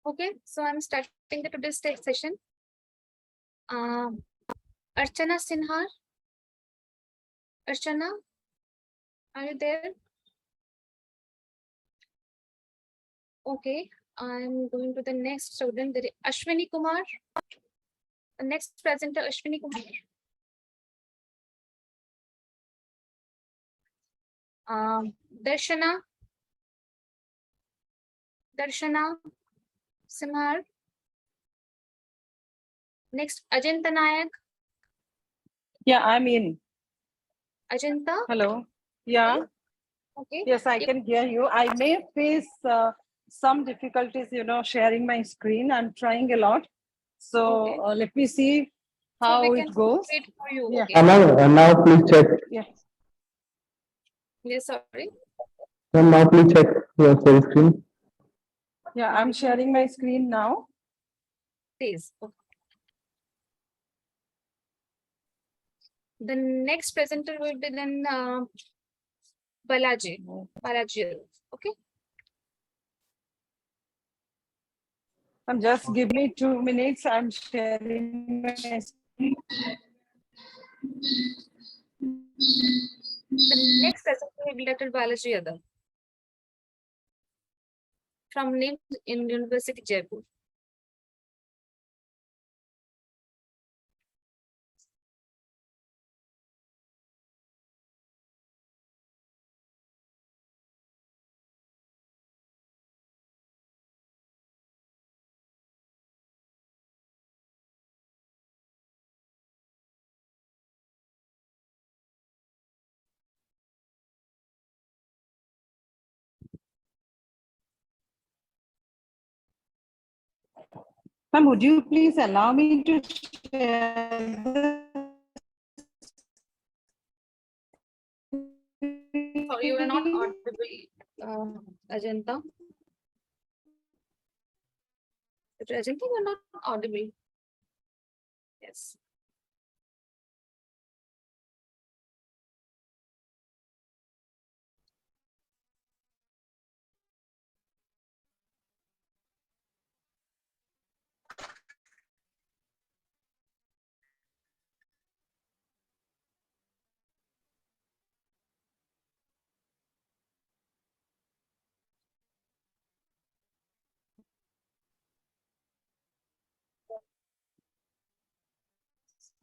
Okay, so I'm starting the today's session. Archana Sinha. Archana, are you there? Okay, I'm going to the next student, there is Ashwini Kumar. The next presenter, Ashwini Kumar. Darshana. Darshana Simhar. Next, Ajanta Nayak. Yeah, I'm in. Ajanta. Hello. Yeah. Okay. Yes, I can hear you. I may face some difficulties, sharing my screen. I'm trying a lot. So Okay. let me see So how we it can goes. wait for you. Yeah. Okay. Now please check. Yeah. Yes, sorry. Now please check your full screen. Yeah, I'm sharing my screen now. Please. Okay. The next presenter will be then Balaji. Balaji. Okay. Just give me 2 minutes. I'm sharing my screen. The next presenter will be Dr. Balaji Yadav from NIMS in University Jaipur. Ma'am, would you please allow me to share the... Sorry, you are not audible, Ajanta. Ajanta, you are not audible. Yes.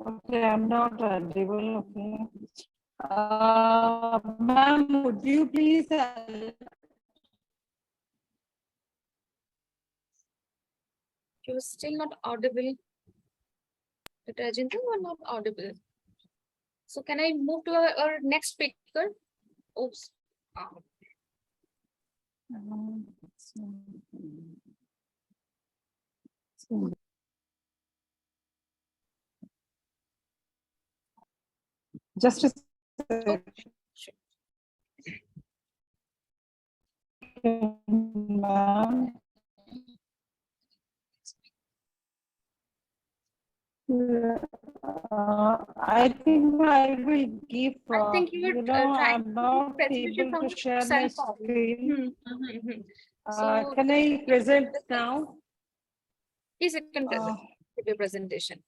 Okay, I'm not audible. Okay. Ma'am, would you please... You are still not audible. Dr. Ajanta, you are not audible. So can I move to our next speaker? Oops. Just a Okay. Sure. ma'am. I think I will give, I think you were trying I'm to do not presentation able from to share my cell phone. screen. So Can I present now? yes, you can present your presentation.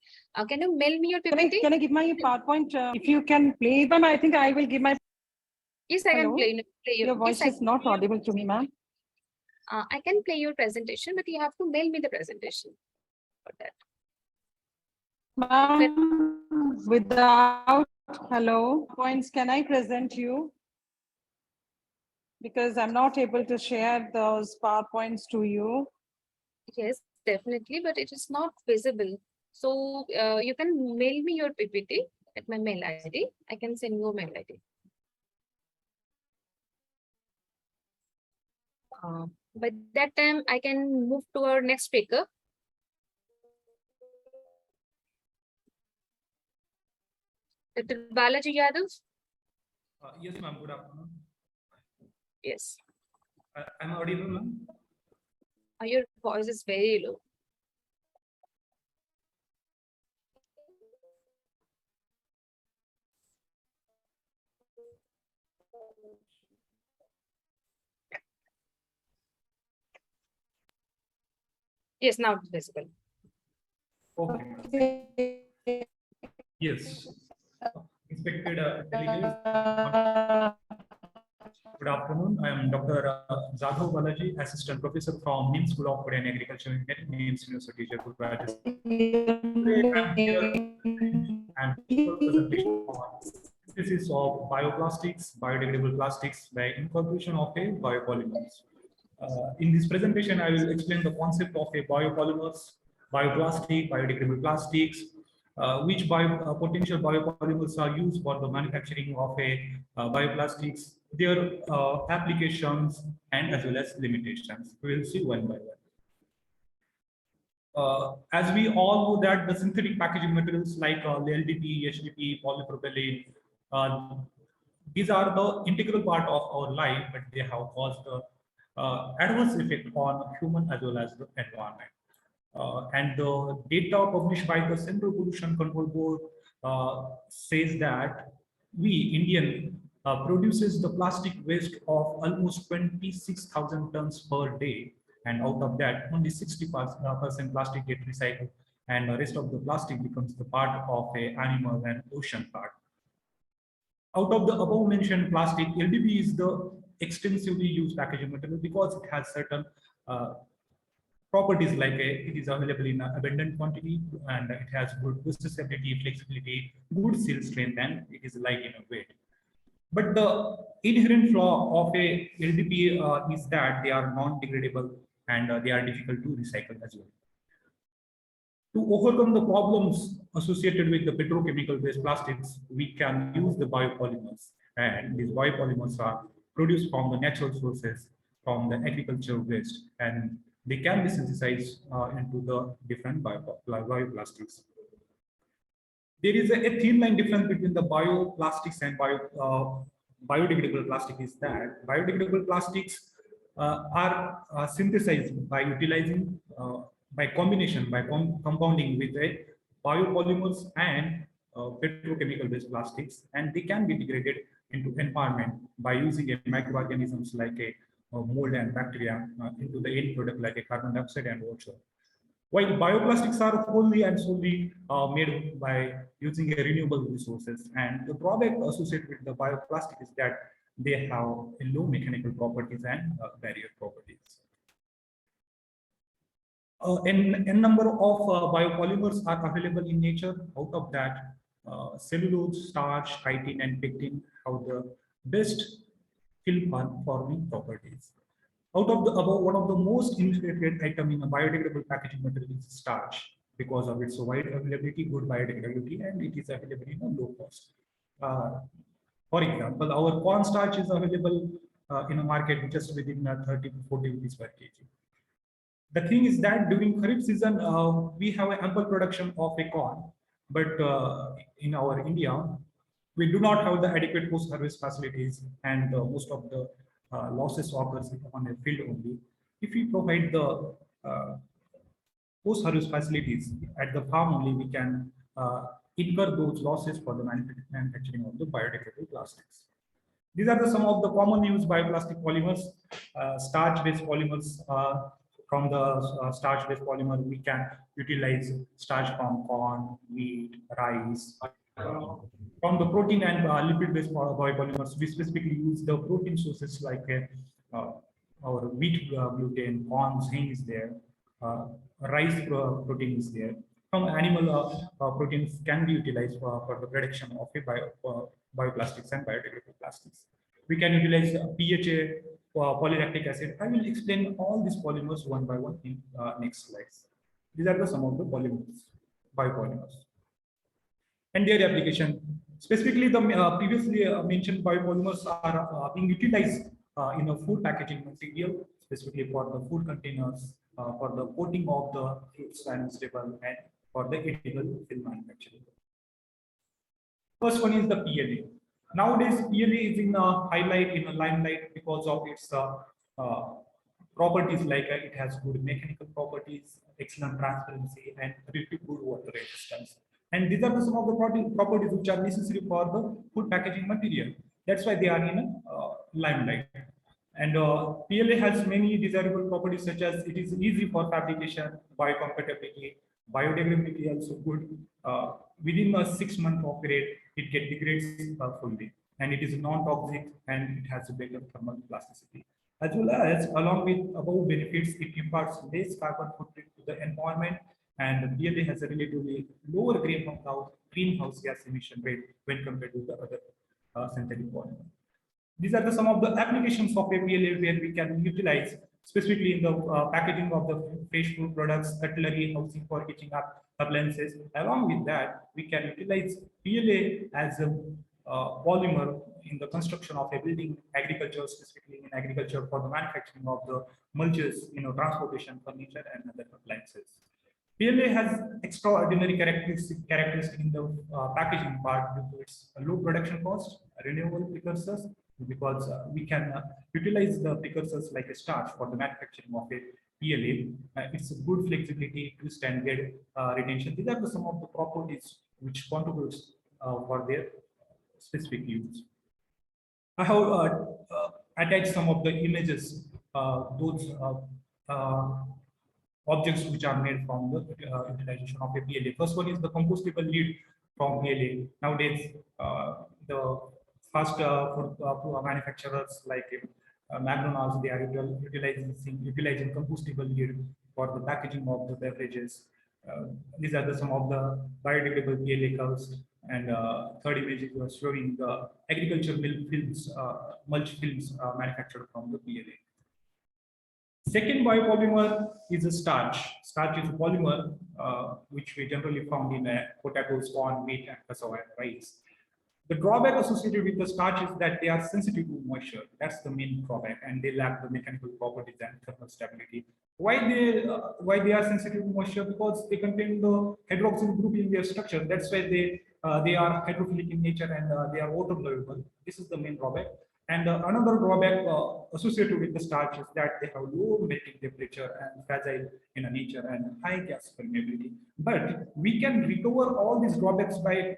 Can you mail me your Can PPT? I give my PowerPoint? If you can play them, I think I will give my... Yes, I can Hello? play Your yes, voice is not audible to me, ma'am. I can play your presentation, but you have to mail me the presentation for that. Ma'am, without hello points, can I present you? Because I'm not able to share those PowerPoints to you. Yes, definitely, but it is not visible. So you can mail me your PPT at my mail ID. I can send you a mail ID. By that time, I can move to our next speaker. Dr. Balaji Yadav. Yes, ma'am. Good afternoon. Yes. I'm audible, ma'am. Your voice is very low. Yes, now it's visible. Okay. Yes. Respected delegates, good afternoon. I am Dr. Jadhav Balaji, Assistant Professor from NIM School of Food and Agriculture in NIMS University, Jaipur, Rajasthan. Today I'm here and presentation on synthesis of bioplastics, biodegradable plastics by incorporation of a biopolymers. In this presentation, I will explain the concept of a biopolymers, bioplastic, biodegradable plastics, which potential biopolymers are used for the manufacturing of a bioplastics, their applications, and as well as limitations. We will see one by one. As we all know that the synthetic packaging materials like LDP, HDP, polypropylene, uh, these are the integral part of our life, but they have caused adverse effect on human as well as the environment. And the data published by the Central Pollution Control Board says that we, Indian, produces the plastic waste of almost 26,000 tons per day. And out of that, only 60% plastic get recycled, and the rest of the plastic becomes the part of a animal and ocean part. Out of the above mentioned plastic, LDP is the extensively used packaging material because it has certain properties like it is available in abundant quantity and it has good stability, flexibility, good seal strength, and it is light in a weight. But the inherent flaw of a LDP is that they are non-degradable and they are difficult to recycle as well. To overcome the problems associated with the petrochemical-based plastics, we can use the biopolymers, and these biopolymers are produced from the natural sources, from the agricultural waste, and they can be synthesized into the different bioplastics. There is a thin line difference between the bioplastics and biodegradable plastic is that biodegradable plastics are synthesized by utilizing by combination, by compounding with a biopolymers and petrochemical based plastics, and they can be degraded into environment by using microorganisms like a mold and bacteria into the end product like a carbon dioxide and water. While bioplastics are wholly and solely made by using a renewable resources, and the drawback associated with the bioplastic is that they have a low mechanical properties and barrier properties. N number of biopolymers are available in nature. Out of that, cellulose, starch, chitin, and pectin have the best film forming properties. Out of the above, one of the most integrated item in a biodegradable packaging material is starch because of its wide availability, good biodegradability, and it is available in a low cost. For example, our corn starch is available in a market just within 30 to 40 rupees per kg. The thing is that during Kharif season, we have an ample production of a corn, but in our India, we do not have the adequate post-harvest facilities, and most of the losses occurs on a field only. If we provide the post-harvest facilities at the farm only, we can incur those losses for the manufacturing of the biodegradable plastics. These are some of the common used bioplastic polymers, starch-based polymers. From the starch-based polymer, we can utilize starch from corn, wheat, rice. From the protein and lipid-based biopolymers, we specifically use the protein sources like our wheat gluten, corn grain is there, rice protein is there. From animal proteins can be utilized for the production of a bioplastics and biodegradable plastics. We can utilize PHA, polylactic acid. I will explain all these polymers one by one in next slides. These are some of the polymers, biopolymers, and their application. Specifically, the previously mentioned biopolymers are being utilized in a food packaging material, specifically for the food containers, for the coating of the fruits and vegetables, and for the edible film manufacturing. First one is the PLA. Nowadays, PLA is in a highlight, in a limelight because of its properties like it has good mechanical properties, excellent transparency, and pretty good water resistance. And these are some of the properties which are necessary for the food packaging material. That's why they are in a limelight. And PLA has many desirable properties such as it is easy for fabrication, biocompatibility, biodegradability also good. Within a 6 month period, it degrades fully, and it is non-toxic and it has a better thermal plasticity. As well as, along with above benefits, it imparts less carbon footprint to the environment, and the PLA has a relatively lower greenhouse gas emission rate when compared to the other synthetic polymer. These are some of the applications of APLA where we can utilize, specifically in the packaging of the fresh food products, cutlery, housing for kitchen appliances. Along with that, we can utilize PLA as a polymer in the construction of a building, agriculture, specifically in agriculture for the manufacturing of the mulches, transportation, furniture, and other appliances. PLA has extraordinary characteristic in the packaging part due to its low production cost, renewable precursors, because we can utilize the precursors like a starch for the manufacturing of a PLA. It's a good flexibility, twist and get retention. These are some of the properties which contributes for their specific use. I have attached some of the images, those objects which are made from the utilization of a PLA. First one is the compostable lid from PLA. Nowadays, the fast food manufacturers like McDonald's, they are utilizing compostable lid for the packaging of the beverages. These are some of the biodegradable PLA curves. And third image is showing the agricultural mulch films manufactured from the PLA. Second biopolymer is a starch. Starch is a polymer which we generally found in potatoes, corn, wheat, and cassava and rice. The drawback associated with the starch is that they are sensitive to moisture. That's the main drawback, and they lack the mechanical properties and thermal stability. Why they are sensitive to moisture? Because they contain the hydroxyl group in their structure. That's why they are hydrophilic in nature and they are water soluble. This is the main drawback. And another drawback associated with the starch is that they have low melting temperature and fragile in nature and high gas permeability. But we can recover all these drawbacks by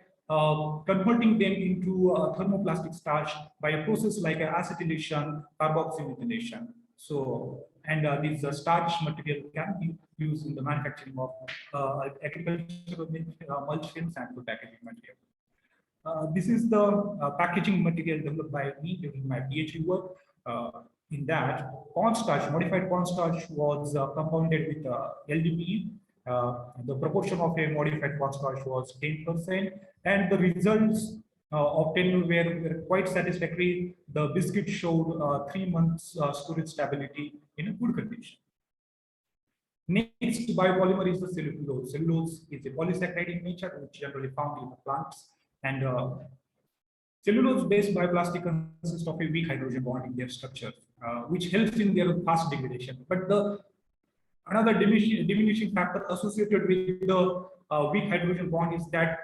converting them into thermoplastic starch by a process like acetylation, carboxymethylation. So, and this starch material can be used in the manufacturing of agricultural mulch films and food packaging material. This is the packaging material developed by me during my PhD work. In that, cornstarch, modified cornstarch was compounded with LDPE. The proportion of a modified cornstarch was 10%, and the results obtained were quite satisfactory. The biscuit showed 3 months storage stability in a good condition. Next biopolymer is the cellulose. Cellulose is a polysaccharide in nature, which generally found in the plants. And cellulose-based bioplastic consists of a weak hydrogen bond in their structure, which helps in their fast degradation. But another diminishing factor associated with the weak hydrogen bond is that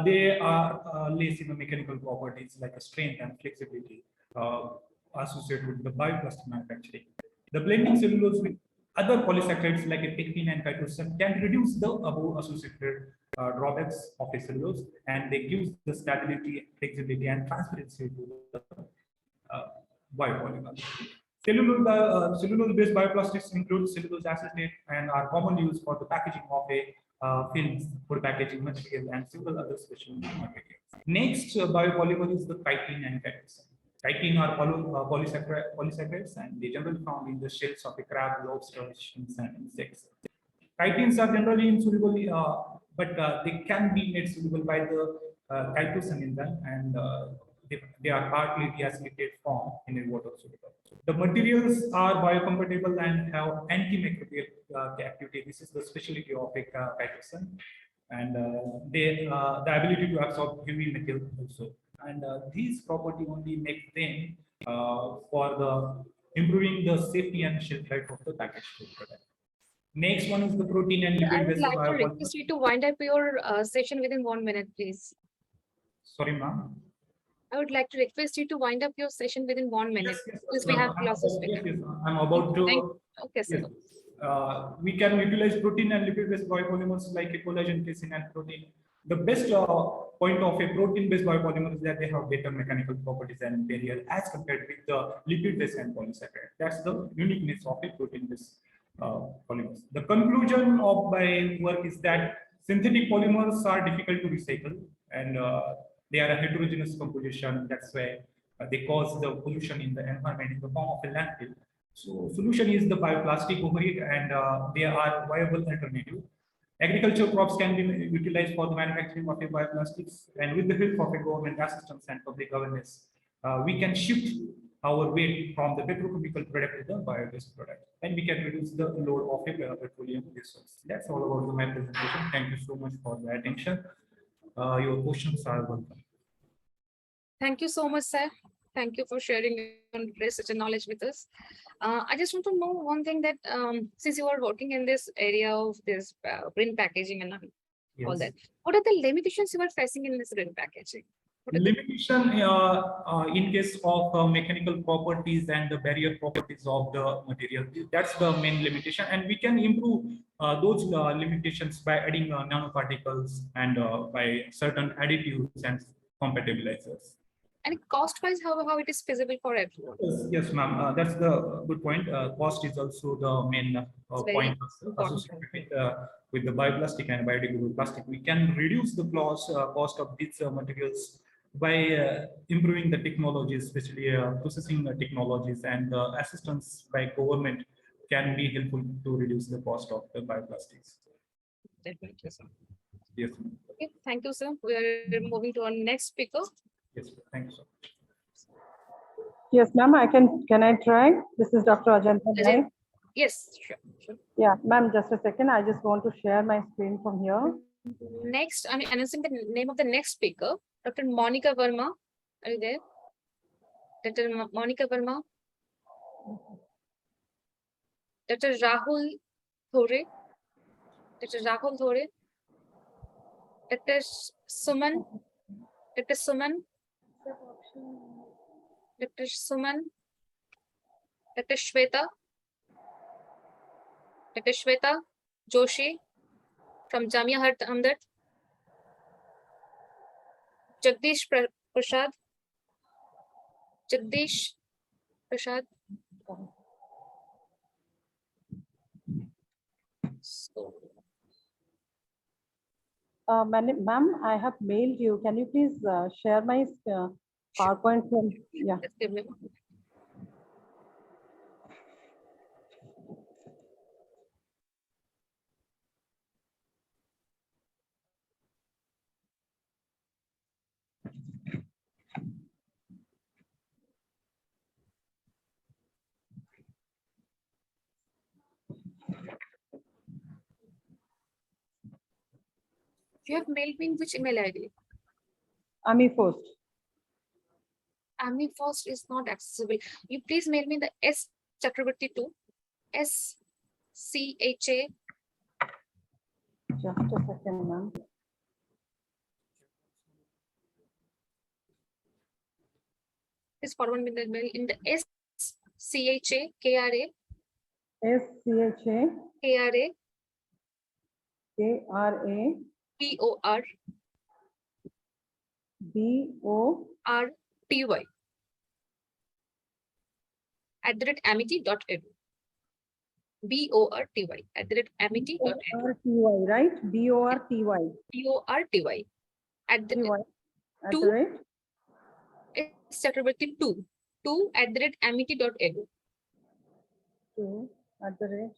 they are less in the mechanical properties like strength and flexibility associated with the bioplastic manufacturing. The blending cellulose with other polysaccharides like a pectin and chitosan can reduce the above associated drawbacks of a cellulose, and they give the stability, flexibility, and transparency to the biopolymer. Cellulose-based bioplastics include cellulose acetate and are commonly used for the packaging of a films, food packaging material, and several other special materials. Next biopolymer is the chitin and chitosan. Chitin are polysaccharides, and they generally found in the shells of a crab, lobster, shrimps, and insects. Chitins are generally insoluble, but they can be made soluble by the chitosan in them, and they are partly deacylated form in a water soluble. The materials are biocompatible and have antimicrobial activity. This is the specialty of a chitosan, and the ability to absorb heavy metal also. And these properties only make them for the improving the safety and shelf life of the packaged food product. Next one is the protein and I lipid would based like to biopolymer. request you to wind up your session within 1 minute, please. Sorry, ma'am. I would like to request you to wind up your session within 1 minute, because we have lots of speakers. Yes, I'm about to. Okay, sir. Yes. We can utilize protein and lipid based biopolymers like collagen, casein, and protein. The best point of a protein-based biopolymer is that they have better mechanical properties and barrier as compared with the lipid-based and polysaccharide. That's the uniqueness of a protein-based polymers. The conclusion of my work is that synthetic polymers are difficult to recycle, and they are a heterogeneous composition. That's why they cause the pollution in the environment in the form of a landfill. So solution is the bioplastic over it, and they are viable alternative. Agricultural crops can be utilized for the manufacturing of a bioplastics, and with the help of a government assistance and public awareness, we can shift our weight from the petrochemical product to the bio-based product, and we can reduce the load of a petroleum resource. That's all about my presentation. Thank you so much for the attention. Your questions are welcome. Thank you so much, sir. Thank you for sharing such a knowledge with us. I just want to know one thing that since you are working in this area of this print packaging and all that, what are the limitations you are facing in this print packaging? Limitation in case of mechanical properties and the barrier properties of the material. That's the main limitation, and we can improve those limitations by adding nanoparticles and by certain additives and compatibilizers. And cost-wise, how it is feasible for everyone? Yes, ma'am. That's the good point. Cost is also the main point associated with the bioplastic and biodegradable plastic. We can reduce the cost of these materials by improving the technologies, especially processing technologies, and assistance by government can be helpful to reduce the cost of the bioplastics. Definitely, sir. Yes. Okay, thank you, sir. We are moving to our next speaker. Yes, thank you, sir. Yes, ma'am, can I try? This is Dr. Ajanta, right? Yes, sure. Yeah, ma'am, just a second. I just want to share my screen from here. Next, I'm announcing the name of the next speaker, Dr. Monica Verma. Are you there? Dr. Monica Verma. Dr. Rahul Thore. Dr. Rahul Thore. Dr. Suman. Dr. Suman. Dr. Suman. Dr. Shweta. Dr. Shweta Joshi from Jamia Hamdard. Jagdish Prasad. Jagdish Prasad. So, Ma'am, I have mailed you. Can you please share my PowerPoint from, yeah. just give me a moment. You have mailed me in which email ID? AMIFOST. AMIFOST is not accessible. You please mail me the S Chakraborty 2 SCHA. Just a second, ma'am. Please forward me the mail in the SCHA KRA SCHA KRA KRA BOR RTY @amity.edu. BORTY @amity.edu. BORTY, right? BORTY. BORTY at the At the rate? S Chakraborty 2 @amity.edu. 2 at the rate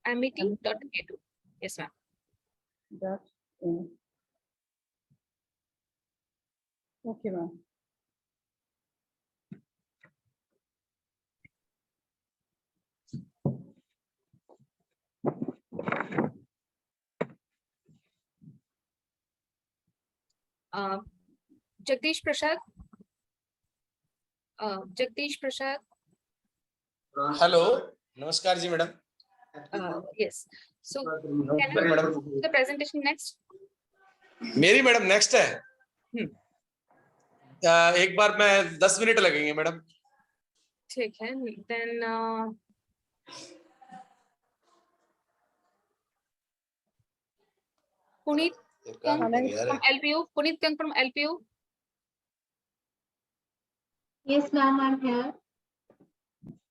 amity.edu. Yes, ma'am. dot in. Okay, ma'am. Jagdish Prasad. Jagdish Prasad. Hello नमस्कार जी madam Yes. So can you do the presentation next? मेरी madam next है एक बार मैं 10 minute लगेंगे madam ठीक है. Then Puneet ये काम Can कर यार from LPU, Puneet Kang from LPU. Yes, ma'am, I'm here.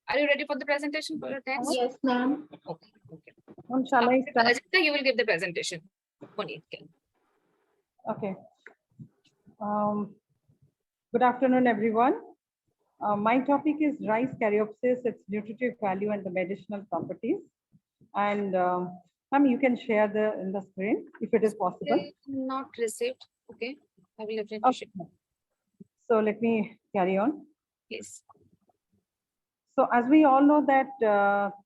Are you ready for the presentation for your test? Yes, ma'am. Okay. Okay. Shall I After the start? agenda, you will give the presentation. Puneet Kang. Okay. Good afternoon, everyone. My topic is rice caryopsis, its nutritive value and the medicinal properties. And ma'am, you can share in the screen if it is possible. Okay, not received. Okay. I will definitely Okay. share. So let me carry on. Please. So as we all know that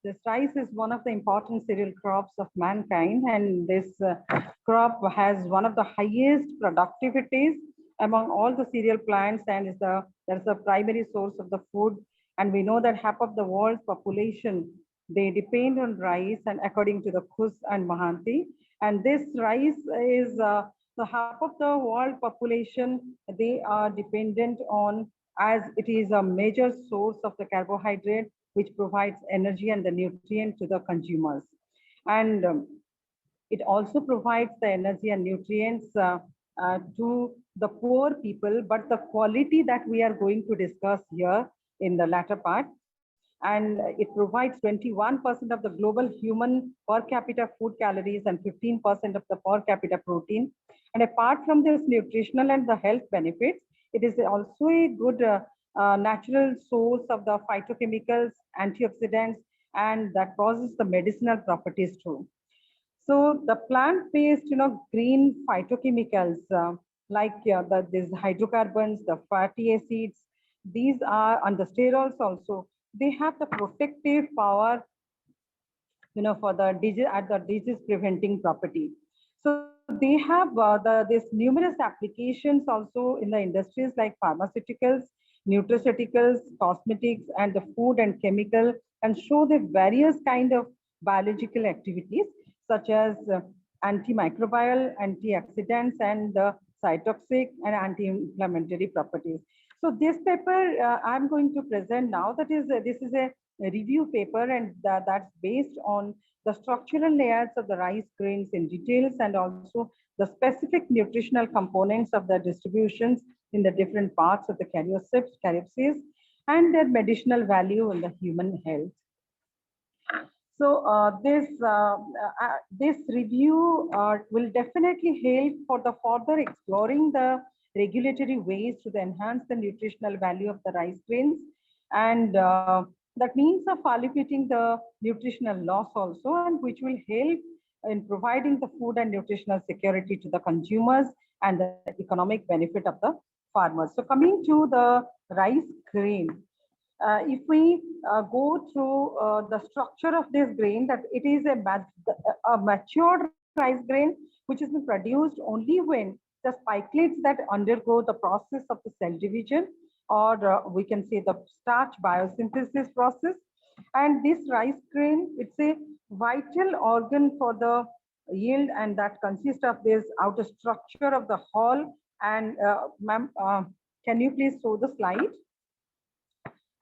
this rice is one of the important cereal crops of mankind, and this crop has one of the highest productivities among all the cereal plants, and that's the primary source of the food. And we know that half of the world's population, they depend on rice, and according to the Khus and Mahanti, and this rice is the half of the world population, they are dependent on, as it is a major source of the carbohydrate which provides energy and the nutrient to the consumers. And it also provides the energy and nutrients to the poor people, but the quality that we are going to discuss here in the latter part. And it provides 21% of the global human per capita food calories and 15% of the per capita protein. And apart from this nutritional and the health benefits, it is also a good natural source of the phytochemicals, antioxidants, and that causes the medicinal properties too. So the plant-based, green phytochemicals these hydrocarbons, the fatty acids, these are, and the sterols also, they have the protective power, for the disease preventing property. So they have this numerous applications also in the industries like pharmaceuticals, nutraceuticals, cosmetics, and the food and chemical, and show the various kind of biological activities such as antimicrobial, antioxidants, and cytotoxic and anti-inflammatory properties. So this paper I'm going to present now, this is a review paper, and that's based on the structural layers of the rice grains in details, and also the specific nutritional components of the distributions in the different parts of the caryopsis, and their medicinal value in the human health. So this review will definitely help for the further exploring the regulatory ways to enhance the nutritional value of the rice grains, and that means of alleviating the nutritional loss also, and which will help in providing the food and nutritional security to the consumers and the economic benefit of the farmers. So coming to the rice grain, if we go through the structure of this grain, that it is a matured rice grain which has been produced only when the spikelets that undergo the process of the cell division, or we can say the starch biosynthesis process. And this rice grain, it's a vital organ for the yield, and that consists of this outer structure of the hull. And ma'am, can you please show the slide?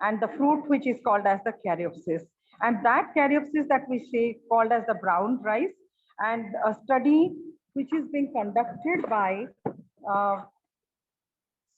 And the fruit which is called as the caryopsis. And that caryopsis that we say called as the brown rice, and a study which is being conducted by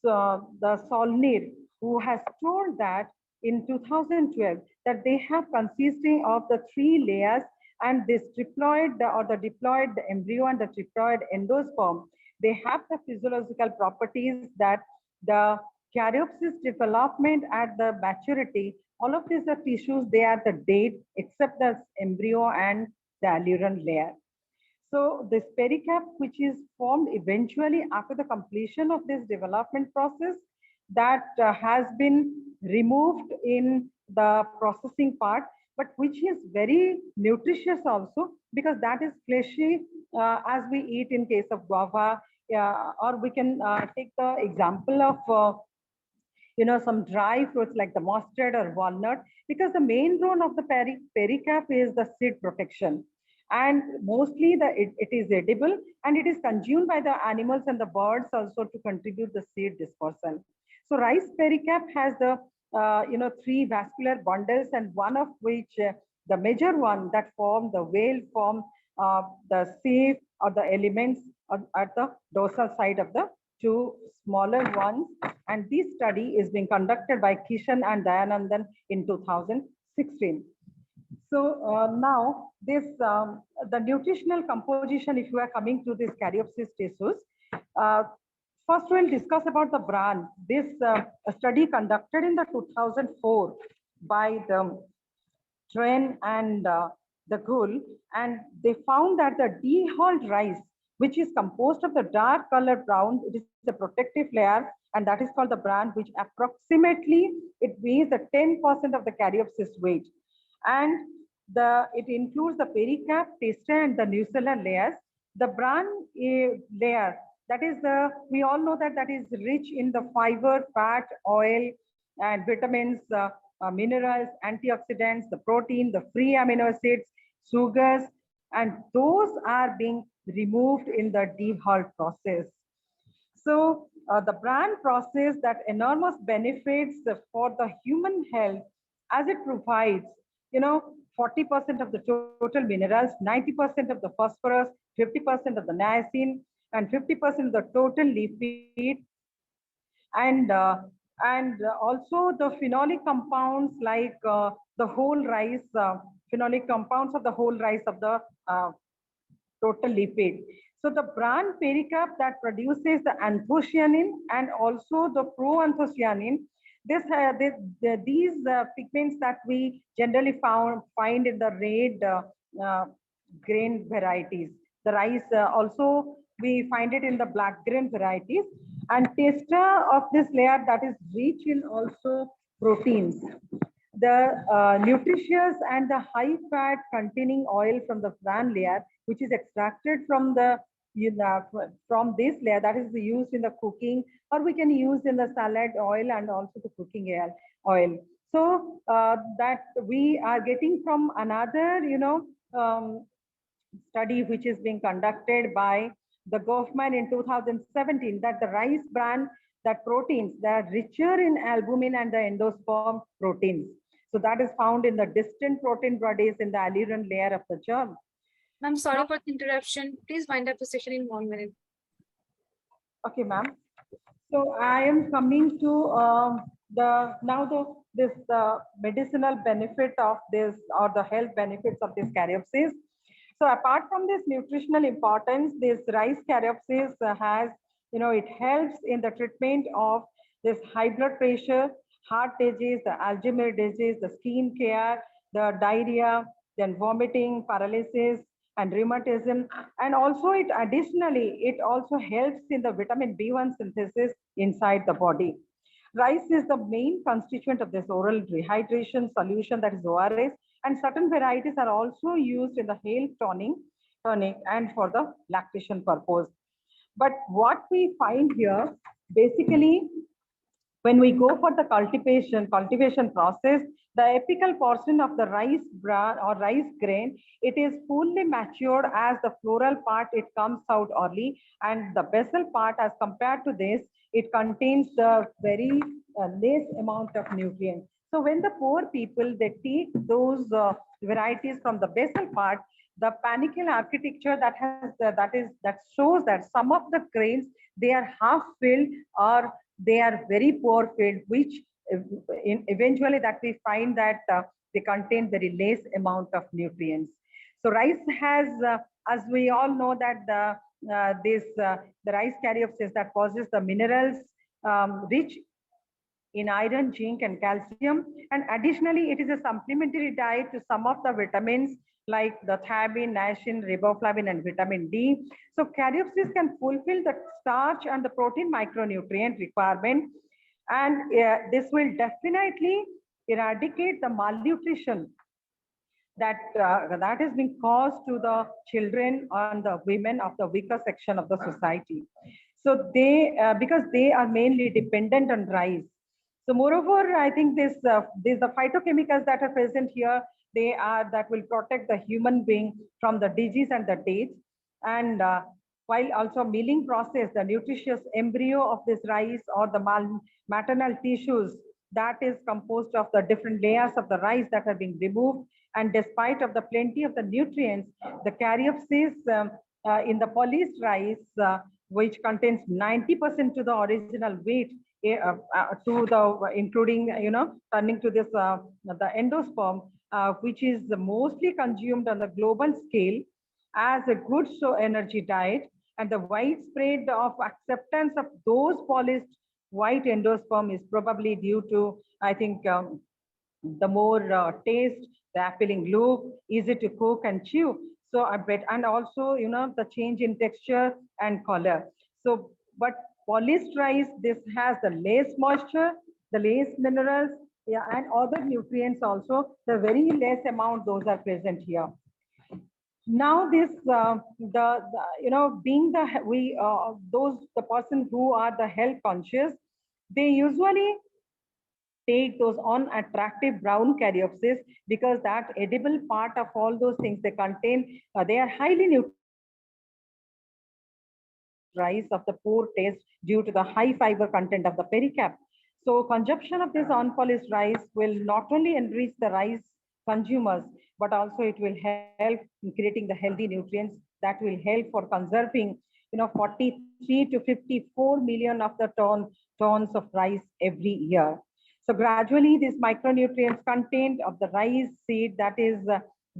the Solnir, who has told that in 2012 that they have consisting of the 3 layers, and this triploid or the diploid embryo and the triploid endosperm, they have the physiological properties that the caryopsis development at the maturity, all of these are tissues, they are the dead except the embryo and the alluron layer. So this pericarp, which is formed eventually after the completion of this development process, that has been removed in the processing part, but which is very nutritious also, because that is fleshy as we eat in case of guava, or we can take the example of some dry fruits like the mustard or walnut, because the main role of the pericarp is the seed protection. And mostly it is edible, and it is consumed by the animals and the birds also to contribute the seed dispersal. So rice pericarp has the 3 vascular bundles, and one of which the major one that form the whale form the safe or the elements at the dorsal side of the two smaller ones. And this study is being conducted by Kishan and Dayanandan in 2016. So now this the nutritional composition, if you are coming to this Caryopsis tissues, uh, first we'll discuss about the bran. This a study conducted in the 2004 by the Tren and the Gul, and they found that the dehulled rice, which is composed of the dark colored brown, it is a protective layer, and that is called the bran, which approximately it weighs the 10% of the Caryopsis weight. And it includes the pericarp, testa, and the nucellar layers. The bran layer, that is we all know that that is rich in the fiber, fat, oil, and vitamins, minerals, antioxidants, the protein, the free amino acids, sugars, and those are being removed in the dehulled process. So the bran process that enormous benefits for the human health, as it provides, 40% of the total minerals, 90% of the phosphorus, 50% of the niacin, and 50% of the total lipid, and also the phenolic compounds like the whole rice, phenolic compounds of the whole rice of the total lipid. So the bran pericarp that produces the anthocyanin and also the proanthocyanin, these pigments that we generally find in the red grain varieties. The rice also we find it in the black grain varieties, and testa of this layer that is rich in also proteins. The nutritious and the high fat containing oil from the bran layer, which is extracted from the from this layer, that is used in the cooking, or we can use in the salad oil and also the cooking oil. So that we are getting from another, study which is being conducted by the Goffman in 2017, that the rice bran, that proteins, they are richer in albumin and the endosperm proteins. So that is found in the distant protein bodies in the aleurine layer of the germ. I'm sorry for the interruption. Please wind up the session in 1 minute. Okay, ma'am. So I am coming to this medicinal benefit of this, or the health benefits of this Caryopsis. So apart from this nutritional importance, this rice Caryopsis has, it helps in the treatment of this high blood pressure, heart disease, the Alzheimer's disease, the skin care, the diarrhea, then vomiting, paralysis, and rheumatism. And also it also helps in the vitamin B1 synthesis inside the body. Rice is the main constituent of this oral rehydration solution, that is ORS, and certain varieties are also used in the hair tonic and for the lactation purpose. But what we find here, basically, when we go for the cultivation process, the apical portion of the rice bran or rice grain, it is fully matured as the floral part, it comes out early, and the basal part, as compared to this, it contains the very less amount of nutrients. So when the poor people, they take those varieties from the basal part, the panicle architecture that shows that some of the grains, they are half filled or they are very poor filled, which eventually that we find that they contain very less amount of nutrients. So rice has, as we all know, that the rice Caryopsis that possesses the minerals rich in iron, zinc, and calcium. And additionally, it is a supplementary diet to some of the vitamins like the thiamine, niacin, riboflavin, and vitamin D. So Caryopsis can fulfill the starch and the protein micronutrient requirement. And this will definitely eradicate the malnutrition that is being caused to the children and the women of the weaker section of the society. So they, because they are mainly dependent on rice. So moreover, I think the phytochemicals that are present here, that will protect the human being from the disease and the death. And while also milling process, the nutritious embryo of this rice or the maternal tissues, that is composed of the different layers of the rice that are being removed, And despite of the plenty of the nutrients, the caryopsis in the polished rice, which contains 90% to the original weight, to the including turning to this the endosperm, which is mostly consumed on the global scale as a good energy diet, and the widespread of acceptance of those polished white endosperm is probably due to, I think, the more taste, the appealing look, easy to cook and chew. So I bet, and also, the change in texture and color. So, but polished rice, this has the less moisture, the less minerals, yeah, and other nutrients also, the very less amount those are present here. Now this being the person who are the health conscious, they usually take those unattractive brown caryopsis because that edible part of all those things they contain, they are highly rice of the poor taste due to the high fiber content of the pericarp. So consumption of this unpolished rice will not only enrich the rice consumers, but also it will help in creating the healthy nutrients that will help for conserving 43 to 54 million of the tons of rice every year. So gradually this micronutrients content of the rice seed that is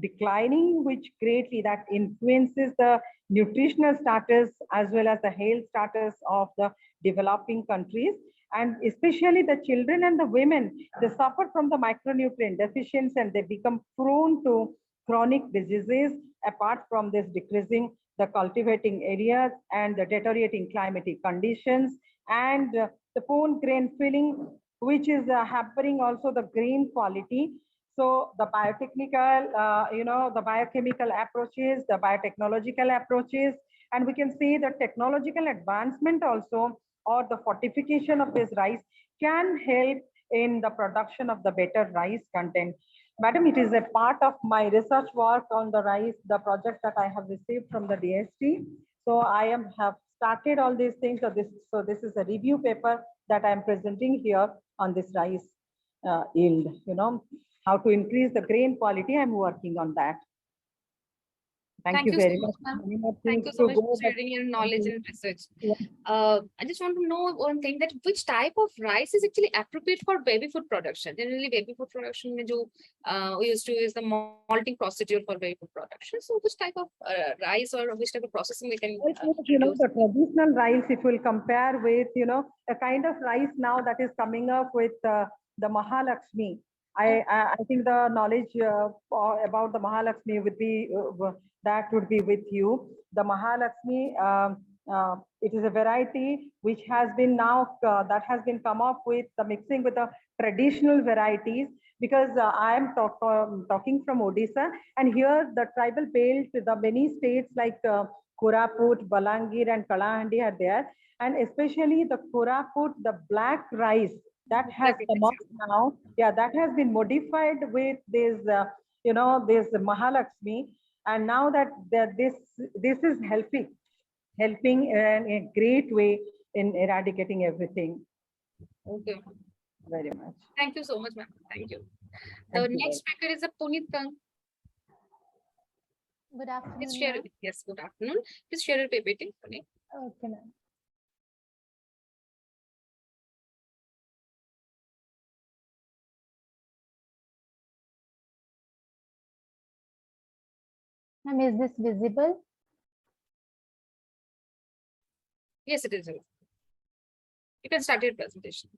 declining, which greatly that influences the nutritional status as well as the health status of the developing countries. And especially the children and the women, they suffer from the micronutrient deficiency and they become prone to chronic diseases, apart from this decreasing the cultivating areas and the deteriorating climatic conditions and the poor grain filling, which is hampering also the grain quality. So the biotechnical, the biochemical approaches, the biotechnological approaches, and we can say the technological advancement also, or the fortification of this rice can help in the production of the better rice content. Madam, it is a part of my research work on the rice, the project that I have received from the DST. So I have started all these things. So this is a review paper that I am presenting here on this rice yield, how to increase the grain quality. I'm working on that. Thank you so very much, much. ma'am. Thank you so much for sharing your knowledge and research. Yeah. I just want to know one thing, that which type of rice is actually appropriate for baby food production? Generally, baby food production, we used to use the malting procedure for baby food production. So which type of rice or which type of processing we can the traditional rice, if we'll compare with, a kind of rice now that is coming up with the Mahalakshmi. I think the knowledge about the Mahalakshmi would be that would be with you. The Mahalakshmi, it is a variety which has been now that has been come up with the mixing with the traditional varieties, because I am talking from Odisha, and here the tribal belt, the many states like Koraput, Balangir and Kalahandi are there, and especially the Koraput, the black rice that has come up now. Yeah, that has been modified with this, this Mahalakshmi, and now that this is helping in a great way in eradicating everything. Okay. Very much. Thank you so much, ma'am. Thank you. The next speaker is a Puneet Kang. Good afternoon. Please share it. Yes, good afternoon. Please share your PPT, Puneet. Okay, ma'am. Ma'am, is this visible? Yes, it is. You can start your presentation.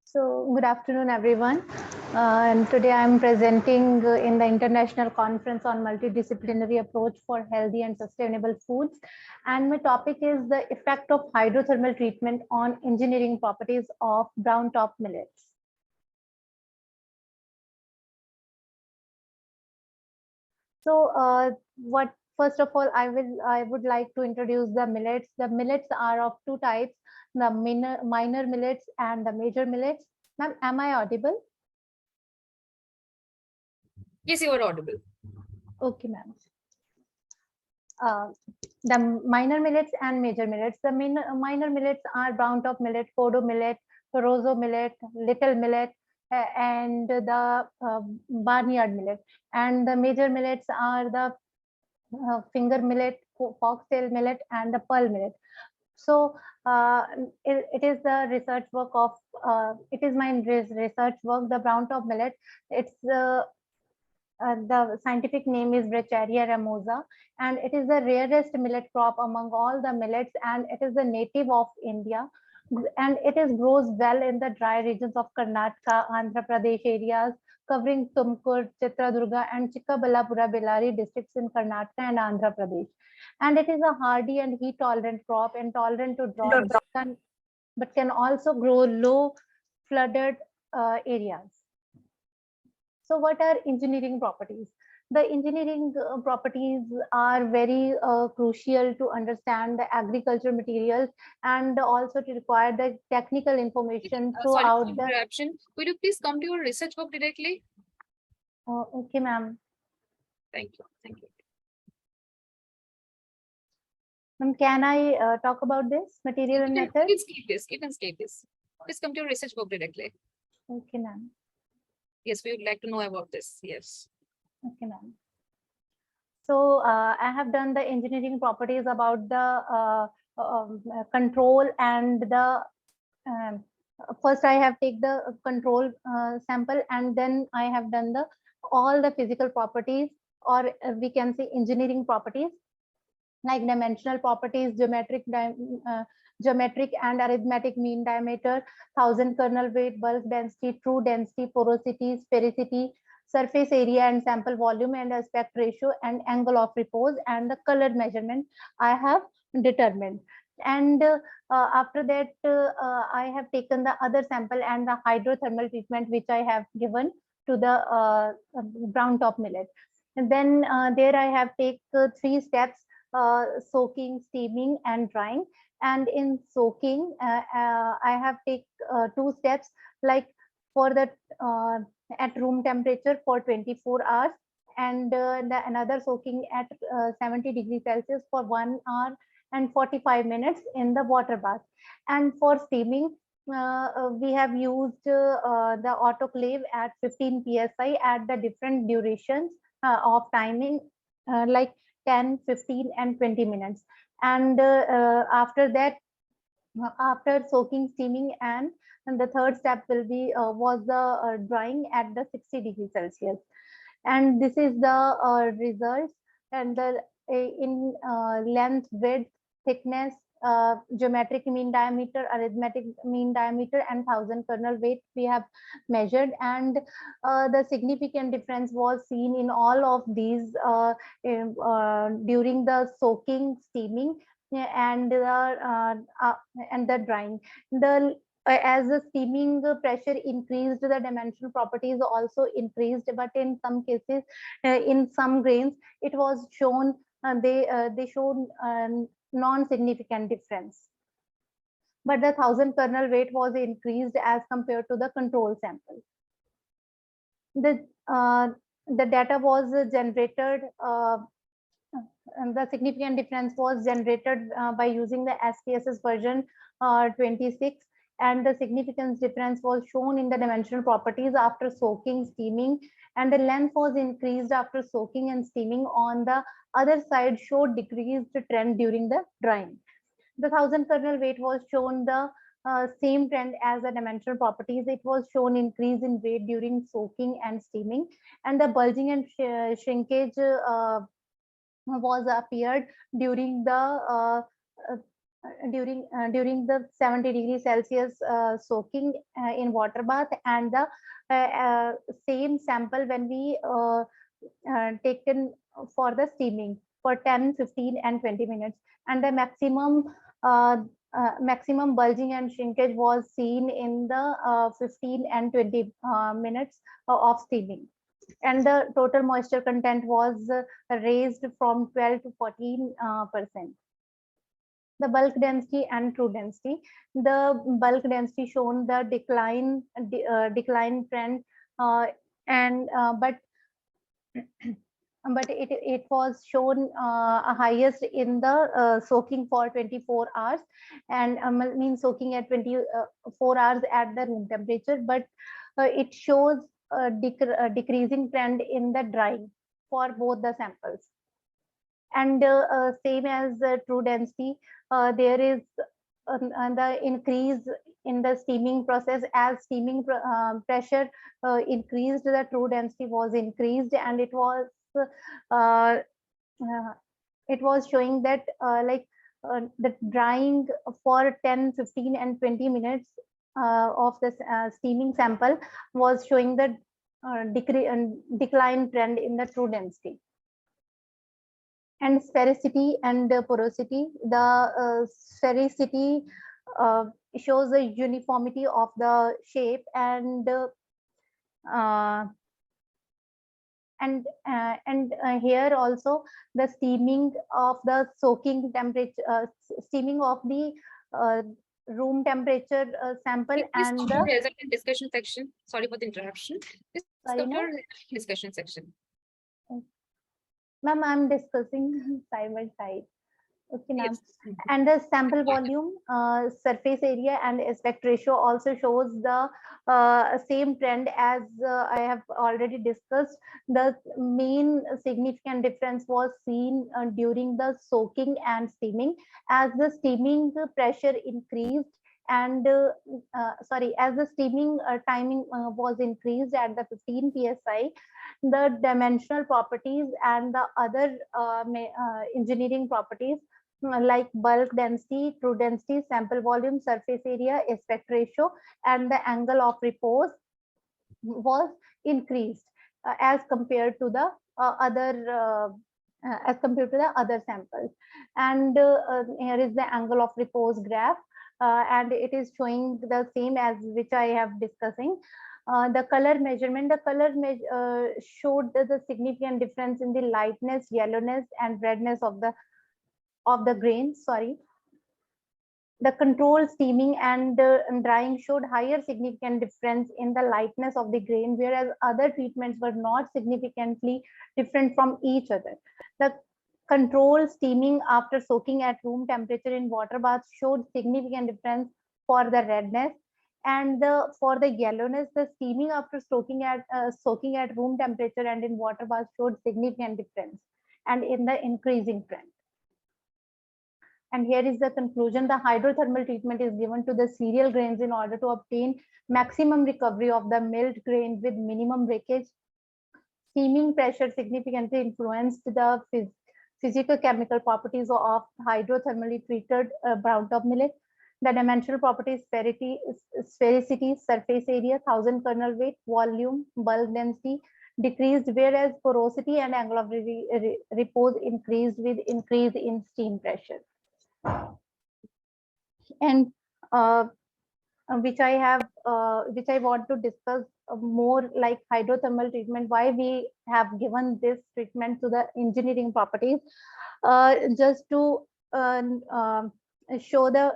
So, good afternoon, everyone. And today I'm presenting in the International Conference on Multidisciplinary Approach for Healthy and Sustainable Foods. And my topic is the effect of hydrothermal treatment on engineering properties of brown top millets. So, first of all, I would like to introduce the millets. The millets are of two types, the minor millets and the major millets. Ma'am, am I audible? Yes, you are audible. Okay, ma'am. the minor millets and major millets. The minor millets are brown top millet, kodo millet, rosso millet, little millet, and the barnyard millet. And the major millets are the finger millet, foxtail millet, and the pearl millet. So it is the research work of, it is my research work, the brown top millet. It's the scientific name is Bracharia ramosa, and it is the rarest millet crop among all the millets, and it is the native of India, and it is grows well in the dry regions of Karnataka, Andhra Pradesh areas, covering Tumkur, Chitradurga, and Chikkaballapura, Bellary districts in Karnataka and Andhra Pradesh. And it is a hardy and heat tolerant crop and tolerant to drought, but can also grow low flooded areas. So what are engineering properties? The engineering properties are very crucial to understand the agriculture materials and also to require the technical information Sorry throughout for the. interruption. Could you please come to your research work directly? Okay, ma'am. Thank you. Thank you. Ma'am, can I talk about this material and method? Please keep this. You can skip this. Please come to your research work directly. Okay, ma'am. Yes, we would like to know about this. Yes. Okay, ma'am. So I have done the engineering properties about the control and the first I have take the control sample, and then I have done the all the physical properties, or we can say engineering properties, like dimensional properties, geometric and arithmetic mean diameter, 1000 kernel weight, bulk density, true density, porosity, sphericity, surface area and sample volume, and aspect ratio and angle of repose, and the color measurement I have determined. And after that, I have taken the other sample and the hydrothermal treatment which I have given to the brown top millet. And then there I have taken 3 steps: soaking, steaming, and drying. And in soaking, I have take 2 steps, like for the at room temperature for 24 hours, and another soaking at 70 degrees Celsius for 1 hour and 45 minutes in the water bath. And for steaming, we have used the autoclave at 15 psi at the different durations of timing, like 10, 15, and 20 minutes. And after that, after soaking, steaming, and the third step will be was the drying at the 60 degrees Celsius. And this is the results, and the in length, width, thickness, geometric mean diameter, arithmetic mean diameter, and 1000 kernel weight we have measured. And the significant difference was seen in all of these during the soaking, steaming, and the drying. The as the steaming pressure increased, the dimensional properties also increased, but in some cases, in some grains, it was shown they showed non-significant difference. But the 1000 kernel weight was increased as compared to the control sample. The data was generated. The significant difference was generated by using the SPSS version 26, and the significance difference was shown in the dimensional properties after soaking, steaming, and the length was increased after soaking and steaming. On the other side, showed decreased trend during the drying. The 1000 kernel weight was shown the same trend as the dimensional properties. It was shown increase in weight during soaking and steaming, and the bulging and shrinkage was appeared during the during the 70 degrees Celsius soaking in water bath, and the same sample when we taken for the steaming for 10, 15, and 20 minutes. And the maximum bulging and shrinkage was seen in the 15 and 20 minutes of steaming. And the total moisture content was raised from 12 to 14%. The bulk density and true density. The bulk density shown the decline trend, but but it was shown highest in the soaking for 24 hours, and means soaking at 24 hours at the room temperature, but it shows a decreasing trend in the drying for both the samples. And same as true density, there is the increase in the steaming process. As steaming pressure increased, the true density was increased, and uh, it was showing that the drying for 10, 15 and 20 minutes of this steaming sample was showing the decline trend in the true density. And sphericity and porosity. The sphericity shows the uniformity of the shape, and here also the steaming of the soaking temperature, steaming of the room temperature sample, Please and come to result in discussion section. Sorry for the interruption. Please Sorry, come to ma'am? discussion section. ma'am, I'm discussing side by side. Okay, ma'am. Yes. And the sample volume, surface area and aspect ratio also shows the same trend as I have already discussed. The main significant difference was seen during the soaking and steaming. As the steaming pressure increased, and as the steaming timing was increased at the 15 psi, the dimensional properties and the other engineering properties like bulk density, true density, sample volume, surface area, aspect ratio, and the angle of repose was increased as compared to the other samples. And here is the angle of repose graph, and it is showing the same as which I have discussing. The color measurement, showed the significant difference in the lightness, yellowness, and redness of the grains. Sorry. The control steaming and drying showed higher significant difference in the lightness of the grain, whereas other treatments were not significantly different from each other. The control steaming after soaking at room temperature in water bath showed significant difference for the redness, and for the yellowness, the steaming after soaking at room temperature and in water bath showed significant difference and in the increasing trend. And here is the conclusion. The hydrothermal treatment is given to the cereal grains in order to obtain maximum recovery of the milled grain with minimum breakage. Steaming pressure significantly influenced the physical chemical properties of hydrothermally treated brown top millet. The dimensional properties, sphericity, surface area, 1000 kernel weight, volume, bulk density decreased, whereas porosity and angle of repose increased with increase in steam pressure. And which I want to discuss more, like hydrothermal treatment, why we have given this treatment to the engineering properties, just to show the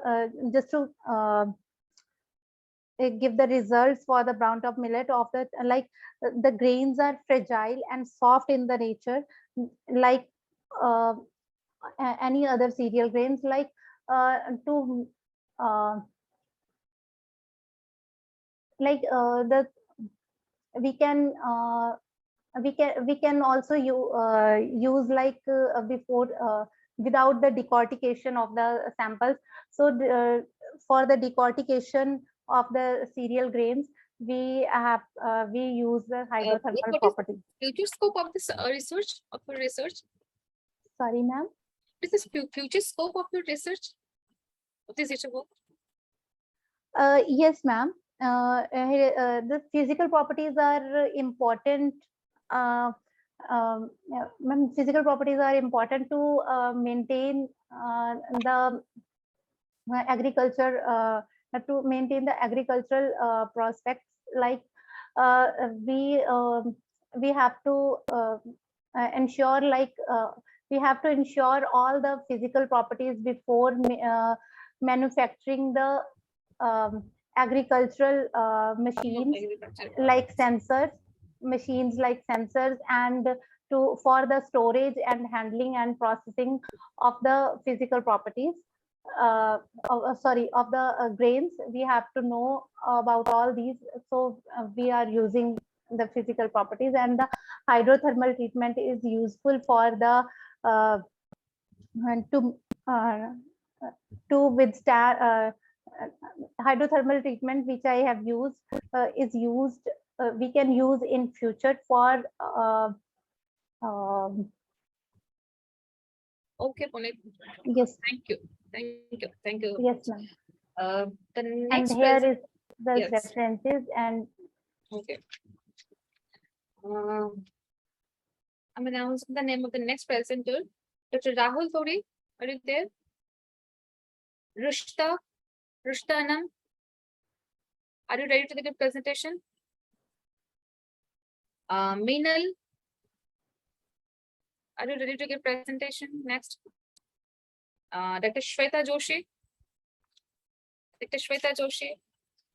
give the results for the brown top millet of the, like the grains are fragile and soft in the nature, like any other cereal grains, like we can also use like before without the decortication of the samples. So for the decortication of the cereal grains, we use the hydrothermal property. Future scope of this research? Sorry, ma'am. This is future scope of your research? What is it about? Yes, ma'am. The physical properties are important. Physical properties are important to maintain the agriculture, to maintain the agricultural prospects. Like we have to ensure, like we have to ensure all the physical properties before manufacturing the agricultural machines, like sensors, machines like sensors, and for the storage and handling and processing of the physical properties. Of the grains. We have to know about all these. So we are using the physical properties, and the hydrothermal treatment is useful for the to uh, to withstand hydrothermal treatment, which I have used, is used. We can use in future for. Okay, Puneet. Yes. Thank you. Thank you. Thank you. Yes, ma'am. The And next here is the yes. references and. Okay. I'm announcing the name of the next presenter, Dr. Rahul Thodi. Are you there? Rushta Anam. Are you ready to give a presentation? Meenal. Are you ready to give presentation? Next. Dr. Shweta Joshi. Dr. Shweta Joshi.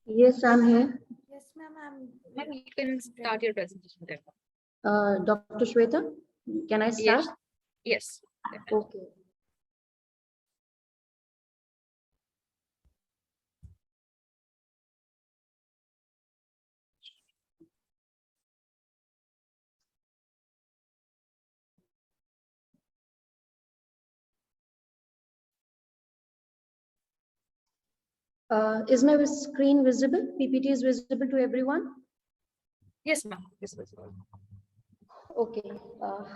Yes, I'm here. Yes, ma'am. Ma'am, you can start your presentation there. Dr. Shweta, can I start? Yes. Okay. Is my screen visible? PPT is visible to everyone? Yes, ma'am. Yes, ma'am. Okay.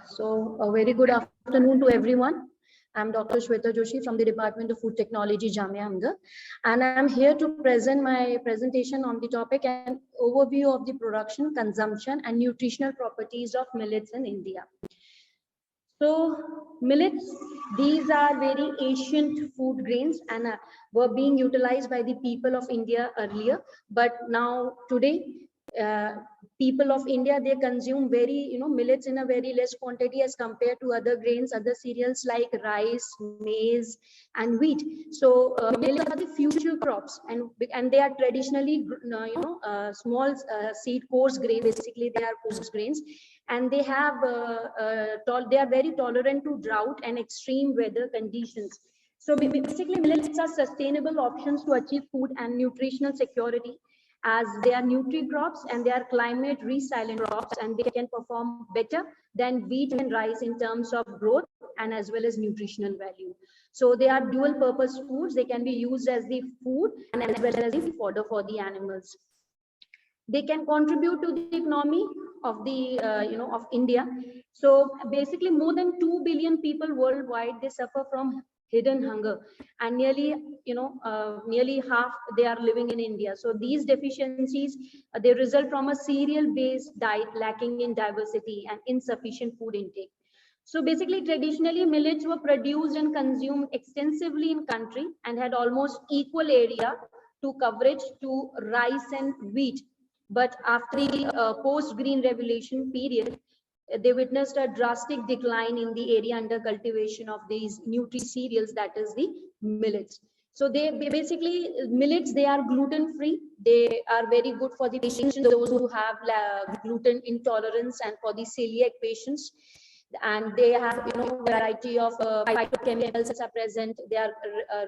So a very good afternoon to everyone. I'm Dr. Shweta Joshi from the Department of Food Technology, Jamia Ahmedabad, and I'm here to present my presentation on the topic and overview of the production, consumption, and nutritional properties of millets in India. So millets, these are very ancient food grains and were being utilized by the people of India earlier. But now today, people of India, they consume millets in a very less quantity as compared to other grains, other cereals like rice, maize, and wheat. So millets are the future crops, and they are traditionally, small seed coarse grain. Basically, they are coarse grains, and they have they are very tolerant to drought and extreme weather conditions. So basically, millets are sustainable options to achieve food and nutritional security, as they are nutri-crops and they are climate resilient crops, and they can perform better than wheat and rice in terms of growth and as well as nutritional value. So they are dual purpose foods. They can be used as the food and as well as the fodder for the animals. They can contribute to the economy of the of India. So basically, more than 2 billion people worldwide, they suffer from hidden hunger, and nearly half, they are living in India. So these deficiencies, they result from a cereal based diet lacking in diversity and insufficient food intake. So basically, traditionally, millets were produced and consumed extensively in country and had almost equal area to coverage to rice and wheat. But after the post-green revolution period, they witnessed a drastic decline in the area under cultivation of these nutri-cereals, that is the millets. So they basically, millets, they are gluten-free. They are very good for the patients, those who have gluten intolerance, and for the celiac patients. And they have variety of phytochemicals are present. They are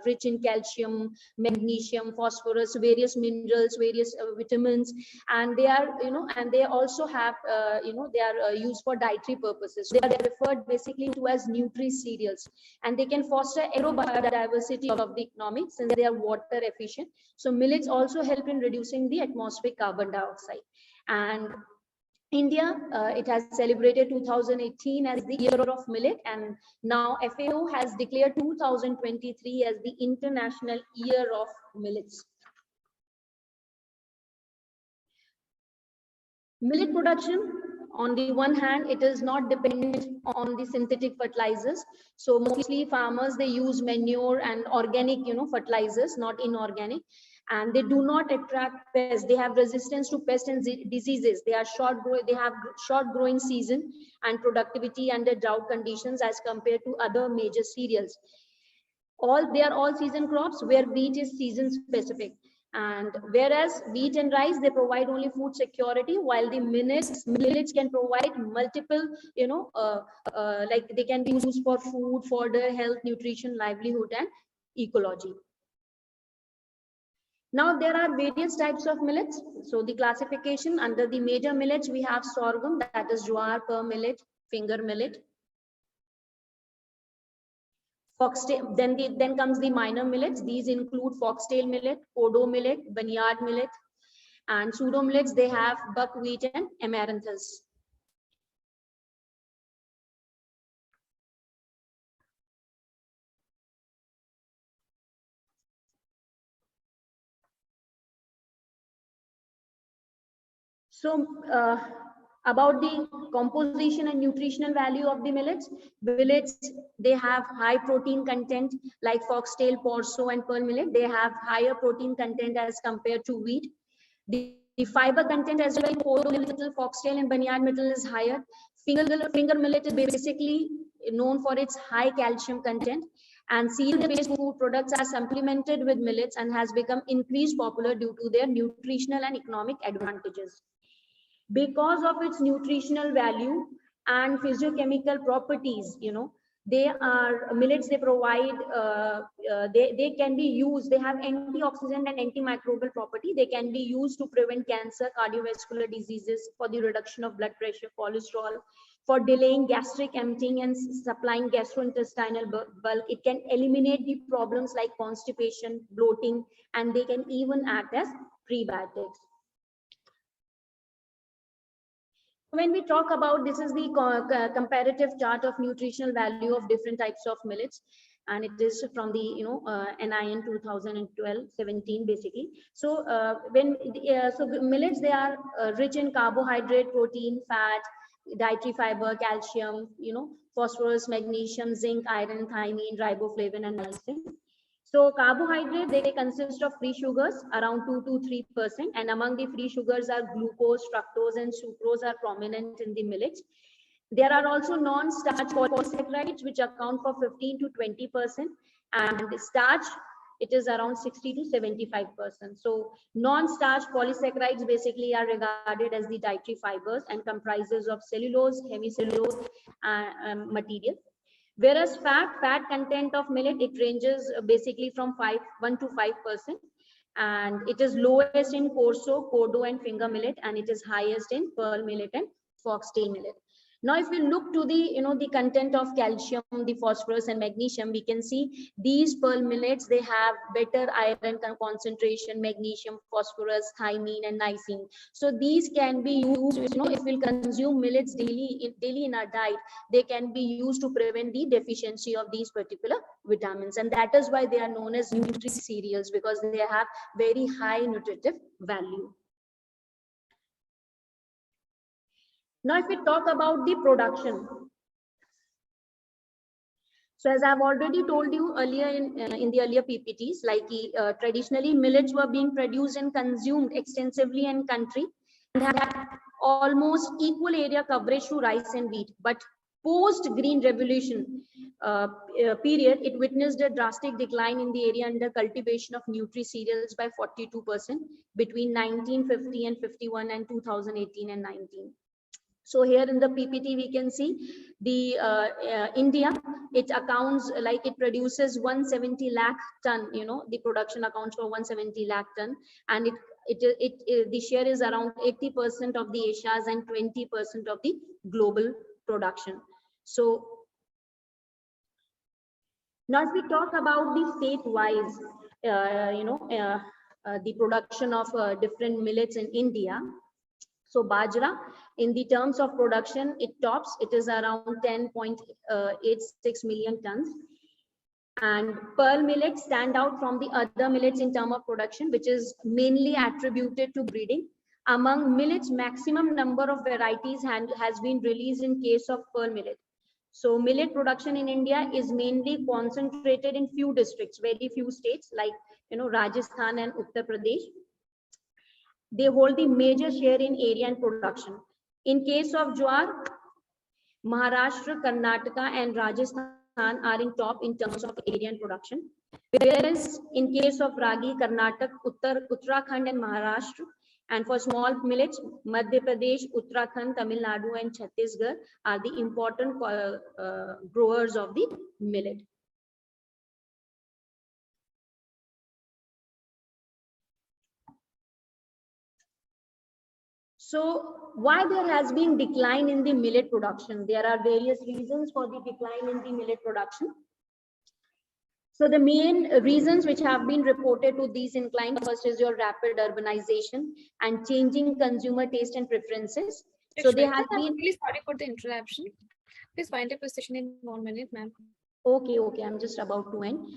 rich in calcium, magnesium, phosphorus, various minerals, various vitamins, and they are and they also have they are used for dietary purposes. They are referred basically to as nutri cereals, and they can foster aerobiodiversity of the economy since they are water efficient. So millets also help in reducing the atmospheric carbon dioxide. And India, it has celebrated 2018 as the year of millet, and now FAO has declared 2023 as the International Year of Millets. Millet production, on the one hand, it is not dependent on the synthetic fertilizers. So mostly farmers, they use manure and organic, fertilizers, not inorganic. And they do not attract pests. They have resistance to pests and diseases. They are they have short growing season and productivity under drought conditions as compared to other major cereals. They are all season crops, where wheat is season specific. And whereas wheat and rice, they provide only food security, while the millets can provide multiple, like they can be used for food, fodder, health, nutrition, livelihood, and ecology. Now there are various types of millets. So the classification under the major millets, we have sorghum, that is jowar, pearl millet, finger millet. Foxtail, then comes the minor millets. These include foxtail millet, kodo millet, barnyard millet, and pseudo millets. They have buckwheat and amaranthus. So about the composition and nutritional value of the millets, they have high protein content like foxtail, porso, and pearl millet. They have higher protein content as compared to wheat. The fiber content as well, kodo millet, foxtail, and barnyard millet is higher. Finger millet is basically known for its high calcium content, and cereal-based food products are supplemented with millets and has become increased popular due to their nutritional and economic advantages. Because of its nutritional value and physiochemical properties, they are millets. They provide, they can be used. They have antioxidant and antimicrobial property. They can be used to prevent cancer, cardiovascular diseases, for the reduction of blood pressure, cholesterol, for delaying gastric emptying and supplying gastrointestinal bulk. It can eliminate the problems like constipation, bloating, and they can even act as prebiotics. When we talk about, this is the comparative chart of nutritional value of different types of millets, and it is from the NIN 2012-17 basically. So so millets, they are rich in carbohydrate, protein, fat, dietary fiber, calcium, phosphorus, magnesium, zinc, iron, thiamine, riboflavin, and lysine. So carbohydrate, they consist of free sugars around 2 to 3%, and among the free sugars are glucose, fructose, and sucrose are prominent in the millets. There are also non-starch polysaccharides which account for 15 to 20%, and the starch, it is around 60 to 75%. So non-starch polysaccharides basically are regarded as the dietary fibers and comprises of cellulose, hemicellulose material. Whereas fat content of millet, it ranges basically from 1 to 5%, and it is lowest in porso, kodo, and finger millet, and it is highest in pearl millet and foxtail millet. Now, if we look to the the content of calcium, the phosphorus, and magnesium, we can see these pearl millets, they have better iron concentration, magnesium, phosphorus, thiamine, and lysine. So these can be used, if we consume millets daily in our diet, they can be used to prevent the deficiency of these particular vitamins, and that is why they are known as nutri cereals, because they have very high nutritive value. Now, if we talk about the production, so as I've already told you earlier in the earlier PPTs, like traditionally millets were being produced and consumed extensively in country and had almost equal area coverage to rice and wheat. But post Green Revolution period, it witnessed a drastic decline in the area under cultivation of nutri cereals by 42% between 1950 and 51 and 2018 and 19. So here in the PPT, we can see the India, it accounts like it produces 170 lakh ton, the production accounts for 170 lakh ton, and the share is around 80% of the Asia's and 20% of the global production. So now if we talk about the state-wise, the production of different millets in India. So bajra, in the terms of production, it tops, it is around 10.86 million tons. And pearl millets stand out from the other millets in terms of production, which is mainly attributed to breeding. Among millets, maximum number of varieties has been released in case of pearl millet. So millet production in India is mainly concentrated in few districts, very few states like Rajasthan and Uttar Pradesh. They hold the major share in area and production. In case of jowar, Maharashtra, Karnataka, and Rajasthan Rajasthan are in top in terms of area and production. Whereas in case of Ragi, Karnataka, Uttarakhand and Maharashtra, and for small millets, Madhya Pradesh, Uttarakhand, Tamil Nadu and Chhattisgarh are the important growers of the millet. So why there has been decline in the millet production? There are various reasons for the decline in the millet production. So the main reasons which have been reported to these incline, first is your rapid urbanization and changing consumer taste and preferences. So they have been. Really sorry for the interruption. Please wind up your session in 1 minute, ma'am. Okay, I'm just about to end.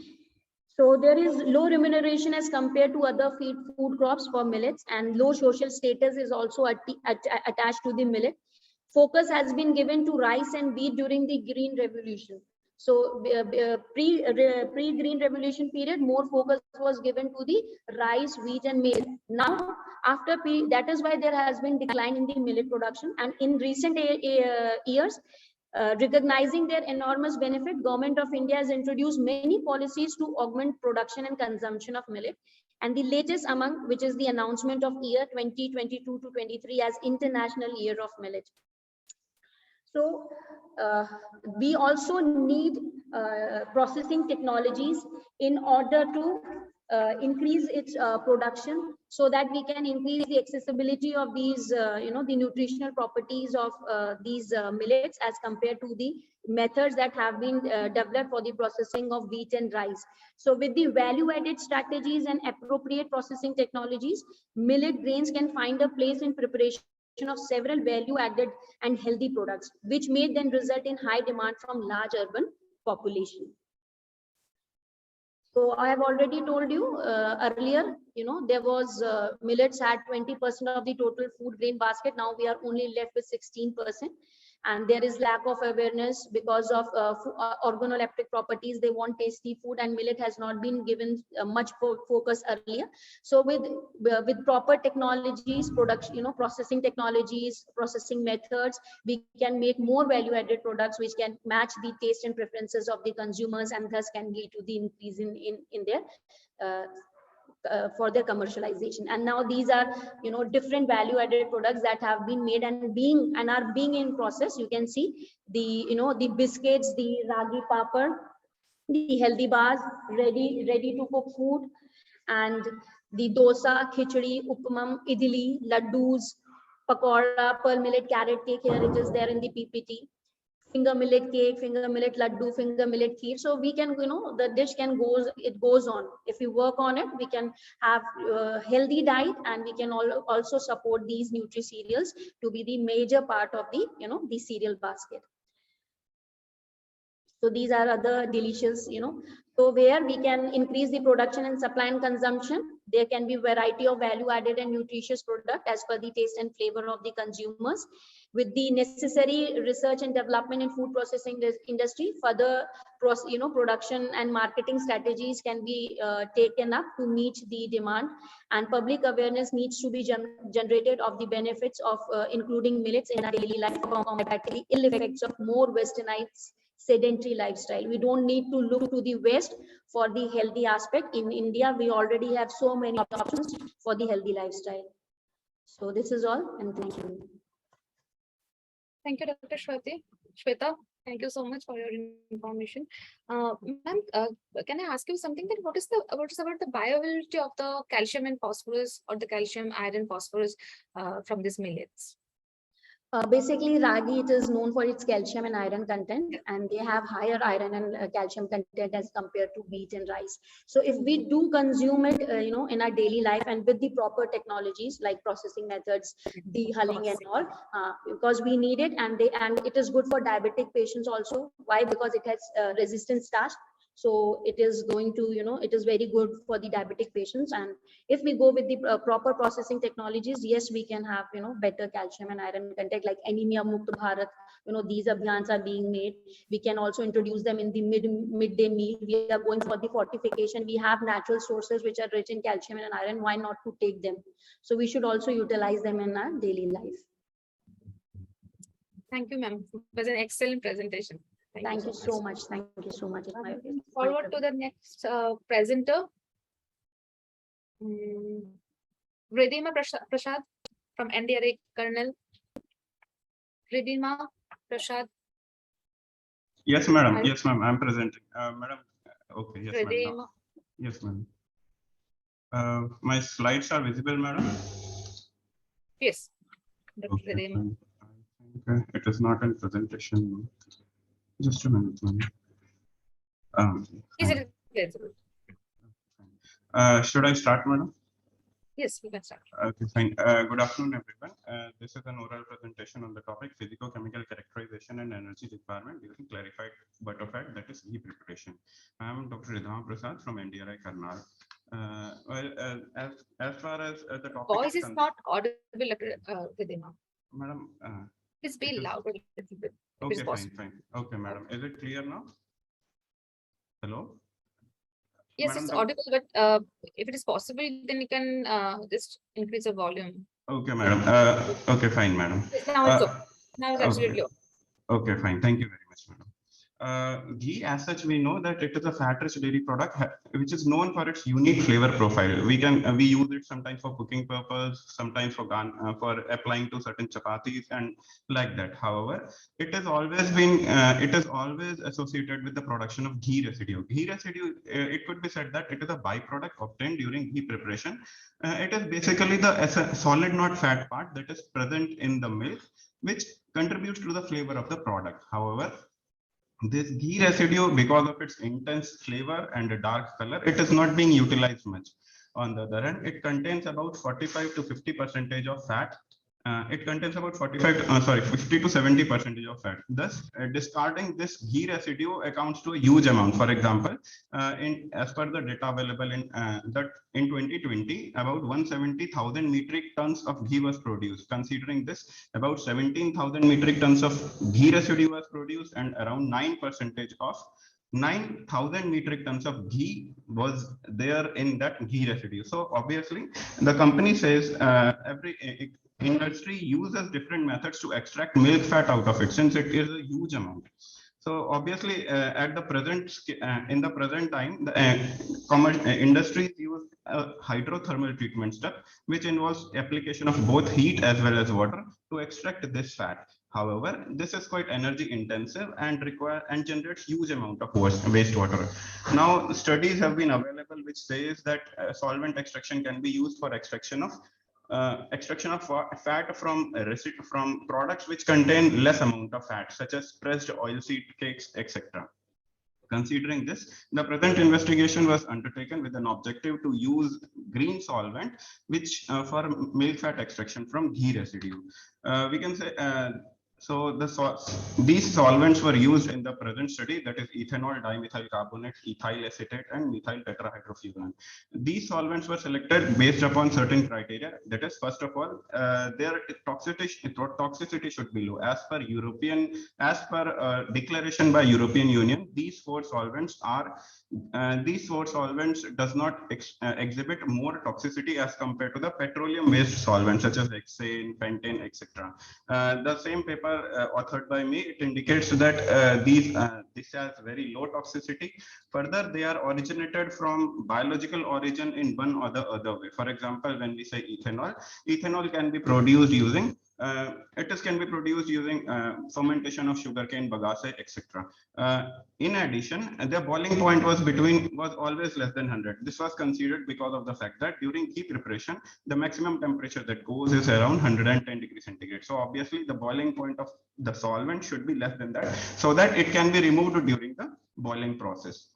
So there is low remuneration as compared to other food crops for millets, and low social status is also attached to the millet. Focus has been given to rice and wheat during the Green Revolution. So pre-Green Revolution period, more focus was given to the rice, wheat and maize. Now, after that is why there has been decline in the millet production. And in recent years, recognizing their enormous benefit, Government of India has introduced many policies to augment production and consumption of millet. And the latest among which is the announcement of year 2022 to 23 as International Year of Millet. So we also need processing technologies in order to increase its production, so that we can increase the accessibility of these, the nutritional properties of these millets as compared to the methods that have been developed for the processing of wheat and rice. So with the value-added strategies and appropriate processing technologies, millet grains can find a place in preparation of several value-added and healthy products, which may then result in high demand from large urban population. So I have already told you earlier, there was millets had 20% of the total food grain basket. Now we are only left with 16%. And there is lack of awareness because of organoleptic properties. They want tasty food, and millet has not been given much focus earlier. So with proper technologies, production, processing technologies, processing methods, we can make more value-added products which can match the taste and preferences of the consumers, and thus can lead to the increase in their for their commercialization. And now these are different value-added products that have been made and are being in process. You can see the the biscuits, the ragi papad, the healthy bars, ready to cook food, and the dosa, khichdi, upamam, idli, laddus, pakora, pearl millet carrot cake. Here it is there in the PPT. Finger millet cake, finger millet laddu, finger millet kheer. So we can, the dish goes on. If we work on it, we can have healthy diet, and we can also support these nutri-cereals to be the major part of the, the cereal basket. So these are other delicious, so where we can increase the production and supply and consumption. There can be variety of value added and nutritious product as per the taste and flavor of the consumers. With the necessary research and development in food processing industry, further production and marketing strategies can be taken up to meet the demand, and public awareness needs to be generated of the benefits of including millets in our daily life, combating ill effects of more westernized sedentary lifestyle. We don't need to look to the West for the healthy aspect. In India, we already have so many options for the healthy lifestyle. So this is all, and thank you. Thank you, Dr. Shweta, thank you so much for your information. Ma'am, can I ask you something? That what is about the bioavailability of the calcium and phosphorus, or the calcium, iron, phosphorus from these millets? Basically, ragi, it is known for its calcium and iron content, and they have higher iron and calcium content as compared to wheat and rice. So if we do consume it, in our daily life, and with the proper technologies like processing methods, dehulling and all, because we need it, and it is good for diabetic patients also. Why? Because it has resistant starch. So it is going to, it is very good for the diabetic patients. And if we go with the proper processing technologies, yes, we can have, better calcium and iron content, like Anemia Mukt Bharat. These abhiyans are being made. We can also introduce them in the midday meal. We are going for the fortification. We have natural sources which are rich in calcium and iron. Why not to take them? So we should also utilize them in our daily life. Thank you, ma'am. It was an excellent presentation. Thank you so much. Thank you so much. It's my Forward to the next presenter. Ridhima Prasad from NDRA Colonel. Ridhima Prasad. Yes, madam. Yes, ma'am. I'm presenting. Madam. Okay. Yes, madam. Ridhima. Yes, ma'am. My slides are visible, madam. Yes. Dr. Okay, Ridhima. fine. I think it is not in presentation. Just a minute, ma'am. Is it visible? Should I start, madam? Yes, we can start. Okay, fine. Good afternoon, everyone. This is an oral presentation on the topic physicochemical characterization and energy requirement during clarified butter fat, that is ghee preparation. I am Dr. Ridhima Prasad from NDRI Karnal. As far as the topic Voice is not audible, Ridhima. Madam. Please be louder a little bit. Okay, fine. Okay, madam. Is it clear now? Hello? Yes, Madam, it's audible, but if it is possible, then you can just increase the volume. Okay, madam. Okay, fine, madam. Yes, now it's okay. Now it's absolutely okay. Okay, fine. Thank you very much, madam. Ghee, as such, we know that it is a fat-rich dairy product which is known for its unique flavor profile. We use it sometimes for cooking purpose, sometimes for applying to certain chapatis and like that. However, it has always associated with the production of ghee residue. Ghee residue, it could be said that it is a byproduct obtained during ghee preparation. It is basically the solid, not fat part that is present in the milk, which contributes to the flavor of the product. However, this ghee residue, because of its intense flavor and a dark color, it is not being utilized much. On the other hand, it contains about 45 to 50% of fat. It contains about 50 to 70% of fat. Thus, discarding this ghee residue accounts to a huge amount. For example, as per the data available in 2020, about 170,000 metric tons of ghee was produced. Considering this, about 17,000 metric tons of ghee residue was produced, and around 9% of 9,000 metric tons of ghee was there in that ghee residue. So obviously, the company says every industry uses different methods to extract milk fat out of it, since it is a huge amount. So obviously, at the present in the present time, the industries use a hydrothermal treatment step, which involves application of both heat as well as water to extract this fat. However, this is quite energy intensive and generates huge amount of wastewater. Now, studies have been available which says that solvent extraction can be used for extraction of fat from products which contain less amount of fat, such as pressed oilseed cakes, etc. Considering this, the present investigation was undertaken with an objective to use green solvent, which for milk fat extraction from ghee residue. We can say these solvents were used in the present study, that is ethanol dimethyl carbonate, ethyl acetate, and methyl tetrahydrofuran. These solvents were selected based upon certain criteria. That is, first of all, their toxicity should be low. As per declaration by European Union, these four solvents does not exhibit more toxicity as compared to the petroleum-based solvents such as hexane, pentane, etc. The same paper authored by me, it indicates that this has very low toxicity. Further, they are originated from biological origin in one or the other way. For example, when we say ethanol can be produced using fermentation of sugarcane, bagasse, etc. In addition, the boiling point was always less than 100. This was considered because of the fact that during ghee preparation, the maximum temperature that goes is around 110 degrees centigrade. So obviously, the boiling point of the solvent should be less than that, so that it can be removed during the boiling process.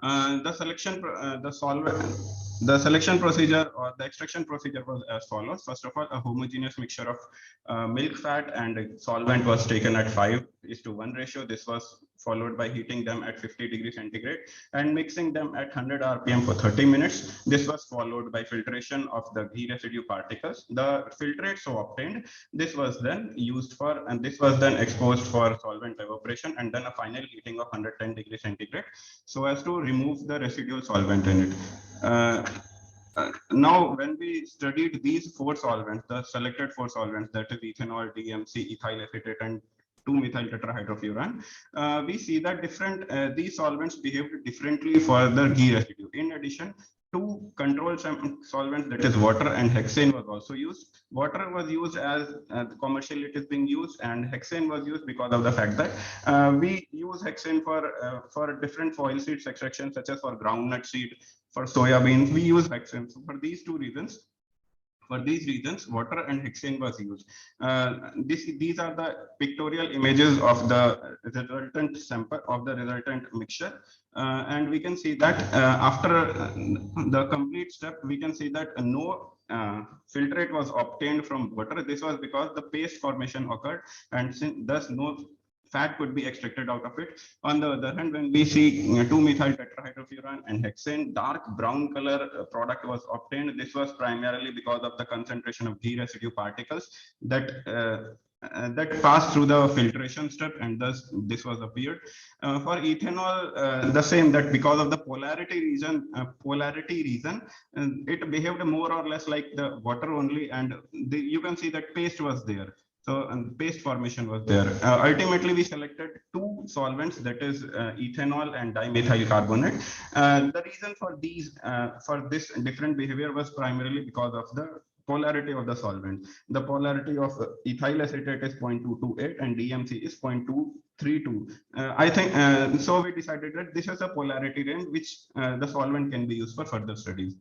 The selection procedure or the extraction procedure was as follows. First of all, a homogeneous mixture of milk fat and solvent was taken at 5:1 ratio. This was followed by heating them at 50 degrees centigrade and mixing them at 100 RPM for 30 minutes. This was followed by filtration of the ghee residue particles. The filtrate so obtained, this was then exposed for solvent evaporation, and then a final heating of 110 degrees centigrade so as to remove the residual solvent in it. Now, when we studied these four solvents, the selected four solvents, that is ethanol, DMC, ethyl acetate, and 2-methyl tetrahydrofuran, we see that these solvents behaved differently for the ghee residue. In addition, two control solvents, that is water and hexane, was also used. Water was used as commercially it is being used, and hexane was used because of the fact that we use hexane for different oil seeds extraction, such as for groundnut seed, for soya beans. We use hexane. So for these reasons, water and hexane was used. These are the pictorial images of the resultant sample, of the resultant mixture. And we can see that after the complete step, we can see that no filtrate was obtained from water. This was because the paste formation occurred, and thus no fat could be extracted out of it. On the other hand, when we see 2-methyl tetrahydrofuran and hexane, dark brown color product was obtained. This was primarily because of the concentration of ghee residue particles that passed through the filtration step, and thus this was appeared. For ethanol, the same, that because of the polarity reason, it behaved more or less like the water only, and you can see that paste was there. So paste formation was there. Ultimately, we selected two solvents, that is ethanol and dimethyl carbonate. The reason for this different behavior was primarily because of the polarity of the solvent. The polarity of ethyl acetate is 0.228 and DMC is 0.232. I think so. We decided that this is a polarity range which the solvent can be used for further studies.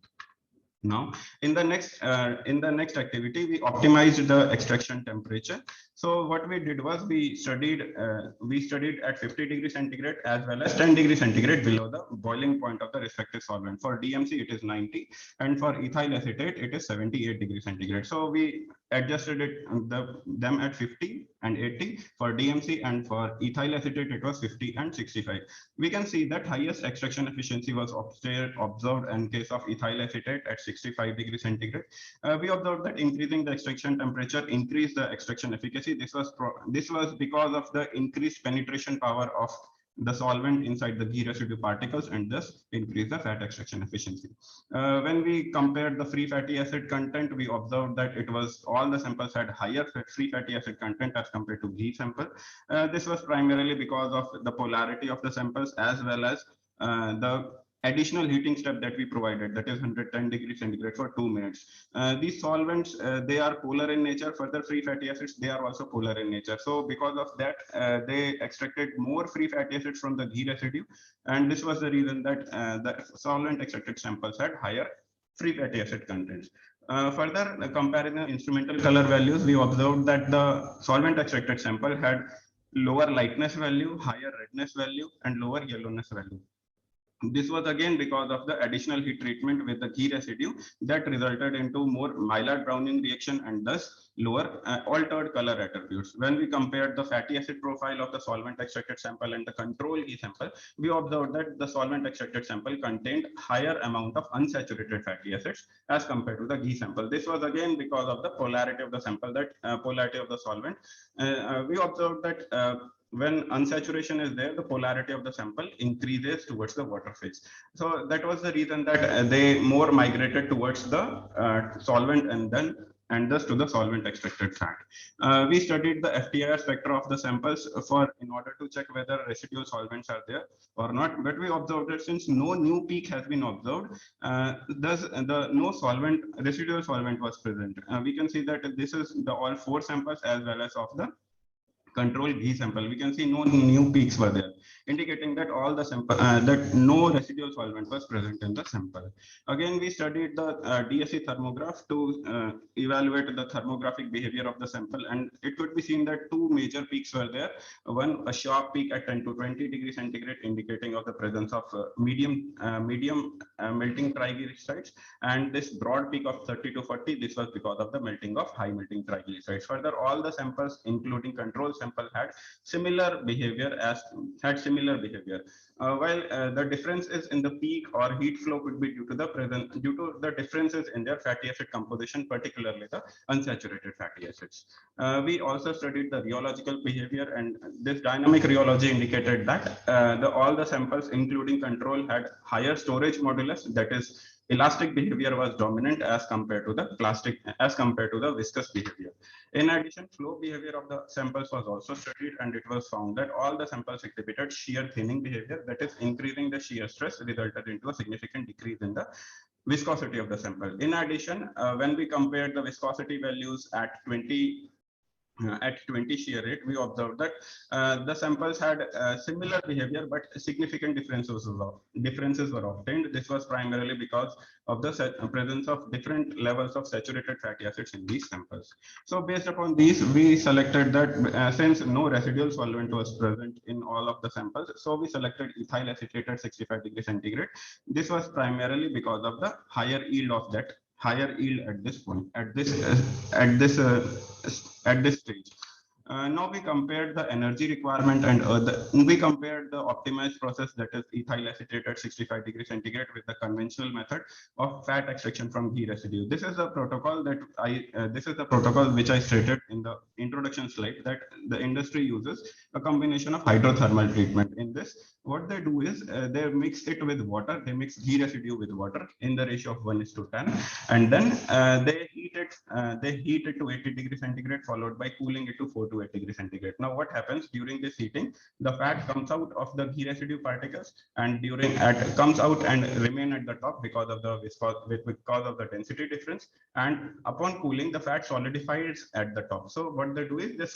Now, in the next activity, we optimized the extraction temperature. So what we did was we studied at 50 degrees centigrade as well as 10 degrees centigrade below the boiling point of the respective solvent. For DMC, it is 90, and for ethyl acetate, it is 78 degrees centigrade. So we adjusted them at 50 and 80 for DMC, and for ethyl acetate, it was 50 and 65. We can see that highest extraction efficiency was observed in case of ethyl acetate at 65 degrees centigrade. We observed that increasing the extraction temperature increased the extraction efficacy. This was because of the increased penetration power of the solvent inside the ghee residue particles, and thus increase the fat extraction efficiency. When we compared the free fatty acid content, we observed that all the samples had higher free fatty acid content as compared to ghee sample. This was primarily because of the polarity of the samples, as well as the additional heating step that we provided, that is 110 degrees centigrade for 2 minutes. These solvents, they are polar in nature. Further, free fatty acids, they are also polar in nature. So because of that, they extracted more free fatty acids from the ghee residue, and this was the reason that the solvent extracted samples had higher free fatty acid contents. Further, comparing the instrumental color values, we observed that the solvent extracted sample had lower lightness value, higher redness value, and lower yellowness value. This was again because of the additional heat treatment with the ghee residue that resulted into more Maillard browning reaction, and thus lower altered color attributes. When we compared the fatty acid profile of the solvent extracted sample and the control ghee sample, we observed that the solvent extracted sample contained higher amount of unsaturated fatty acids as compared to the ghee sample. This was again because of the polarity of the sample, polarity of the solvent. We observed that when unsaturation is there, the polarity of the sample increases towards the water phase. So that was the reason that they more migrated towards the solvent, and thus to the solvent extracted fat. We studied the FTIR spectra of the samples in order to check whether residual solvents are there or not. But we observed that since no new peak has been observed, thus no residual solvent was present. We can see that this is all 4 samples as well as of the control ghee sample. We can see no new peaks were there, indicating that all the sample that no residual solvent was present in the sample. Again, we studied the DSC thermograph to evaluate the thermographic behavior of the sample, and it could be seen that 2 major peaks were there. One, a sharp peak at 10 to 20 degrees centigrade, indicating of the presence of medium melting triglycerides, and this broad peak of 30 to 40. This was because of the melting of high melting triglycerides. Further, all the samples, including control sample, had similar behavior. While the differences in the peak or heat flow could be due to the differences in their fatty acid composition, particularly the unsaturated fatty acids. We also studied the rheological behavior, and this dynamic rheology indicated that all the samples, including control, had higher storage modulus, that is elastic behavior was dominant as compared to the viscous behavior. In addition, flow behavior of the samples was also studied, and it was found that all the samples exhibited shear thinning behavior, that is increasing the shear stress resulted into a significant decrease in the viscosity of the sample. In addition, when we compared the viscosity values at 20 shear rate, we observed that the samples had similar behavior, but significant differences were obtained. This was primarily because of the presence of different levels of saturated fatty acids in these samples. So based upon these, we selected that since no residual solvent was present in all of the samples, so we selected ethyl acetate at 65 degrees centigrade. This was primarily because of the higher yield at this point, at this stage. Now we compared the energy requirement and we compared the optimized process, that is ethyl acetate at 65 degrees centigrade, with the conventional method of fat extraction from ghee residue. This is the protocol which I stated in the introduction slide, that the industry uses a combination of hydrothermal treatment. In this, what they do is they mix it with water. They mix ghee residue with water in the ratio of 1:10, and then they heat it to 80 degrees centigrade, followed by cooling it to 4 to 8 degrees centigrade. Now, what happens during this heating? The fat comes out of the ghee residue particles and comes out and remain at the top because of the density difference. And upon cooling, the fat solidifies at the top. So what they do is they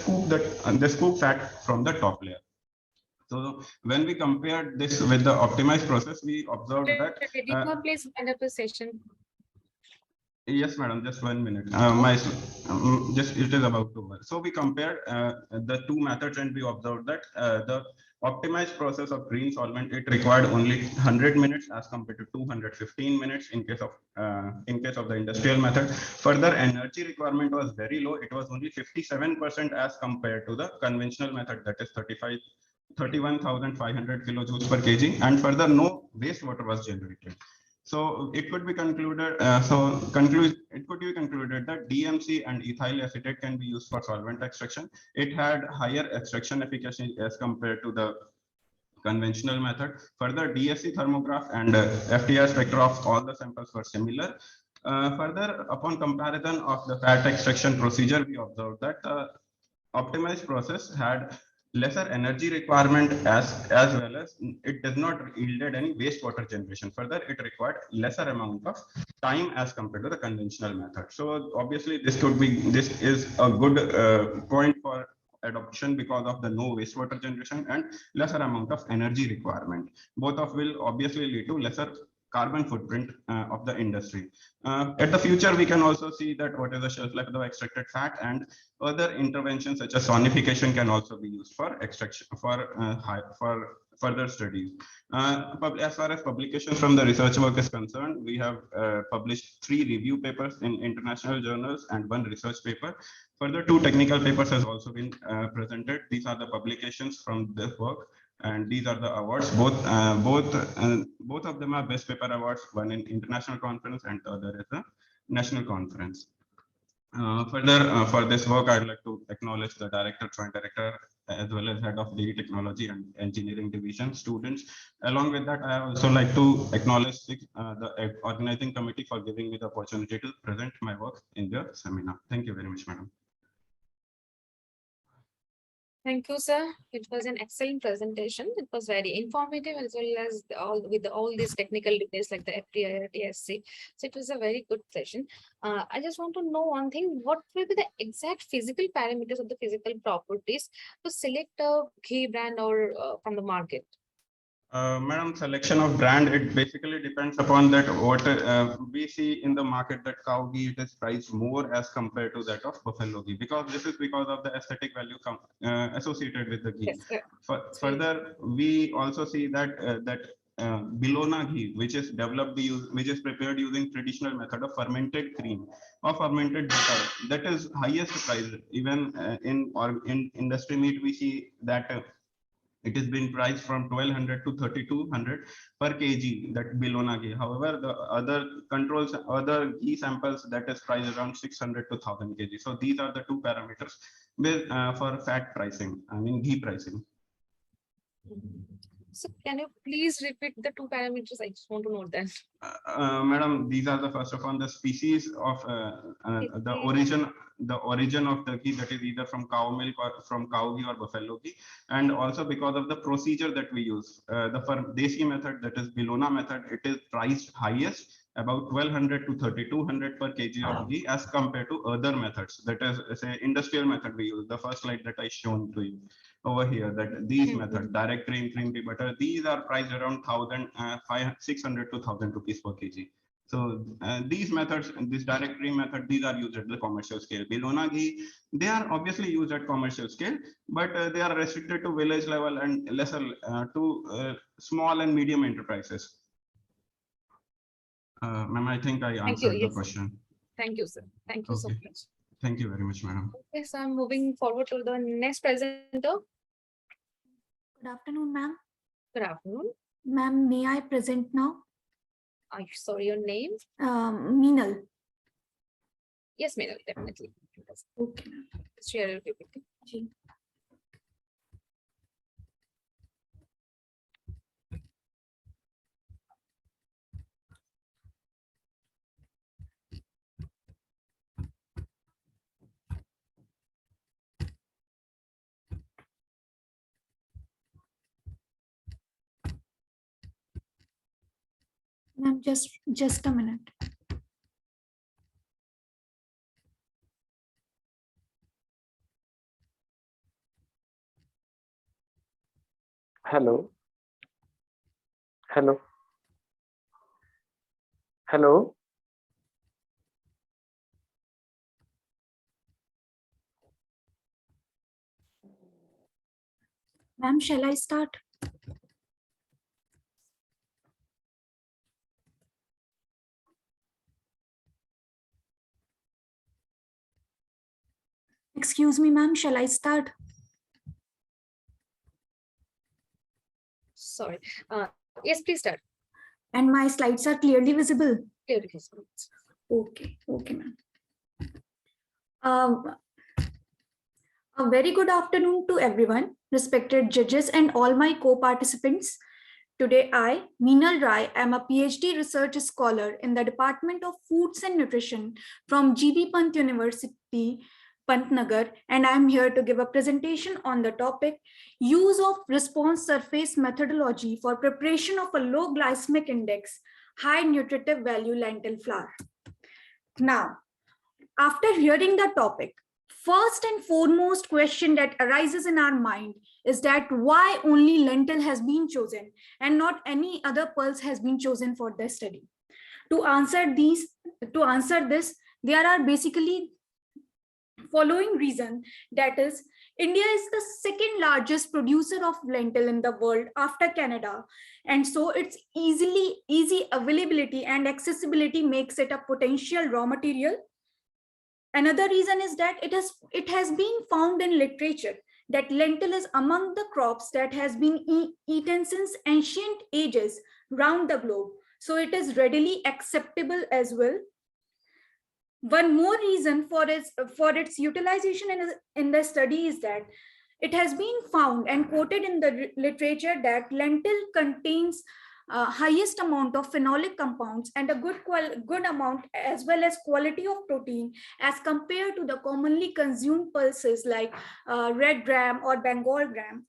scoop fat from the top layer. So when we compared this with the optimized process, we observed that. Editor, please end up the session. Yes, madam, just 1 minute. It is about to over. So we compared the two methods, and we observed that the optimized process of green solvent, it required only 100 minutes as compared to 215 minutes in case of the industrial method. Further, energy requirement was very low. It was only 57% as compared to the conventional method, that is 31,500 kilojoules per kg, and further no wastewater was generated. So it could be concluded. It could be concluded that DMC and ethyl acetate can be used for solvent extraction. It had higher extraction efficacy as compared to the conventional method. Further, DSC thermograph and FTR spectra of all the samples were similar. Further, upon comparison of the fat extraction procedure, we observed that the optimized process had lesser energy requirement as well as it does not yielded any wastewater generation. Further, it required lesser amount of time as compared to the conventional method. So obviously this is a good point for adoption because of the no wastewater generation and lesser amount of energy requirement. Both of will obviously lead to lesser carbon footprint of the industry. At the future, we can also see that what is the shelf life of the extracted fat, and other interventions such as sonification can also be used for extraction for further studies. As far as publications from the research work is concerned, we have published 3 review papers in international journals and 1 research paper. Further, 2 technical papers has also been presented. These are the publications from this work, and these are the awards. Both of them are best paper awards, one in international conference and the other is a national conference. Further, for this work, I'd like to acknowledge the director, joint director, as well as head of dairy technology and engineering division students. Along with that, I also like to acknowledge the organizing committee for giving me the opportunity to present my work in the seminar. Thank you very much, madam. Thank you, sir. It was an excellent presentation. It was very informative, as well as all these technical details like the FTI, TSC. So it was a very good session. I just want to know one thing: what will be the exact physical parameters of the physical properties to select a ghee brand or from the market? Madam, selection of brand, it basically depends upon that what we see in the market, that cow ghee, it is priced more as compared to that of buffalo ghee, because this is because of the aesthetic value associated with the ghee. Yes, sir. Further, we also see that Bologna ghee, which is prepared using traditional method of fermented cream or fermented butter, that is highest price. Even in industry meat, we see that it has been priced from 1200 to 3200 per kg, that Bologna ghee. However, the other ghee samples, that is priced around 600 to 1000 kg. So these are the 2 parameters for fat pricing, ghee pricing. So can you please repeat the two parameters? I just want to know that. Madam, these are the first of all the species of the origin of the ghee, that is either from cow milk or from cow ghee or buffalo ghee, and also because of the procedure that we use. The for Desi method, that is Bellona method, it is priced highest, about 1200 to 3200 per kg of ghee, as compared to other methods, that is say industrial method we use. The first slide that I shown to you over here, that these methods, direct cream, cream ghee butter, these are priced around 600 to 1000 rupees per kg. So these methods, this direct cream method, these are used at the commercial scale. Bellona ghee, they are obviously used at commercial scale, but they are restricted to village level and lesser to small and medium enterprises. Ma'am, I think I answered the question. Thank you, sir. Thank you so Okay. much. Thank you very much, madam. Okay, so I'm moving forward to the next presenter. Good afternoon, ma'am. Good afternoon. Ma'am, may I present now? I'm sorry, your name? Meenal. Yes, Meera, definitely. Okay, ma'am. Share your PPT. Ji. Ma'am, just a minute. Hello. Hello. Hello. Ma'am, shall I start? Excuse me, ma'am, shall I start? Sorry. Yes, please start. And my slides are clearly visible. Clearly visible. Okay, okay, ma'am. A very good afternoon to everyone, respected judges and all my co-participants. Today I, Meenal Rai, am a PhD research scholar in the Department of Foods and Nutrition from GB Pant University, Pantnagar, and I am here to give a presentation on the topic use of response surface methodology for preparation of a low glycemic index, high nutritive value lentil flour. Now, after hearing the topic, first and foremost question that arises in our mind is that why only lentil has been chosen and not any other pulse has been chosen for this study. To answer this, there are basically following reason, that is, India is the second largest producer of lentil in the world after Canada, and so its easy availability and accessibility makes it a potential raw material. Another reason is that it has been found in literature that lentil is among the crops that has been eaten since ancient ages round the globe, so it is readily acceptable as well. One more reason for its utilization in the study is that it has been found and quoted in the literature that lentil contains highest amount of phenolic compounds and a good amount as well as quality of protein as compared to the commonly consumed pulses like red gram or Bengal gram.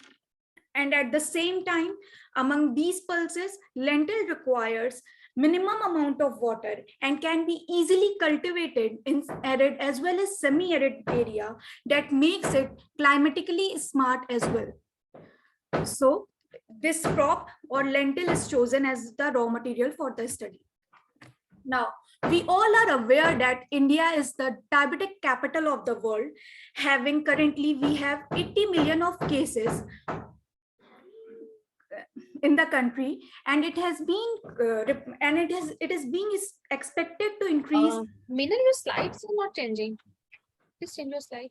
And at the same time, among these pulses, lentil requires minimum amount of water and can be easily cultivated in arid as well as semi-arid area that makes it climatically smart as well. So this crop or lentil is chosen as the raw material for the study. Now, we all are aware that India is the diabetic capital of the world. Currently, we have 80 million of cases in the country, and it has been it is being expected to increase. Meena, your slides are not changing. Please change your slide.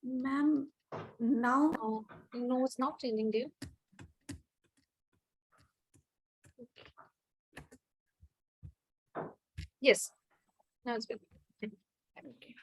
Ma'am, now no, it's not changing, dear. Yes, now it's good. Okay.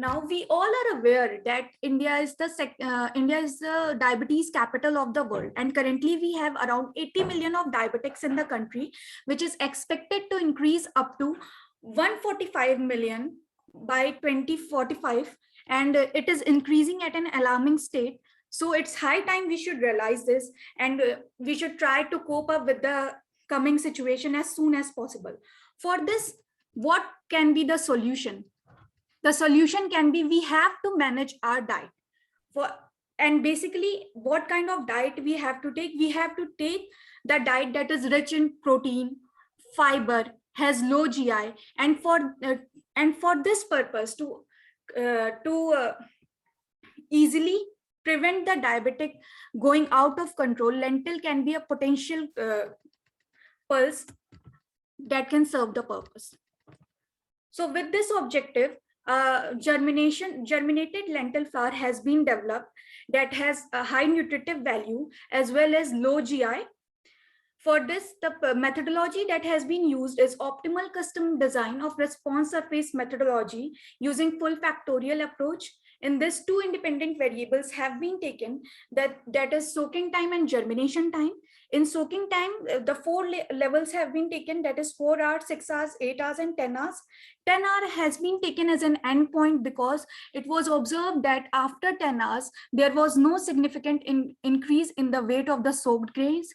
Now we all are aware that India is the diabetes capital of the world, and currently we have around 80 million of diabetics in the country, which is expected to increase up to 145 million by 2045, and it is increasing at an alarming state. So it's high time we should realize this, and we should try to cope up with the coming situation as soon as possible. For this, what can be the solution? The solution can be, we have to manage our diet. And basically what kind of diet we have to take? We have to take the diet that is rich in protein, fiber, has low GI, and for this purpose, to easily prevent the diabetic going out of control, lentil can be a potential pulse that can serve the purpose. So with this objective, germinated lentil flour has been developed that has a high nutritive value as well as low GI. For this, the methodology that has been used is optimal custom design of response surface methodology using full factorial approach. In this, two independent variables have been taken, that is soaking time and germination time. In soaking time, the four levels have been taken, that is 4 hours, 6 hours, 8 hours, and 10 hours. 10 hours has been taken as an endpoint because it was observed that after 10 hours, there was no significant increase in the weight of the soaked grains,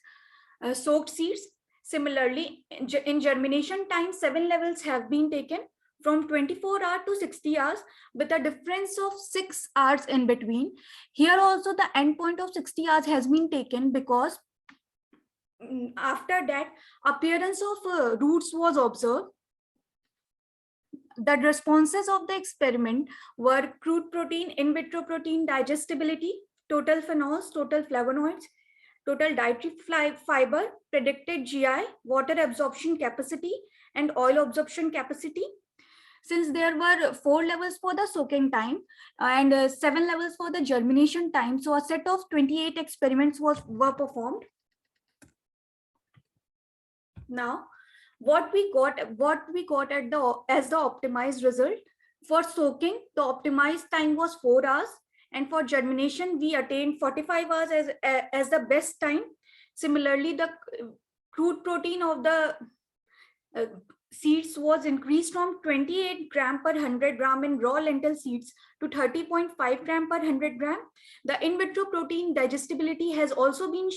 soaked seeds. Similarly, in germination time, 7 levels have been taken from 24 hours to 60 hours with a difference of 6 hours in between. Here also the endpoint of 60 hours has been taken because after that, appearance of roots was observed. The responses of the experiment were crude protein, in vitro protein digestibility, total phenols, total flavonoids, total dietary fiber, predicted GI, water absorption capacity, and oil absorption capacity. Since there were 4 levels for the soaking time and 7 levels for the germination time, so a set of 28 experiments were performed. Now, what we got as the optimized result? For soaking, the optimized time was 4 hours, and for germination, we attained 45 hours as the best time. Similarly, the crude protein of the seeds was increased from 28 gram per 100 gram in raw lentil seeds to 30.5 gram per 100 gram. The in vitro protein digestibility has also been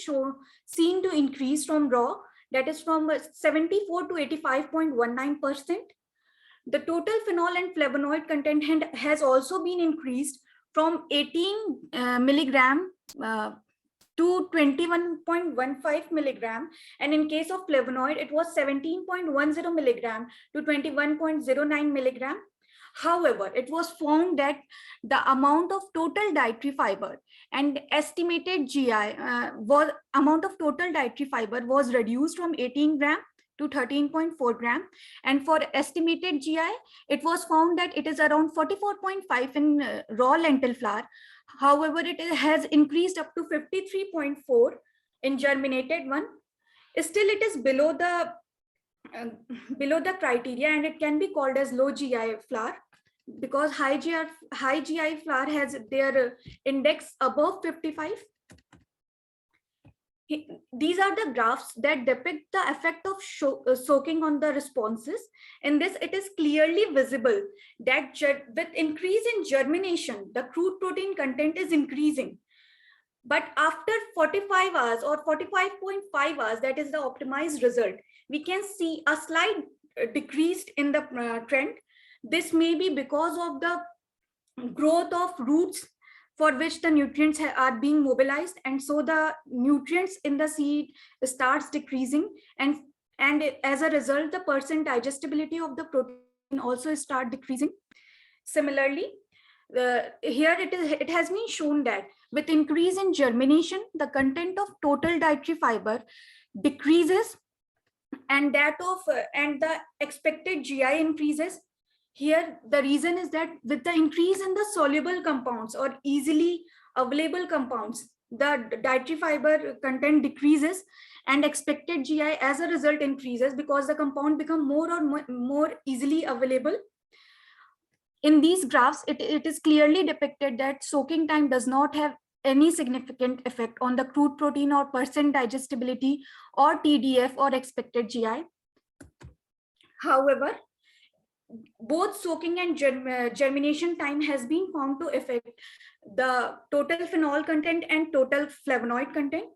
seen to increase from raw, that is from 74 to 85.19%. The total phenol and flavonoid content has also been increased from 18 milligram to 21.15 milligram, and in case of flavonoid, it was 17.10 milligram to 21.09 milligram. However, it was found that the amount of total dietary fiber and estimated GI amount of total dietary fiber was reduced from 18 gram to 13.4 gram, and for estimated GI, it was found that it is around 44.5 in raw lentil flour. However, it has increased up to 53.4 in germinated one. Still, it is below the criteria, and it can be called as low GI flour because high GI flour has their index above 55. These are the graphs that depict the effect of soaking on the responses. In this, it is clearly visible that with increase in germination, the crude protein content is increasing. But after 45 hours or 45.5 hours, that is the optimized result, we can see a slight decrease in the trend. This may be because of the growth of roots for which the nutrients are being mobilized, and so the nutrients in the seed starts decreasing, and as a result, the percent digestibility of the protein also start decreasing. Similarly, here it has been shown that with increase in germination, the content of total dietary fiber decreases, and the expected GI increases. Here, the reason is that with the increase in the soluble compounds or easily available compounds, the dietary fiber content decreases and expected GI as a result increases because the compound become more easily available. in these graphs, it is clearly depicted that soaking time does not have any significant effect on the crude protein or percent digestibility or TDF or expected GI. However, both soaking and germination time has been found to affect the total phenol content and total flavonoid content.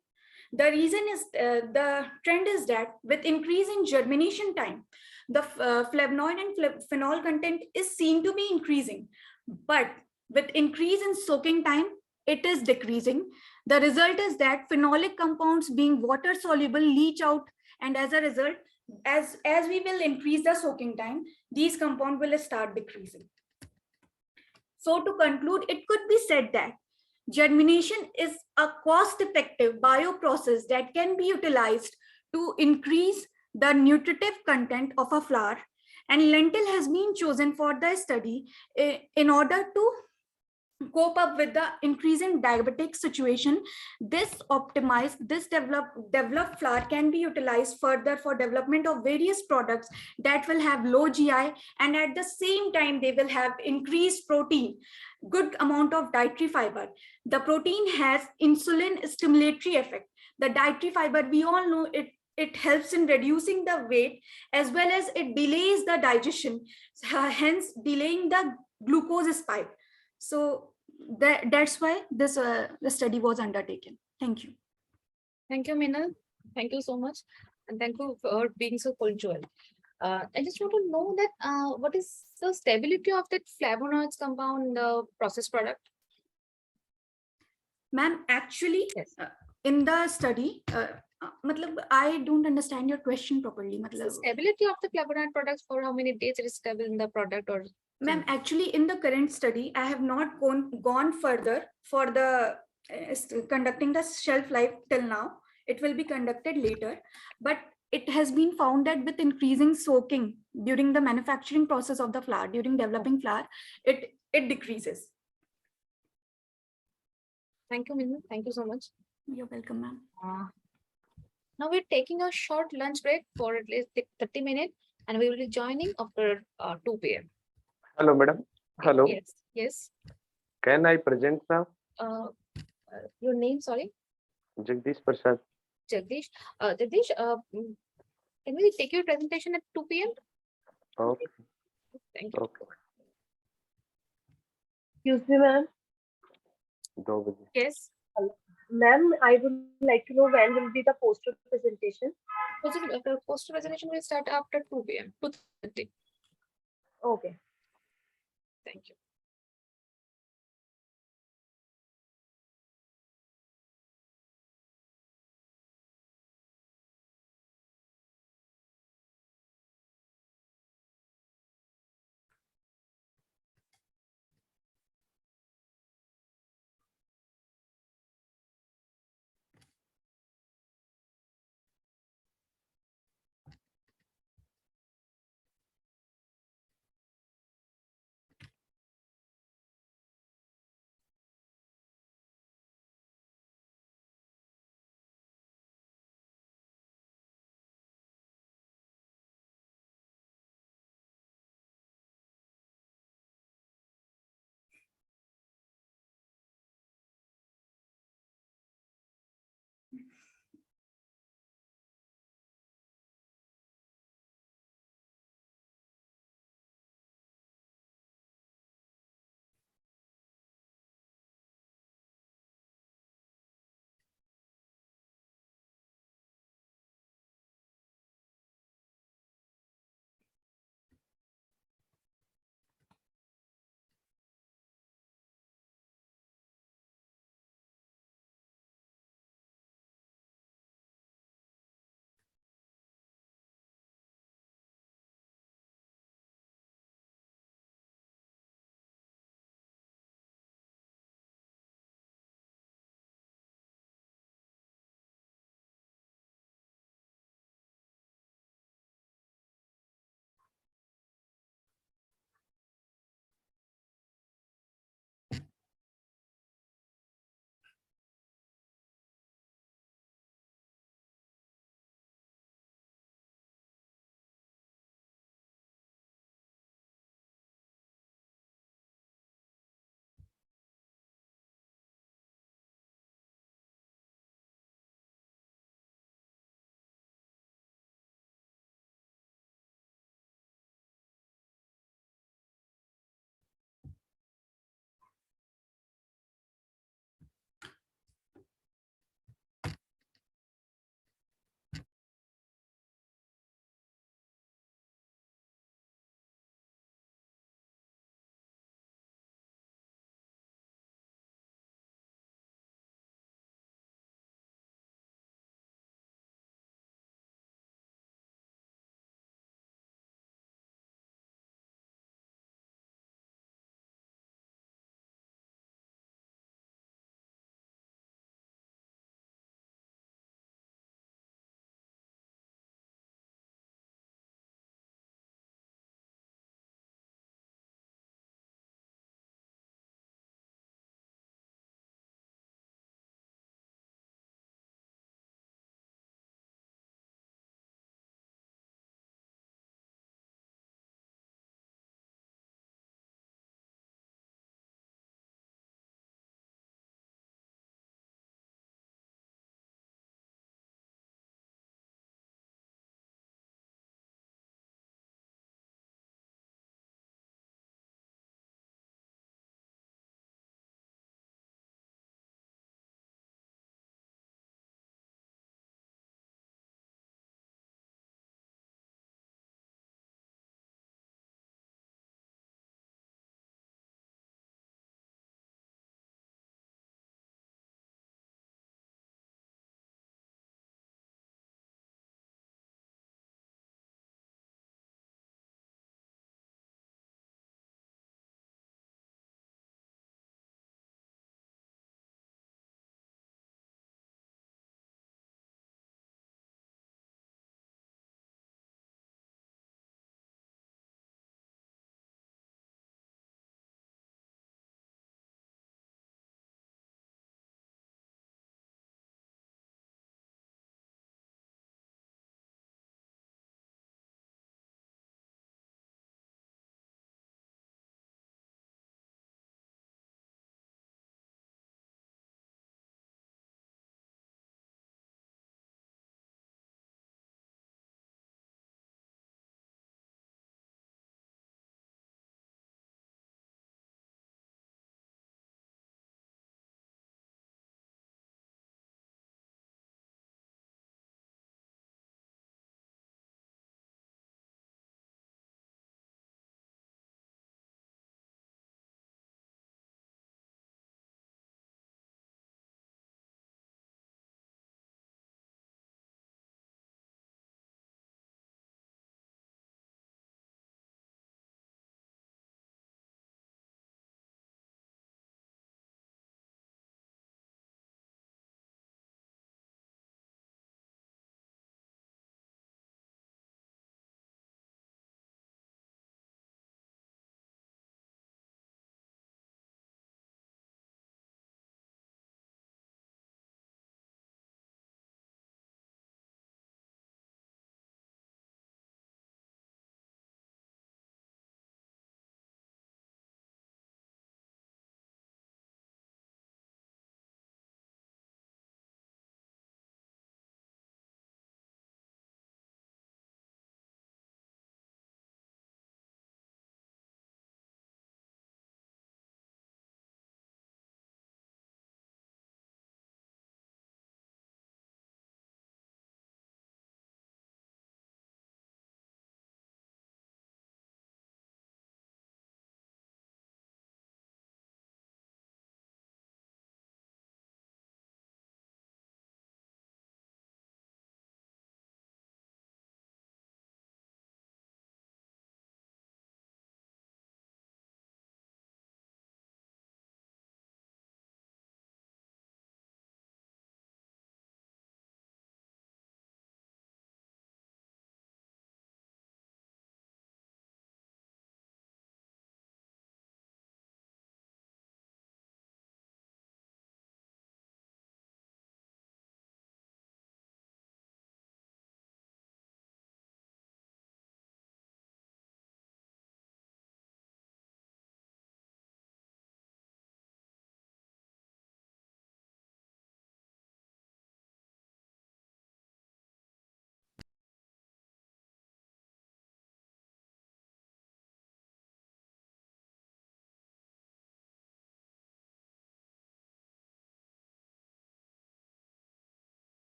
The reason is the trend is that with increase in germination time, the flavonoid and phenol content is seen to be increasing, but with increase in soaking time, it is decreasing. The result is that phenolic compounds being water soluble leach out, and as a result, as we will increase the soaking time, these compounds will start decreasing. So to conclude, it could be said that germination is a cost-effective bioprocess that can be utilized to increase the nutritive content of a flour, and lentil has been chosen for the study in order to cope up with the increasing diabetic situation. This developed flour can be utilized further for development of various products that will have low GI, and at the same time they will have increased protein, good amount of dietary fiber. The protein has insulin stimulatory effect. The dietary fiber, we all know it helps in reducing the weight, as well as it delays the digestion, hence delaying the glucose spike. So that's why this the study was undertaken. Thank you. Thank you, Minal. Thank you so much. And thank you for being so punctual. I just want to know that what is the stability of that flavonoids compound in the processed product? Ma'am, actually, Yes. In the study, I don't understand your question properly. The stability of the flavonoid products, for how many days it is stable in the product, or Ma'am, actually, in the current study, I have not gone further for the conducting the shelf life till now. It will be conducted later, but it has been found that with increasing soaking during the manufacturing process of the flour, during developing flour, it decreases. Thank you, Minal. Thank you so much. You're welcome, ma'am. Now we're taking a short lunch break for at least 30 minutes, and we will be joining after 2 p.m. Hello, madam. Hello. Yes. Yes. Can I present now? Your name, sorry? Jagdish Prasad. Jagdish. Jagdish, can we take your presentation at 2 p.m.? Okay. Thank you. Okay. Excuse me, ma'am. 2 baje. Yes. Ma'am, I would like to know when will be the poster presentation. Poster presentation will start after 2 p.m. 2:30. Okay. Thank you.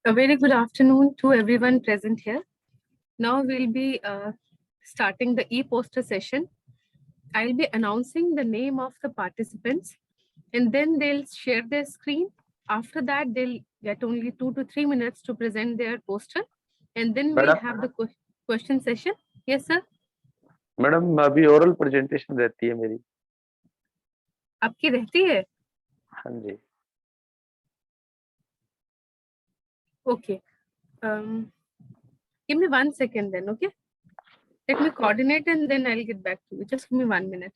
A very good afternoon to everyone present here. Now we'll be starting the e-poster session. I'll be announcing the name of the participants and then they'll share their screen. After that, they'll get only 2 to 3 minutes to present their poster and then we'll Madam, have the question session. Yes, sir. Madam अभी oral presentation रहती है मेरी. आपकी रहती है? हाँ जी. Okay. Give me 1 second then, okay? Let me coordinate and then I'll get back to you. Just give me 1 minute.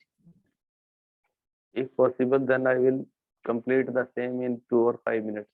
If possible, then I will complete the same in 2 or 5 minutes.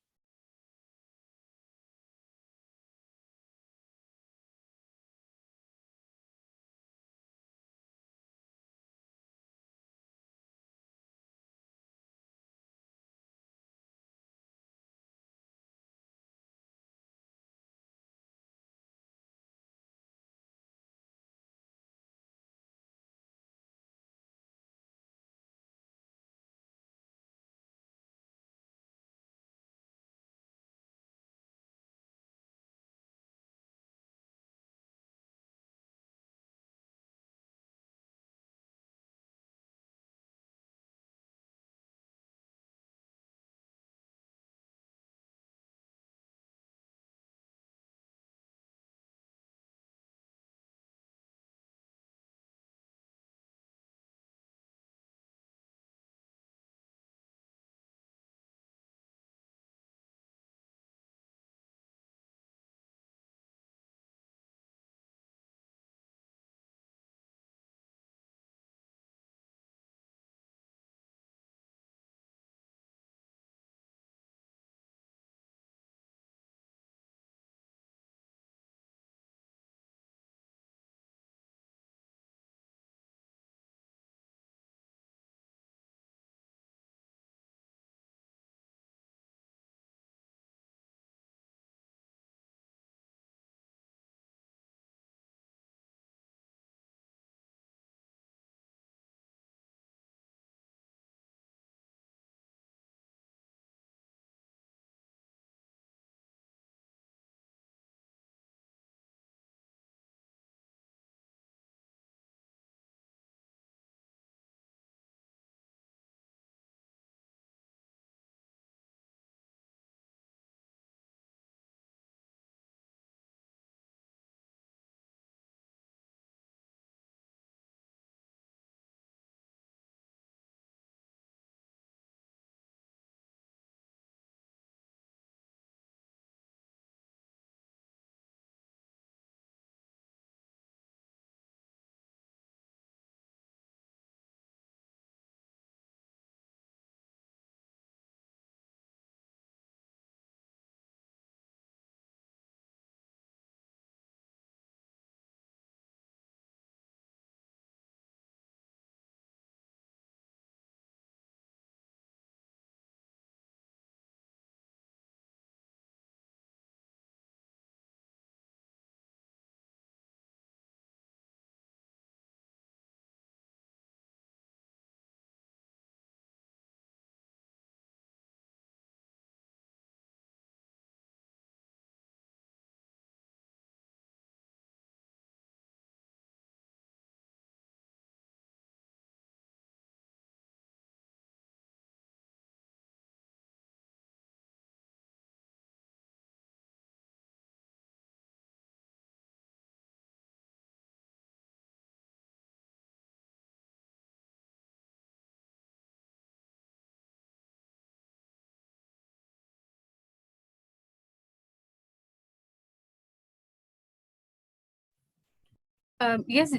Yes,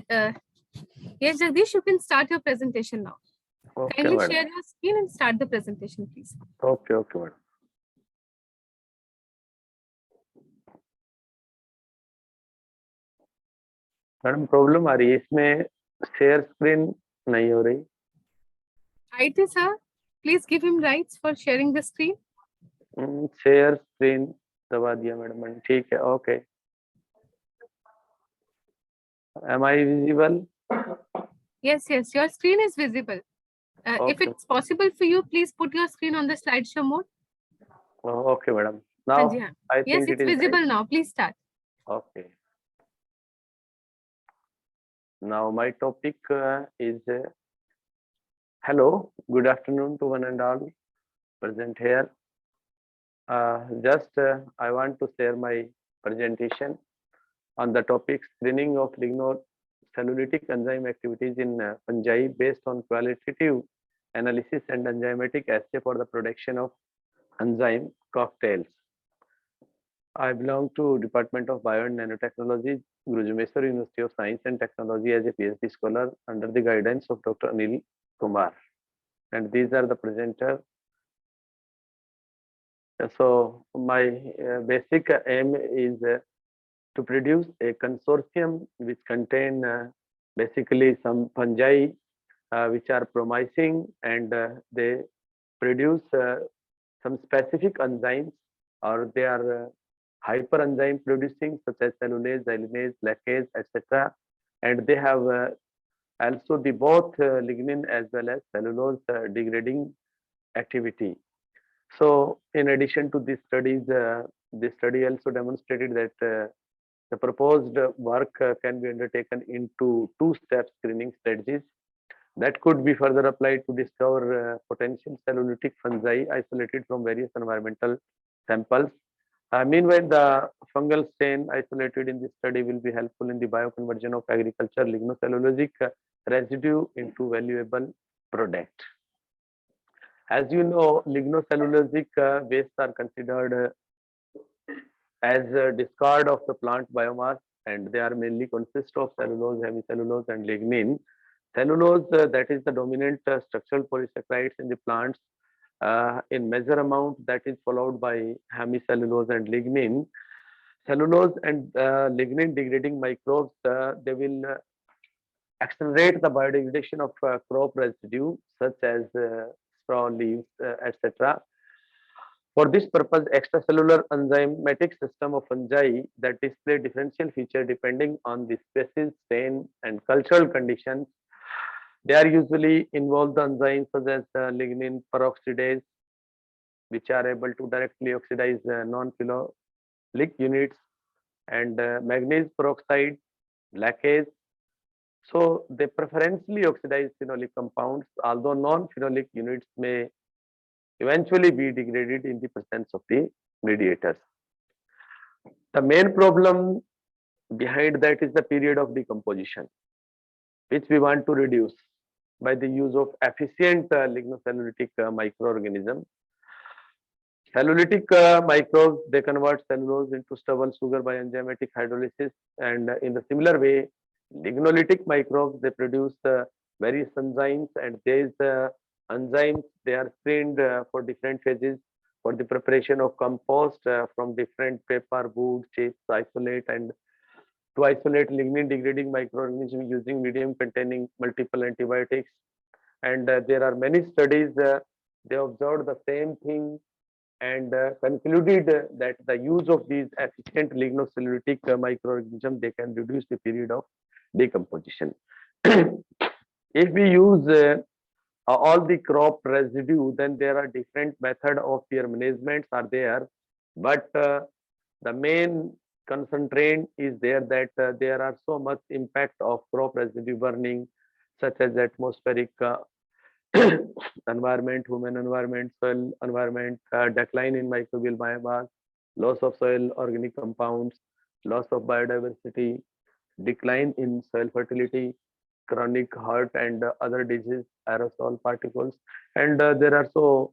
yes, Jagdish, you can start your presentation now. Okay, Kindly madam. share your screen and start the presentation, please. Okay, okay, madam. Madam problem आ रही है इसमें, share screen नहीं हो रही. IT sir, please give him rights for sharing the screen. Share screen दबा दिया madam मैंने. ठीक है, okay. Am I visible? Yes, yes, your screen is visible. If Okay. it's possible for you, please put your screen on the slideshow mode. Okay, madam. Now, Hanji, हाँ. I Yes, think it's it is visible right. now. Please start. Okay. Now, my topic is hello, good afternoon to one and all present here. I want to share my presentation on the topic screening of lignocellulosic enzyme activities in fungi based on qualitative analysis and enzymatic assay for the production of enzyme cocktails. I belong to Department of Bio and Nanotechnology, Gurujumeswar University of Science and Technology as a PhD scholar under the guidance of Dr. Anil Kumar. And these are the presenter. So my basic aim is to produce a consortium which contain basically some fungi which are promising, and they produce some specific enzymes, or they are hyperenzyme producing, such as cellulase, xylinase, lactase, etc. And they have also the both lignin as well as cellulose degrading activity. So in addition to these studies, this study also demonstrated that the proposed work can be undertaken into two-step screening strategies that could be further applied to discover potential cellulitic fungi isolated from various environmental samples. Meanwhile, the fungal strain isolated in this study will be helpful in the bioconversion of agriculture lignocellulosic residue into valuable product. As you know, lignocellulosic wastes are considered as a discard of the plant biomass, and they are mainly consist of cellulose, hemicellulose, and lignin. Cellulose, that is the dominant structural polysaccharides in the plants in major amount, that is followed by hemicellulose and lignin. Cellulose and lignin degrading microbes, they will accelerate the biodegradation of crop residue such as straw, leaves, etc. For this purpose, extracellular enzymatic system of fungi that display differential feature depending on the species, strain, and cultural conditions. They are usually involved the enzymes such as lignin peroxidase, which are able to directly oxidize non-phenolic units, and manganese peroxide, lactase. So they preferentially oxidize phenolic compounds, although non-phenolic units may eventually be degraded in the presence of the mediators. The main problem behind that is the period of decomposition, which we want to reduce by the use of efficient lignocellulosic microorganism. Cellulitic microbes, they convert cellulose into stubble sugar by enzymatic hydrolysis, and in the similar way, lignolytic microbes, they produce various enzymes, and these enzymes, they are screened for different phases for the preparation of compost from different paper, wood, chips, isolate, and to isolate lignin degrading microorganisms using medium containing multiple antibiotics. And there are many studies, they observed the same thing, and concluded that the use of these efficient lignocellulosic microorganisms, they can reduce the period of decomposition. If we use all the crop residue, then there are different method of their management are there, but the main concentrate is there that there are so much impact of crop residue burning, such as atmospheric environment, human environment, soil environment, decline in microbial biomass, loss of soil organic compounds, loss of biodiversity, decline in soil fertility, chronic heart and other disease, aerosol particles, and there are so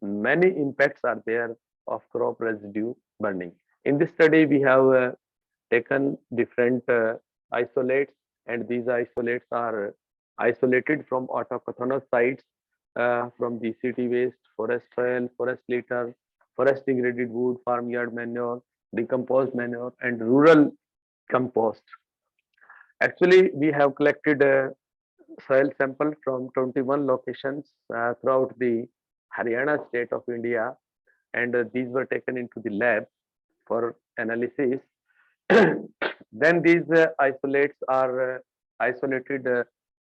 many impacts are there of crop residue burning. In this study, we have taken different isolates, and these isolates are isolated from autochthonous sites from DCT waste, forest soil, forest litter, forest degraded wood, farmyard manure, decomposed manure, and rural compost. Actually, we have collected soil sample from 21 locations throughout the Haryana state of India, and these were taken into the lab for analysis. Then these isolates are isolated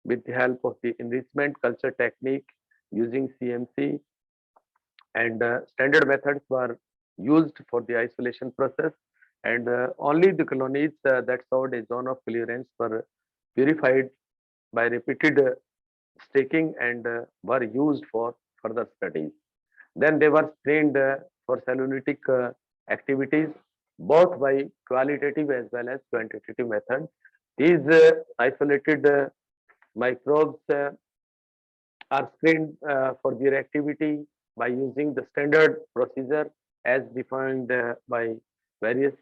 with the help of the enrichment culture technique using CMC, and standard methods were used for the isolation process, and only the colonies that served a zone of clearance were purified by repeated staking and were used for further studies. Then they were screened for cellulitic activities, both by qualitative as well as quantitative method. These isolated microbes are screened for their activity by using the standard procedure as defined by various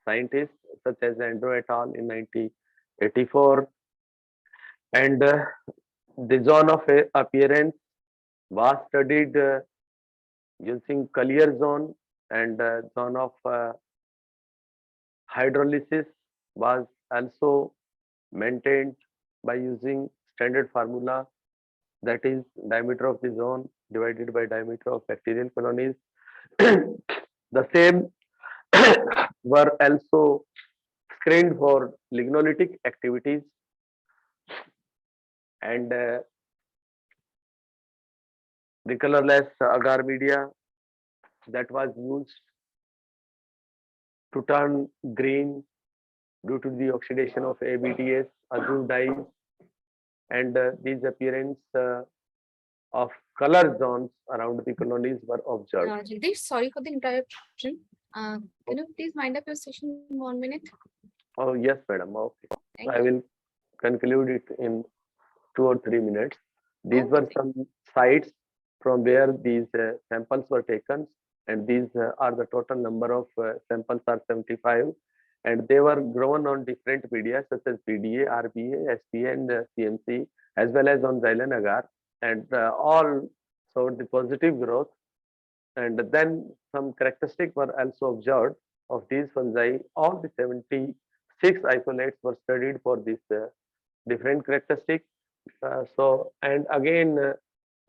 scientists such as Andrew et al. In 1984. And the zone of appearance was studied using Collier zone, and zone of hydrolysis was also maintained by using standard formula, that is diameter of the zone divided by diameter of bacterial colonies. The same were also screened for lignolytic activities, and the colorless agar media that was used to turn green due to the oxidation of ABTS, azure dyes, and these appearance of color zones around the colonies were observed. Jagdish, sorry for the interruption. Can you please wind up your session in 1 minute? Oh, yes, madam. Okay. Thank I you. will conclude it in 2 or 3 minutes. These Okay. were some sites from where these samples were taken, and these are the total number of samples are 75, and they were grown on different media such as PDA, RBA, SPA, and CMC, as well as on xylem agar, and all showed the positive growth. And then some characteristics were also observed of these fungi. All the 76 isolates were studied for this different characteristics. And again,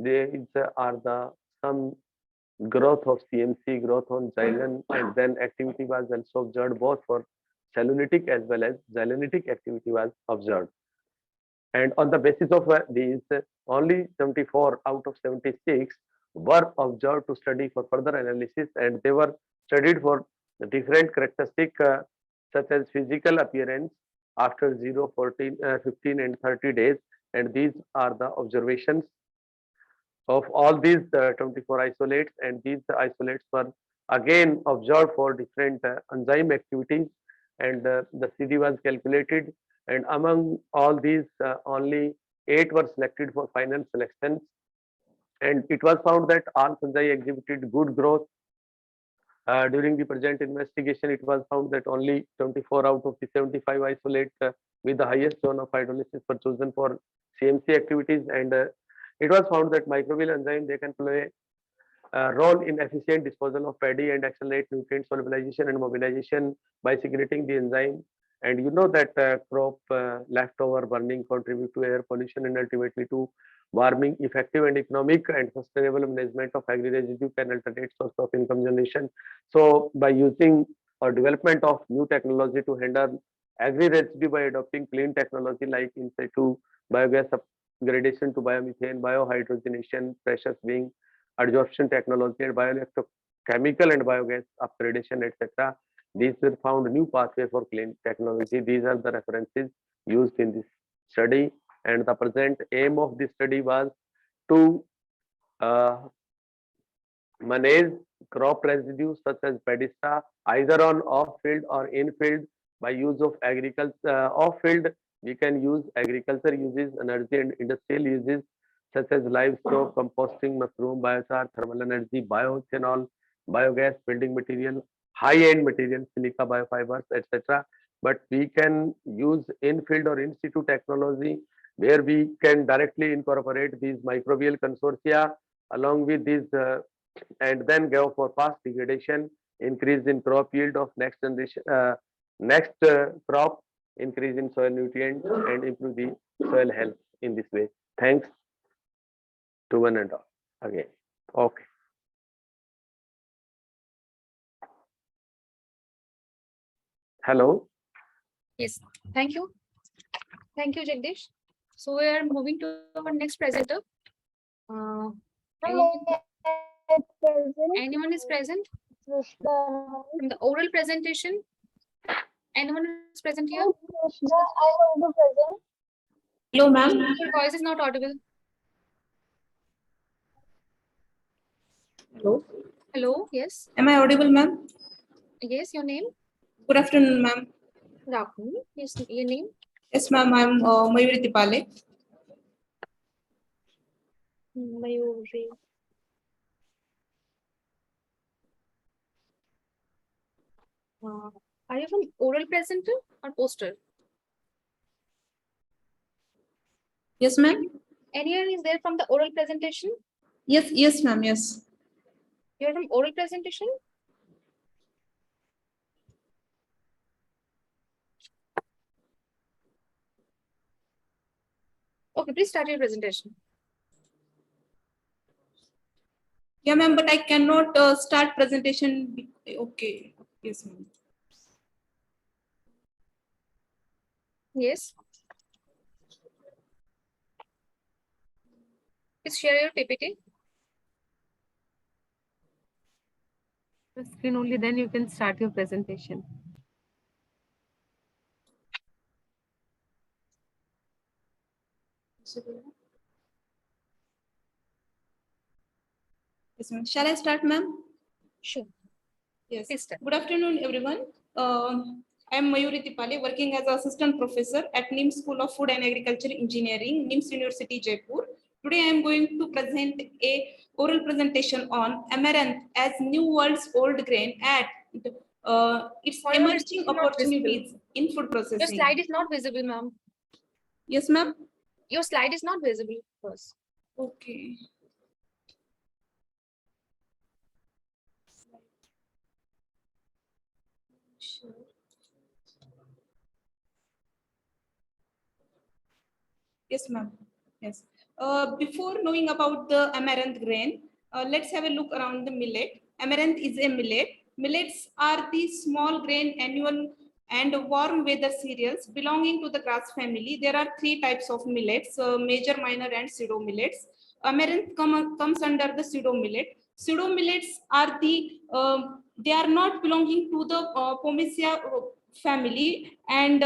these are the some growth of CMC, growth on xylem, and then activity was also observed both for cellulitic as well as xylenitic activity was observed. And on the basis of these, only 74 out of 76 were observed to study for further analysis, and they were studied for the different characteristics such as physical appearance after 0, 14, 15 and 30 days. And these are the observations of all these 24 isolates, and these isolates were again observed for different enzyme activities, and the CD was calculated, and among all these only 8 were selected for final selections, and it was found that all fungi exhibited good growth. During the present investigation, it was found that only 24 out of the 75 isolates with the highest zone of hydrolysis were chosen for CMC activities, and it was found that microbial enzyme, they can play a role in efficient disposal of paddy and accelerate nutrient solubilization and mobilization by secreting the enzyme. And you know that crop leftover burning contribute to air pollution and ultimately to warming. Effective and economic and sustainable management of agri residue can alternate source of income generation. So by using or development of new technology to handle agri residue by adopting clean technology like in situ biogas upgradation to biomethane, biohydrogenation, pressure swing, adsorption technology, and bioelectrochemical and biogas upgradation, etc. These were found new pathway for clean technology. These are the references used in this study, and the present aim of this study was to manage crop residues such as paddy straw either on off-field or in-field by use of agriculture. Off-field, we can use agriculture uses, energy and industrial uses such as livestock, composting, mushroom, biochar, thermal energy, bioethanol, biogas, building material, high-end material, silica, biofibers, etc. But we can use in-field or in-situ technology where we can directly incorporate these microbial consortia along with these and then go for fast degradation, increase in crop yield of next generation, crop, increase in soil nutrients, and improve the soil health in this way. Thanks to one and all again. Okay. Hello. Yes, thank you. Thank you, Jagdish. So we are moving to our next presenter. Anyone is present? From the oral presentation? Anyone is present here? Hello, ma'am. Your voice is not audible. Hello. Hello, yes. Am I audible, ma'am? Yes, your name? Good afternoon, ma'am. Good afternoon. Yes, your name? Yes, ma'am. I'm Mayuri Tipale. Mayuri. Are you from oral presenter or poster? Yes, ma'am. Anyone is there from the oral presentation? Yes, ma'am. Yes. You're from oral presentation? Okay, please start your presentation. Yeah, ma'am. But I cannot start presentation. Okay. Yes, ma'am. Yes. Please share your PPT. The screen only, then you can start your presentation. Yes, ma'am. Shall I start, ma'am? Sure. Yes. Please start. Good afternoon, everyone. I am Mayuri Tipale, working as assistant professor at NIMS School of Food and Agriculture Engineering, NIMS University, Jaipur. Today, I am going to present a oral presentation on amaranth as new world's old grain at its Why emerging is not opportunities in food Your processing. slide is not visible, ma'am. Yes, ma'am. Your slide is not visible first. Okay. Sure. Yes, ma'am. Yes. Before knowing about the amaranth grain, let's have a look around the millet. Amaranth is a millet. Millets are the small grain annual and warm weather cereals belonging to the grass family. There are three types of millets, major, minor, and pseudo millets. Amaranth comes under the pseudo millet. Pseudo millets are they are not belonging to the Pomacea family, and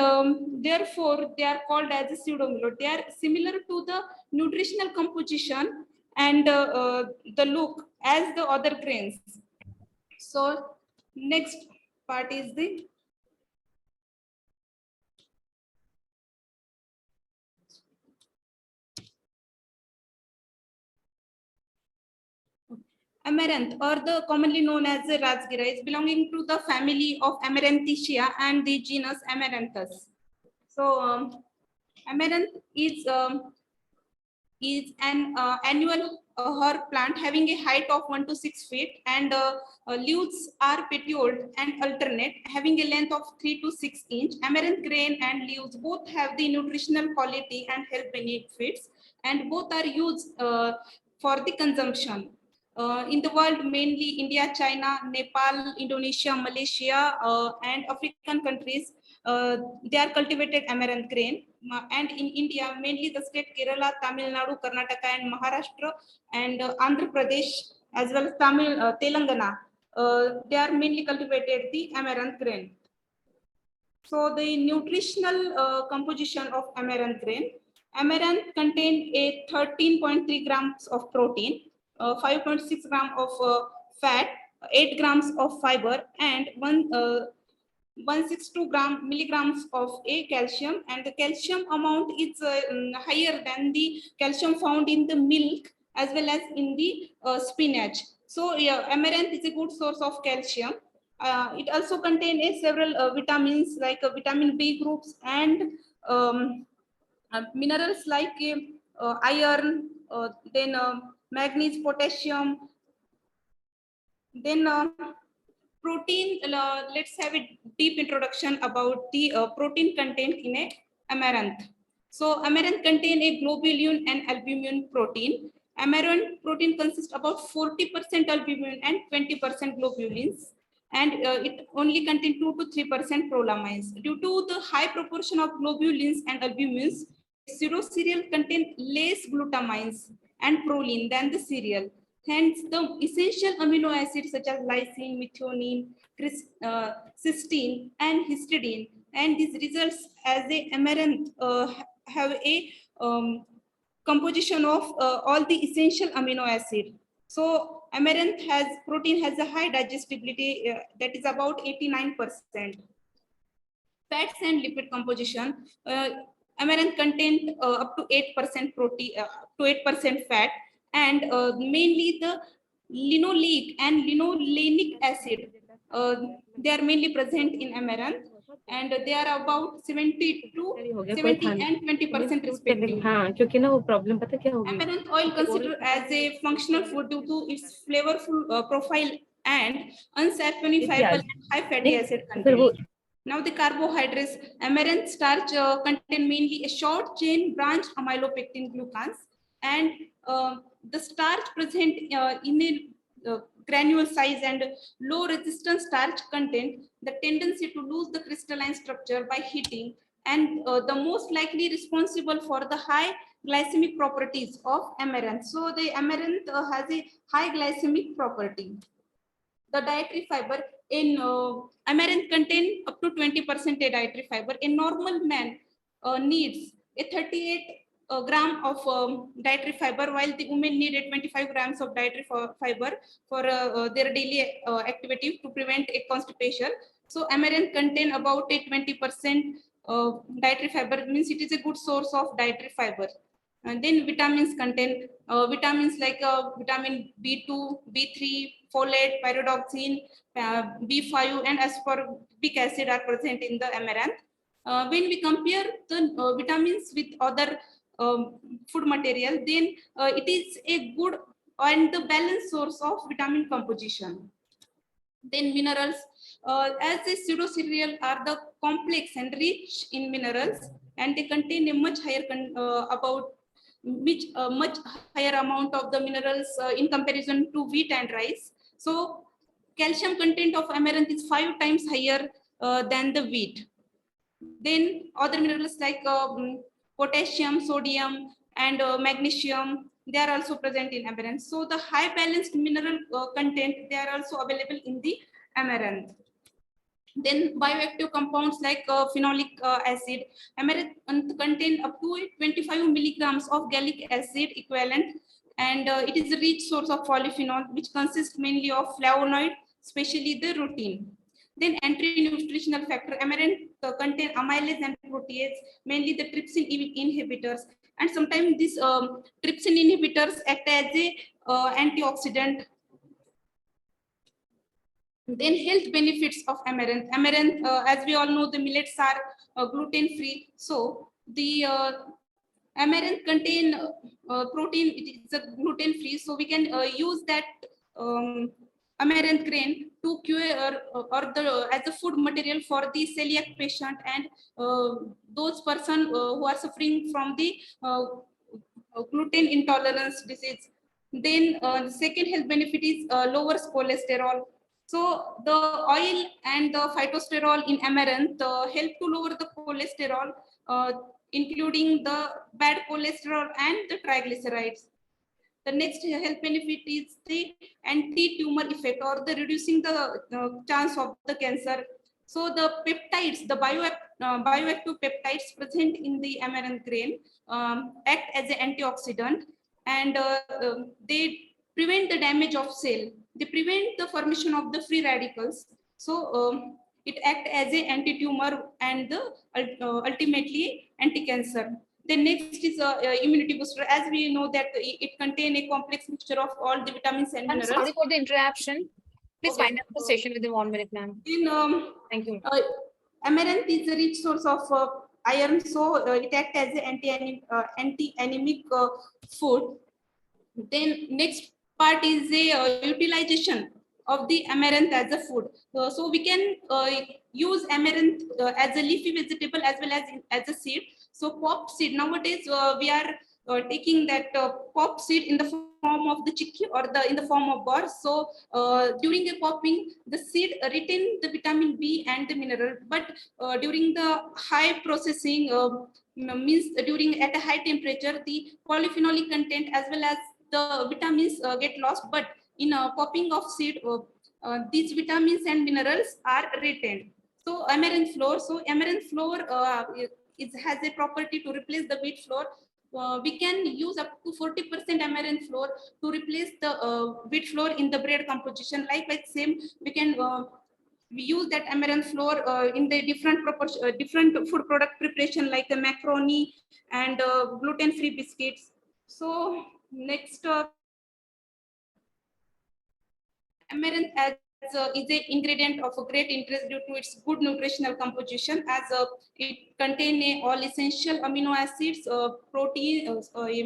therefore they are called as a pseudo millet. They are similar to the nutritional composition and the look as the other grains. So next part is the amaranth, or the commonly known as the raspberry, is belonging to the family of Amaranthaceae and the genus Amaranthus. So amaranth is an annual herb plant having a height of 1 to 6 feet, and leaves are petioled and alternate, having a length of 3 to 6 inch. Amaranth grain and leaves both have the nutritional quality and health benefits, and both are used for the consumption. In the world, mainly India, China, Nepal, Indonesia, Malaysia, and African countries, they are cultivated amaranth grain. And in India, mainly the state Kerala, Tamil Nadu, Karnataka, and Maharashtra, and Andhra Pradesh, as well as Telangana, they are mainly cultivated the amaranth grain. So the nutritional composition of amaranth grain. Amaranth contain a 13.3 grams of protein, 5.6 grams of fat, 8 grams of fiber, and 162 milligrams of a calcium, and the calcium amount is higher than the calcium found in the milk as well as in the spinach. So yeah, amaranth is a good source of calcium. It also contains several vitamins like vitamin B groups and minerals like iron, then magnesium, potassium, then protein. Let's have a deep introduction about the protein content in a amaranth. So amaranth contain a globulin and albumin protein. Amaranth protein consists about 40% albumin and 20% globulins, and it only contain 2 to 3% prolamines. Due to the high proportion of globulins and albumins, a pseudo cereal contain less glutamines and proline than the cereal. Hence, the essential amino acids such as lysine, methionine, cysteine, and histidine, and these results as a amaranth have a composition of all the essential amino acid. So amaranth protein has a high digestibility that is about 89%. Fats and lipid composition. Amaranth contain up to 8% protein, to 8% fat, and mainly the linoleic and linolenic acid. They are mainly present in amaranth, and they are about 70 and 20% respectively. हाँ, क्योंकि ना वो problem पता क्या होगी? Amaranth oil considered as a functional food due to its flavorful profile and unsaponifiable and high fatty acid content. Now the carbohydrates, amaranth starch contain mainly a short chain branched amylopectin glucans, and the starch present in a granule size and low resistance starch content, the tendency to lose the crystalline structure by heating, and the most likely responsible for the high glycemic properties of amaranth. So the amaranth has a high glycemic property. The dietary fiber in amaranth contain up to 20% dietary fiber. A normal man needs a 38 gram of dietary fiber, while the women need a 25 grams of dietary fiber for their daily activity to prevent a constipation. So amaranth contain about a 20% dietary fiber, means it is a good source of dietary fiber. And then vitamins contain vitamins like vitamin B2, B3, folate, pyridoxine, B5, and ascorbic acid are present in the amaranth. When we compare the vitamins with other food material, then it is a good and the balanced source of vitamin composition. Then minerals, as a pseudo cereal are the complex and rich in minerals, and they contain a much higher much higher amount of the minerals in comparison to wheat and rice. So calcium content of amaranth is 5 times higher than the wheat. Then other minerals like potassium, sodium, and magnesium, they are also present in amaranth. So the high balanced mineral content, they are also available in the amaranth. Then bioactive compounds like phenolic acid, amaranth contain up to 25 milligrams of gallic acid equivalent, and it is a rich source of polyphenol, which consists mainly of flavonoid, especially the rutin. Then anti-nutritional factor, amaranth contain amylase and protease, mainly the trypsin inhibitors, and sometimes these trypsin inhibitors act as a antioxidant. Then health benefits of amaranth. Amaranth, as we all know, the millets are gluten-free. So the amaranth contain protein, it is a gluten-free. So we can use that amaranth grain to cure or the as a food material for the celiac patient and those person who are suffering from the gluten intolerance disease. Then the second health benefit is lowers cholesterol. So the oil and the phytosterol in amaranth help to lower the cholesterol, including the bad cholesterol and the triglycerides. The next health benefit is the anti-tumor effect or the reducing the chance of the cancer. So the peptides, the bioactive peptides present in the amaranth grain act as an antioxidant, and they prevent the damage of cell. They prevent the formation of the free radicals. So it acts as an anti-tumor and the ultimately anti-cancer. The next is immunity booster. As we know that it contains a complex mixture of all the vitamins and I'm minerals. sorry for the interruption. Please Okay. wind up the session within 1 minute, ma'am. Thank you. Amaranth is a rich source of iron, so it acts as an anti-anemic food. Then next part is the utilization of the amaranth as a food. So we can use amaranth as a leafy vegetable as well as a seed. So pop seed, nowadays we are taking that pop seed in the form of the chickpea or in the form of bars. So during a popping, the seed retain the vitamin B and the mineral, but during the high processing means during at a high temperature, the polyphenolic content as well as the vitamins get lost, but in popping of seed, these vitamins and minerals are retained. So amaranth flour, has a property to replace the wheat flour. We can use up to 40% amaranth flour to replace the wheat flour in the bread composition. Likewise, same we can we use that amaranth flour in the different food product preparation like the macaroni and gluten-free biscuits. So next, amaranth is an ingredient of a great interest due to its good nutritional composition, as it contains all essential amino acids, protein,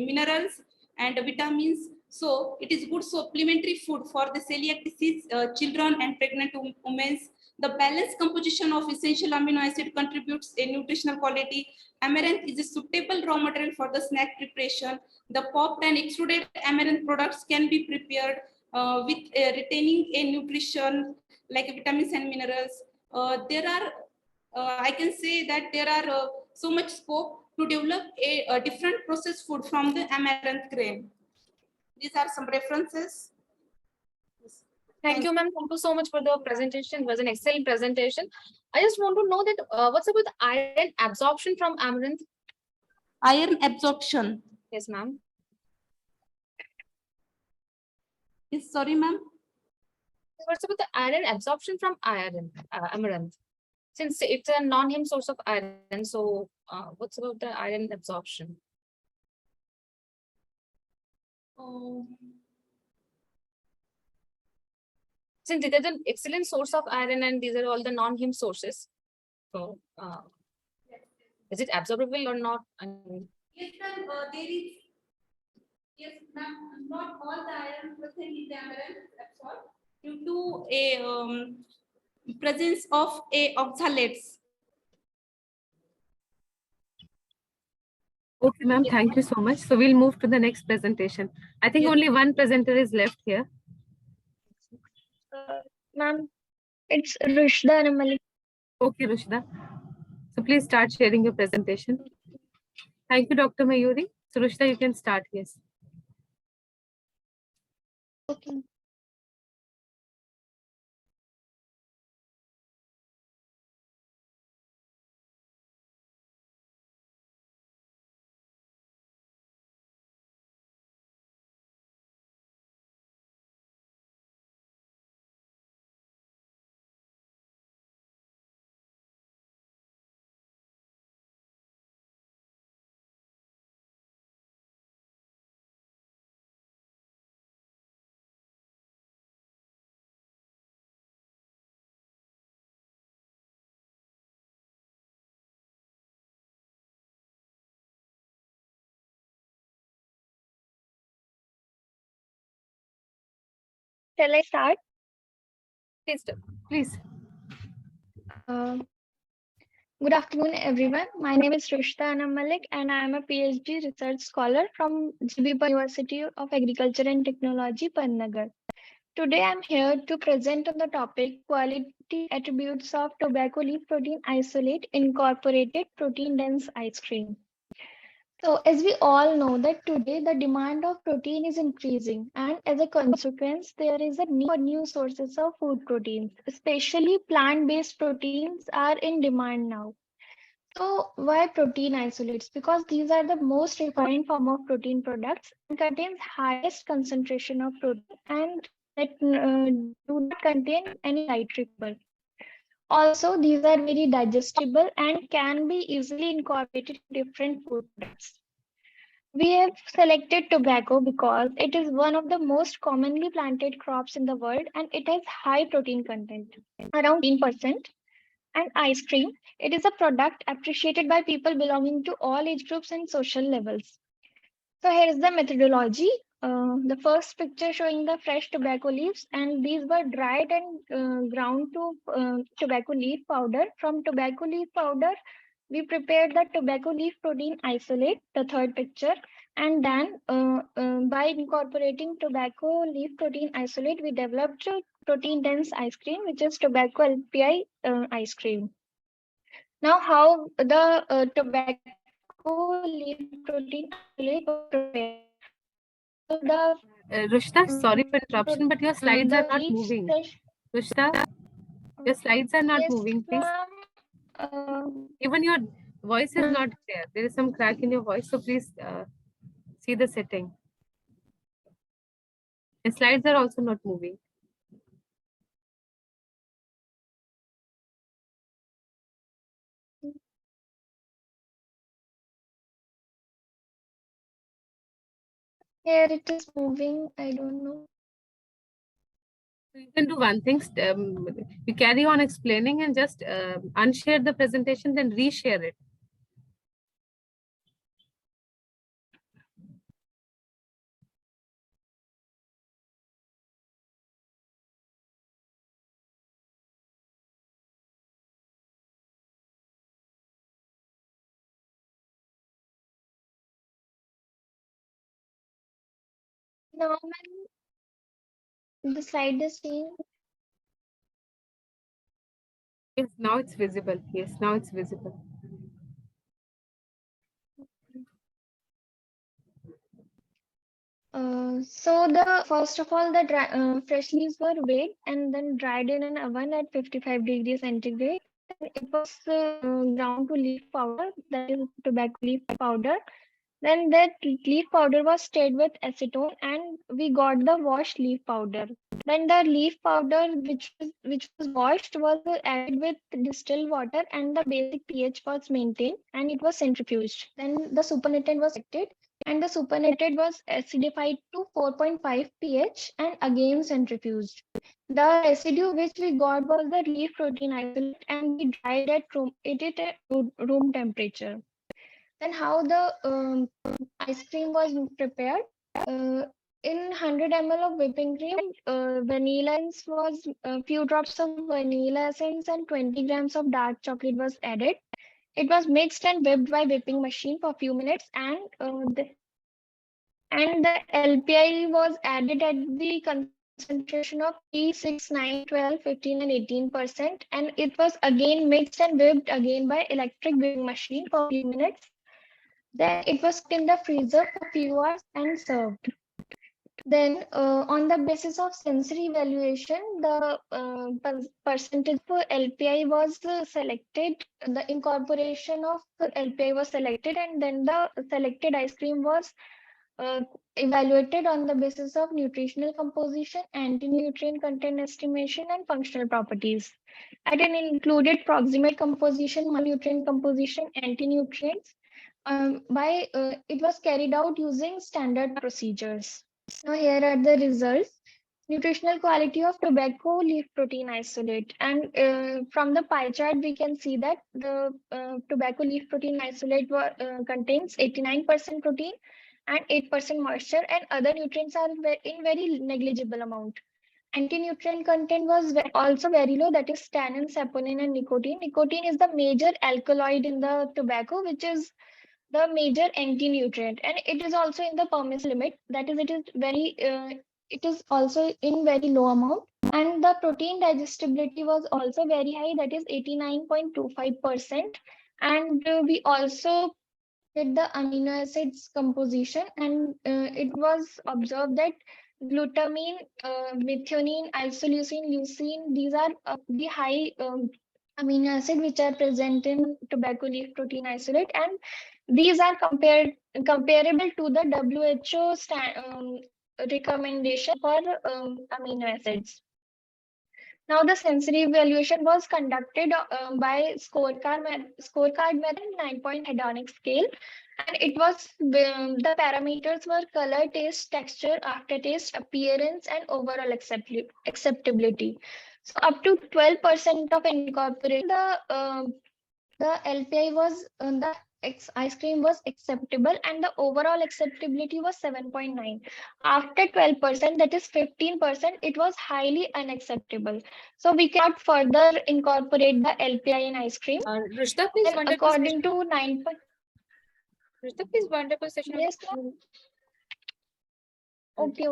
minerals, and vitamins. So it is good supplementary food for the celiac disease children and pregnant women. The balanced composition of essential amino acid contributes a nutritional quality. Amaranth is a suitable raw material for the snack preparation. The popped and extruded amaranth products can be prepared with retaining a nutrition like vitamins and minerals. I can say that there are so much scope to develop a different processed food from the amaranth grain. These are some references. Thank you, ma'am. Thank you so much for the presentation. It was an excellent presentation. I just want to know that what's about the iron absorption from amaranth? Iron absorption. Yes, ma'am. Yes, sorry, ma'am. What's about the iron absorption from amaranth? Since it's a non-heme source of iron, so what's about the iron absorption? Since it is an excellent source of iron and these are all the non-heme sources, so is it absorbable or not? Yes, ma'am. There is. Yes, ma'am. Not all the iron present in the amaranth absorbed due to a presence of a oxalates. Okay, ma'am, thank you so much. So we'll move to the next presentation. I think only one presenter is left here. Ma'am, it's Rushda Namali. Okay, Rushda. So please start sharing your presentation. Thank you, Dr. Mayuri. So Rushda, you can start, yes. Okay. Shall I start? Please. Good afternoon, everyone. My name is Rushda Anam Malik, and I am a PhD research scholar from GB University of Agriculture and Technology, Pantnagar. Today, I'm here to present on the topic quality attributes of tobacco leaf protein isolate incorporated protein-dense ice cream. So as we all know that today the demand of protein is increasing, and as a consequence, there is a need for new sources of food proteins, especially plant-based proteins are in demand now. So why protein isolates? Because these are the most refined form of protein products and contains highest concentration of protein and that do not contain any nitric bulk. Also, these are very digestible and can be easily incorporated in different food products. We have selected tobacco because it is one of the most commonly planted crops in the world and it has high protein content, around 10%. And ice cream, it is a product appreciated by people belonging to all age groups and social levels. So here is the methodology. The first picture showing the fresh tobacco leaves, and these were dried and ground to tobacco leaf powder. From tobacco leaf powder, we prepared the tobacco leaf protein isolate, the third picture, and then by incorporating tobacco leaf protein isolate, we developed protein dense ice cream, which is tobacco LPI ice cream. Now, how the tobacco leaf protein isolate was prepared. the Rushta, sorry for interruption, but your slides are the not each moving. session. Rushta, your slides are not Yes, moving, please. Even your voice is not clear. There is some crack in your voice, so please see the setting. The slides are also not moving. Here it is moving. I don't know. You can do one thing. You carry on explaining and just unshare the presentation, then reshare it. Now the slide is changed. Yes, now it's visible. Yes, now it's visible. So the first of all, the fresh leaves were weighed and then dried in an oven at 55 degrees centigrade. And it was ground to leaf powder, that is tobacco leaf powder. Then that leaf powder was stirred with acetone, and we got the washed leaf powder. Then the leaf powder, which was washed, was added with distilled water, and the basic pH was maintained, and it was centrifuged. Then the supernatant was added, and the supernatant was acidified to 4.5 pH and again centrifuged. The residue which we got was the leaf protein isolate, and we dried it at room temperature. Then how the ice cream was prepared? In 100 ml of whipping cream, vanilla essence was a few drops of vanilla essence and 20 grams of dark chocolate was added. It was mixed and whipped by whipping machine for a few minutes, and the LPI was added at the concentration of 3, 6, 9, 12, 15, and 18%, and it was again mixed and whipped again by electric whipping machine for a few minutes. Then it was kept in the freezer for a few hours and served. Then, on the basis of sensory evaluation, the percentage for LPI was selected. The incorporation of LPI was selected, and then the selected ice cream was evaluated on the basis of nutritional composition, anti-nutrient content estimation, and functional properties. And it included proximate composition, micronutrient composition, anti-nutrients. It was carried out using standard procedures. Now here are the results. Nutritional quality of tobacco leaf protein isolate, and from the pie chart we can see that the tobacco leaf protein isolate contains 89% protein and 8% moisture, and other nutrients are in very negligible amount. Anti-nutrient content was also very low, that is tannin, saponin, and nicotine. Nicotine is the major alkaloid in the tobacco, which is the major anti-nutrient, and it is also in the permissible limit, that is it is also in very low amount. And the protein digestibility was also very high, that is 89.25%. And we also did the amino acids composition, and it was observed that glutamine, methionine, isoleucine, leucine, these are the high amino acid which are present in tobacco leaf protein isolate, and these are comparable to the WHO recommendation for amino acids. Now the sensory evaluation was conducted by scorecard method, 9-point hedonic scale, and it was the parameters were color, taste, texture, aftertaste, appearance, and overall acceptability. So up to 12% of incorporation, the LPI was the ice cream was acceptable, and the overall acceptability was 7.9. After 12%, that is 15%, it was highly unacceptable. So we cannot further incorporate the LPI in ice cream. Rushta, please, And according to 9. Rushta, please, wonderful session. Yes, okay.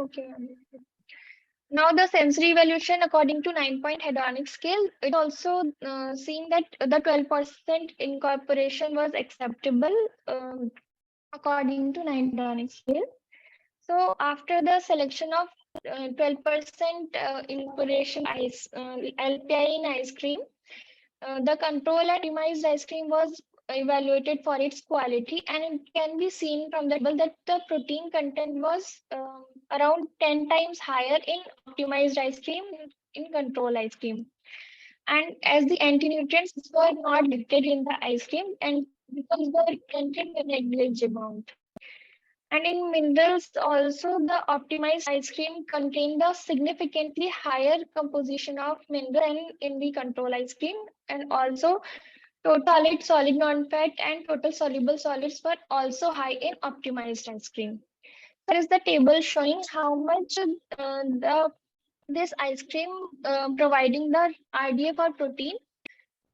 Now the sensory evaluation according to 9-point hedonic scale, it also seeing that the 12% incorporation was acceptable according to 9 hedonic scale. So after the selection of 12% incorporation LPI in ice cream, the control and optimized ice cream was evaluated for its quality, and it can be seen from the table that the protein content was around 10 times higher in optimized ice cream in control ice cream. And as the anti-nutrients were not detected in the ice cream, and because the content were negligible. And in minerals also, the optimized ice cream contained a significantly higher composition of mineral than in the control ice cream. And also total solid non-fat and total soluble solids were also high in optimized ice cream. There is the table showing how much this ice cream providing the RDA for protein,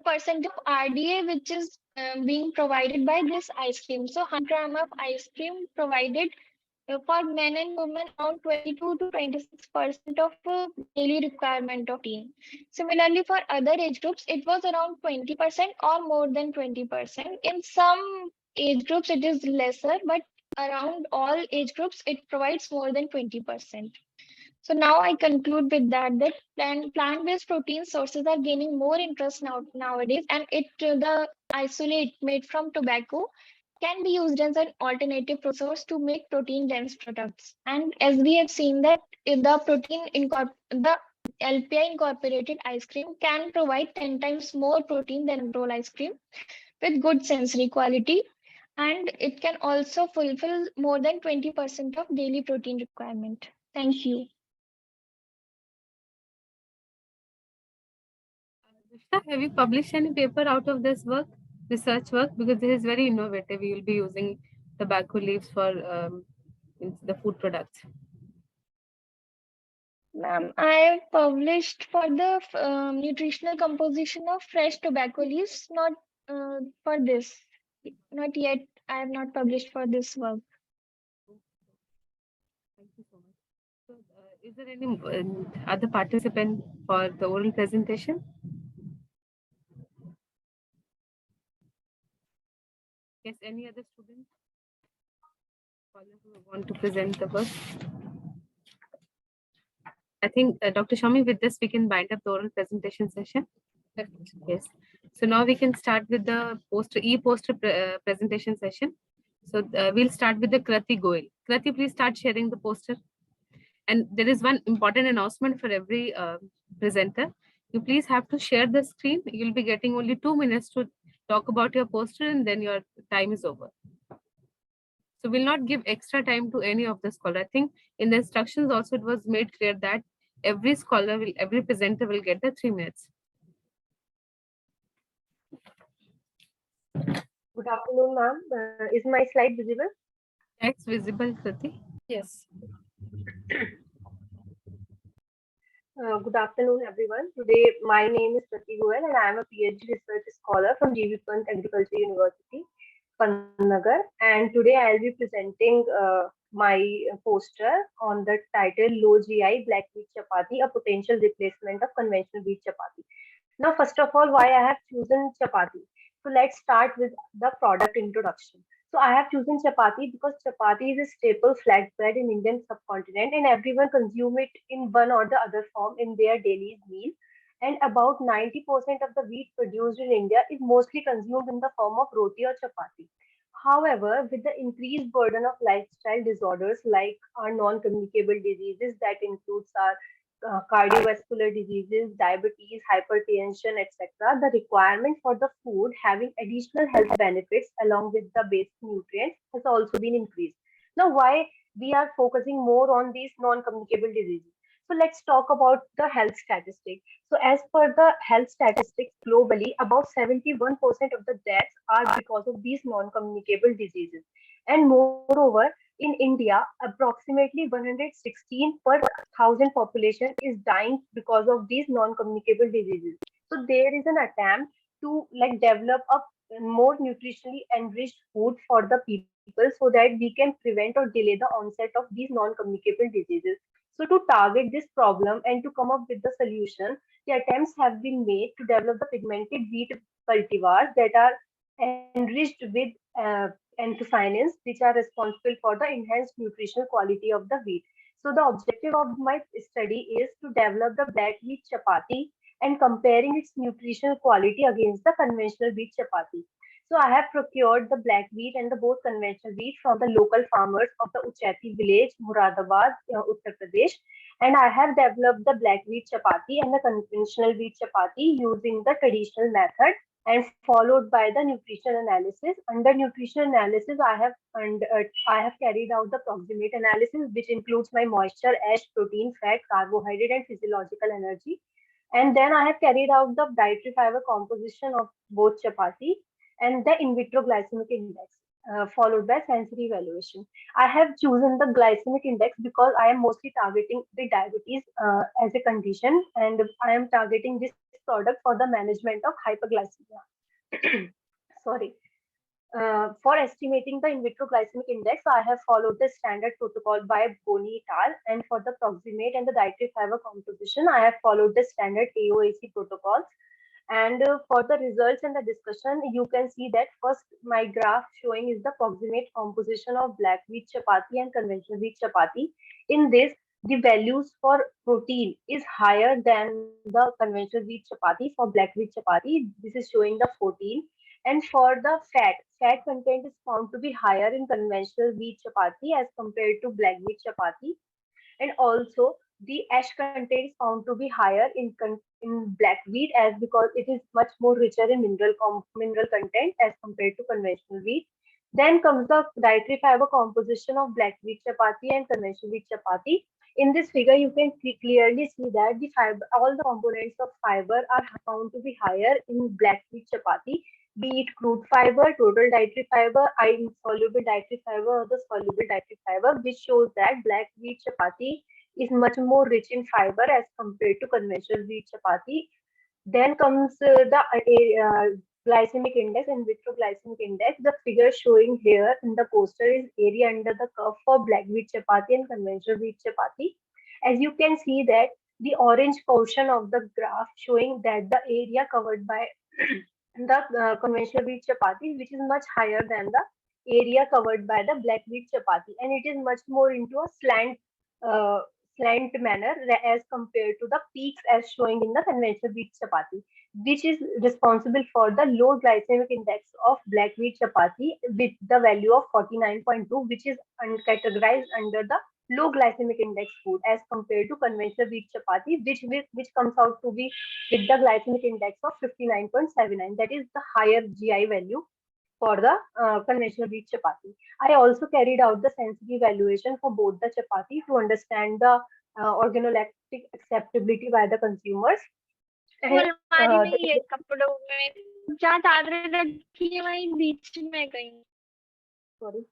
percent of RDA which is being provided by this ice cream. So 100 gram of ice cream provided for men and women around 22 to 26% of daily requirement of protein. Similarly, for other age groups, it was around 20% or more than 20%. In some age groups, it is lesser, but around all age groups, it provides more than 20%. So now I conclude with that plant-based protein sources are gaining more interest nowadays, and the isolate made from tobacco can be used as an alternative source to make protein dense products. And as we have seen that if the LPI incorporated ice cream can provide 10 times more protein than roll ice cream with good sensory quality, and it can also fulfill more than 20% of daily protein requirement. Thank you. Have you published any paper out of this work, research work? Because this is very innovative. You will be using tobacco leaves for the food products. Ma'am, I published for the nutritional composition of fresh tobacco leaves, not for this. Not yet. I have not published for this work. Thank you so much. So, is there any other participant for the oral presentation? Yes, any other student who want to present the work? I think Dr. Shami, with this we can bind up the oral presentation session. Yes. So now we can start with the poster presentation session. So we'll start with the Krati Goel. Krati, please start sharing the poster. And there is one important announcement for every presenter. You please have to share the screen. You'll be getting only 2 minutes to talk about your poster, and then your time is over. So we'll not give extra time to any of the scholar. I think in the instructions also it was made clear that every presenter will get the 3 minutes. Good afternoon, ma'am. Is my slide visible? It's visible, Kriti. Yes. Good afternoon, everyone. Today, my name is Prati Goel, and I am a PhD research scholar from GV Pant Agriculture University, Pantnagar. And today, I'll be presenting my poster on the title "Low GI Black Wheat Chapati: A Potential Replacement of Conventional Wheat Chapati." Now, first of all, why I have chosen chapati? So let's start with the product introduction. So I have chosen chapati because chapati is a staple flatbread in Indian subcontinent, and everyone consume it in one or the other form in their daily meal. And about 90% of the wheat produced in India is mostly consumed in the form of roti or chapati. However, with the increased burden of lifestyle disorders like our non-communicable diseases that includes our cardiovascular diseases, diabetes, hypertension, etc., the requirement for the food having additional health benefits along with the basic nutrients has also been increased. Now, why we are focusing more on these non-communicable diseases? So let's talk about the health statistics. So as per the health statistics globally, about 71% of the deaths are because of these non-communicable diseases. And moreover, in India, approximately 116 per thousand population is dying because of these non-communicable diseases. So there is an attempt to like develop a more nutritionally enriched food for the people so that we can prevent or delay the onset of these non-communicable diseases. So to target this problem and to come up with the solution, the attempts have been made to develop the pigmented wheat cultivars that are enriched with anthocyanins, which are responsible for the enhanced nutritional quality of the wheat. So the objective of my study is to develop the black wheat chapati and comparing its nutritional quality against the conventional wheat chapati. So I have procured the black wheat and the both conventional wheat from the local farmers of the Ucheti village, Muradabad, Uttar Pradesh. And I have developed the black wheat chapati and the conventional wheat chapati using the traditional method and followed by the nutrition analysis. Under nutrition analysis, I have carried out the proximate analysis, which includes my moisture, ash, protein, fat, carbohydrate, and physiological energy. And then I have carried out the dietary fiber composition of both chapati and the in vitro glycemic index, followed by sensory evaluation. I have chosen the glycemic index because I am mostly targeting the diabetes as a condition, and I am targeting this product for the management of hyperglycemia. Sorry. For estimating the in vitro glycemic index, I have followed the standard protocol by Boni et al. And for the proximate and the dietary fiber composition, I have followed the standard AOAC protocols. And for the results and the discussion, you can see that first my graph showing is the proximate composition of black wheat chapati and conventional wheat chapati. In this, the values for protein is higher than the conventional wheat chapati. For black wheat chapati, this is showing the 14. And for the fat content is found to be higher in conventional wheat chapati as compared to black wheat chapati. And also the ash content is found to be higher in black wheat as because it is much more richer in mineral content as compared to conventional wheat. Then comes the dietary fiber composition of black wheat chapati and conventional wheat chapati. In this figure, you can clearly see that the fiber, all the components of fiber are found to be higher in black wheat chapati, be it crude fiber, total dietary fiber, insoluble dietary fiber, or the soluble dietary fiber, which shows that black wheat chapati is much more rich in fiber as compared to conventional wheat chapati. Then comes the glycemic index and vitro glycemic index. The figure showing here in the poster is area under the curve for black wheat chapati and conventional wheat chapati. As you can see that the orange portion of the graph showing that the area covered by the conventional wheat chapati, which is much higher than the area covered by the black wheat chapati, and it is much more into a slant manner as compared to the peaks as showing in the conventional wheat chapati, which is responsible for the low glycemic index of black wheat chapati with the value of 49.2, which is categorized under the low glycemic index food as compared to conventional wheat chapati, which comes out to be with the glycemic index of 59.79. That is the higher GI value for the conventional wheat chapati. I also carried out the sensory evaluation for both the chapati to understand the organoleptic acceptability by the consumers. वो अलमारी में ही है कपड़ों में जहाँ चादरें रखी है वहीं बीच में कहीं. Sorry.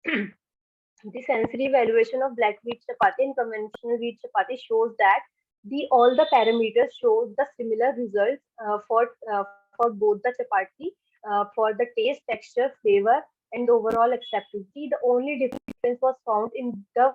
The sensory evaluation of black wheat chapati and conventional wheat chapati shows that all the parameters show the similar results for both the chapati for the taste, texture, flavor, and overall acceptability. The only difference was found in the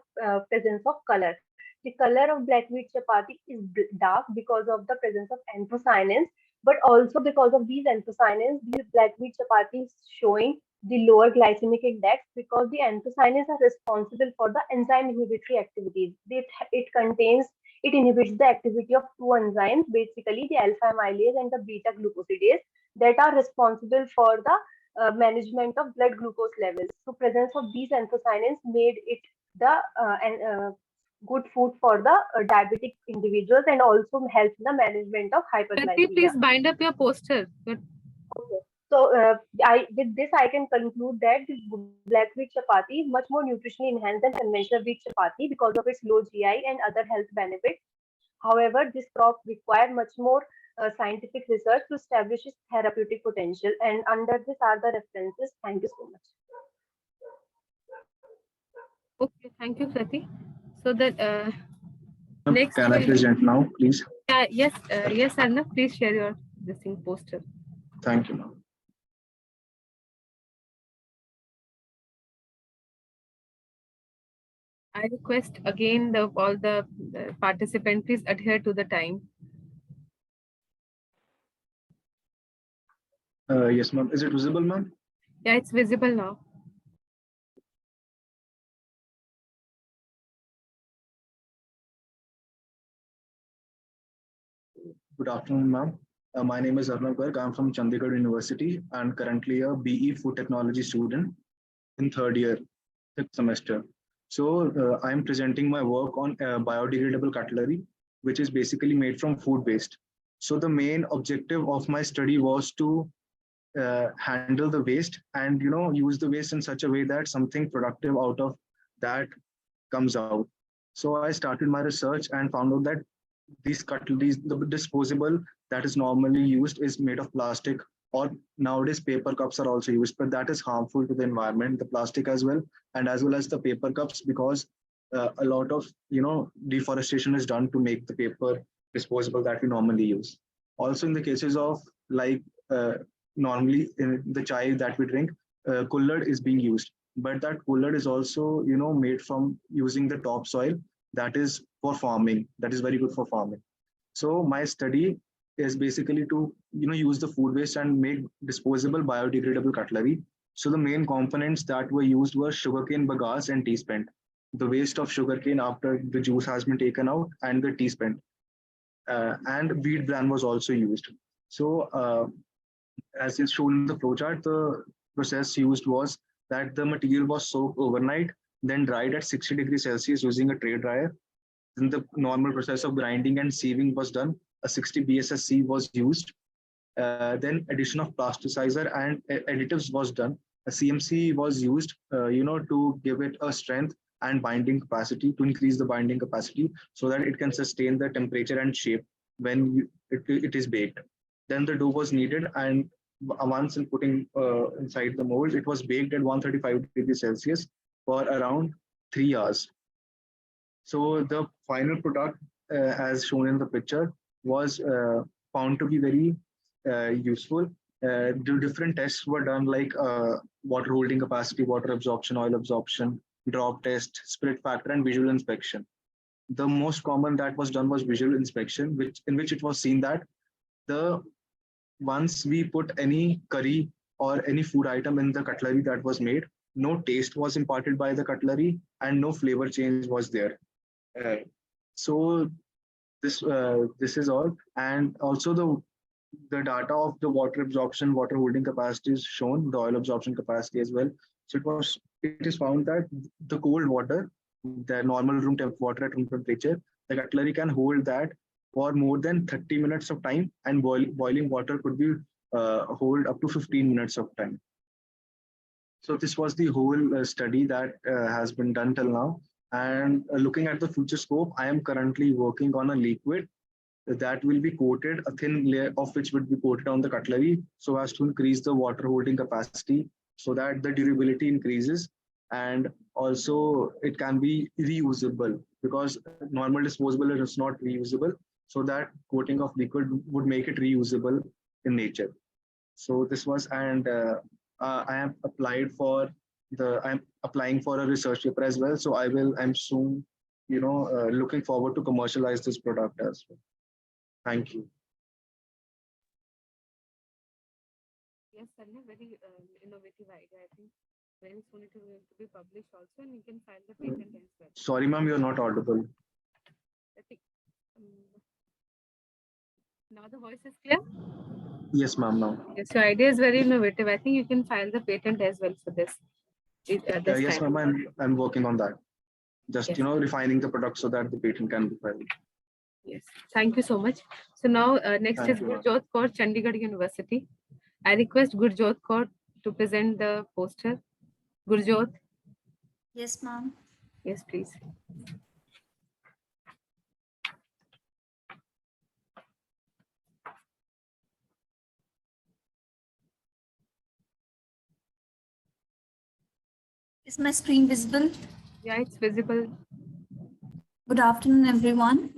presence of color. The color of black wheat chapati is dark because of the presence of anthocyanins, but also because of these anthocyanins, these black wheat chapati is showing the lower glycemic index because the anthocyanins are responsible for the enzyme inhibitory activities. It inhibits the activity of two enzymes, basically the alpha amylase and the beta glucosidase, that are responsible for the management of blood glucose levels. So presence of these anthocyanins made it the good food for the diabetic individuals and also helps in the management of hyperglycemia. Please bind up your poster. Okay. So with this, I can conclude that the black wheat chapati is much more nutritionally enhanced than conventional wheat chapati because of its low GI and other health benefits. However, this crop requires much more scientific research to establish its therapeutic potential. And under this are the references. Thank you so much. Okay, thank you, Krati. So that next. Can I present now, please? Yes, Arnav, please share your poster. Thank you, ma'am. I request again all the participants, please adhere to the time. Yes, ma'am. Is it visible, ma'am? Yeah, it's visible now. Good afternoon, ma'am. My name is Arnav Garg. I'm from Chandigarh University and currently a BE Food Technology student in third year, fifth semester. So I'm presenting my work on biodegradable cutlery, which is basically made from food waste. So the main objective of my study was to handle the waste and use the waste in such a way that something productive out of that comes out. So I started my research and found out that the disposable that is normally used is made of plastic, or nowadays paper cups are also used, but that is harmful to the environment, the plastic as well, and as well as the paper cups, because a lot of deforestation is done to make the paper disposable that we normally use. Also in the cases of like normally in the chai that we drink, kullad is being used, but that kullad is also made from using the topsoil that is for farming, that is very good for farming. So my study is basically to use the food waste and make disposable biodegradable cutlery. So the main components that were used were sugarcane bagasse and tea spent, the waste of sugarcane after the juice has been taken out, and the tea spent, and wheat bran was also used. So as is shown in the flowchart, the process used was that the material was soaked overnight, then dried at 60 degrees Celsius using a tray dryer. Then the normal process of grinding and sieving was done. A 60 BSS sieve was used. Then addition of plasticizer and additives was done. A CMC was used, to give it a strength and binding capacity, to increase the binding capacity so that it can sustain the temperature and shape when it is baked. Then the dough was kneaded, and once in putting inside the mold, it was baked at 135 degrees Celsius for around 3 hours. So the final product, as shown in the picture, was found to be very useful. The different tests were done, like water holding capacity, water absorption, oil absorption, drop test, spirit factor, and visual inspection. The most common that was done was visual inspection, in which it was seen that the once we put any curry or any food item in the cutlery that was made, no taste was imparted by the cutlery and no flavor change was there. So this is all, and also the data of the water absorption, water holding capacity is shown, the oil absorption capacity as well. So it is found that the cold water, the normal water at room temperature, the cutlery can hold that for more than 30 minutes of time, and boiling water could be hold up to 15 minutes of time. So this was the whole study that has been done till now. And looking at the future scope, I am currently working on a liquid that will be coated, a thin layer of which would be coated on the cutlery so as to increase the water holding capacity so that the durability increases, and also it can be reusable, because normal disposable is not reusable. So that coating of liquid would make it reusable in nature. So this was, and I'm applying for a research paper as well. So I'm soon, looking forward to commercialize this product as well. Thank you. Yes, certainly very innovative idea. I think very soon it will be published also, and you can file the patent as well. Sorry, ma'am, you're not audible. I think now the voice is clear. Yes, ma'am. Now. Yes, your idea is very innovative. I think you can file the patent as well for this. Yes, ma'am. I'm working on that. Just yes. Refining the product so that the patent can be filed. Yes, thank you so much. So now next Thank is you, Gurjot Kaur, Chandigarh University. I request Gurjot Kaur to present the poster. Gurjot. Yes, ma'am. Yes, please. Is my screen visible? Yeah, it's visible. Good afternoon, everyone.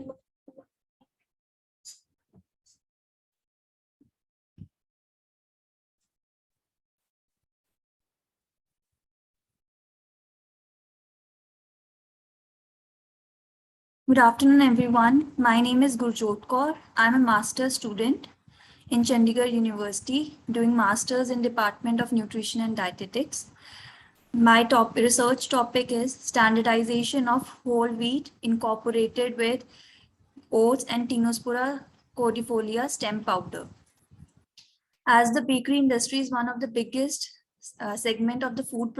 Good afternoon, everyone. My name is Gurjot Kaur. I'm a master's student in Chandigarh University, doing masters in Department of Nutrition and Dietetics. My research topic is standardization of whole wheat incorporated with oats and Tinospora cordifolia stem powder. As the bakery industry is one of the biggest segment of the food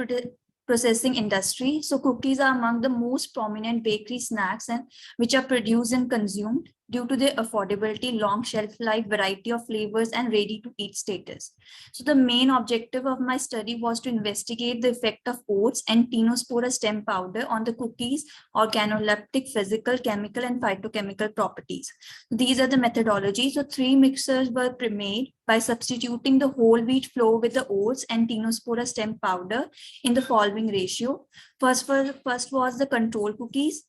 processing industry, so cookies are among the most prominent bakery snacks and which are produced and consumed due to their affordability, long shelf life, variety of flavors, and ready to eat status. So the main objective of my study was to investigate the effect of oats and Tinospora stem powder on the cookies, organoleptic, physical, chemical, and phytochemical properties. These are the methodologies. So 3 mixers were made by substituting the whole wheat flour with the oats and Tinospora stem powder in the following ratio. First was the control cookies.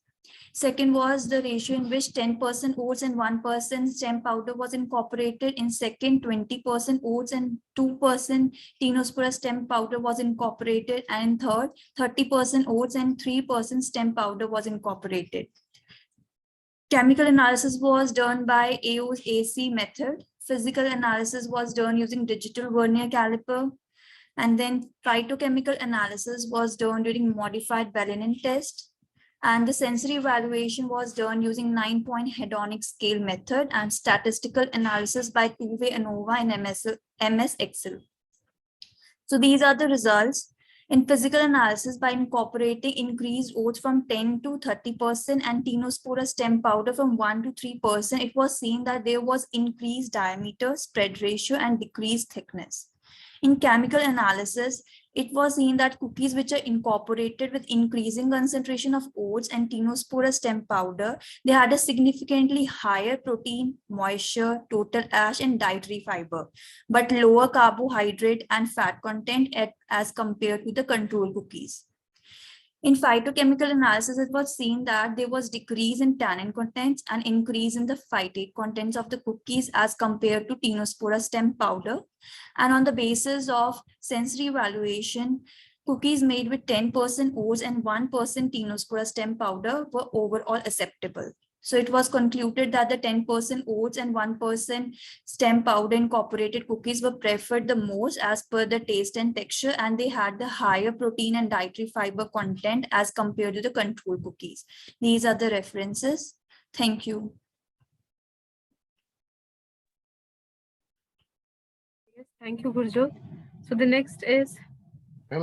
Second was the ratio in which 10% oats and 1% stem powder was incorporated. In second, 20% oats and 2% Tinospora stem powder was incorporated. And in third, 30% oats and 3% stem powder was incorporated. Chemical analysis was done by AOAC method. Physical analysis was done using digital vernier caliper. And then phytochemical analysis was done during modified Bellinin test. And the sensory evaluation was done using 9-point hedonic scale method and statistical analysis by two-way ANOVA and MS Excel. So these are the results. In physical analysis, by incorporating increased oats from 10 to 30% and Tinospora stem powder from 1 to 3%, it was seen that there was increased diameter, spread ratio, and decreased thickness. In chemical analysis, it was seen that cookies which are incorporated with increasing concentration of oats and Tinospora stem powder, they had a significantly higher protein, moisture, total ash, and dietary fiber, but lower carbohydrate and fat content as compared to the control cookies. In phytochemical analysis, it was seen that there was decrease in tannin contents and increase in the phytate contents of the cookies as compared to Tinospora stem powder. And on the basis of sensory evaluation, cookies made with 10% oats and 1% Tinospora stem powder were overall acceptable. So it was concluded that the 10% oats and 1% stem powder incorporated cookies were preferred the most as per the taste and texture, and they had the higher protein and dietary fiber content as compared to the control cookies. These are the references. Thank you. Yes, thank you, Gurjot. So the next is.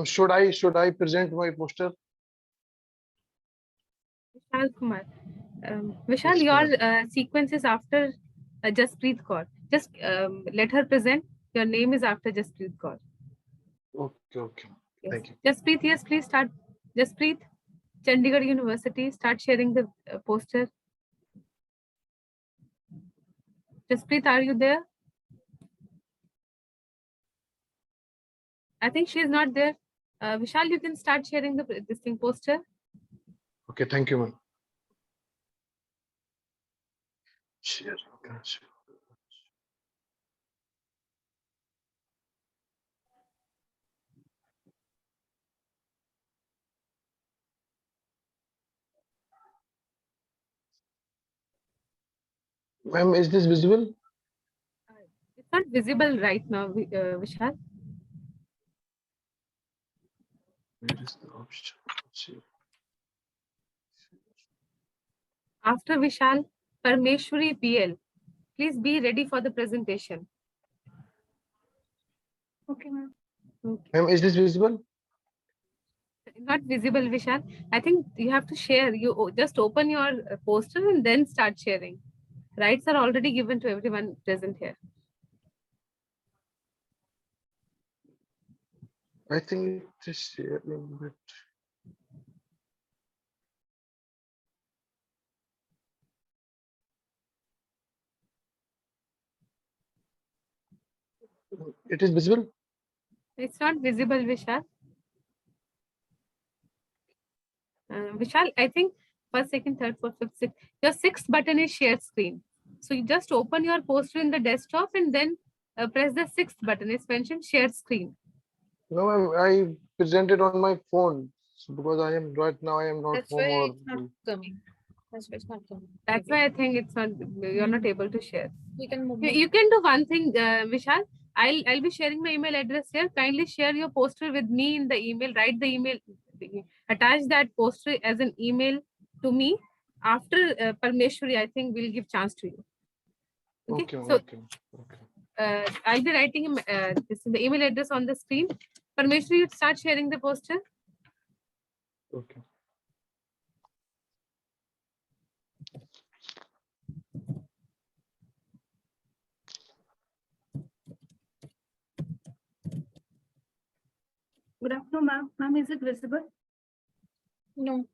Should I present my poster? Vishal Kumar. Vishal, your sequence is after Jaspreet Kaur. Just let her present. Your name is after Jaspreet Kaur. Okay. Yes. Thank you. Jaspreet, yes, please start. Jaspreet, Chandigarh University, start sharing the poster. Jaspreet, are you there? I think she is not there. Vishal, you can start sharing this thing poster. Okay, thank you, ma'am. Share. Ma'am, is this visible? It's not visible right now, Vishal. Where is the option? After Vishal, Parmeshwari PL. Please be ready for the presentation. Okay, ma'am. Okay. Ma'am, is this visible? Not visible, Vishal. I think you have to share. You just open your poster and then start sharing. Rights are already given to everyone present here. I think it is sharing, but it is visible. It's not visible, Vishal. Vishal, I think first, second, third, fourth, fifth, sixth. Your sixth button is share screen. So you just open your poster in the desktop and then press the sixth button. It's mentioned share screen. No, ma'am, I presented on my phone because I am right now. I am not That's home why or. it's not coming. That's why it's not coming. That's why I think it's not, you're not able to share. We can move. You can do one thing, Vishal. I'll be sharing my email address here. Kindly share your poster with me in the email. Write the email, attach that poster as an email to me. After Parmeshwari, I think we'll give chance to you. Okay. So I'll be writing this the email address on the screen. Parmeshwari, you start sharing the poster. Okay. Good afternoon, ma'am. Ma'am, is it visible? No.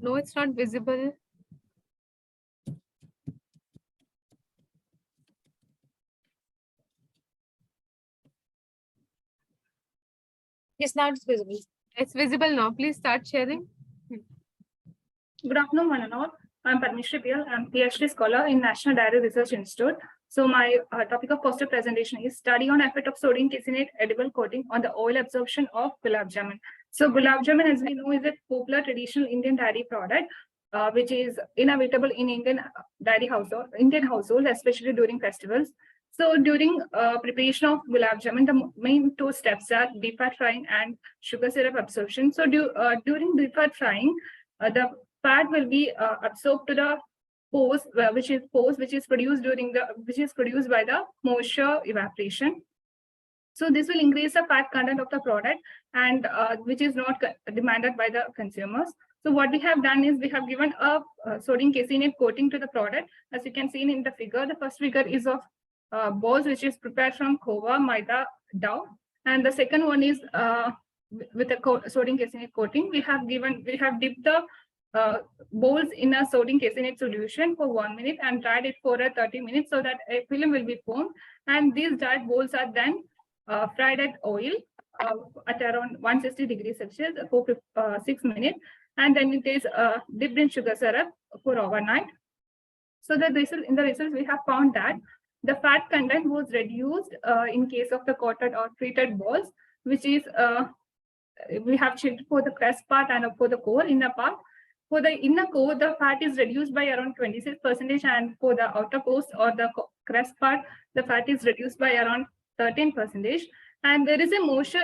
No, it's not visible. Yes, now it's visible. It's visible now. Please start sharing. Good afternoon, one and all. I'm Parmeshwari Piyal. I'm PhD scholar in National Dairy Research Institute. So my topic of poster presentation is study on effect of sodium caseinate edible coating on the oil absorption of gulab jamun. So gulab jamun, as we know, is a popular traditional Indian dairy product, which is inevitable in Indian households, especially during festivals. So during preparation of gulab jamun, the main two steps are deep fat frying and sugar syrup absorption. So during deep fat frying, the fat will be absorbed to the pores, which is produced by the moisture evaporation. So this will increase the fat content of the product, and which is not demanded by the consumers. So what we have done is we have given a sodium caseinate coating to the product. As you can see in the figure, the first figure is of balls which is prepared from kova, maida, dough, and the second one is with a sodium caseinate coating. We have dipped the bowls in a sodium caseinate solution for 1 minute and dried it for 30 minutes so that a film will be formed. And these dried bowls are then fried at oil at around 160 degrees Celsius for 6 minutes. And then it is dipped in sugar syrup for overnight. So in the results, we have found that the fat content was reduced in case of the coated or treated balls, which is we have checked for the crust part and for the core inner part. For the inner core, the fat is reduced by around 26%, and for the outer core or the crust part, the fat is reduced by around 13%. And there is a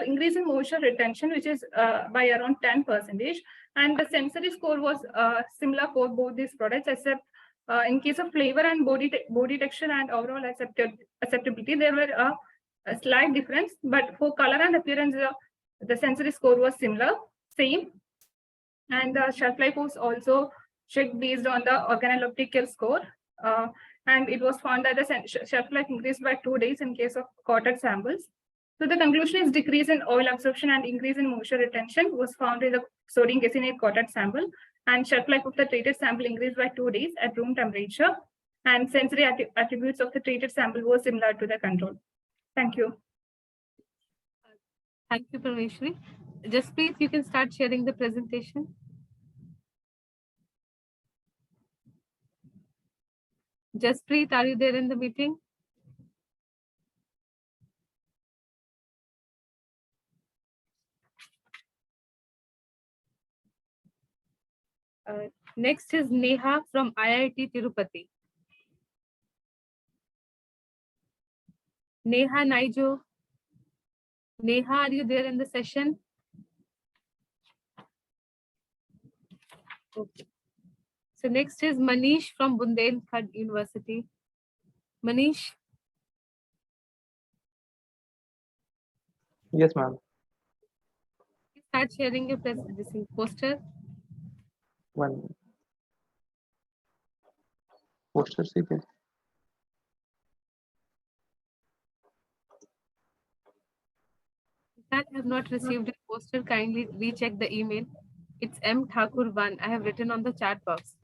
increase in moisture retention, which is by around 10%. And the sensory score was similar for both these products, except in case of flavor and body texture and overall acceptability, there were a slight difference. But for color and appearance, the sensory score was same. And the shelf life was also checked based on the organoleptical score. And it was found that the shelf life increased by 2 days in case of coated samples. So the conclusion is decrease in oil absorption and increase in moisture retention was found in the sodium caseinate coated sample, and shelf life of the treated sample increased by 2 days at room temperature, and sensory attributes of the treated sample were similar to the control. Thank you. Thank you, Parmeshwari. Just please, you can start sharing the presentation. Jaspreet, are you there in the meeting? Next is Neha from IIT Tirupati. Neha Naijo. Neha, are you there in the session? Okay. So next is Manish from Bundelkhand University. Manish. Yes, ma'am. Start sharing your poster. One poster sequence. I have not received a poster. Kindly recheck the email. It's M Thakur1. I have written on the chat box.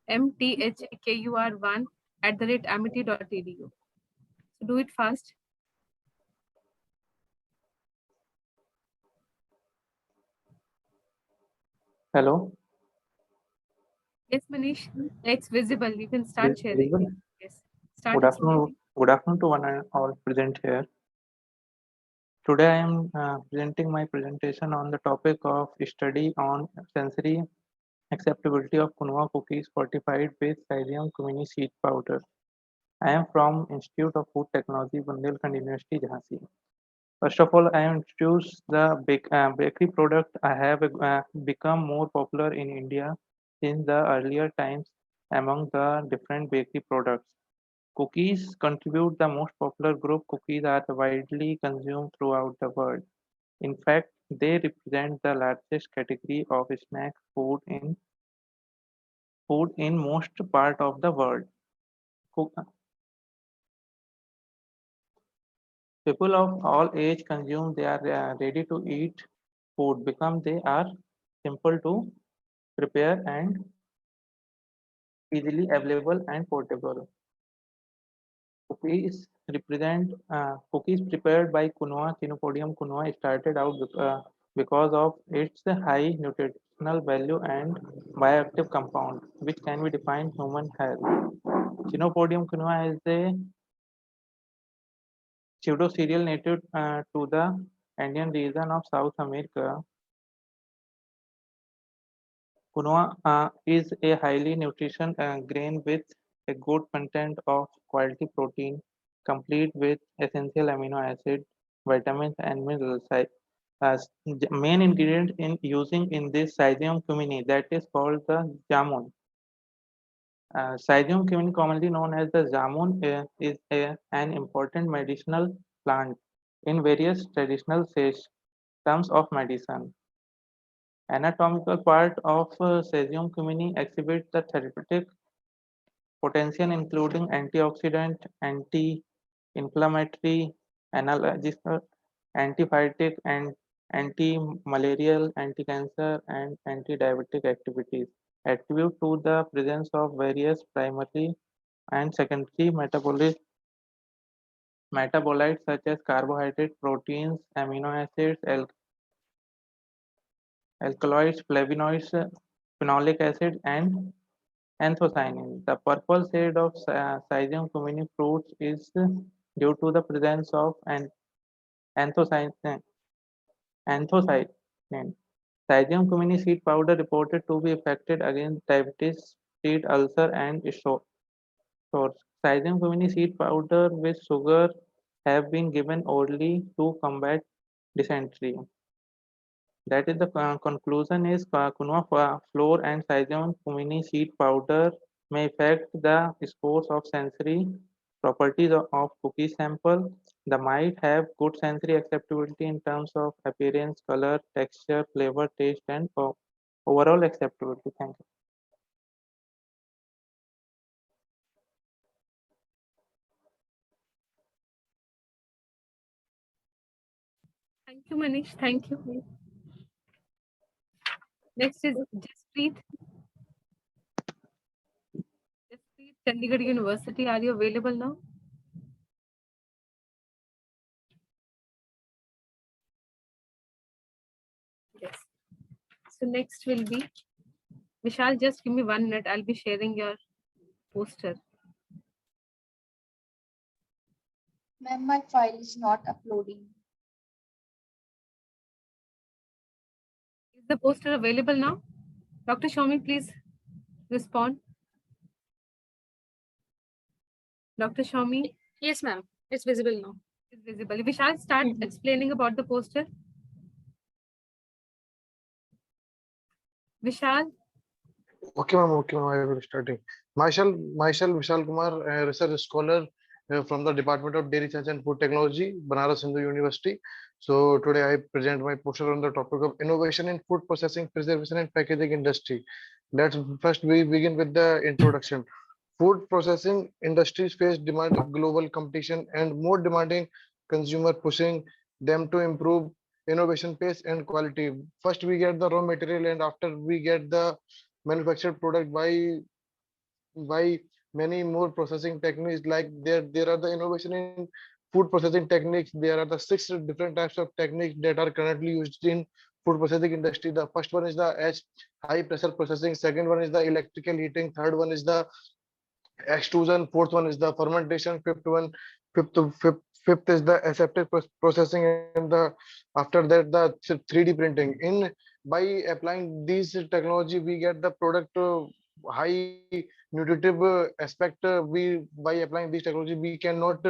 mthakur1@amity.edu. So do it fast. Hello. Yes, Manish. It's visible. You can start sharing. Visible? Yes. Start. Good afternoon to one and all present here. Today I am presenting my presentation on the topic of study on sensory acceptability of quinoa cookies fortified with Psyllium cumini seed powder. I am from Institute of Food Technology, Bundelkhand University, Jhansi. First of all, I introduce the bakery product. I have become more popular in India since the earlier times among the different bakery products. Cookies contribute the most popular group. Cookies are widely consumed throughout the world. In fact, they represent the largest category of snack food in most part of the world. Cook- People of all age consume they are ready to eat food because they are simple to prepare and easily available and portable. Cookies prepared by quinoa, Chenopodium quinoa, started out because of its high nutritional value and bioactive compound, which can be defined human health. Chenopodium quinoa is a pseudo cereal native to the Andean region of South America. Quinoa is a highly nutritious grain with a good content of quality protein, complete with essential amino acids, vitamins, and minerals. As the main ingredient in using in this Psyllium cumini, that is called the jamun. Psyllium cumini, commonly known as the jamun, an important medicinal plant in various traditional systems of medicine. Anatomical part of Cesium cumini exhibits the therapeutic potential including antioxidant, anti-inflammatory, analgesic, antiphytic, and anti-malarial, anti-cancer, and anti-diabetic activities attribute to the presence of various primary and secondary metabolites such as carbohydrate, proteins, amino acids, alkaloids, flavonoids, phenolic acid, and anthocyanin. The purple shade of Psyllium cumini fruits is due to the presence of anthocyanin. anthocyanin. Psyllium cumini seed powder reported to be effective against diabetes, seed ulcer, and sores. Psyllium cumini seed powder with sugar have been given orally to combat dysentery. That is the conclusion is quinoa flour and Psyllium cumini seed powder may affect the scores of sensory properties of cookie sample. The might have good sensory acceptability in terms of appearance, color, texture, flavor, taste, and overall acceptability. Thank you. Thank you, Manish. Thank you. Next is Jaspreet. Jaspreet, Chandigarh University. Are you available now? Yes. So next will be Vishal. Just give me 1 minute. I'll be sharing your poster. Ma'am, my file is not uploading. Is the poster available now? Dr. Shami, please respond. Dr. Shami? Yes, ma'am. It's visible now. It's visible. Vishal, start explaining about the poster. Vishal? Okay, ma'am. Okay, ma'am. I will be starting. Myself, Vishal Kumar, a research scholar from the Department of Dairy Science and Food Technology, Banaras Hindu University. So today I present my poster on the topic of innovation in food processing, preservation, and packaging industry. Let's first we begin with the introduction. Food processing industries face demand global competition and more demanding consumer pushing them to improve innovation pace and quality. First we get the raw material and after we get the manufactured product by many more processing techniques. Like there are the innovation in food processing techniques. There are the 6 different types of techniques that are currently used in food processing industry. The first one is the high pressure processing, second one is the electrical heating, third one is the extrusion, fourth one is the fermentation, fifth is the aseptic processing, and the after that the 3D printing. In by applying these technology, we get the product high nutritive aspect. We by applying this technology, we cannot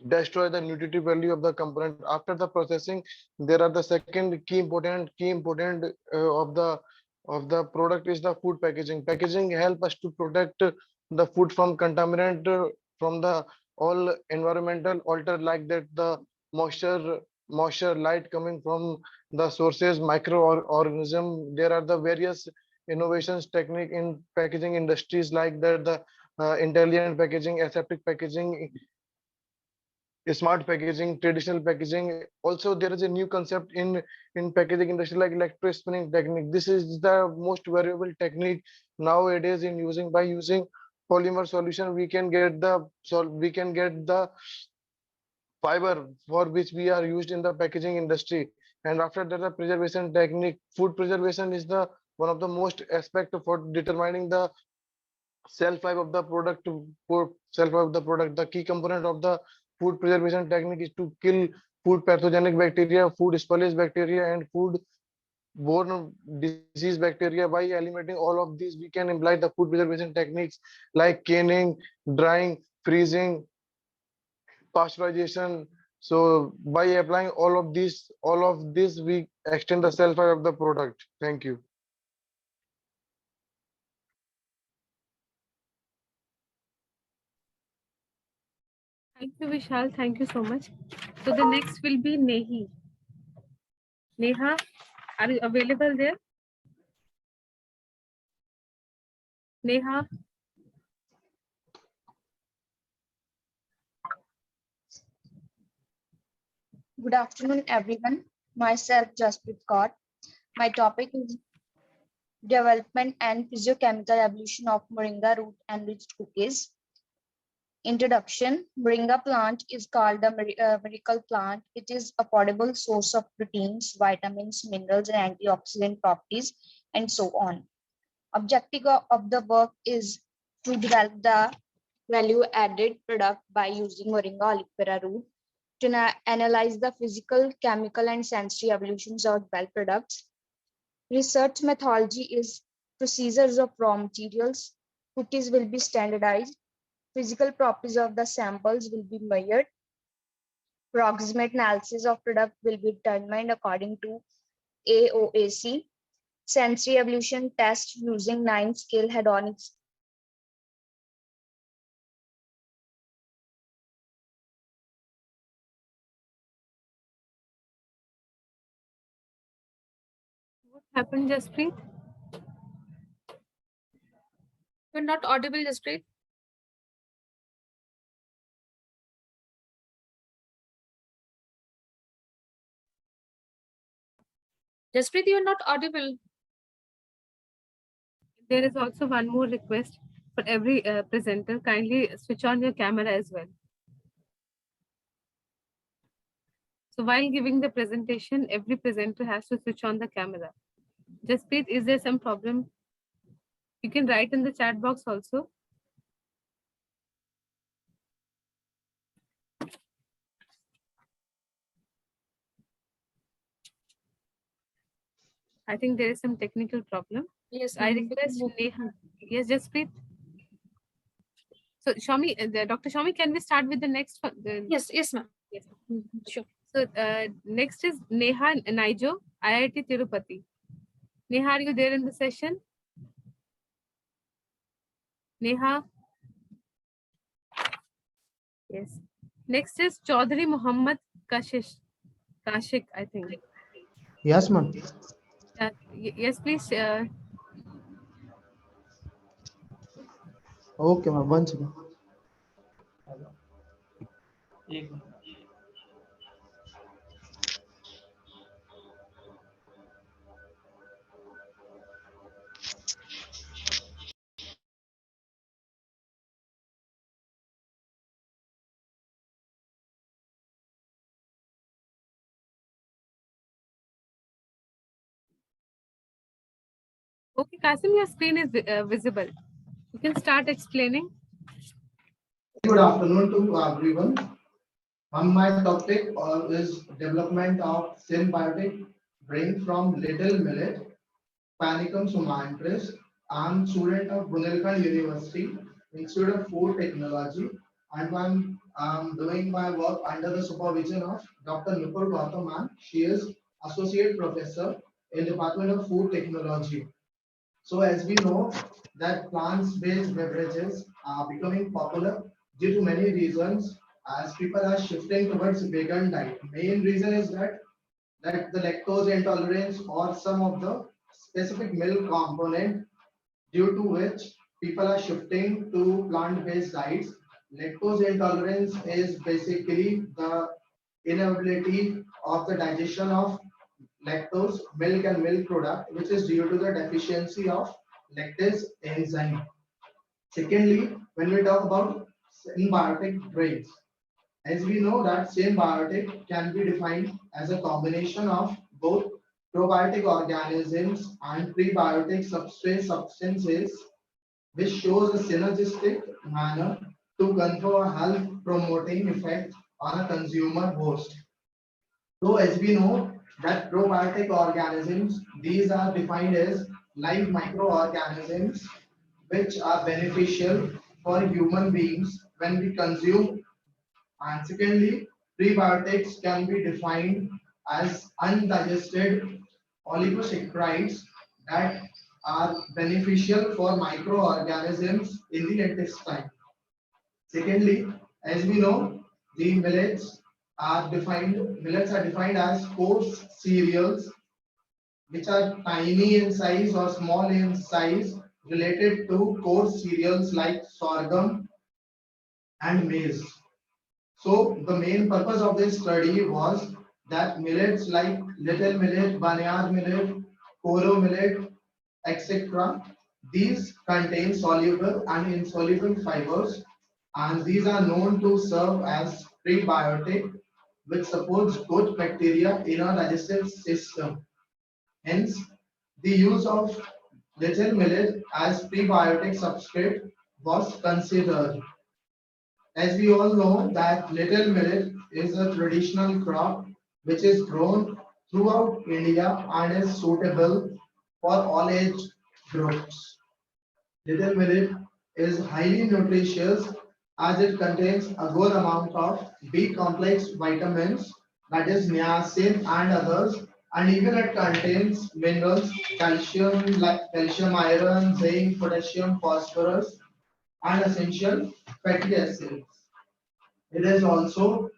destroy the nutritive value of the component. After the processing, there are the second key important of the product is the food packaging. Packaging help us to protect the food from contaminant, from the all environmental alter, like that the moisture light coming from the sources, microorganism. There are the various innovations technique in packaging industries, like that the intelligent packaging, aseptic packaging, smart packaging, traditional packaging. Also, there is a new concept in packaging industry, like electrospinning technique. This is the most variable technique nowadays. In using by using polymer solution, we can get the fiber for which we are used in the packaging industry. And after that, the preservation technique. Food preservation is the one of the most aspect for determining the shelf life of the product. For shelf life of the product, the key component of the food preservation technique is to kill food pathogenic bacteria, food spoilage bacteria, and food borne disease bacteria. By eliminating all of these, we can imply the food preservation techniques like canning, drying, freezing, pasteurization. So by applying all of this, we extend the shelf life of the product. Thank you. Thank you, Vishal. Thank you so much. So the next will be Nehi. Neha, are you available there? Neha. Good afternoon, everyone. Myself, Jasprit Kaur. My topic is development and physiochemical evolution of moringa root enriched cookies. Introduction. Moringa plant is called a miracle plant. It is affordable source of proteins, vitamins, minerals, and antioxidant properties, and so on. Objective of the work is to develop the value-added product by using moringa oleifera root to analyze the physical, chemical, and sensory evolutions of well products. Research methodology is procedures of raw materials. Cookies will be standardized. Physical properties of the samples will be measured. Proximate analysis of product will be determined according to AOAC. Sensory evolution test using 9-scale hedonic. What happened, Jasprit? You're not audible, Jasprit. Jasprit, you're not audible. There is also one more request for every presenter. Kindly switch on your camera as well. So while giving the presentation, every presenter has to switch on the camera. Jasprit, is there some problem? You can write in the chat box also. I think there is some technical problem. Yes, I request Neha. Yes, Jasprit. So Shami, Dr. Shami, can we start with the next one? Yes, ma'am. Yes. Sure. So next is Neha Naijo, IIT Tirupati. Neha, are you there in the session? Neha? Yes. Next is Chaudhary Muhammad Kashik, I think. Yes, ma'am. Yes, please. Okay, ma'am. One second. Okay, Kasim, your screen is visible. You can start explaining. Good afternoon to everyone. My topic is development of symbiotic bring from Little Millet, Panicum Sumantris. I'm student of Bundelkhand University, Institute of Food Technology, and I'm doing my work under the supervision of Dr. Nupur Gautam ma'am. She is Associate Professor in Department of Food Technology. So as we know that plants-based beverages are becoming popular due to many reasons as people are shifting towards vegan diet. Main reason is that the lactose intolerance or some of the specific milk component due to which people are shifting to plant-based diets. Lactose intolerance is basically the inability of the digestion of lactose, milk and milk product, which is due to the deficiency of lactase enzyme. Secondly, when we talk about symbiotic drinks, as we know that symbiotic can be defined as a combination of both probiotic organisms and prebiotic substances, which shows a synergistic manner to confer a health promoting effect on a consumer host. So as we know that probiotic organisms, these are defined as live microorganisms which are beneficial for human beings when we consume. And secondly, prebiotics can be defined as undigested oligosaccharides that are beneficial for microorganisms in the intestine. Secondly, as we know, the millets are defined as coarse cereals which are tiny in size or small in size related to coarse cereals like sorghum and maize. So the main purpose of this study was that millets like little millet, barnyard millet, koro millet, etc. These contain soluble and insoluble fibers, and these are known to serve as prebiotic, which supports good bacteria in our digestive system. Hence, the use of little millet as prebiotic substrate was considered. As we all know that little millet is a traditional crop which is grown throughout India and is suitable for all age groups. Little millet is highly nutritious as it contains a good amount of B complex vitamins, that is niacin and others, and even it contains minerals, calcium, like calcium, iron, zinc, potassium, phosphorus, and essential fatty acids. It is also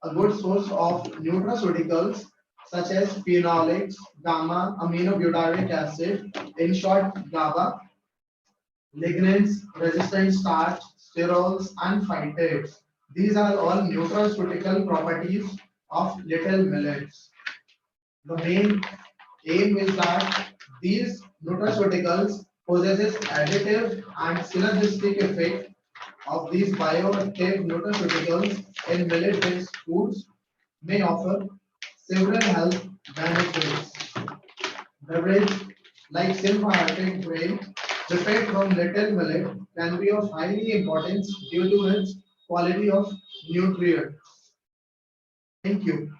a good source of nutraceuticals such as phenolics, gamma aminobutyric acid, in short GABA, lignans, resistant starch, sterols, and phytates. These are all nutraceutical properties of little millets. The main aim is that these nutraceuticals possesses additive and synergistic effect of these bioactive nutraceuticals in millet-based foods may offer several health benefits. Beverage like symbiotic drink prepared from little millet can be of highly importance due to its quality of nutrients. Thank you.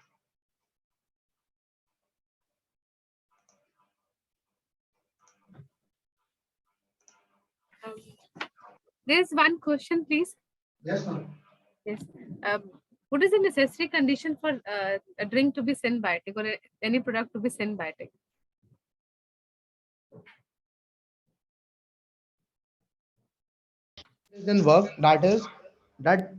There's one question, please. Yes, ma'am. Yes. What is the necessary condition for a drink to be symbiotic or any product to be symbiotic? In work, that is that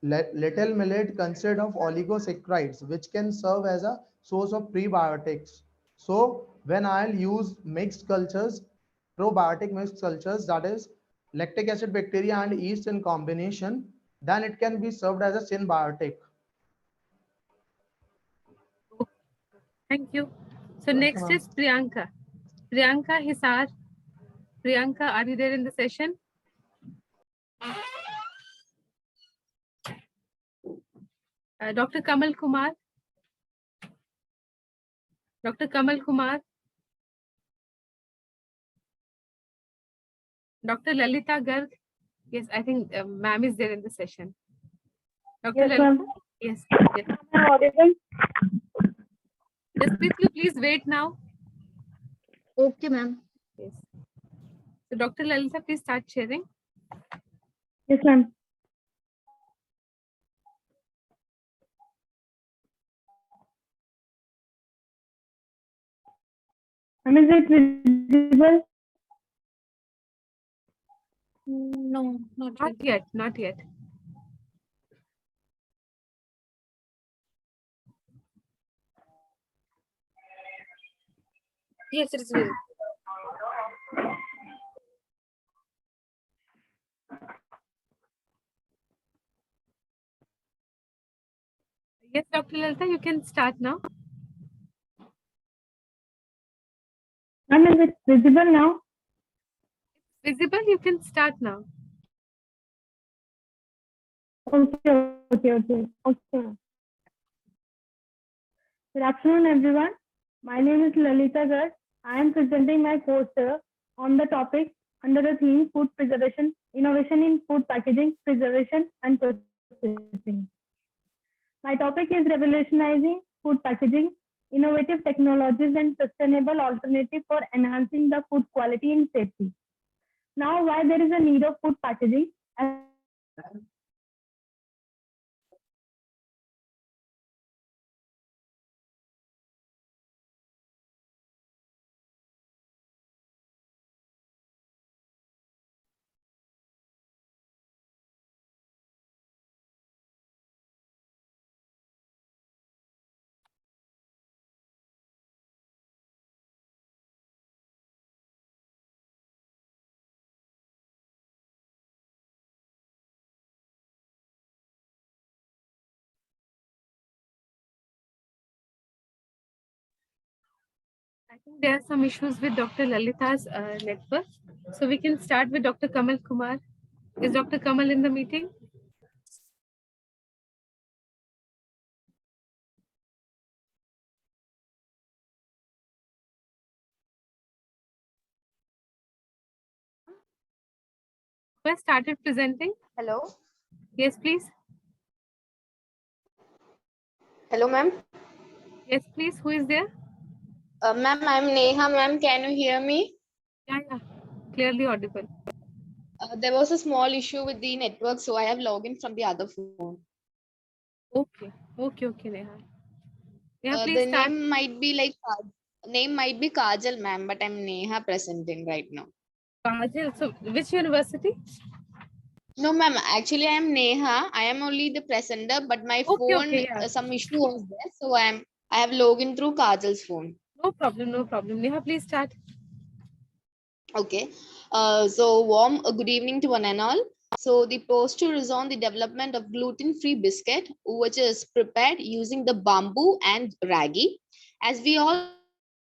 little millet consist of oligosaccharides which can serve as a source of prebiotics. So when I'll use mixed cultures, probiotic mixed cultures, that is lactic acid bacteria and yeast in combination, then it can be served as a symbiotic. Thank you. So next is Priyanka. Priyanka Hisar. Priyanka, are you there in the session? Dr. Kamal Kumar. Dr. Kamal Kumar. Dr. Lalita Garg. Yes, I think ma'am is there in the session. Dr. Yes, ma'am. Yes. Yes. Am I audible? Jaspreet, you please wait now. Okay, ma'am. Yes. So Dr. Lalita, please start sharing. Yes, ma'am. Ma'am, is it visible? No, Not yet, not yet. Yes, it is visible. Yes, Dr. Lalita, you can start now. Ma'am, is it visible now? Visible, you can start now. Okay. Good afternoon, everyone. My name is Lalita Garg. I am presenting my poster on the topic under the theme Food Preservation, Innovation in Food Packaging, Preservation and Processing. My topic is revolutionizing food packaging, innovative technologies and sustainable alternative for enhancing the food quality and safety. Now, why there is a need of food packaging? I think there are some issues with Dr. Lalita's network. So we can start with Dr. Kamal Kumar. Is Dr. Kamal in the meeting? Who has started presenting? Hello. Yes, please. Hello, ma'am. Yes, please. Who is there? Ma'am, I'm Neha. Ma'am, can you hear me? Yeah. Clearly audible. There was a small issue with the network, so I have logged in from the other phone. Okay, Neha. Yeah, please The start. name might be Kajal, ma'am, but I'm Neha presenting right now. Kajal. So which university? No, ma'am. Actually, I am Neha. I am only the presenter, but my phone Yeah. some issue was there, so I have logged in through Kajal's phone. No problem. Neha, please start. Okay. So warm good evening to one and all. So the poster is on the development of gluten-free biscuit, which is prepared using the bamboo and ragi. As we all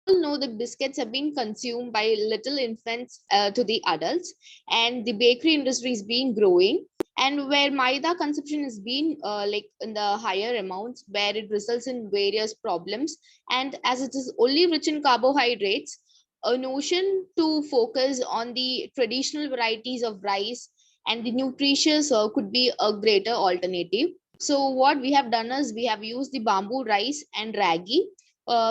know, the biscuits have been consumed by little infants to the adults, and the bakery industry is being growing. And where maida consumption is being like in the higher amounts, where it results in various problems, and as it is only rich in carbohydrates, a notion to focus on the traditional varieties of rice and the nutritious could be a greater alternative. So what we have done is we have used the bamboo rice and ragi.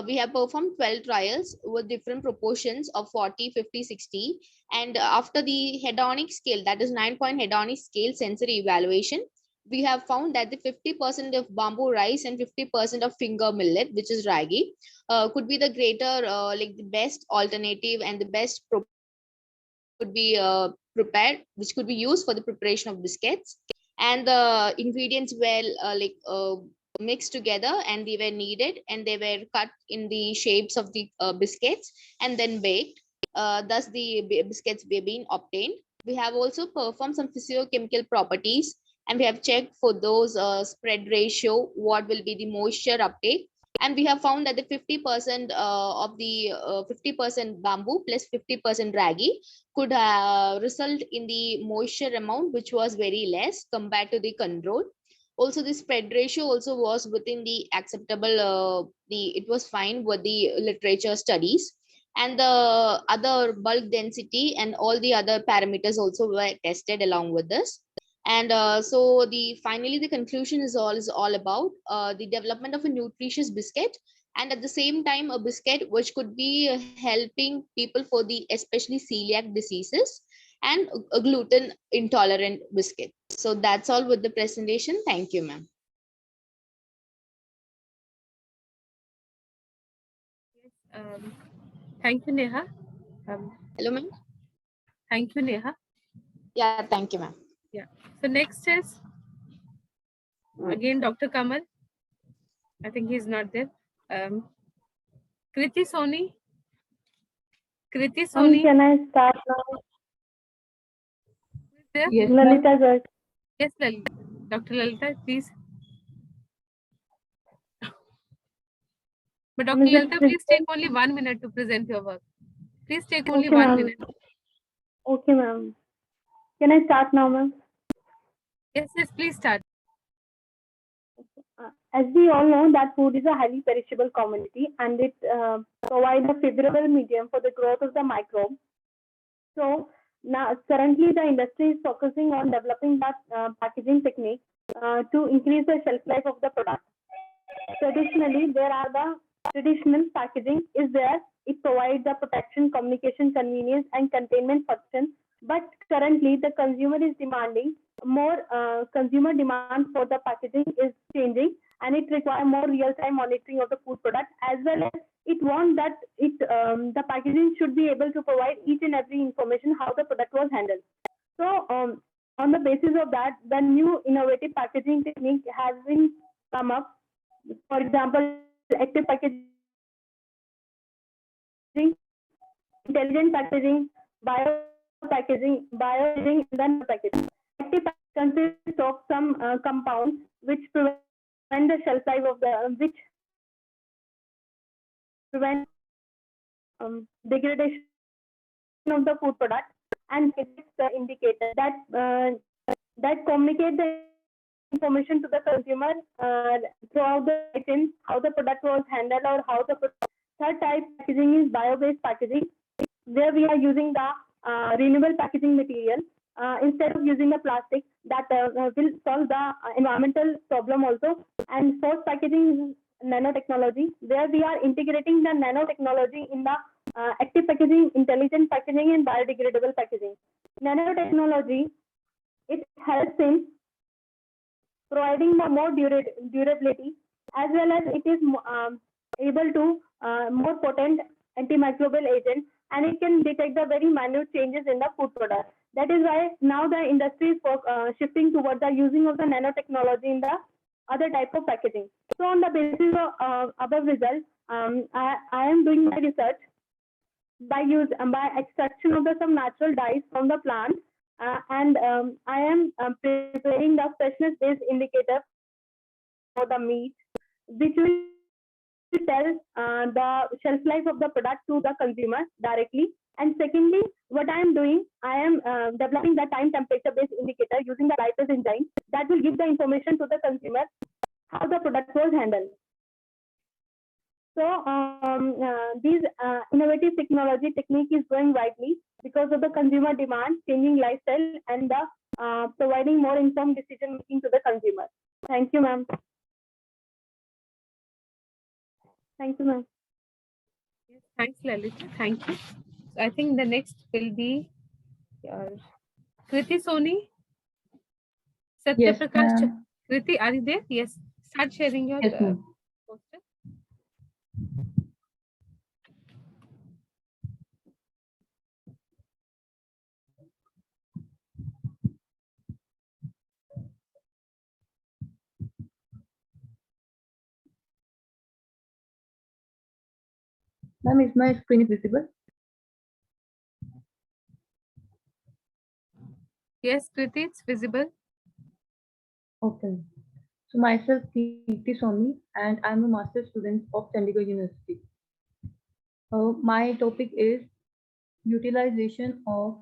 We have performed 12 trials with different proportions of 40, 50, 60. And after the hedonic scale, that is 9-point hedonic scale sensory evaluation, we have found that the 50% of bamboo rice and 50% of finger millet, which is ragi, could be the greater like the best alternative and the best could be prepared, which could be used for the preparation of biscuits. And the ingredients were mixed together, and they were kneaded, and they were cut in the shapes of the biscuits and then baked. Thus the biscuits were being obtained. We have also performed some physiochemical properties, and we have checked for those spread ratio, what will be the moisture uptake. And we have found that the 50% of the 50% bamboo plus 50% ragi could result in the moisture amount, which was very less compared to the control. Also, the spread ratio also was within the acceptable, it was fine with the literature studies. And the other bulk density and all the other parameters also were tested along with this. And so finally the conclusion is all about the development of a nutritious biscuit and at the same time a biscuit which could be helping people for the especially celiac diseases and a gluten intolerant biscuit. So that's all with the presentation. Thank you, ma'am. Thank you, Neha. Hello, ma'am. Thank you, Neha. Yeah, thank you, ma'am. Yeah. So next is again Dr. Kamal. I think he's not there. Kriti Soni. Kriti Soni. Can I start now? There? Yes, Lalita sir. Yes, Dr. Lalita, please. But Dr. Lalita, please take only 1 minute to present your work. Please take only Okay, 1 ma'am. minute. Okay, ma'am. Can I start now, ma'am? Yes, please start. As we all know that food is a highly perishable commodity and it provides a favorable medium for the growth of the microbe. So now currently the industry is focusing on developing that packaging technique to increase the shelf life of the product. Traditionally, there are the traditional packaging is there. It provides the protection, communication, convenience, and containment function. But currently, the consumer is demanding more. Consumer demand for the packaging is changing, and it requires more real-time monitoring of the food product, as well as it wants that the packaging should be able to provide each and every information how the product was handled. So, on the basis of that, the new innovative packaging technique has been come up. For example, active packaging, intelligent packaging, biopackaging, biopackaging, and then packaging. Active packaging consists of some compounds which prevent the shelf life of the prevent degradation of the food product, and it's the indicator that communicate the information to the consumer throughout the item, how the product was handled or how the product. Third type packaging is bio-based packaging, where we are using the renewable packaging material instead of using the plastic that will solve the environmental problem also. And fourth packaging is nanotechnology, where we are integrating the nanotechnology in the active packaging, intelligent packaging, and biodegradable packaging. Nanotechnology, it helps in providing the more durability, as well as it is able to more potent antimicrobial agent, and it can detect the very minute changes in the food product. That is why now the industry is shifting towards the using of the nanotechnology in the other type of packaging. So on the basis of above results, I am doing my research by extraction of some natural dyes from the plant, and I am preparing the freshness-based indicator for the meat, which will tell the shelf life of the product to the consumer directly. And secondly, what I am doing, I am developing the time temperature-based indicator using the lipase enzyme that will give the information to the consumer how the product was handled. So these innovative technology technique is growing widely because of the consumer demand, changing lifestyle, and the providing more informed decision making to the consumer. Thank you, ma'am. Thank you, ma'am. Yes, thanks, Lalita. Thank you. So I think the next will be Kriti Soni. Yes, Satyaprakash. Kriti, are you there? Yes. Start sharing your yes, ma'am. poster. Ma'am, is my screen visible? Yes, Kriti, it's visible. Okay. So myself, Kirti Swami, and I'm a master's student of Chandigarh University. My topic is utilization of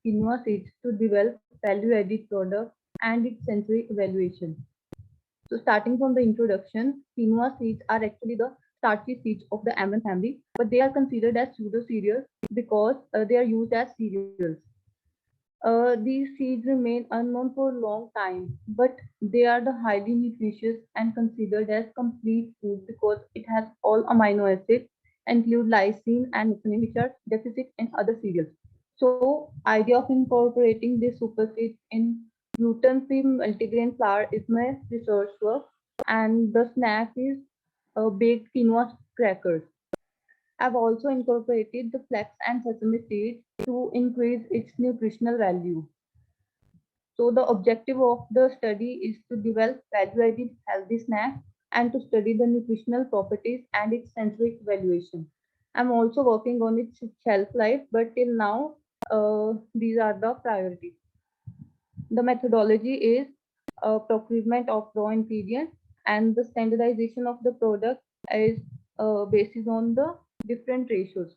quinoa seeds to develop value-added product and its sensory evaluation. So starting from the introduction, quinoa seeds are actually the starchy seeds of the almond family, but they are considered as pseudo cereals because they are used as cereals. These seeds remain unknown for a long time, but they are the highly nutritious and considered as complete food because it has all amino acids, include lysine and methionine, which are deficit in other cereals. So, idea of incorporating this super seed in gluten-free multigrain flour is my research work, and the snack is baked quinoa crackers. I've also incorporated the flax and sesame seeds to increase its nutritional value. So the objective of the study is to develop value-added healthy snacks and to study the nutritional properties and its sensory evaluation. I'm also working on its shelf life, but till now, these are the priorities. The methodology is procurement of raw ingredients, and the standardization of the product is based on the different ratios.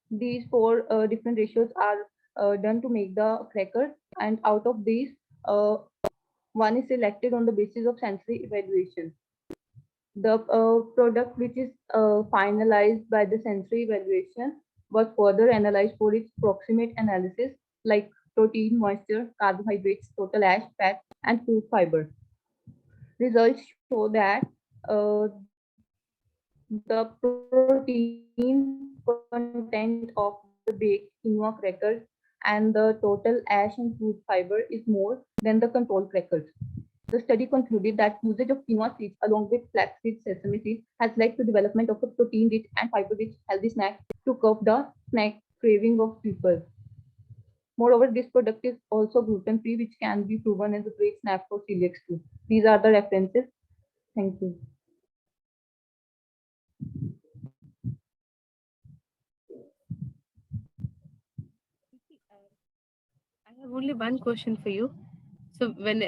These four different ratios are done to make the crackers, and out of these, uh, one is selected on the basis of sensory evaluation. The product which is finalized by the sensory evaluation was further analyzed for its proximate analysis like protein, moisture, carbohydrates, total ash, fat, and food fiber. Results show that the protein content of the baked quinoa crackers and the total ash and food fiber is more than the control crackers. The study concluded that usage of quinoa seeds along with flaxseed sesame seeds has led to development of a protein-rich and fiber-rich healthy snack to curb the snack craving of people. Moreover, this product is also gluten-free, which can be proven as a great snack for celiacs too. These are the references. Thank you. I have only one question for you. So when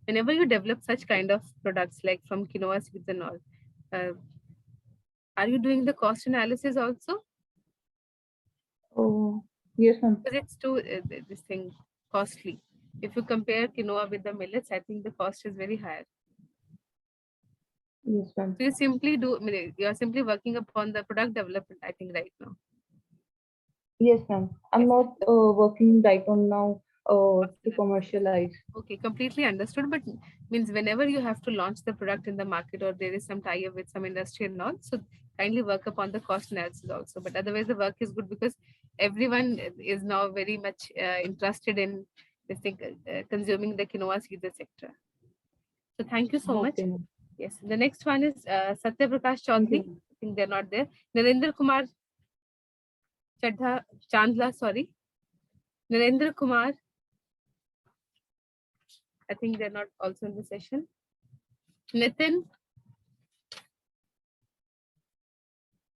whenever you develop such kind of products like from quinoa seeds and all, uh, are you doing the cost analysis also? Oh, yes, ma'am. Because it's too this thing costly. If you compare quinoa with the millets, I think the cost is very high. Yes, ma'am. So you simply you are simply working upon the product development, I think, right now. Yes, ma'am. I'm not working right on now to commercialize. Okay, completely understood. But means whenever you have to launch the product in the market or there is some tie-up with some industry and all, so kindly work upon the cost analysis also. But otherwise, the work is good because everyone is now very much interested in this thing, consuming the quinoa seeds, etc. So thank you so much. Okay, ma'am. Yes, the next one is Satya Prakash Chaudhary. I think they're not there. Narendra Kumar Chandla, sorry. Narendra Kumar. I think they're not also in the session. Nitin.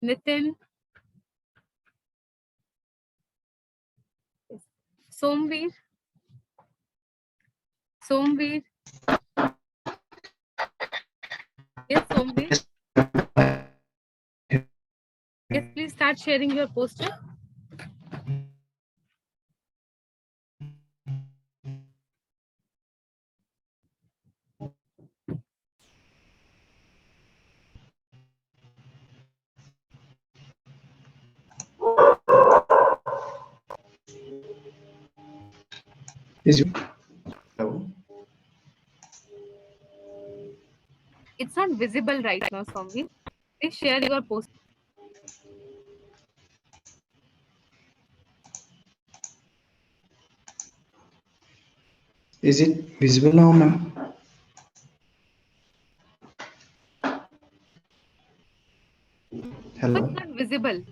Nitin. Somveer. Somveer. Yes, Somveer. Yes, please start sharing your poster. Hello. It's not visible right now, Somveer. Please share your poster. Is it visible now, ma'am? Hello. It's not visible.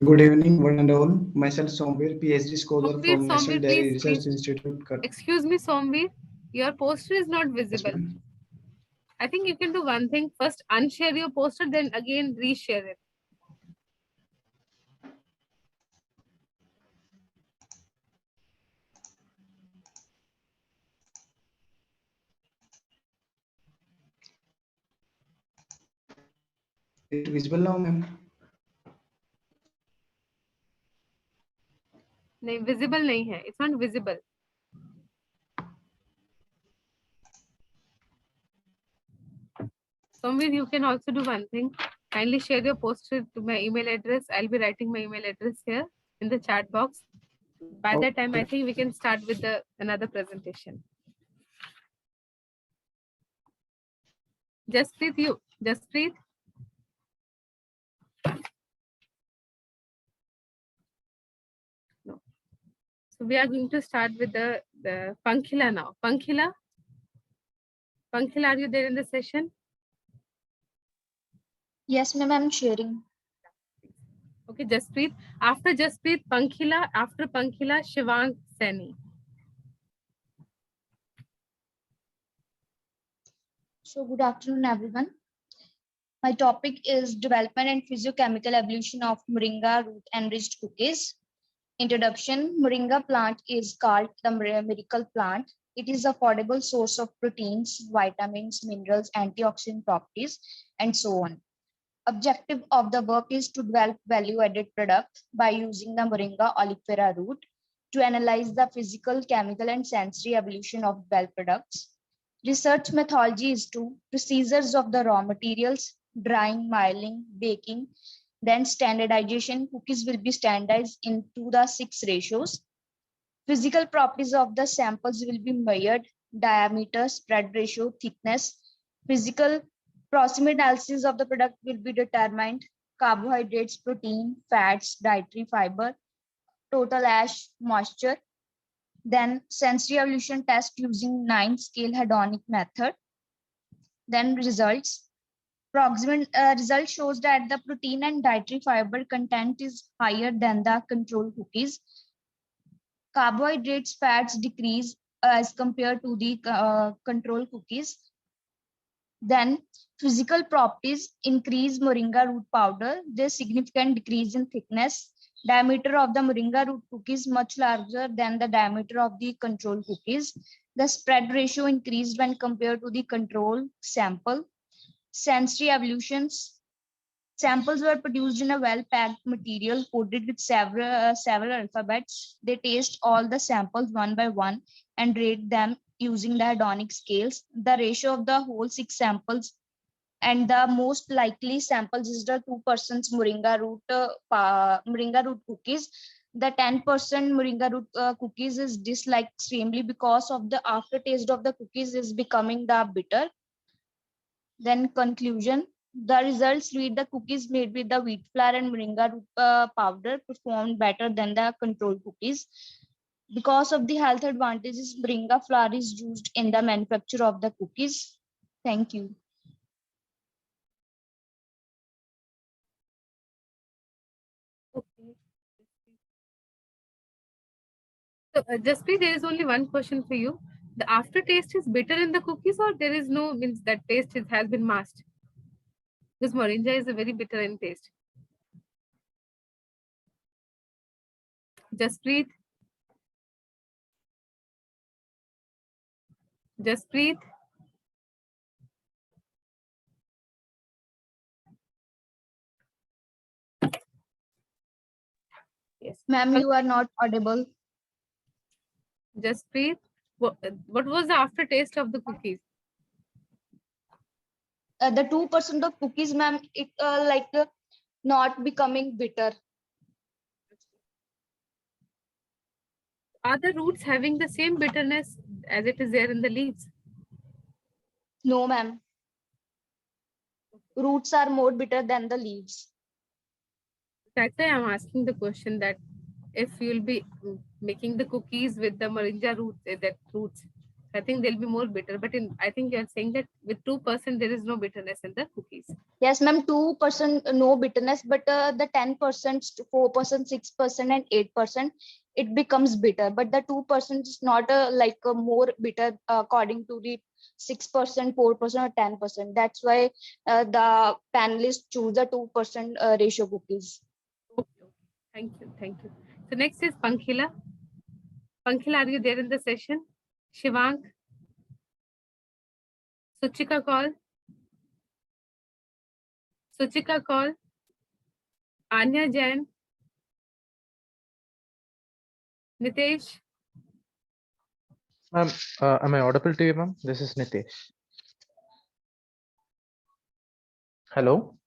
Good evening, one and all. Myself, Somveer, PhD scholar from National Somveer, Dairy please. Research Institute. Excuse me, Somveer. Your poster is not visible. I think you can do one thing. First, unshare your poster, then again reshare it. Is it visible now, ma'am? नहीं, visible नहीं है. It's not visible. Somewhere you can also do one thing. Kindly share your poster to my email address. I'll be writing my email address here in the chat box. By that time, I think we can start with another presentation. Jasprit. No. So we are going to start with the Pankhila now. Pankhila, are you there in the session? Yes, ma'am, I'm sharing. Okay, Jasprit. After Jasprit, Pankhila. After Pankhila, Shivang Seni. So good afternoon, everyone. My topic is development and physiochemical evolution of moringa root enriched cookies. Introduction: Moringa plant is called the miracle plant. It is affordable source of proteins, vitamins, minerals, antioxidant properties, and so on. Objective of the work is to develop value-added products by using the Moringa oleifera root to analyze the physical, chemical, and sensory evolution of well products. Research methodology is to procedures of the raw materials, drying, milling, baking, then standardization. Cookies will be standardized into the 6 ratios. Physical properties of the samples will be measured: diameter, spread ratio, thickness. Physical proximity analysis of the product will be determined: carbohydrates, protein, fats, dietary fiber, total ash, moisture. Then sensory evolution test using 9-scale hedonic method. Then results. Proximate result shows that the protein and dietary fiber content is higher than the control cookies. Carbohydrates, fats decrease as compared to the control cookies. Then physical properties: increase moringa root powder. There's significant decrease in thickness. Diameter of the moringa root cookies much larger than the diameter of the control cookies. The spread ratio increased when compared to the control sample. Sensory evolutions: samples were produced in a well-packed material coated with several alphabets. They taste all the samples one by one and rate them using the hedonic scales. The ratio of the whole 6 samples and the most likely samples is the 2% moringa root cookies. The 10% moringa root cookies is disliked extremely because of the aftertaste of the cookies is becoming the bitter. Then conclusion: the results read the cookies made with the wheat flour and moringa root powder performed better than the control cookies. Because of the health advantages, moringa flour is used in the manufacture of the cookies. Thank you. Okay. So, Jasprit, there is only one question for you. The aftertaste is bitter in the cookies, or there is no, means that taste has been masked? Because moringa is a very bitter in taste. Jasprit. Jasprit. Yes. Ma'am, you are not audible. Jasprit, what was the aftertaste of the cookies? The 2% of cookies, ma'am, it not becoming bitter. Are the roots having the same bitterness as it is there in the leaves? No, ma'am. Roots are more bitter than the leaves. That's why I'm asking the question that if you'll be making the cookies with the moringa roots, I think they'll be more bitter. But I think you're saying that with 2% there is no bitterness in the cookies. Yes, ma'am, 2% no bitterness, but the 10%, 4%, 6%, and 8%, it becomes bitter. But the 2% is not more bitter according to the 6%, 4%, or 10%. That's why the panelists choose the 2% ratio cookies. Okay. Thank you. So next is Pankhila. Pankhila, are you there in the session? Shivang? Suchika call. Anya Jain? Nitesh? Ma'am, am I audible to you, ma'am? This is Nitesh. Hello?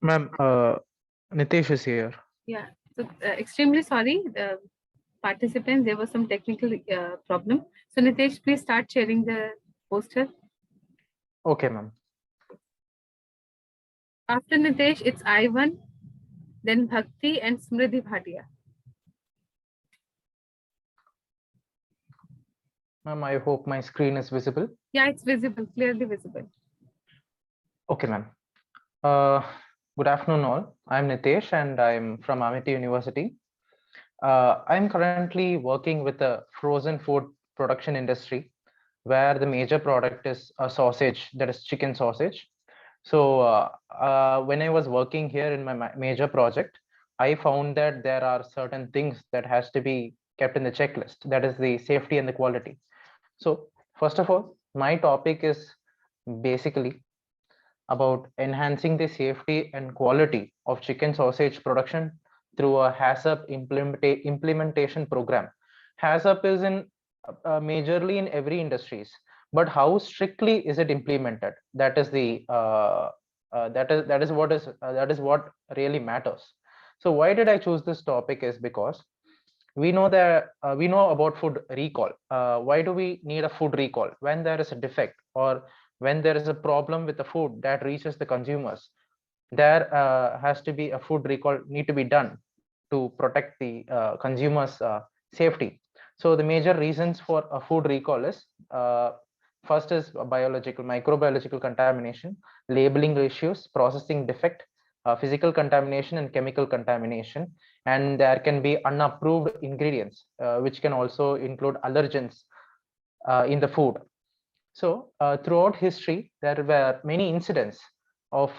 Ma'am, Nitesh is here. Yeah, so extremely sorry, participants, there was some technical problem. So Nitesh, please start sharing the poster. Okay, ma'am. After Nitesh, it's Ivan, then Bhakti and Smridhi Bhatia. Ma'am, I hope my screen is visible. Yeah, it's visible, clearly visible. Okay, ma'am. Good afternoon, all. I'm Nitesh, and I'm from Amity University. I'm currently working with the frozen food production industry, where the major product is a sausage, that is chicken sausage. So when I was working here in my major project, I found that there are certain things that has to be kept in the checklist. That is the safety and the quality. So first of all, my topic is basically about enhancing the safety and quality of chicken sausage production through a HACCP implementation program. HACCP is in majorly in every industries, but how strictly is it implemented? That is the that is what really matters. So why did I choose this topic is because we know that we know about food recall. Why do we need a food recall? When there is a defect or when there is a problem with the food that reaches the consumers, there has to be a food recall need to be done to protect the consumers safety. So the major reasons for a food recall is first is biological microbiological contamination, labeling issues, processing defect, physical contamination and chemical contamination, and there can be unapproved ingredients which can also include allergens in the food. So throughout history, there were many incidents of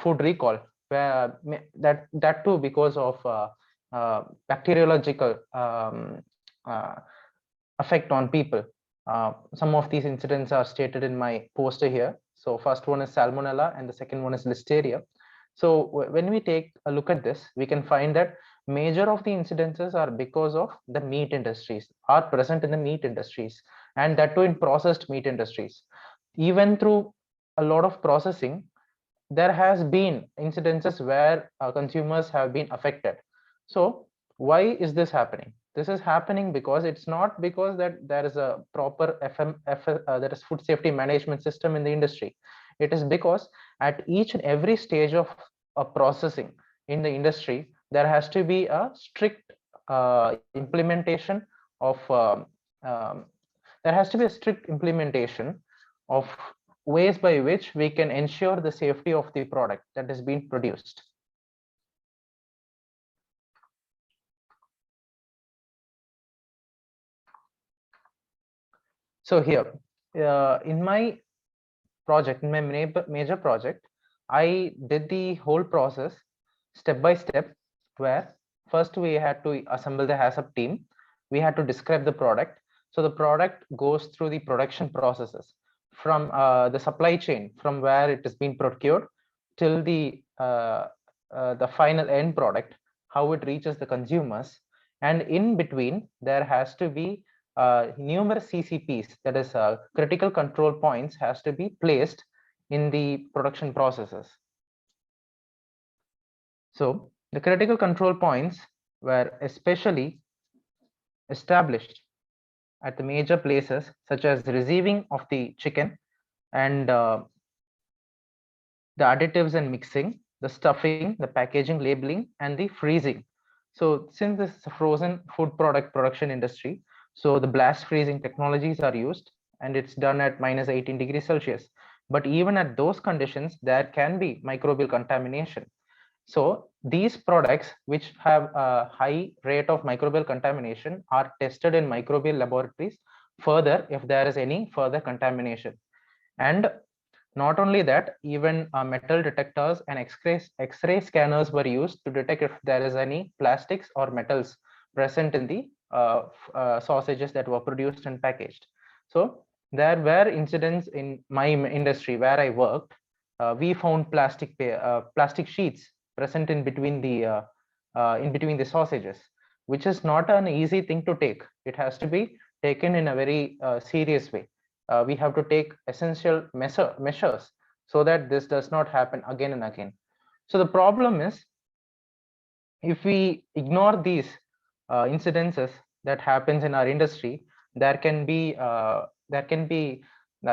food recall, where that too because of bacteriological uh, effect on people. Some of these incidents are stated in my poster here. So first one is Salmonella and the second one is Listeria. So when we take a look at this, we can find that major of the incidences are because of the meat industries, are present in the meat industries, and that too in processed meat industries. Even through a lot of processing, there has been incidences where consumers have been affected. So why is this happening? This is happening because it's not because that there is a proper there is food safety management system in the industry. It is because at each and every stage of processing in the industry, there has to be a strict implementation of there has to be a strict implementation of ways by which we can ensure the safety of the product that is being produced. So here, in my project, in my major project, I did the whole process step by step, where first we had to assemble the HACCP team. We had to describe the product. So the product goes through the production processes from the supply chain, from where it is being procured till the final end product, how it reaches the consumers. And in between, there has to be numerous CCPs, that is critical control points, has to be placed in the production processes. So the critical control points were especially established at the major places such as the receiving of the chicken and the additives and mixing, the stuffing, the packaging, labeling, and the freezing. So since this is a frozen food product production industry, so the blast freezing technologies are used, and it's done at -18 degrees Celsius. But even at those conditions, there can be microbial contamination. So these products which have a high rate of microbial contamination are tested in microbial laboratories further if there is any further contamination. And not only that, even metal detectors and X-ray scanners were used to detect if there is any plastics or metals present in the sausages that were produced and packaged. So there were incidents in my industry where I worked. We found plastic sheets present in between the sausages, which is not an easy thing to take. It has to be taken in a very serious way. We have to take essential measures so that this does not happen again and again. So the problem is, if we ignore these incidences that happens in our industry, there can be a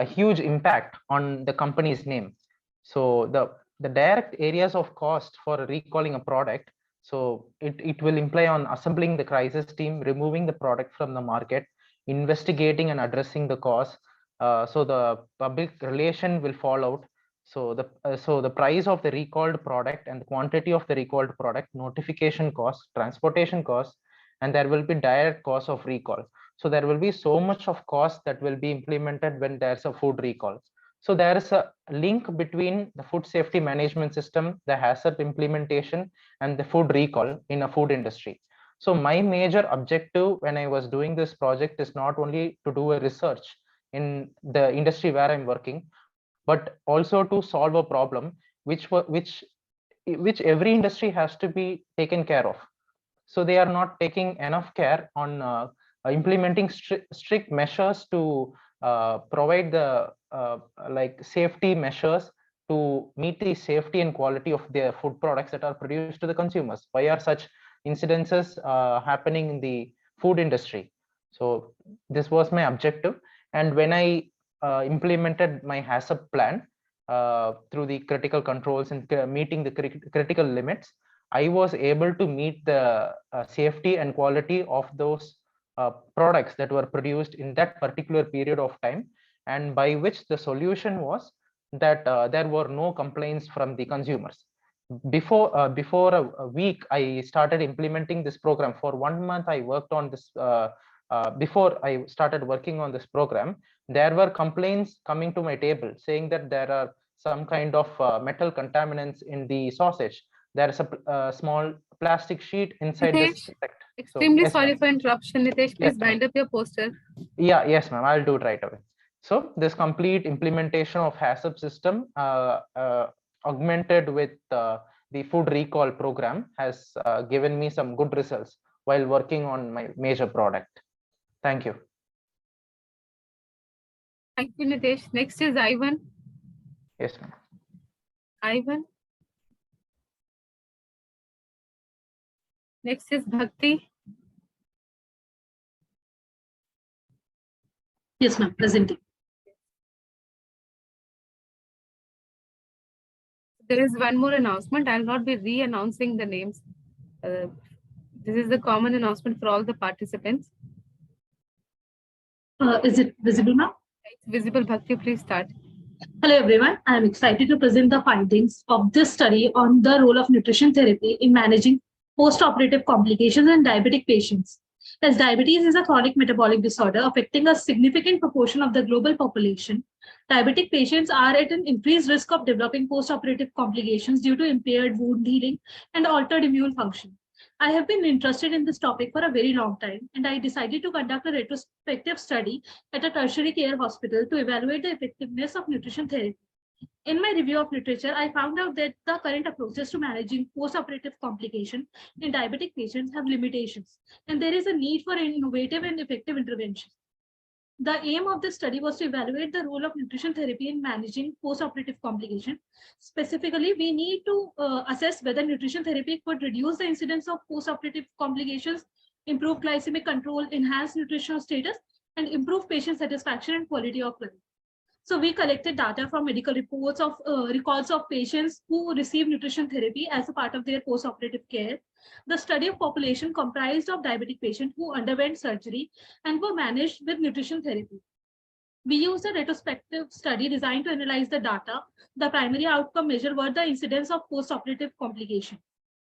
huge impact on the company's name. So the direct areas of cost for recalling a product, so it will imply on assembling the crisis team, removing the product from the market, investigating and addressing the cause. So the public relation will fall out. So the price of the recalled product and the quantity of the recalled product, notification cost, transportation cost, and there will be direct cost of recall. So there will be so much of cost that will be implemented when there's a food recall. So there is a link between the food safety management system, the hazard implementation, and the food recall in a food industry. So my major objective when I was doing this project is not only to do a research in the industry where I'm working, but also to solve a problem which every industry has to be taken care of. So they are not taking enough care on implementing strict measures to provide the like safety measures to meet the safety and quality of their food products that are produced to the consumers. Why are such incidences happening in the food industry? So this was my objective, and when I implemented my HACCP plan through the critical controls and meeting the critical limits, I was able to meet the safety and quality of those products that were produced in that particular period of time, and by which the solution was that there were no complaints from the consumers. Before a week, I started implementing this program. For 1 month, I worked on this. Before I started working on this program, there were complaints coming to my table saying that there are some kind of metal contaminants in the sausage. There is a small plastic sheet inside this product. Extremely Yes, sorry for interruption. Nitesh, please bind up your poster. yeah, yes, ma'am. I'll do it right away. So this complete implementation of HACCP system augmented with the food recall program has given me some good results while working on my major product. Thank you. Thank you, Nitesh. Next is Ivan. Yes, ma'am. Ivan. Next is Bhakti. Yes, ma'am. Presenting. There is one more announcement. I'll not be re-announcing the names. This is the common announcement for all the participants. Is it visible, ma'am? It's visible. Bhakti, please start. Hello, everyone. I am excited to present the findings of this study on the role of nutrition therapy in managing post-operative complications in diabetic patients. As diabetes is a chronic metabolic disorder affecting a significant proportion of the global population, diabetic patients are at an increased risk of developing post-operative complications due to impaired wound healing and altered immune function. I have been interested in this topic for a very long time, and I decided to conduct a retrospective study at a tertiary care hospital to evaluate the effectiveness of nutrition therapy. In my review of literature, I found out that the current approaches to managing post-operative complication in diabetic patients have limitations, and there is a need for innovative and effective interventions. The aim of this study was to evaluate the role of nutrition therapy in managing post-operative complication. Specifically, we need to assess whether nutrition therapy could reduce the incidence of post-operative complications, improve glycemic control, enhance nutritional status, and improve patient satisfaction and quality of life. So we collected data from medical reports of records of patients who received nutrition therapy as a part of their post-operative care. The study of population comprised of diabetic patients who underwent surgery and were managed with nutrition therapy. We used a retrospective study designed to analyze the data. The primary outcome measure were the incidence of post-operative complication.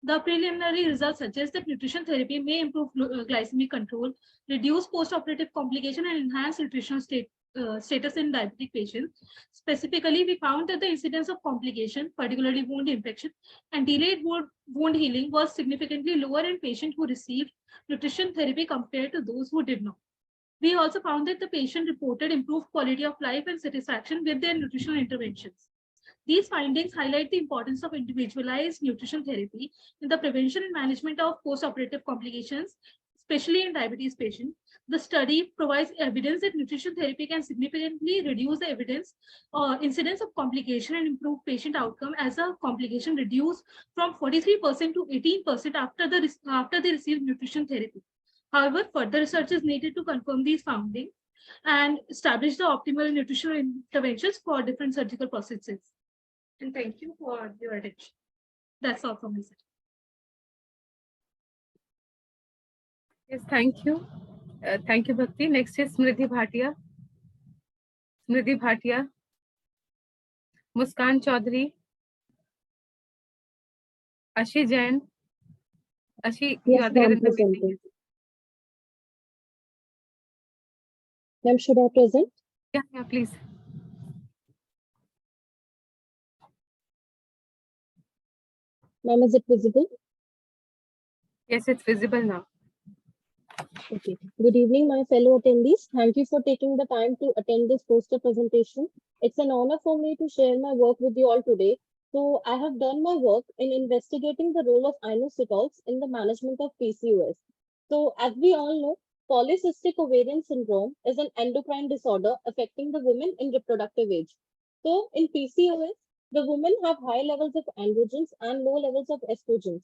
The preliminary results suggest that nutrition therapy may improve glycemic control, reduce post-operative complication, and enhance nutritional status in diabetic patients. Specifically, we found that the incidence of complication, particularly wound infection and delayed wound healing, was significantly lower in patients who received nutrition therapy compared to those who did not. We also found that the patient reported improved quality of life and satisfaction with their nutritional interventions. These findings highlight the importance of individualized nutrition therapy in the prevention and management of post-operative complications, especially in diabetes patients. The study provides evidence that nutrition therapy can significantly reduce the incidence of complication and improve patient outcome, as a complication reduced from 43% to 18% after they receive nutrition therapy. However, further research is needed to confirm these findings and establish the optimal nutritional interventions for different surgical processes. And thank you for your attention. That's all from my side. Yes, thank you. Thank you, Bhakti. Next is Smriti Bhatia. Smriti Bhatia. Muskan Chaudhary. Ashi Jain. Ashi, you Yes, are there ma'am, in the meeting. presenting. Ma'am, should I present? Yeah, please. Ma'am, is it visible? Yes, it's visible now. Okay. Good evening, my fellow attendees. Thank you for taking the time to attend this poster presentation. It's an honor for me to share my work with you all today. So I have done my work in investigating the role of inositols in the management of PCOS. So as we all know, polycystic ovarian syndrome is an endocrine disorder affecting the women in reproductive age. So in PCOS, the women have high levels of androgens and low levels of estrogens,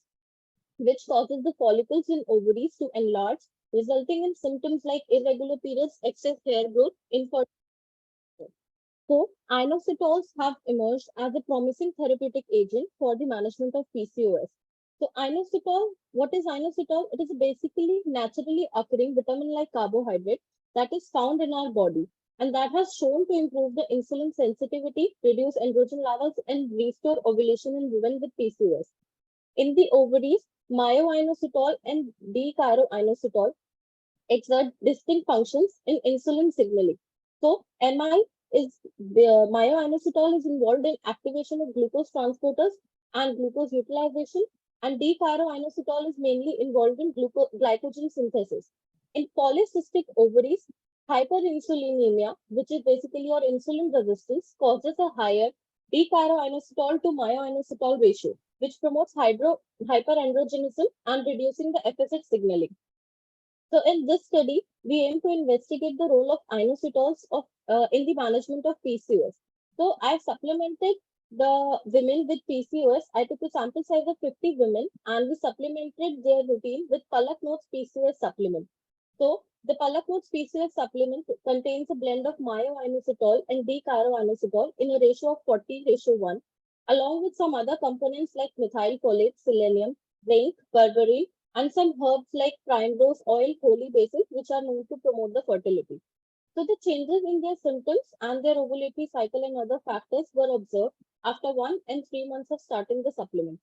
which causes the follicles in ovaries to enlarge, resulting in symptoms like irregular periods, excess hair growth, infertility. So, inositols have emerged as a promising therapeutic agent for the management of PCOS. So, inositol, what is inositol? It is basically naturally occurring vitamin-like carbohydrate that is found in our body, and that has shown to improve the insulin sensitivity, reduce androgen levels, and restore ovulation in women with PCOS. In the ovaries, myoinositol and D-chiroinositol exert distinct functions in insulin signaling. So, myoinositol is involved in activation of glucose transporters and glucose utilization, and D-chiroinositol is mainly involved in glycogen synthesis. In polycystic ovaries, hyperinsulinemia, which is basically your insulin resistance, causes a higher D-chiroinositol to myoinositol ratio, which promotes hyperandrogenism and reducing the FSH signaling. So in this study, we aim to investigate the role of inositols in the management of PCOS. So I supplemented the women with PCOS. I took a sample size of 50 women and we supplemented their routine with Palak Notes PCOS supplement. So the Palak Notes PCOS supplement contains a blend of myoinositol and D-chiroinositol in a ratio of 40:1, along with some other components like methyl folate, selenium, zinc, berberine, and some herbs like primrose oil, holy basil, which are known to promote the fertility. So the changes in their symptoms and their ovulatory cycle and other factors were observed after 1 and 3 months of starting the supplement.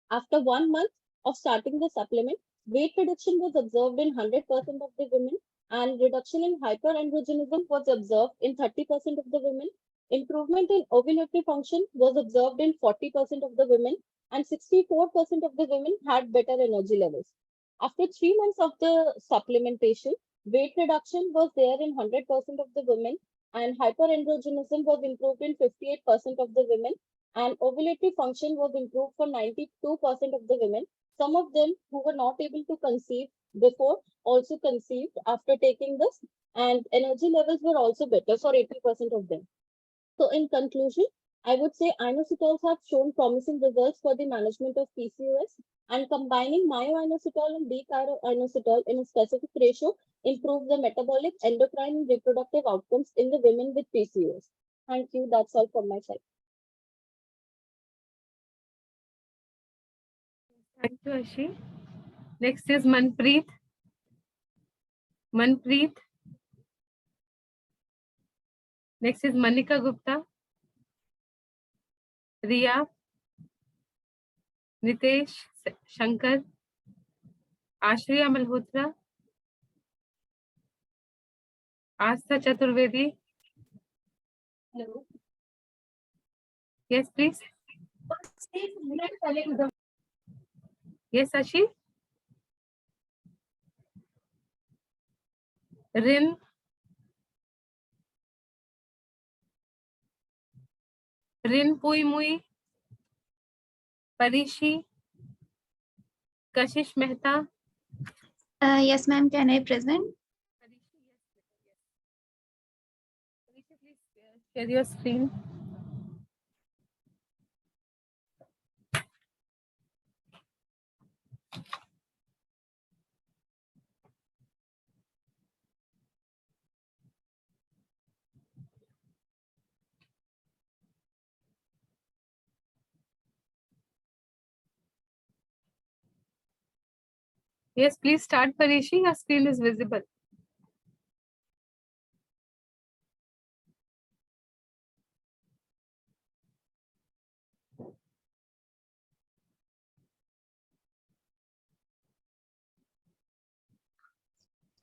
After 1 month of starting the supplement, weight reduction was observed in 100% of the women, and reduction in hyperandrogenism was observed in 30% of the women. Improvement in ovulatory function was observed in 40% of the women, and 64% of the women had better energy levels. After 3 months of the supplementation, weight reduction was there in 100% of the women, and hyperandrogenism was improved in 58% of the women, and ovulatory function was improved for 92% of the women. Some of them who were not able to conceive before also conceived after taking this, and energy levels were also better for 80% of them. So in conclusion, I would say inositols have shown promising results for the management of PCOS, and combining myoinositol and D-chiroinositol in a specific ratio improves the metabolic, endocrine, and reproductive outcomes in the women with PCOS. Thank you. That's all from my side. Thank you, Ashi. Next is Manpreet. Manpreet. Next is Manika Gupta. Riya. Nitesh Shankar. Ashriya Malhotra. Astha Chaturvedi. Hello. Yes, please. Yes, Ashi. Rin. Rin Pui Mui. Parishi. Kashish Mehta. Yes, ma'am. Can I present? Share your screen. Yes, please start, Parishi. Your screen is visible.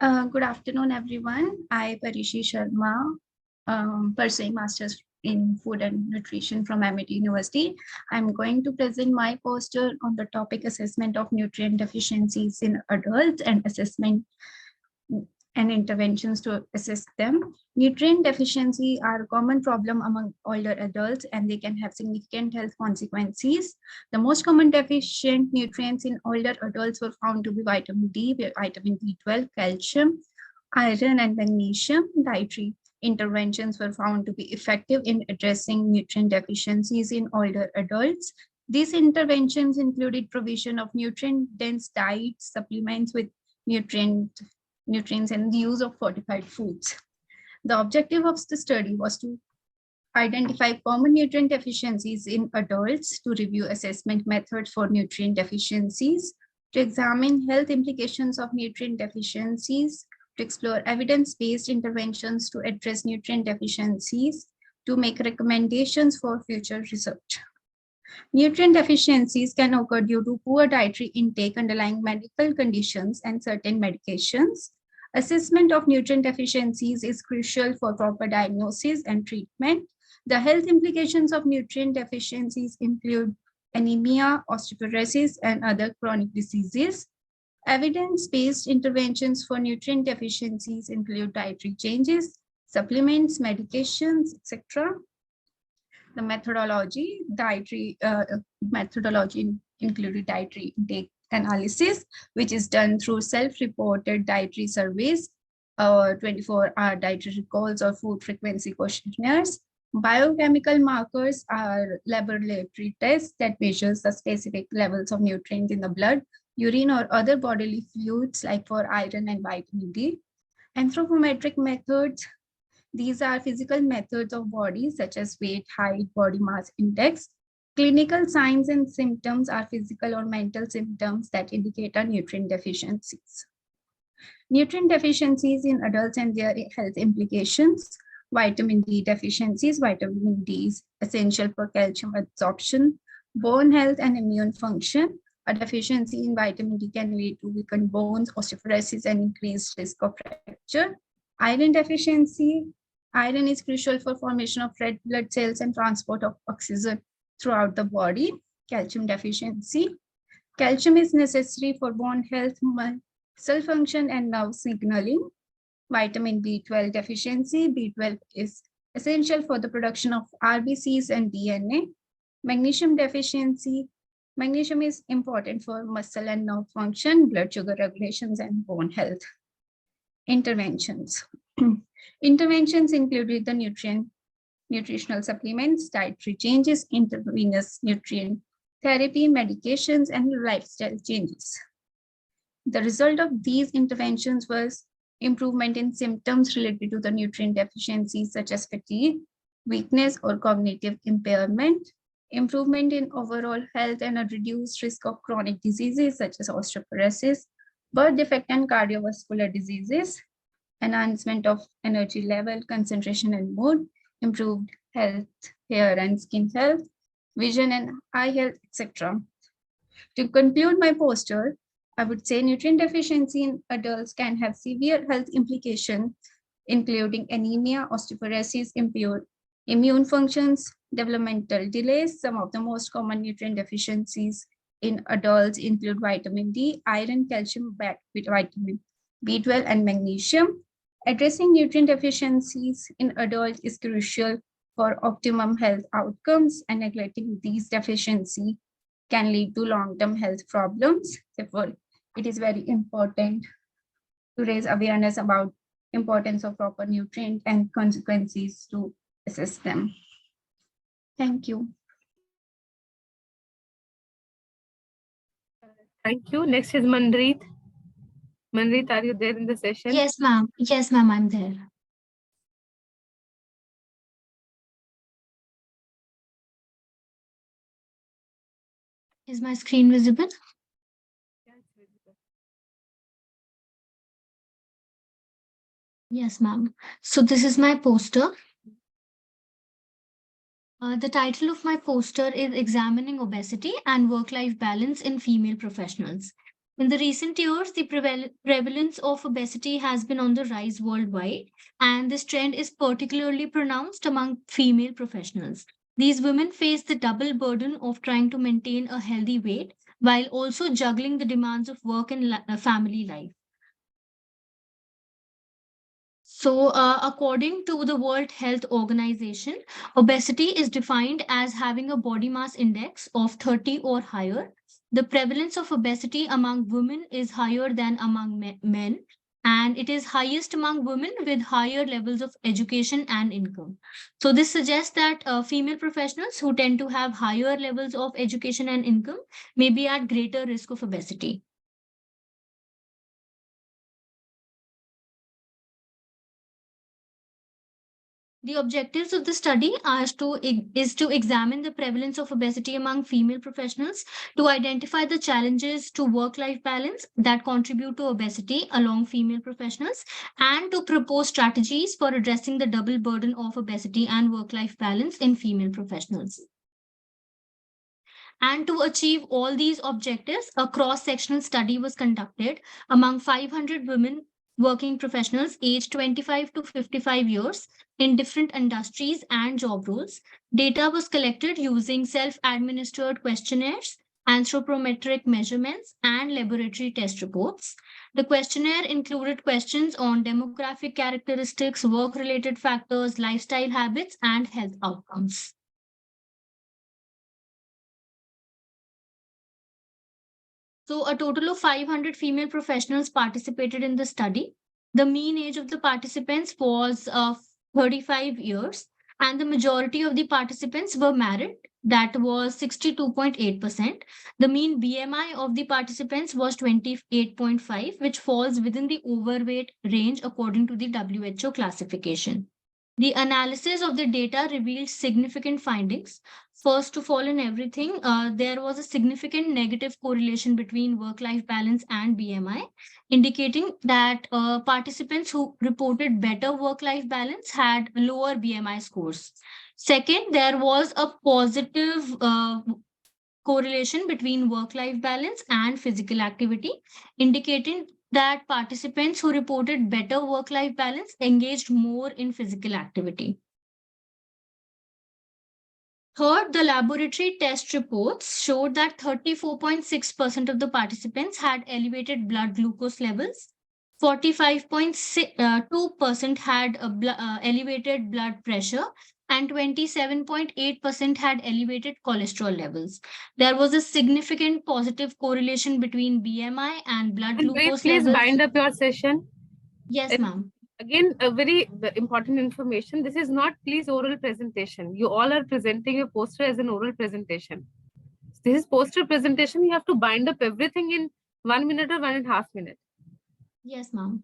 Good afternoon, everyone. I, Parishi Sharma, pursuing Masters in Food and Nutrition from MIT University. I'm going to present my poster on the topic assessment of nutrient deficiencies in adults and assessment and interventions to assess them. Nutrient deficiency are a common problem among older adults and they can have significant health consequences. The most common deficient nutrients in older adults were found to be vitamin D, vitamin B12, calcium, iron, and magnesium. Dietary interventions were found to be effective in addressing nutrient deficiencies in older adults. These interventions included provision of nutrient-dense diets, supplements with nutrients, and the use of fortified foods. The objective of the study was to identify common nutrient deficiencies in adults, to review assessment methods for nutrient deficiencies, to examine health implications of nutrient deficiencies, to explore evidence-based interventions to address nutrient deficiencies, to make recommendations for future research. Nutrient deficiencies can occur due to poor dietary intake, underlying medical conditions, and certain medications. Assessment of nutrient deficiencies is crucial for proper diagnosis and treatment. The health implications of nutrient deficiencies include anemia, osteoporosis, and other chronic diseases. Evidence-based interventions for nutrient deficiencies include dietary changes, supplements, medications, etc. The methodology, methodology included dietary intake analysis, which is done through self-reported dietary surveys, 24-hour dietary recalls, or food frequency questionnaires. Biochemical markers are laboratory tests that measures the specific levels of nutrients in the blood, urine, or other bodily fluids, like for iron and vitamin D. Anthropometric methods, these are physical methods of body, such as weight, height, body mass index. Clinical signs and symptoms are physical or mental symptoms that indicate a nutrient deficiencies. Nutrient deficiencies in adults and their health implications. Vitamin D deficiencies. Vitamin D is essential for calcium absorption, bone health, and immune function. A deficiency in vitamin D can lead to weakened bones, osteoporosis, and increased risk of fracture. Iron deficiency. Iron is crucial for formation of red blood cells and transport of oxygen throughout the body. Calcium deficiency. Calcium is necessary for bone health, muscle function, and nerve signaling. Vitamin B12 deficiency. B12 is essential for the production of RBCs and DNA. Magnesium deficiency. Magnesium is important for muscle and nerve function, blood sugar regulations, and bone health. Interventions. Interventions included the nutritional supplements, dietary changes, intravenous nutrient therapy, medications, and lifestyle changes. The result of these interventions was improvement in symptoms related to the nutrient deficiencies, such as fatigue, weakness, or cognitive impairment, improvement in overall health, and a reduced risk of chronic diseases such as osteoporosis, birth defect, and cardiovascular diseases, enhancement of energy level, concentration, and mood, improved health, hair and skin health, vision and eye health, etc. To conclude my poster, I would say nutrient deficiency in adults can have severe health implications, including anemia, osteoporosis, impaired immune functions, developmental delays. Some of the most common nutrient deficiencies in adults include vitamin D, iron, calcium, vitamin B12, and magnesium. Addressing nutrient deficiencies in adults is crucial for optimum health outcomes, and neglecting these deficiencies can lead to long-term health problems. Therefore, it is very important to raise awareness about importance of proper nutrient and consequences to assess them. Thank you. Thank you. Next is Manpreet. Manpreet, are you there in the session? Yes, ma'am. Yes, ma'am, I'm there. Is my screen visible? Yes, ma'am. So this is my poster. The title of my poster is Examining Obesity and Work-Life Balance in Female Professionals. In the recent years, the prevalence of obesity has been on the rise worldwide, and this trend is particularly pronounced among female professionals. These women face the double burden of trying to maintain a healthy weight while also juggling the demands of work and family life. So, according to the World Health Organization, obesity is defined as having a body mass index of 30 or higher. The prevalence of obesity among women is higher than among men, and it is highest among women with higher levels of education and income. So, this suggests that female professionals who tend to have higher levels of education and income may be at greater risk of obesity. The objectives of the study is to examine the prevalence of obesity among female professionals, to identify the challenges to work-life balance that contribute to obesity along female professionals, and to propose strategies for addressing the double burden of obesity and work-life balance in female professionals. And to achieve all these objectives, a cross-sectional study was conducted among 500 women working professionals aged 25 to 55 years in different industries and job roles. Data was collected using self-administered questionnaires, anthropometric measurements, and laboratory test reports. The questionnaire included questions on demographic characteristics, work-related factors, lifestyle habits, and health outcomes. So a total of 500 female professionals participated in the study. The mean age of the participants was 35 years, and the majority of the participants were married. That was 62.8%. The mean BMI of the participants was 28.5, which falls within the overweight range according to the WHO classification. The analysis of the data revealed significant findings. First of all, in everything, there was a significant negative correlation between work-life balance and BMI, indicating that participants who reported better work-life balance had lower BMI scores. Second, there was a positive correlation between work-life balance and physical activity, indicating that participants who reported better work-life balance engaged more in physical activity. Third, the laboratory test reports showed that 34.6% of the participants had elevated blood glucose levels, 45.2% had elevated blood pressure, and 27.8% had elevated cholesterol levels. There was a significant positive correlation between BMI and blood glucose Please levels. bind up your session. Yes, ma'am. Again, a very important information. This is not please oral presentation. You all are presenting a poster as an oral presentation. This is poster presentation. You have to bind up everything in 1 minute or 1.5 minutes. Yes, ma'am.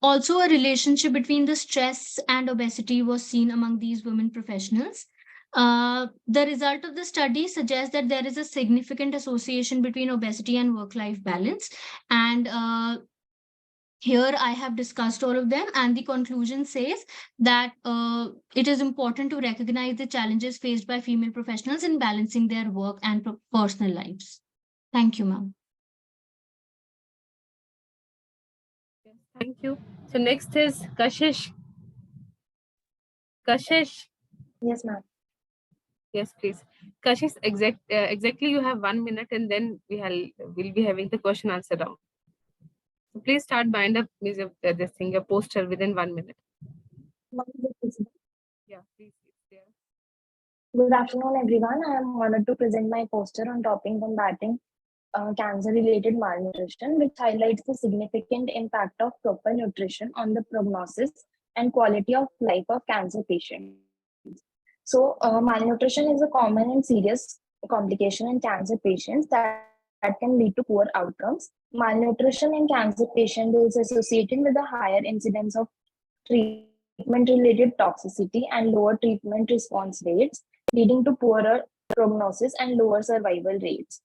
Also, a relationship between the stress and obesity was seen among these women professionals. The result of the study suggests that there is a significant association between obesity and work-life balance. And here I have discussed all of them, and the conclusion says that it is important to recognize the challenges faced by female professionals in balancing their work and personal lives. Thank you, ma'am. Thank you. So next is Kashish. Kashish. Yes, ma'am. Yes, please. Kashish, exactly you have 1 minute, and then we'll be having the question answer round. So please start bind up this thing, a poster within 1 minute. Yeah, please. Good afternoon, everyone. I am honored to present my poster on topping combating cancer-related malnutrition, which highlights the significant impact of proper nutrition on the prognosis and quality of life of cancer patients. So, malnutrition is a common and serious complication in cancer patients that can lead to poor outcomes. Malnutrition in cancer patients is associated with a higher incidence of treatment-related toxicity and lower treatment response rates, leading to poorer prognosis and lower survival rates.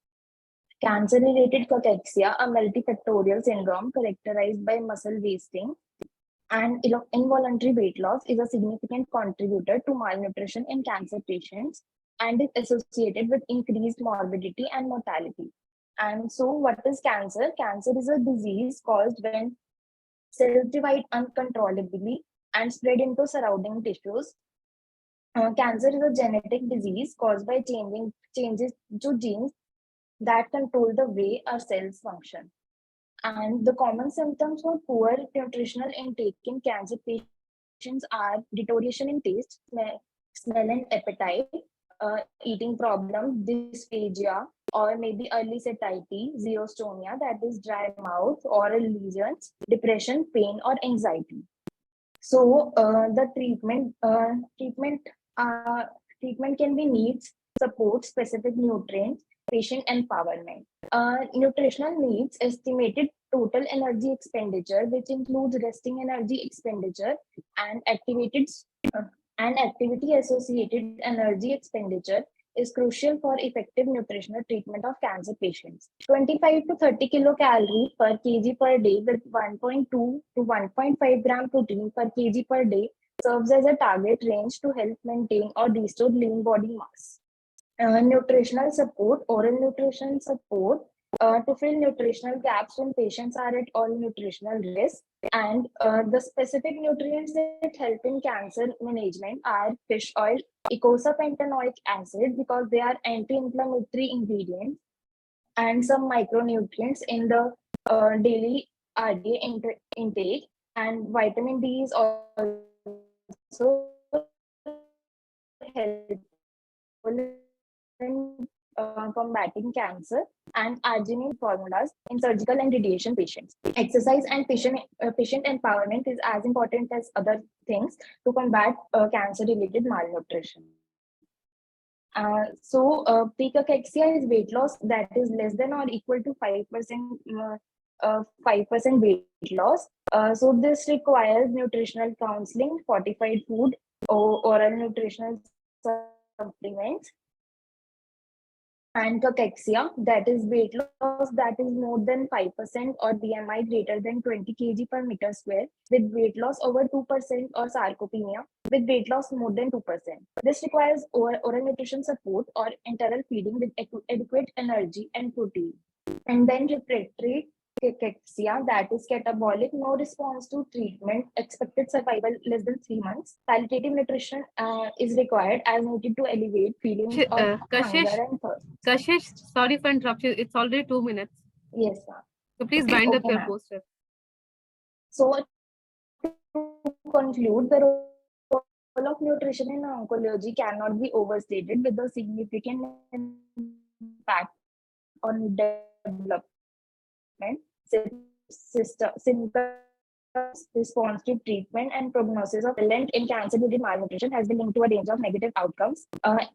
Cancer-related cachexia, a multifactorial syndrome characterized by muscle wasting and involuntary weight loss, is a significant contributor to malnutrition in cancer patients and is associated with increased morbidity and mortality. And so, what is cancer? Cancer is a disease caused when cells divide uncontrollably and spread into surrounding tissues. Cancer is a genetic disease caused by changes to genes that control the way our cells function. And the common symptoms for poor nutritional intake in cancer patients are deterioration in taste, smell and appetite, eating problems, dysphagia, or maybe early satiety, xerostonia, that is dry mouth, oral lesions, depression, pain, or anxiety. So the treatment can be needs, support, specific nutrients, patient empowerment. Nutritional needs, estimated total energy expenditure, which includes resting energy expenditure and activity associated energy expenditure, is crucial for effective nutritional treatment of cancer patients. 25 to 30 kilocalories per kg per day with 1.2 to 1.5 gram protein per kg per day serves as a target range to help maintain or restore lean body mass. Nutritional support, oral nutrition support to fill nutritional gaps when patients are at all nutritional risk. And the specific nutrients that help in cancer management are fish oil, eicosapentaenoic acid, because they are anti-inflammatory ingredients, and some micronutrients in the daily RDA intake. And vitamin D is also helpful in combating cancer, and arginine formulas in surgical and radiation patients. Exercise and patient empowerment is as important as other things to combat cancer-related malnutrition. Precachexia is weight loss that is less than or equal to 5% weight loss. So this requires nutritional counseling, fortified food, or oral nutritional supplements. And cachexia, that is weight loss that is more than 5% or BMI greater than 20 kg per meter square, with weight loss over 2%, or sarcopenia with weight loss more than 2%. This requires oral nutrition support or enteral feeding with adequate energy and protein. And then refractory cachexia, that is catabolic, no response to treatment, expected survival less than 3 months. Palliative nutrition is required as needed to alleviate feelings of hunger and thirst. Kashish, sorry for interrupting. It's already 2 minutes. Yes, ma'am. So please wind up Okay, your ma'am. poster. So to conclude, the role of nutrition in oncology cannot be overstated, with a significant impact on development, response to treatment, and prognosis of prevalent in cancer-related malnutrition has been linked to a range of negative outcomes.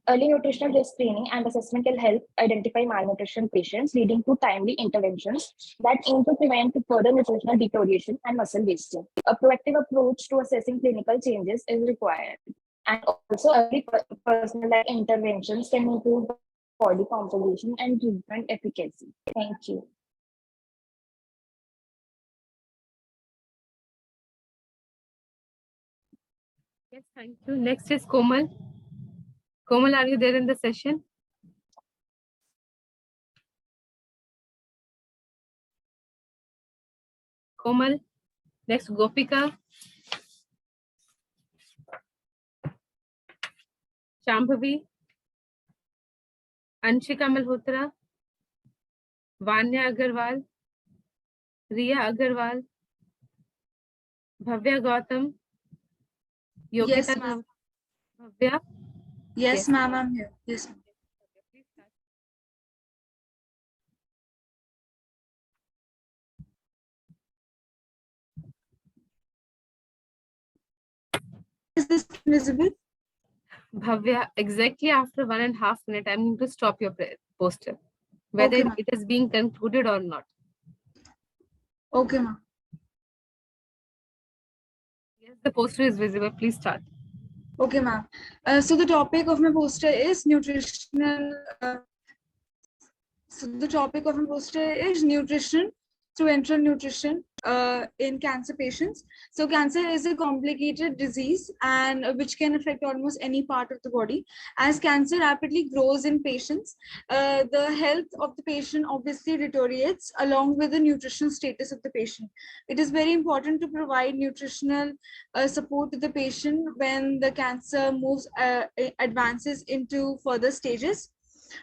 Early nutritional risk screening and assessment can help identify malnutrition patients, leading to timely interventions that aim to prevent further nutritional deterioration and muscle wasting. A proactive approach to assessing clinical changes is required. And also, early personalized interventions can improve body composition and treatment efficacy. Thank you. Yes, thank you. Next is Komal. Komal, are you there in the session? Komal. Next, Gopika. Shambhavi. Anshika Malhotra. Vanya Agarwal. Riya Agarwal. Bhavya Gautam. Yogita ma'am. Bhavya. Yes, ma'am, I'm here. Yes, ma'am. the screen visible? Bhavya, exactly after 1.5 minutes, I'm going to stop your poster, whether Okay, ma'am. it is being concluded or not. Okay, ma'am. Yes, the poster is visible. Please start. Okay, ma'am. So the topic of my poster is nutritional. So the topic of my poster is nutrition through enteral nutrition in cancer patients. So cancer is a complicated disease and which can affect almost any part of the body. As cancer rapidly grows in patients, the health of the patient obviously deteriorates along with the nutritional status of the patient. It is very important to provide nutritional support to the patient when the cancer advances into further stages.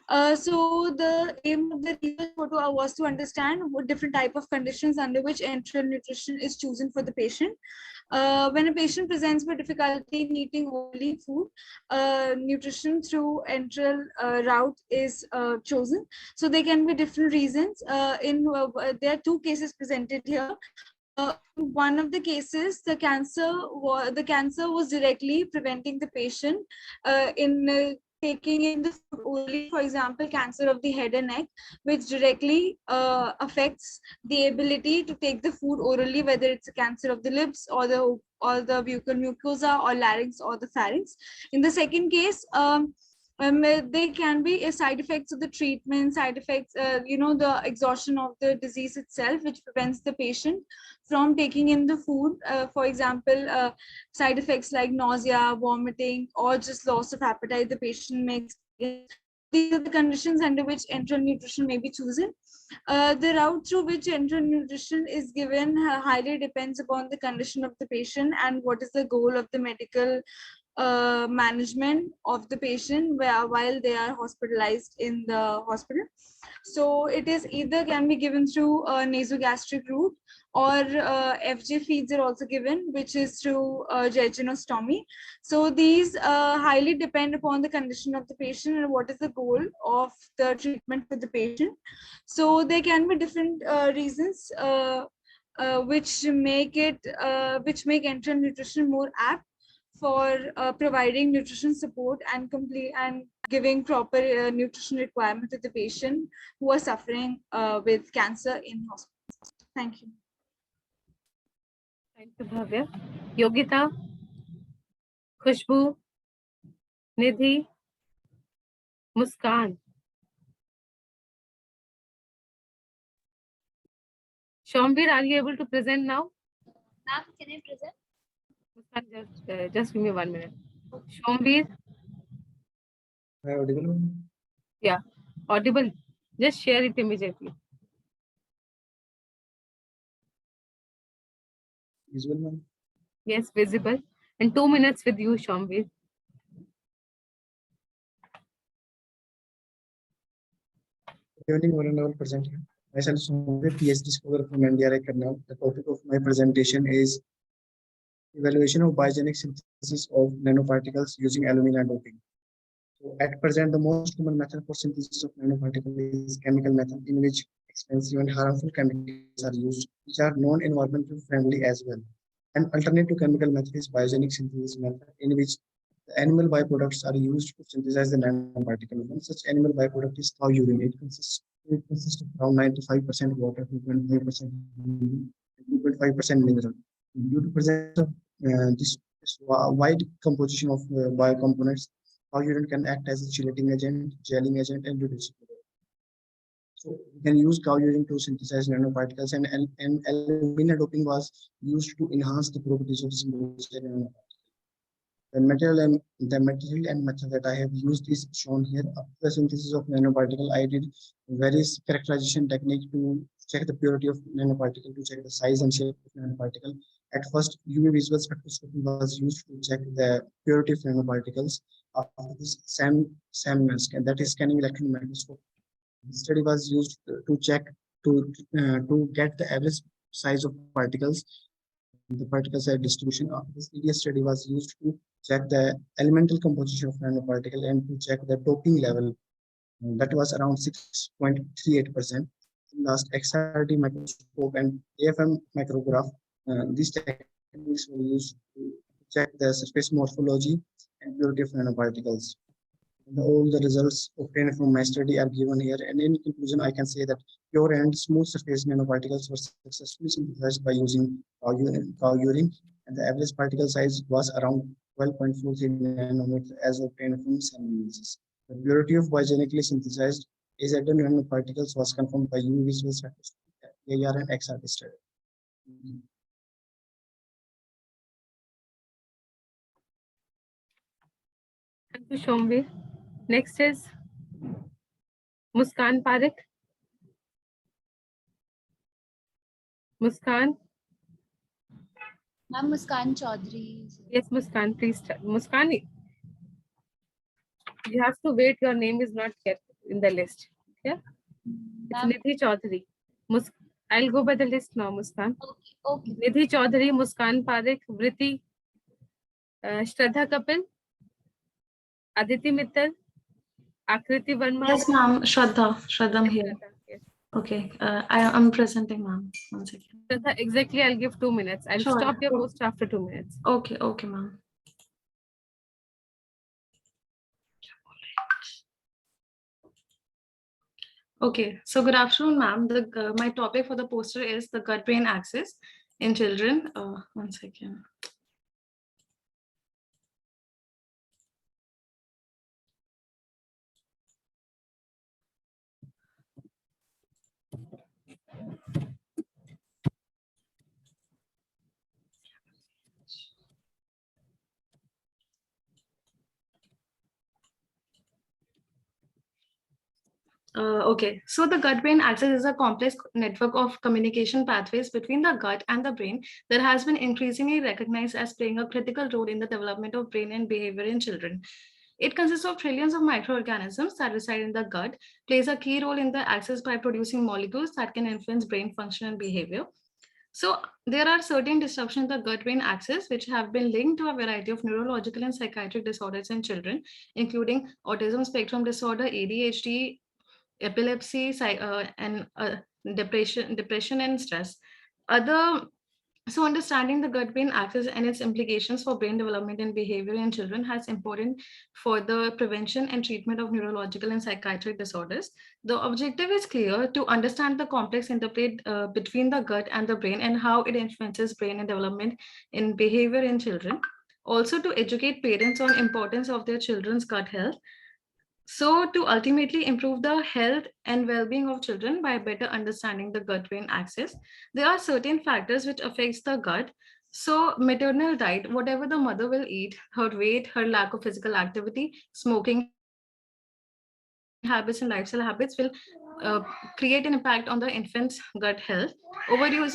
So the aim of the research photo was to understand what different type of conditions under which enteral nutrition is chosen for the patient. When a patient presents with difficulty in eating only food, nutrition through enteral route is chosen. So there can be different reasons. There are two cases presented here. One of the cases, the cancer was directly preventing the patient in taking in the food orally. For example, cancer of the head and neck, which directly affects the ability to take the food orally, whether it's a cancer of the lips or the buccal mucosa or larynx or the pharynx. In the second case, there can be a side effects of the treatment, side effects, the exhaustion of the disease itself, which prevents the patient from taking in the food. For example, side effects like nausea, vomiting, or just loss of appetite the patient may experience. These are the conditions under which enteral nutrition may be chosen. The route through which enteral nutrition is given highly depends upon the condition of the patient and what is the goal of the medical management of the patient while they are hospitalized in the hospital. So it is either can be given through a nasogastric route or FJ feeds are also given, which is through jejunostomy. So these highly depend upon the condition of the patient and what is the goal of the treatment for the patient. So there can be different reasons which make enteral nutrition more apt for providing nutrition support and giving proper nutrition requirement to the patient who are suffering with cancer in hospital. Thank you. Thank you, Bhavya. Yogita, Khushbu, Nidhi, Muskan. Shambhir, are you able to present now? Ma'am, can I present? Muskan, just give me 1 minute. Shambhir, Am I audible? yeah, audible. Just share it immediately. Visual, ma'am? Yes, visible. And 2 minutes with you, Shambhir. Good evening, one and all present here. Myself, Sombir, PhD scholar from NDRI, Karnal. The topic of my presentation is evaluation of biogenic synthesis of nanoparticles using alumina doping. So at present, the most common method for synthesis of nanoparticles is chemical method, in which expensive and harmful chemicals are used, which are non-environmental friendly as well. An alternate to chemical method is biogenic synthesis method, in which the animal byproducts are used to synthesize the nanoparticle. One such animal byproduct is cow urine. It consists of around 95% water, 2.5% 2.5% mineral. Due to presence of this wide composition of biocomponents, cow urine can act as a chelating agent, gelling agent, and reducible. So we can use cow urine to synthesize nanoparticles, and alumina doping was used to enhance the properties of synthesized nanoparticles. The material and method that I have used is shown here. After the synthesis of nanoparticle, I did various characterization technique to check the purity of nanoparticle, to check the size and shape of nanoparticle. At first, UV visual spectroscopy was used to check the purity of nanoparticles. After this, SAM that is scanning electron microscope. The study was used to check to get the average size of particles, the particle size distribution. Of this EDS study was used to check the elemental composition of nanoparticle and to check the doping level. That was around 6.38%. Last XRD microscope and AFM micrograph, these techniques were used to check the surface morphology and purity of nanoparticles. All the results obtained from my study are given here, and in conclusion, I can say that pure and smooth surface nanoparticles were successfully synthesized by using cow urine, and the average particle size was around 12.43 nanometers as obtained from cell analysis. The purity of biogenically synthesized azidal nanoparticles was confirmed by UV visual spectroscopy, AR, and XRD study. Thank you, Shomvi. Next is Muskan Parekh. Muskan. I'm Muskan Chaudhary. Yes, Muskan, please start. Muskan, you have to wait. Your name is not yet in the list. Yeah, it's Nidhi Chaudhary. I'll go by the list now, Muskan. Okay. Nidhi Chaudhary, Muskan Parekh, Vriti, Shraddha Kapil, Aditi Mittal, Akriti Verma. Yes, ma'am. Shraddha, I'm here. Shraddha, yes. Okay, I'm presenting, ma'am. 1 second. Shraddha, exactly, I'll give 2 minutes. I'll Sure. stop your post after 2 minutes. Okay, ma'am. Okay, so good afternoon, ma'am. My topic for the poster is the gut-brain axis in children. 1 second. Okay, so the gut-brain axis is a complex network of communication pathways between the gut and the brain that has been increasingly recognized as playing a critical role in the development of brain and behavior in children. It consists of trillions of microorganisms that reside in the gut, plays a key role in the axis by producing molecules that can influence brain function and behavior. So there are certain disruptions in the gut-brain axis which have been linked to a variety of neurological and psychiatric disorders in children, including autism spectrum disorder, ADHD, epilepsy, and depression and stress. So understanding the gut-brain axis and its implications for brain development and behavior in children has important for the prevention and treatment of neurological and psychiatric disorders. The objective is clear: to understand the complex interplay between the gut and the brain and how it influences brain and development in behavior in children. Also to educate parents on importance of their children's gut health. So to ultimately improve the health and well-being of children by better understanding the gut-brain axis, there are certain factors which affects the gut. So maternal diet, whatever the mother will eat, her weight, her lack of physical activity, smoking habits and lifestyle habits will create an impact on the infant's gut health. Overuse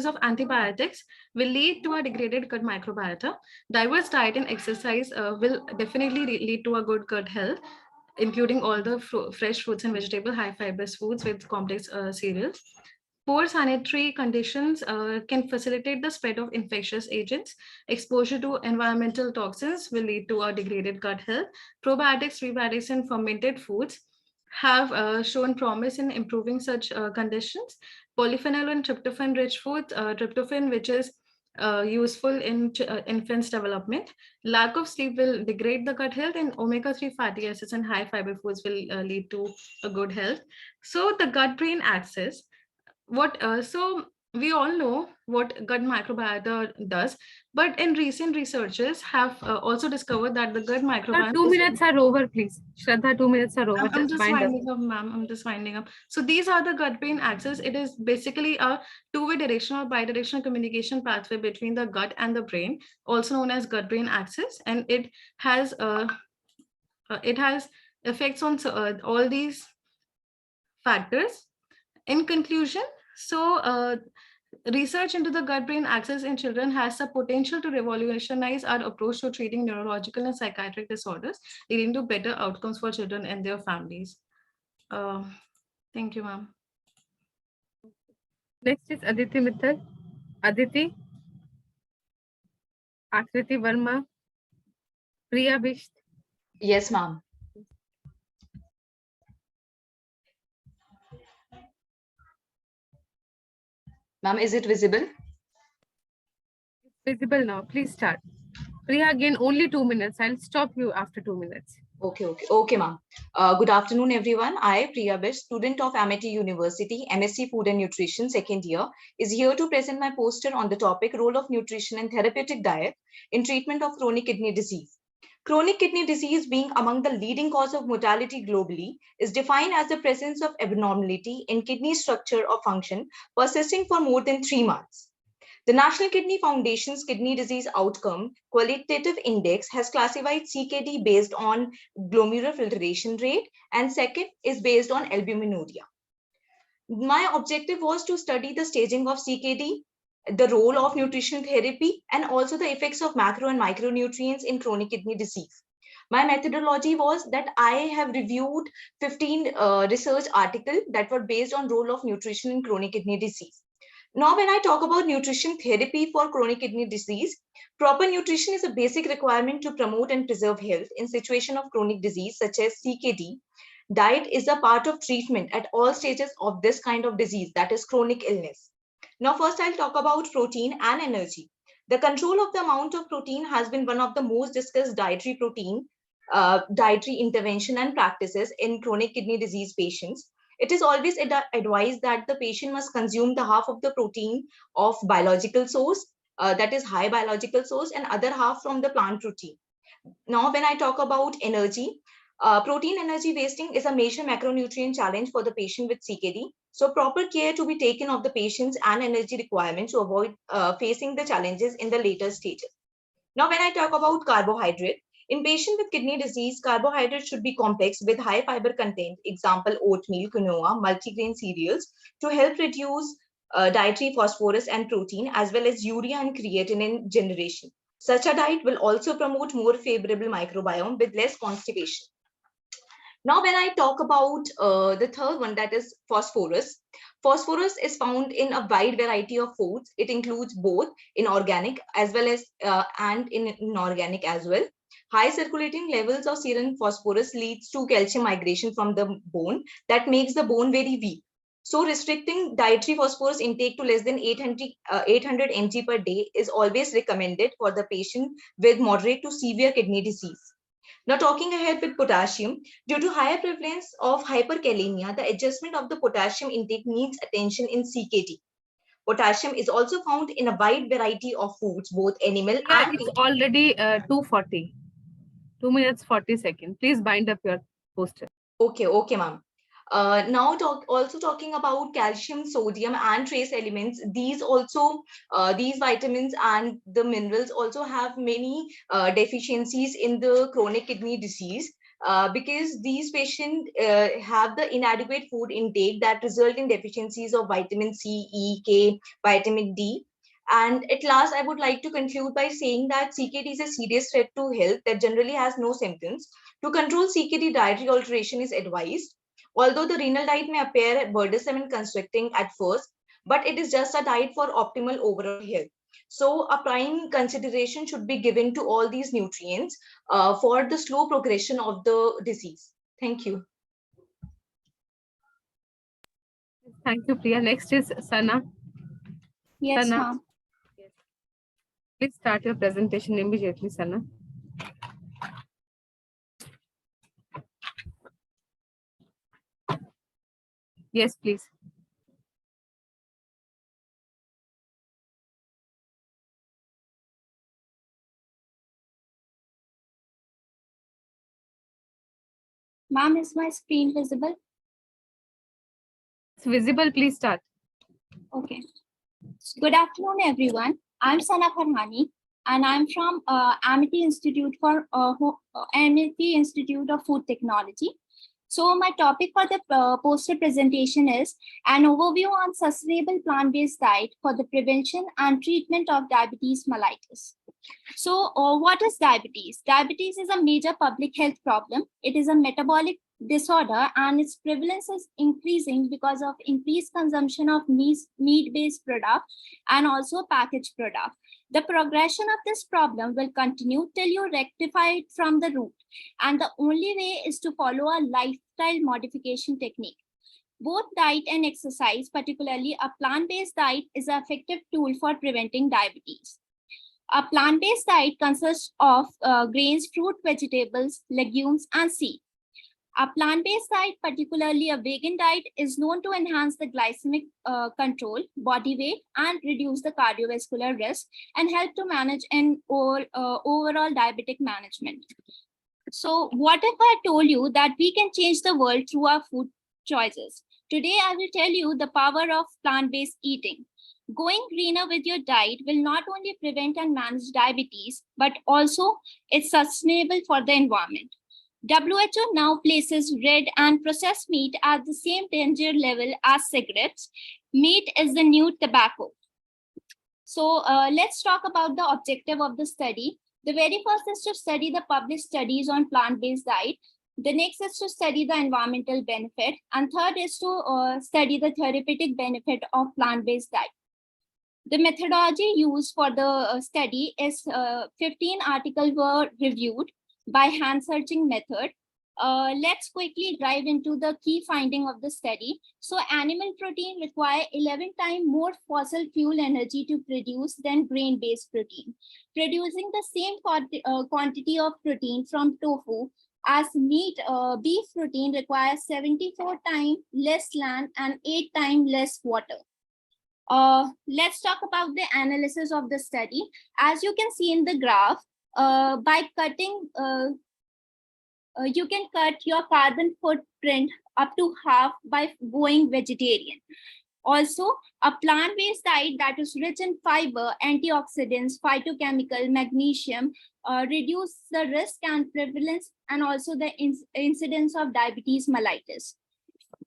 of antibiotics will lead to a degraded gut microbiota. Diverse diet and exercise will definitely lead to a good gut health, including all the fresh fruits and vegetable, high fibrous foods with complex cereals. Poor sanitary conditions can facilitate the spread of infectious agents. Exposure to environmental toxins will lead to a degraded gut health. Probiotics, prebiotics, and fermented foods have shown promise in improving such conditions. Polyphenol and tryptophan-rich foods, tryptophan, which is useful in infants' development. Lack of sleep will degrade the gut health, and omega-3 fatty acids and high fiber foods will lead to a good health. So the gut-brain axis, so we all know what gut microbiota does, but in recent researchers have also discovered that the gut microbiome. 2 minutes are over, please. Shraddha, 2 minutes are over. I'm just winding up, ma'am. I'm just winding up. So these are the gut-brain axis. It is basically a two-way directional or bidirectional communication pathway between the gut and the brain, also known as gut-brain axis, and it has effects on all these factors. In conclusion, so research into the gut-brain axis in children has the potential to revolutionize our approach to treating neurological and psychiatric disorders, leading to better outcomes for children and their families. Thank you, ma'am. Next is Aditi Mittal. Aditi, Akriti Verma, Priya Bisht. Yes, ma'am. Ma'am, is it visible? Visible now. Please start. Priya, again, only 2 minutes. I'll stop you after 2 minutes. Okay, ma'am. Good afternoon, everyone. I, Priya Bish, student of Amity University, MSc Food and Nutrition, second year, is here to present my poster on the topic Role of Nutrition and Therapeutic Diet in Treatment of Chronic Kidney Disease. Chronic kidney disease, being among the leading cause of mortality globally, is defined as the presence of abnormality in kidney structure or function persisting for more than 3 months. The National Kidney Foundation's Kidney Disease Outcome Qualitative Index has classified CKD based on glomerular filtration rate, and second is based on albuminuria. My objective was to study the staging of CKD, the role of nutritional therapy, and also the effects of macro and micronutrients in chronic kidney disease. My methodology was that I have reviewed 15 research articles that were based on role of nutrition in chronic kidney disease. Now, when I talk about nutrition therapy for chronic kidney disease, proper nutrition is a basic requirement to promote and preserve health in situation of chronic disease such as CKD. Diet is a part of treatment at all stages of this kind of disease, that is chronic illness. Now, first I'll talk about protein and energy. The control of the amount of protein has been one of the most discussed dietary intervention and practices in chronic kidney disease patients. It is always advised that the patient must consume the half of the protein of biological source, that is high biological source, and other half from the plant protein. Now, when I talk about energy, protein energy wasting is a major macronutrient challenge for the patient with CKD. So proper care to be taken of the patient's and energy requirements to avoid facing the challenges in the later stages. Now, when I talk about carbohydrate, in patients with kidney disease, carbohydrates should be complex with high fiber content, example, oatmeal, quinoa, multigrain cereals, to help reduce dietary phosphorus and protein, as well as urea and creatinine generation. Such a diet will also promote more favorable microbiome with less constipation. Now, when I talk about the third one, that is phosphorus. Phosphorus is found in a wide variety of foods. It includes both inorganic as well as and inorganic as well. High circulating levels of serum phosphorus leads to calcium migration from the bone that makes the bone very weak. So restricting dietary phosphorus intake to less than 800 mg per day is always recommended for the patient with moderate to severe kidney disease. Now, talking ahead with potassium, due to higher prevalence of hyperkalemia, the adjustment of the potassium intake needs attention in CKD. Potassium is also found in a wide variety of foods, both animal Yeah, and it's already 2:40. 2 minutes 40 seconds. Please bind up your poster. Okay, ma'am. Now also talking about calcium, sodium, and trace elements. These vitamins and the minerals also have many deficiencies in the chronic kidney disease because these patients have the inadequate food intake that result in deficiencies of vitamin C, E, K, vitamin D. And at last, I would like to conclude by saying that CKD is a serious threat to health that generally has no symptoms. To control CKD, dietary alteration is advised. Although the renal diet may appear burdensome and constricting at first, but it is just a diet for optimal overall health. So a prime consideration should be given to all these nutrients for the slow progression of the disease. Thank you. Thank you, Priya. Next is Sana. Yes, Sana. ma'am. Yes. Please start your presentation immediately, Sana. Yes, please. Ma'am, is my screen visible? It's visible. Please start. Okay. Good afternoon, everyone. I'm Sana Farhani, and I'm from Amity Institute Amity Institute of Food Technology. So my topic for the poster presentation is an overview on sustainable plant-based diet for the prevention and treatment of diabetes mellitus. So what is diabetes? Diabetes is a major public health problem. It is a metabolic disorder and its prevalence is increasing because of increased consumption of meat-based product and also packaged product. The progression of this problem will continue till you rectify it from the root. And the only way is to follow a lifestyle modification technique. Both diet and exercise, particularly a plant-based diet, is an effective tool for preventing diabetes. A plant-based diet consists of grains, fruit, vegetables, legumes, and seeds. A plant-based diet, particularly a vegan diet, is known to enhance the glycemic control, body weight, and reduce the cardiovascular risk, and help to manage an overall diabetic management. So what if I told you that we can change the world through our food choices? Today, I will tell you the power of plant-based eating. Going greener with your diet will not only prevent and manage diabetes, but also it's sustainable for the environment. WHO now places red and processed meat at the same danger level as cigarettes. Meat is the new tobacco. So let's talk about the objective of the study. The very first is to study the published studies on plant-based diet. The next is to study the environmental benefit. And third is to study the therapeutic benefit of plant-based diet. The methodology used for the study is 15 articles were reviewed by hand searching method. Let's quickly dive into the key finding of the study. So animal protein require 11 times more fossil fuel energy to produce than grain-based protein. Producing the same quantity of protein from tofu as meat, beef protein requires 74 times less land and 8 times less water. Let's talk about the analysis of the study. As you can see in the graph, by cutting, you can cut your carbon footprint up to half by going vegetarian. Also, a plant-based diet that is rich in fiber, antioxidants, phytochemical, magnesium, reduce the risk and prevalence and also the incidence of diabetes mellitus.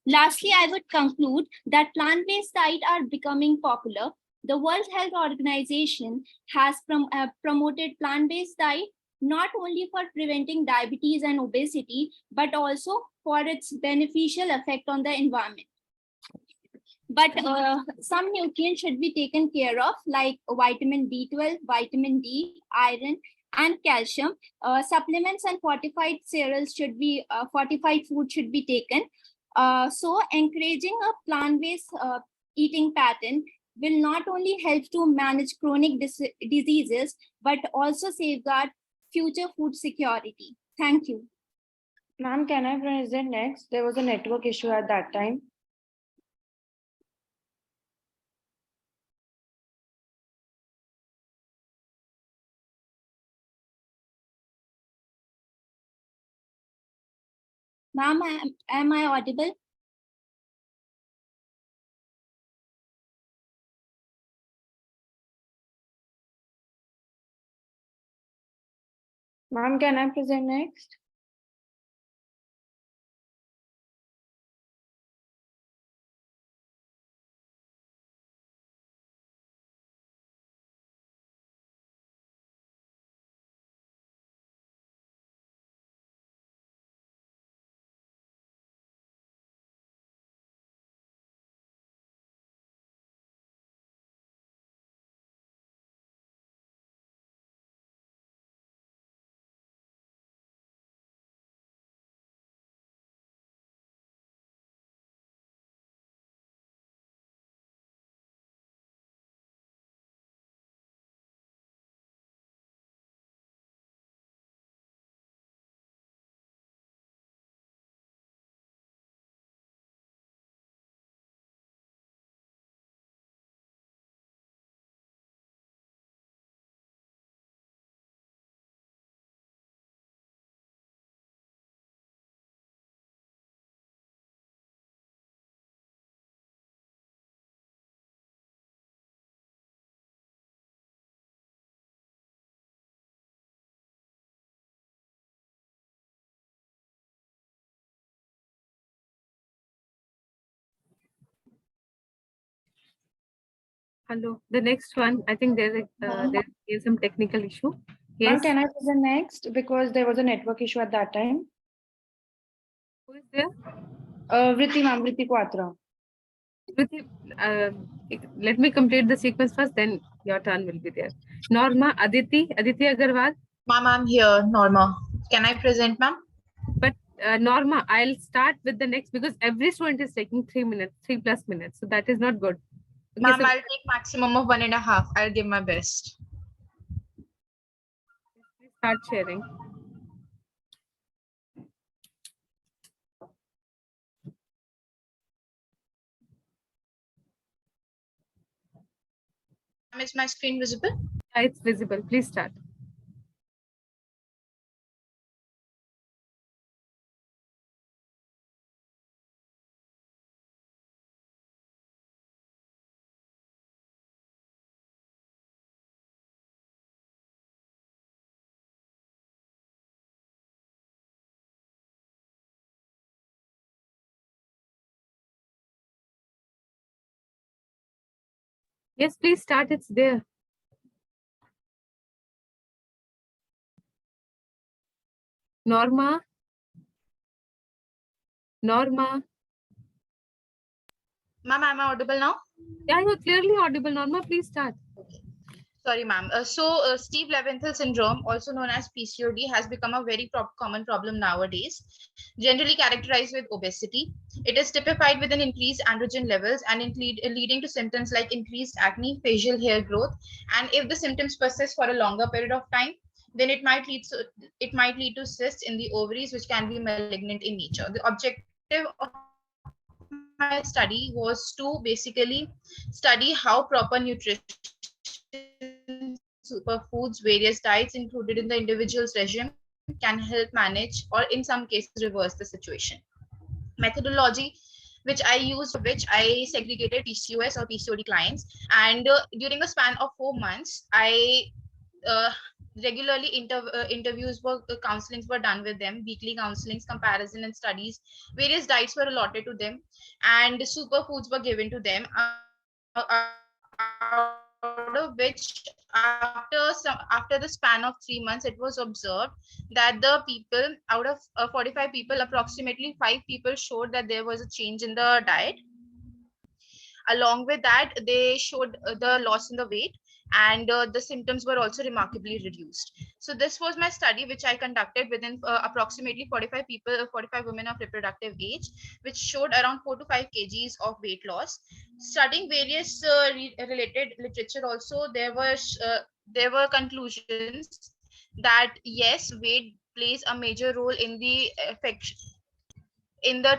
Lastly, I would conclude that plant-based diets are becoming popular. The World Health Organization has promoted plant-based diet not only for preventing diabetes and obesity, but also for its beneficial effect on the environment. But some nutrients should be taken care of, like vitamin B12, vitamin D, iron, and calcium. Supplements and fortified cereals should be, fortified food should be taken. So encouraging a plant-based eating pattern will not only help to manage chronic diseases, but also safeguard future food security. Thank you. Ma'am, can I present next? There was a network issue at that time. Ma'am, am I audible? Ma'am, can I present next? Hello. The next one, I think there's some technical issue. Ma'am, Yes. can I present next? Because there was a network issue at that time. Who is there? Vritti, ma'am, Vritti Quatra. Vritti, let me complete the sequence first, then your turn will be there. Norma, Aditi Agarwal. Ma'am, I'm here, Norma. Can I present, ma'am? But Norma, I'll start with the next because every student is taking 3 minutes, 3+ minutes. So that is not good. Okay, Ma'am, so I'll take maximum of 1.5. I'll give my best. Start sharing. Is my screen visible? Yeah, it's visible. Please start. Yes, please start. It's there. Norma. Norma. Ma'am, am I audible now? Yeah, you're clearly audible. Norma, please start. Sorry, ma'am. Steve Leventhal syndrome, also known as PCOD, has become a very common problem nowadays, generally characterized with obesity. It is typified with an increased androgen levels and leading to symptoms like increased acne, facial hair growth, and if the symptoms persist for a longer period of time, then it might lead to cysts in the ovaries, which can be malignant in nature. The objective of my study was to basically study how proper nutrition, superfoods, various diets included in the individual's regime can help manage or in some cases reverse the situation. Methodology which I used, which I segregated PCOS or PCOD clients, and during a span of 4 months, I regularly interviews were counselings were done with them, weekly counselings, comparison and studies. Various diets were allotted to them, and superfoods were given to them. Out of which, after the span of 3 months, it was observed that the people out of 45 people, approximately 5 people showed that there was a change in the diet. Along with that, they showed the loss in the weight, and the symptoms were also remarkably reduced. So this was my study, which I conducted within approximately 45 people, 45 women of reproductive age, which showed around 4 to 5 kgs of weight loss. Studying various related literature also, there were conclusions that yes, weight plays a major role in the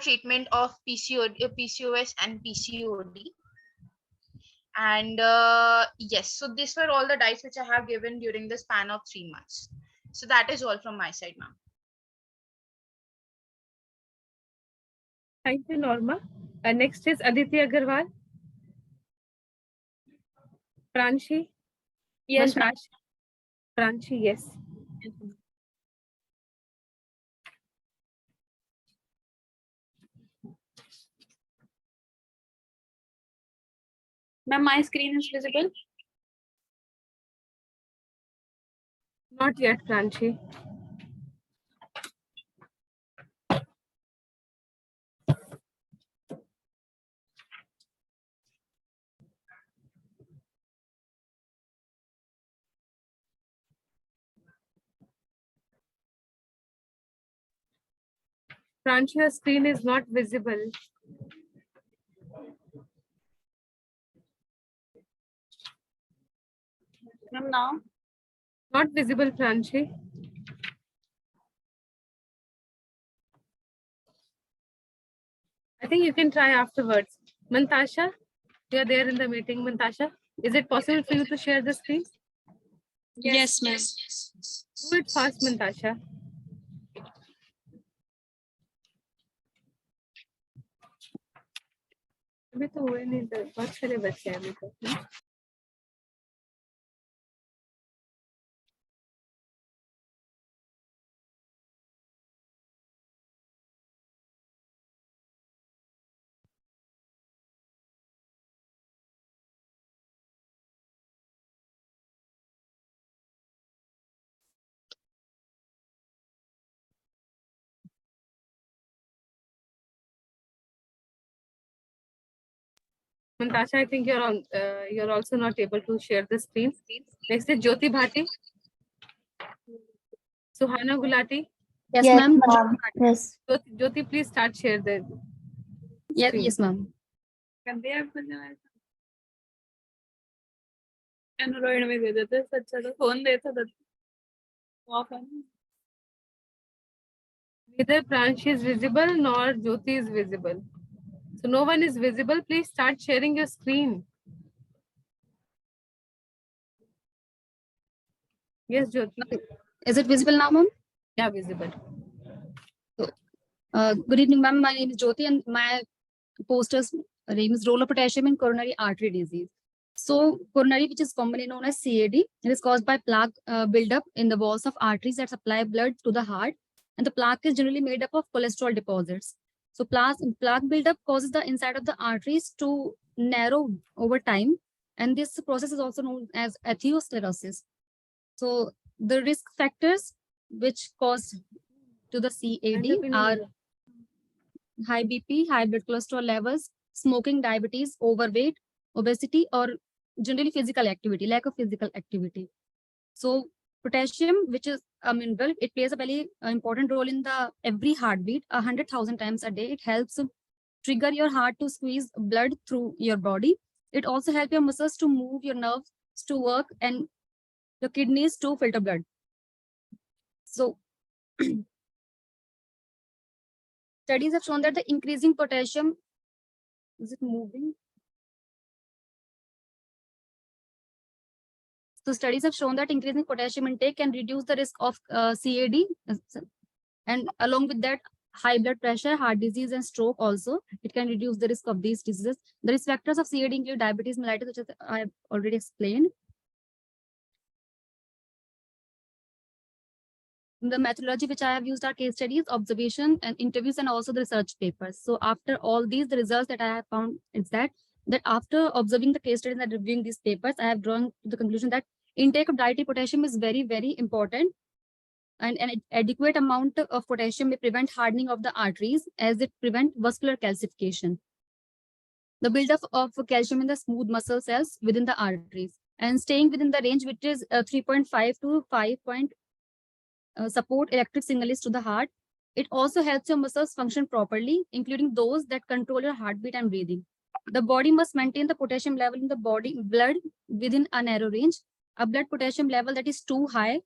treatment of PCOS and PCOD. And yes, so these were all the diets which I have given during the span of 3 months. So that is all from my side, ma'am. Thank you, Norma. Next is Aditi Agarwal. Pranshi. Yes, ma'am. Pranshi, yes. Ma'am, my screen is visible. Not yet, Pranshi. Pranshi, your screen is not visible. Ma'am, now? Not visible, Pranshi. I think you can try afterwards. Mantasha, you are there in the meeting. Mantasha, is it possible for you to share the screen? Yes, ma'am. Do it fast, Mantasha. अभी तो हुए नहीं, बहुत सारे बच्चे हैं अभी तो. Mantasha, I think you're on. You're also not able to share the screen. Next is Jyoti Bhati. Suhana Gulati. Yes, ma'am. Yes. Jyoti, please start share the. Yes, screen. yes, ma'am. Android में दे देते, अच्छा तो phone देता था. Neither Pranshi is visible nor Jyoti is visible. So no one is visible. Please start sharing your screen. Yes, Jyoti. Is it visible now, ma'am? Yeah, visible. Good evening, ma'am. My name is Jyoti, and my poster's name is role of potassium in coronary artery disease. So, coronary, which is commonly known as CAD, it is caused by plaque buildup in the walls of arteries that supply blood to the heart, and the plaque is generally made up of cholesterol deposits. So, plaque buildup causes the inside of the arteries to narrow over time, and this process is also known as atherosclerosis. So, the risk factors which cause to the CAD are high BP, high blood cholesterol levels, smoking, diabetes, overweight, obesity, or generally physical activity, lack of physical activity. So potassium, which is a mineral, it plays a very important role in the every heartbeat, 100,000 times a day. It helps trigger your heart to squeeze blood through your body. It also helps your muscles to move, your nerves to work, and your kidneys to filter blood. So studies have shown that the increasing potassium, is it moving? So studies have shown that increasing potassium intake can reduce the risk of CAD, and along with that, high blood pressure, heart disease, and stroke also. It can reduce the risk of these diseases. The risk factors of CAD include diabetes mellitus, which I have already explained. The methodology which I have used are case studies, observation, and interviews, and also the research papers. So after all these, the results that I have found is that after observing the case studies and reviewing these papers, I have drawn to the conclusion that intake of dietary potassium is very, very important. And an adequate amount of potassium may prevent hardening of the arteries, as it prevents vascular calcification. The buildup of calcium in the smooth muscle cells within the arteries, and staying within the range which is 3.5 to 5. Support electric signals to the heart. It also helps your muscles function properly, including those that control your heartbeat and breathing. The body must maintain the potassium level in the blood within a narrow range. A blood potassium level that is too high,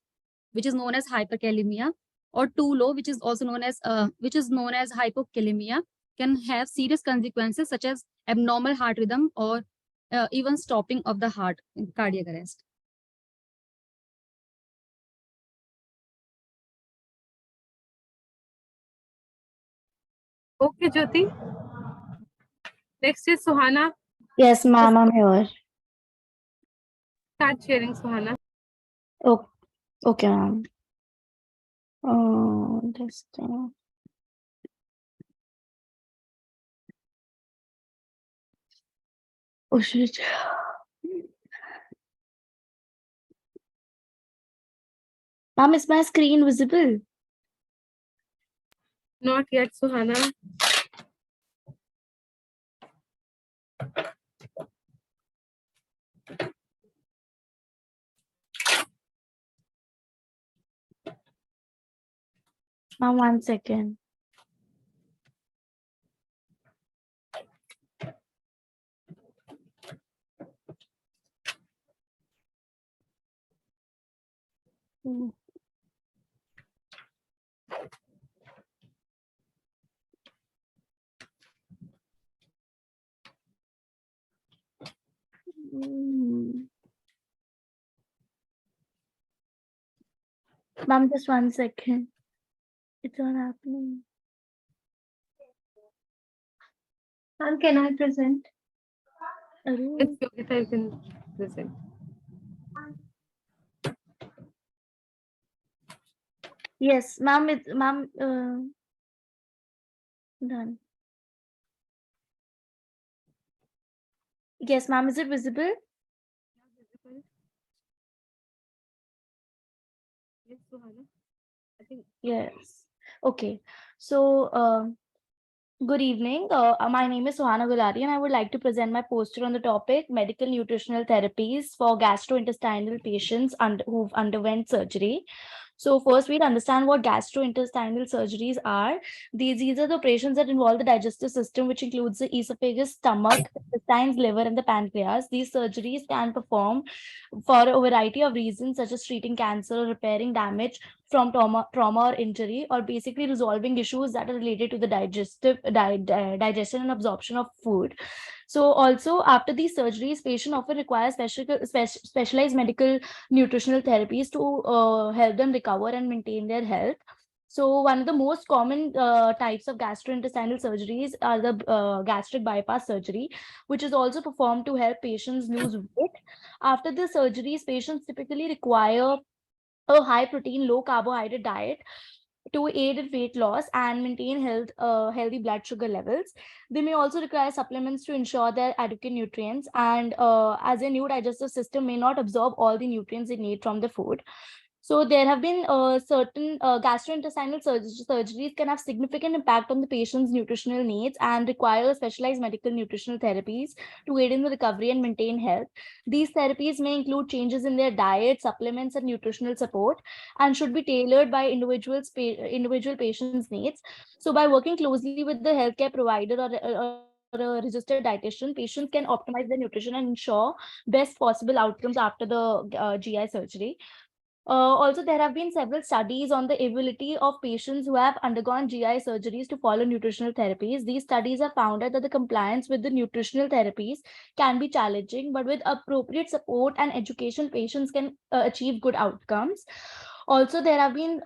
which is known as hyperkalemia, or too low, which is also known as hypokalemia, can have serious consequences such as abnormal heart rhythm or even stopping of the heart in cardiac arrest. Okay, Jyoti. Next is Suhana. Yes, ma'am, I'm here. Start sharing, Suhana. Oh, okay, ma'am. Just oh shit. Ma'am, is my screen visible? Not yet, Suhana. Ma'am, 1 second. Ma'am, just 1 second. It's not happening. Ma'am, can I present? It's Yogita, you can present. Yes, ma'am. Done. Yes, ma'am. Is it visible? Yes, Suhana. I think. Yes. Okay. So, good evening. My name is Suhana Gulari, and I would like to present my poster on the topic medical nutritional therapies for gastrointestinal patients who've underwent surgery. So first we'll understand what gastrointestinal surgeries are. These are the operations that involve the digestive system, which includes the esophagus, stomach, intestines, liver, and the pancreas. These surgeries can perform for a variety of reasons, such as treating cancer or repairing damage from trauma or injury, or basically resolving issues that are related to the digestion and absorption of food. So also after these surgeries, patient often requires specialized medical nutritional therapies to help them recover and maintain their health. So one of the most common types of gastrointestinal surgeries are the gastric bypass surgery, which is also performed to help patients lose weight. After the surgeries, patients typically require a high protein, low carbohydrate diet to aid in weight loss and maintain healthy blood sugar levels. They may also require supplements to ensure their adequate nutrients, and as a new digestive system may not absorb all the nutrients they need from the food. So there have been certain gastrointestinal surgeries can have significant impact on the patient's nutritional needs and require specialized medical nutritional therapies to aid in the recovery and maintain health. These therapies may include changes in their diet, supplements, and nutritional support, and should be tailored by individual patient's needs. So by working closely with the healthcare provider or a registered dietitian, patients can optimize their nutrition and ensure best possible outcomes after the GI surgery. Also, there have been several studies on the ability of patients who have undergone GI surgeries to follow nutritional therapies. These studies have found that the compliance with the nutritional therapies can be challenging, but with appropriate support and education, patients can achieve good outcomes. Also, there have been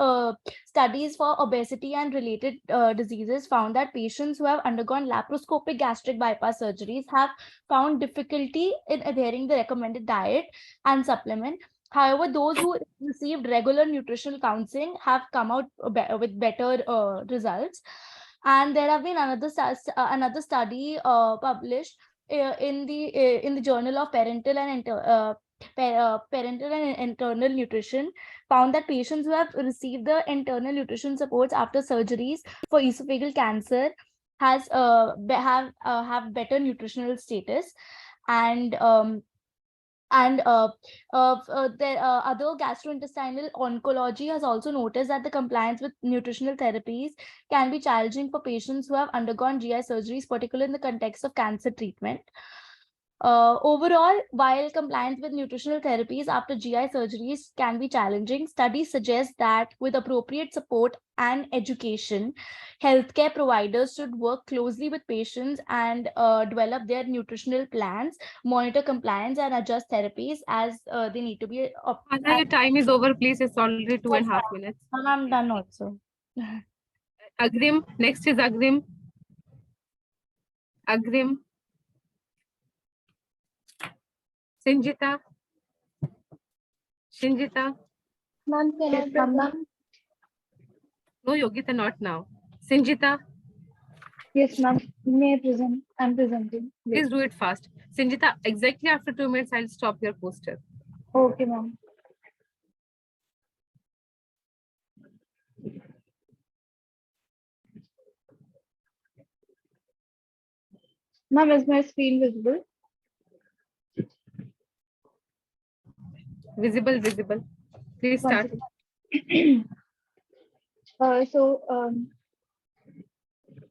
studies for obesity and related diseases found that patients who have undergone laparoscopic gastric bypass surgeries have found difficulty in adhering the recommended diet and supplement. However, those who received regular nutritional counseling have come out with better results. And there have been another study published in the Journal of Parental and Internal Nutrition, found that patients who have received the internal nutrition supports after surgeries for esophageal cancer have better nutritional status. And other gastrointestinal oncology has also noticed that the compliance with nutritional therapies can be challenging for patients who have undergone GI surgeries, particularly in the context of cancer treatment. Overall, while compliance with nutritional therapies after GI surgeries can be challenging, studies suggest that with appropriate support and education, healthcare providers should work closely with patients and develop their nutritional plans, monitor compliance, and adjust therapies as they need to be. Anna, your time is over, please. It's already 2.5 minutes. I'm done also. Agrim, next is Agrim. Agrim. Sinjita. Shinjita. Ma'am, can I present? No, Yogita, not now. Sinjita. Yes, ma'am. May I present? I'm presenting. Please do it fast. Sinjita, exactly after 2 minutes, I'll stop your poster. Okay, ma'am. Ma'am, is my screen visible? Visible. Please start. Good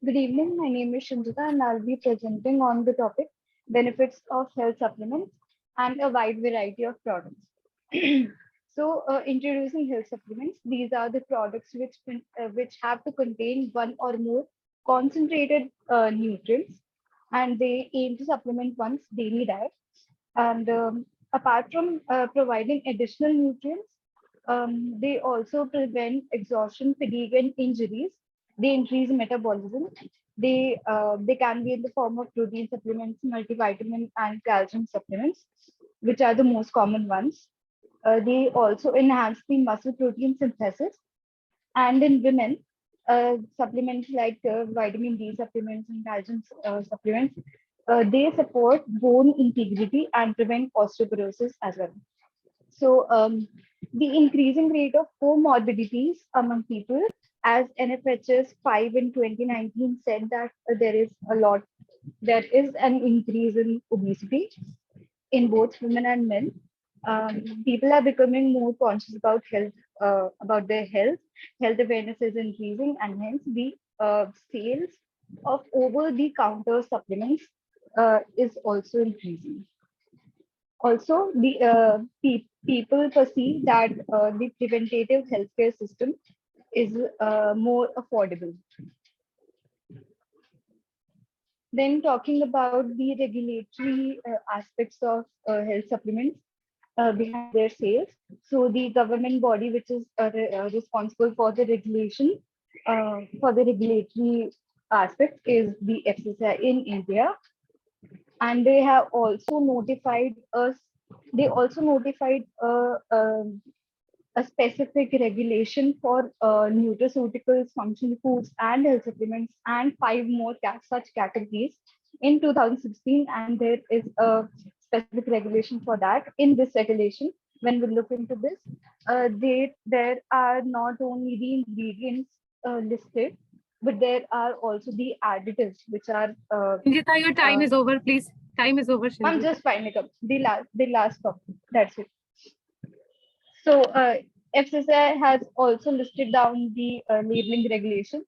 evening. My name is Shinjita and I'll be presenting on the topic benefits of health supplements and a wide variety of products. Introducing health supplements. These are the products which have to contain one or more concentrated nutrients, and they aim to supplement one's daily diet. And apart from providing additional nutrients, they also prevent exhaustion, fatigue, and injuries. They increase metabolism. They can be in the form of protein supplements, multivitamin, and calcium supplements, which are the most common ones. They also enhance the muscle protein synthesis. And in women, supplements like vitamin D supplements and calcium supplements, they support bone integrity and prevent osteoporosis as well. So the increasing rate of comorbidities among people, as NFHS 5 in 2019 said that there is an increase in obesity in both women and men. People are becoming more conscious about health, about their health. Health awareness is increasing, and hence the sales of over-the-counter supplements is also increasing. Also, the people perceive that the preventative healthcare system is more affordable. Then talking about the regulatory aspects of health supplements behind their sales. So the government body which is responsible for the regulation, for the regulatory aspect is the FCCI in India. And they have also notified us, they also notified a specific regulation for nutraceuticals, functional foods, and health supplements, and 5 more such categories in 2016. And there is a specific regulation for that. In this regulation, when we look into this, there are not only the ingredients listed, but there are also the additives which are. Sanjita, your time is over, please. Time is over. I'm just winding up the last topic. That's it. So FCCI has also listed down the labeling regulations,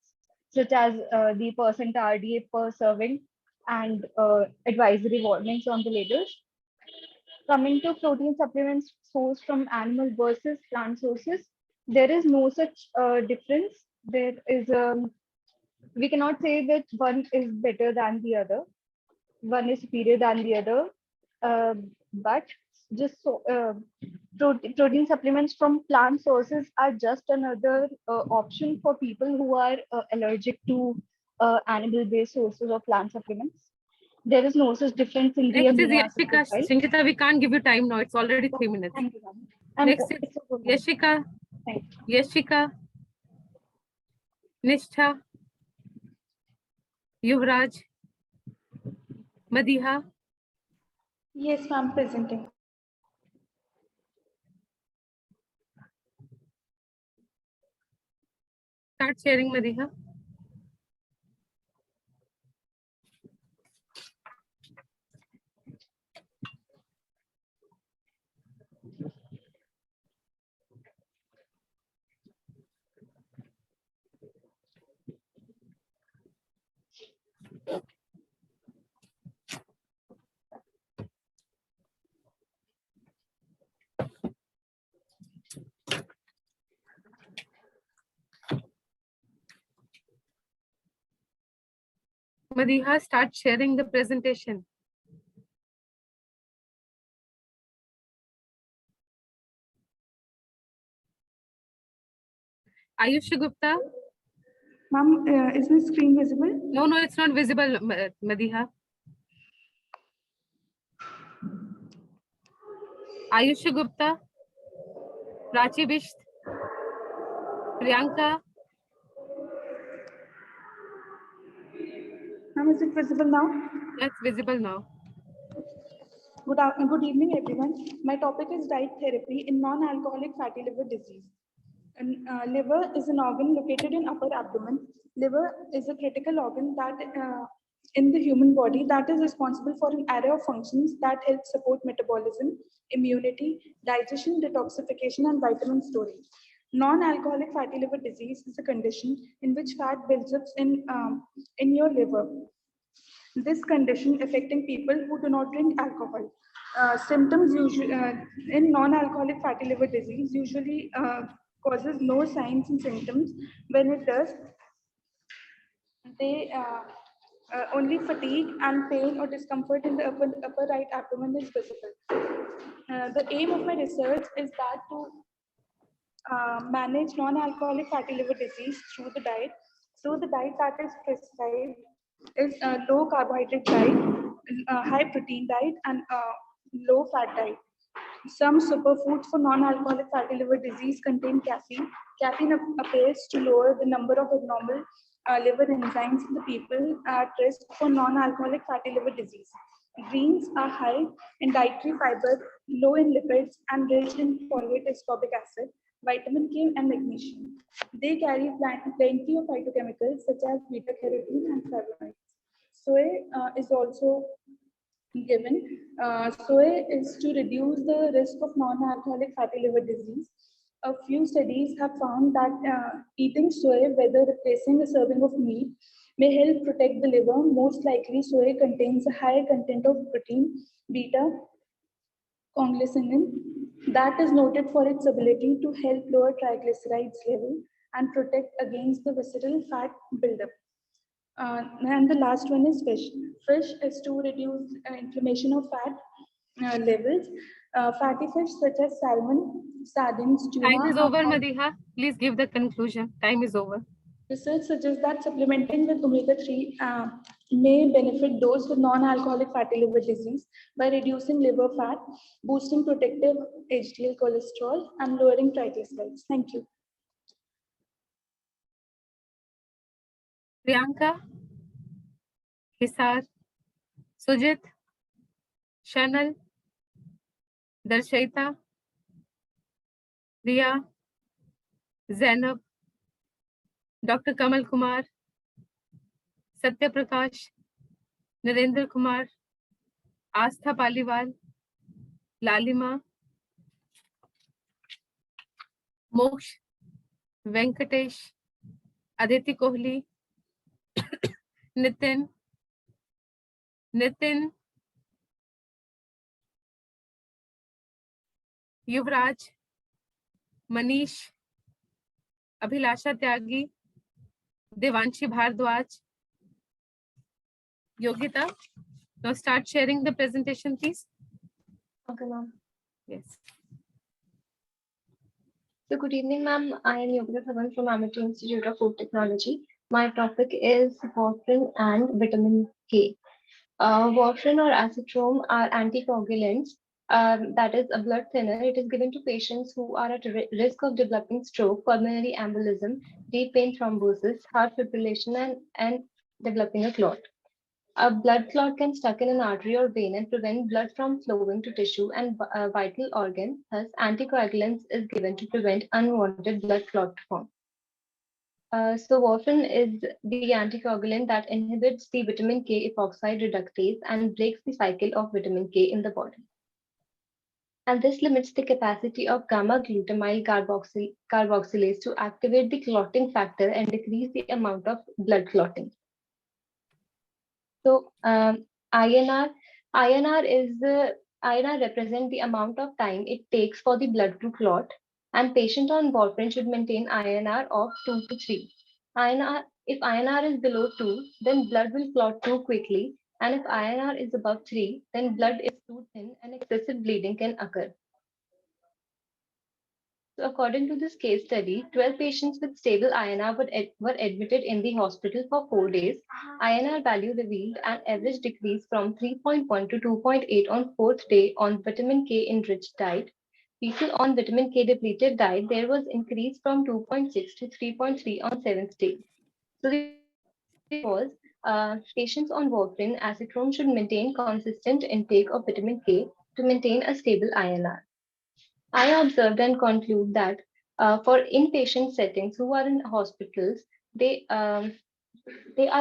such as the percent RDA per serving and advisory warnings on the labels. Coming to protein supplements sourced from animal versus plant sources, there is no such difference. There is we cannot say that one is better than the other, one is superior than the other, but just so protein supplements from plant sources are just another option for people who are allergic to animal-based sources of plant supplements. There is no such difference in the Next is amino acid Yashika. profile. Sanjita, we can't give you time now. It's already 3 minutes. Thank you, Next is Yashika. Yashika. Nishtha. Yuvraj. Madiha. Yes, ma'am, presenting. Start sharing, Madiha. Madiha, start sharing the presentation. Ayush Gupta. Ma'am, is my screen visible? No, it's not visible, Madiha. Ayush Gupta. Prachi Bisht. Priyanka. Ma'am, is it visible now? That's visible now. Good evening, everyone. My topic is diet therapy in non-alcoholic fatty liver disease. And, liver is an organ located in upper abdomen. Liver is a critical organ that in the human body that is responsible for an array of functions that help support metabolism, immunity, digestion, detoxification, and vitamin storage. Non-alcoholic fatty liver disease is a condition in which fat builds up in your liver. This condition affecting people who do not drink alcohol. Symptoms usually in non-alcoholic fatty liver disease usually causes no signs and symptoms. When it does, they only fatigue and pain or discomfort in the upper right abdomen is visible. The aim of my research is that to manage non-alcoholic fatty liver disease through the diet. So the diet that is prescribed is a low carbohydrate diet, a high protein diet, and a low fat diet. Some superfoods for non-alcoholic fatty liver disease contain caffeine. Caffeine appears to lower the number of abnormal liver enzymes in the people at risk for non-alcoholic fatty liver disease. Greens are high in dietary fiber, low in lipids, and rich in folate ascorbic acid, vitamin K, and magnesium. They carry plenty of phytochemicals such as beta-carotene and flavonoids. Soy is also given. SOE is to reduce the risk of non-alcoholic fatty liver disease. A few studies have found that eating soy, whether replacing a serving of meat, may help protect the liver. Most likely, soy contains a high content of protein, beta conglycinin, that is noted for its ability to help lower triglycerides level and protect against the visceral fat buildup. And the last one is fish. Fish is to reduce inflammation of fat levels. Fatty fish such as salmon, sardines, tuna. Time is over, Madiha. Please give the conclusion. Time is over. Research suggests that supplementing with omega-3 may benefit those with non-alcoholic fatty liver disease by reducing liver fat, boosting protective HDL cholesterol, and lowering triglycerides. Thank you. Priyanka, Hisar, Sujit, Shanal, Darshita, Riya, Zainab, Dr. Kamal Kumar, Satya Prakash, Narendra Kumar, Astha Paliwal, Lalima, Moksh, Venkatesh, Aditi Kohli, Nitin, Yuvraj, Manish, Abhilasha Tyagi, Devanshi Bhardwaj, Yogita. Now start sharing the presentation, please. Okay, ma'am. Yes. So good evening, ma'am. I am Yogita Thavan from Amity Institute of Food Technology. My topic is warfarin and vitamin K. Warfarin or acetone are anticoagulants. That is a blood thinner. It is given to patients who are at risk of developing stroke, pulmonary embolism, deep vein thrombosis, heart fibrillation, and developing a clot. A blood clot can stuck in an artery or vein and prevent blood from flowing to tissue and vital organ. Thus, anticoagulants is given to prevent unwanted blood clot form. So warfarin is the anticoagulant that inhibits the vitamin K epoxide reductase and breaks the cycle of vitamin K in the body. And this limits the capacity of gamma glutamyl carboxylase to activate the clotting factor and decrease the amount of blood clotting. So INR represents the amount of time it takes for the blood to clot, and patient on warfarin should maintain INR of 2 to 3. If INR is below 2, then blood will clot too quickly, and if INR is above 3, then blood is too thin and excessive bleeding can occur. So according to this case study, 12 patients with stable INR were admitted in the hospital for 4 days. INR value revealed an average decrease from 3.1 to 2.8 on 4th day on vitamin K enriched diet. People on vitamin K depleted diet, there was increase from 2.6 to 3.3 on 7th day. So the was patients on warfarin acetone should maintain consistent intake of vitamin K to maintain a stable INR. I observed and conclude that for inpatient settings who are in hospitals, they are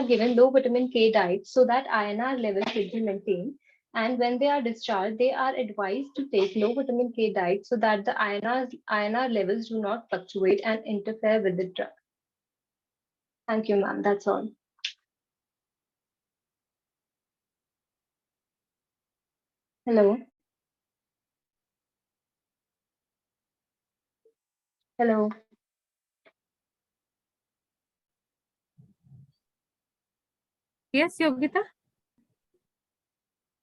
given low vitamin K diet so that INR levels should be maintained. And when they are discharged, they are advised to take low vitamin K diet so that the INR levels do not fluctuate and interfere with the drug. Thank you, ma'am. That's all. Hello. Hello. Yes, Yogita.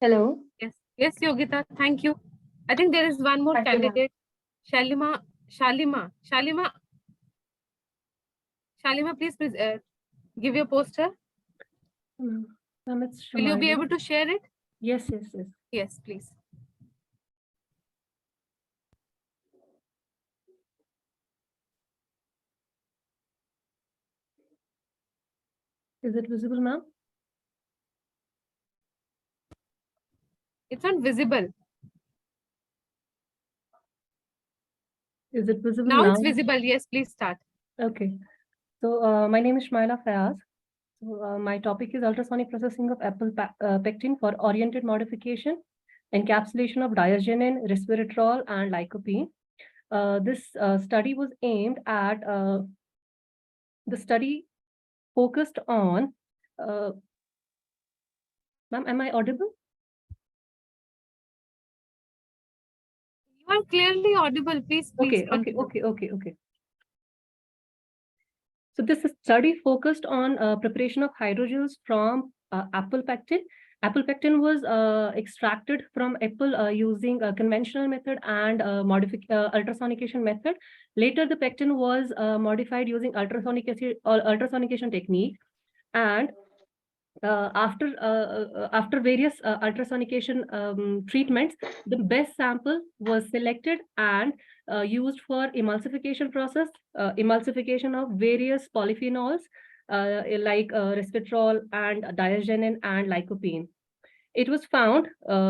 Hello. Yes, Yogita. Thank you. I think there is one more Thank you, candidate. Shalima, please give your poster. Will you be able to share it? Yes. Yes, please. Is it visible, ma'am? It's not visible. Is it visible Now now? it's visible. Yes, please start. Okay. So my name is Shmaila Fayaz. My topic is ultrasonic processing of apple pectin for oriented modification, encapsulation of diarginine, resveratrol, and lycopene. This study was aimed at the study focused on. Ma'am, am I audible? You are clearly audible. Please. Okay. So this study focused on preparation of hydrogels from apple pectin. Apple pectin was extracted from apple using a conventional method and ultrasonication method. Later, the pectin was modified using ultrasonication technique, and after various ultrasonication treatments, the best sample was selected and used for emulsification process, emulsification of various polyphenols like resveratrol and diarginine and lycopene. It was found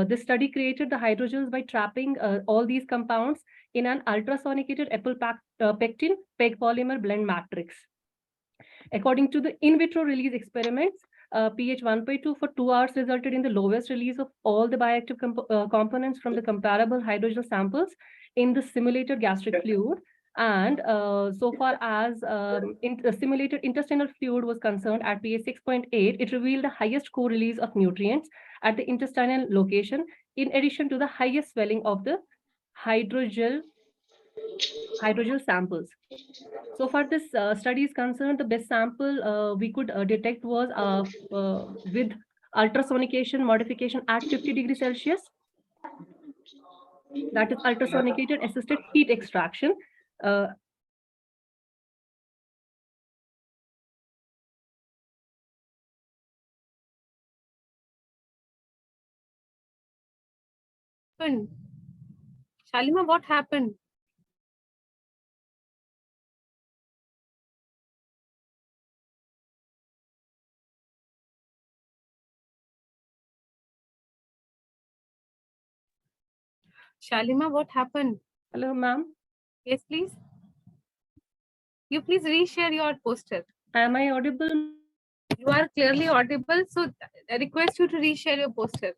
this study created the hydrogels by trapping all these compounds in an ultrasonicated apple pectin PEG polymer blend matrix. According to the in vitro release experiments, pH 1.2 for 2 hours resulted in the lowest release of all the bioactive components from the comparable hydrogel samples in the simulated gastric fluid. And so far as simulated intestinal fluid was concerned, at pH 6.8, it revealed the highest co-release of nutrients at the intestinal location, in addition to the highest swelling of the hydrogel samples. So far, this study is concerned, the best sample we could detect was with ultrasonication modification at 50 degrees Celsius. That is ultrasonicated assisted heat extraction. Shalima, what happened? Shalima, what happened? Hello, ma'am. Yes, please. You please reshare your poster. Am I audible? You are clearly audible, so I request you to reshare your poster.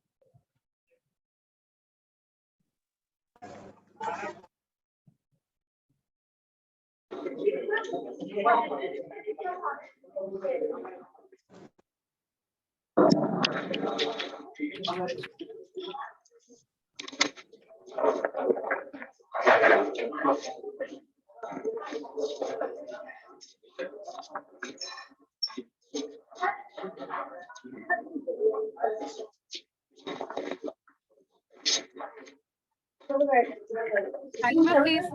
Shalima, please.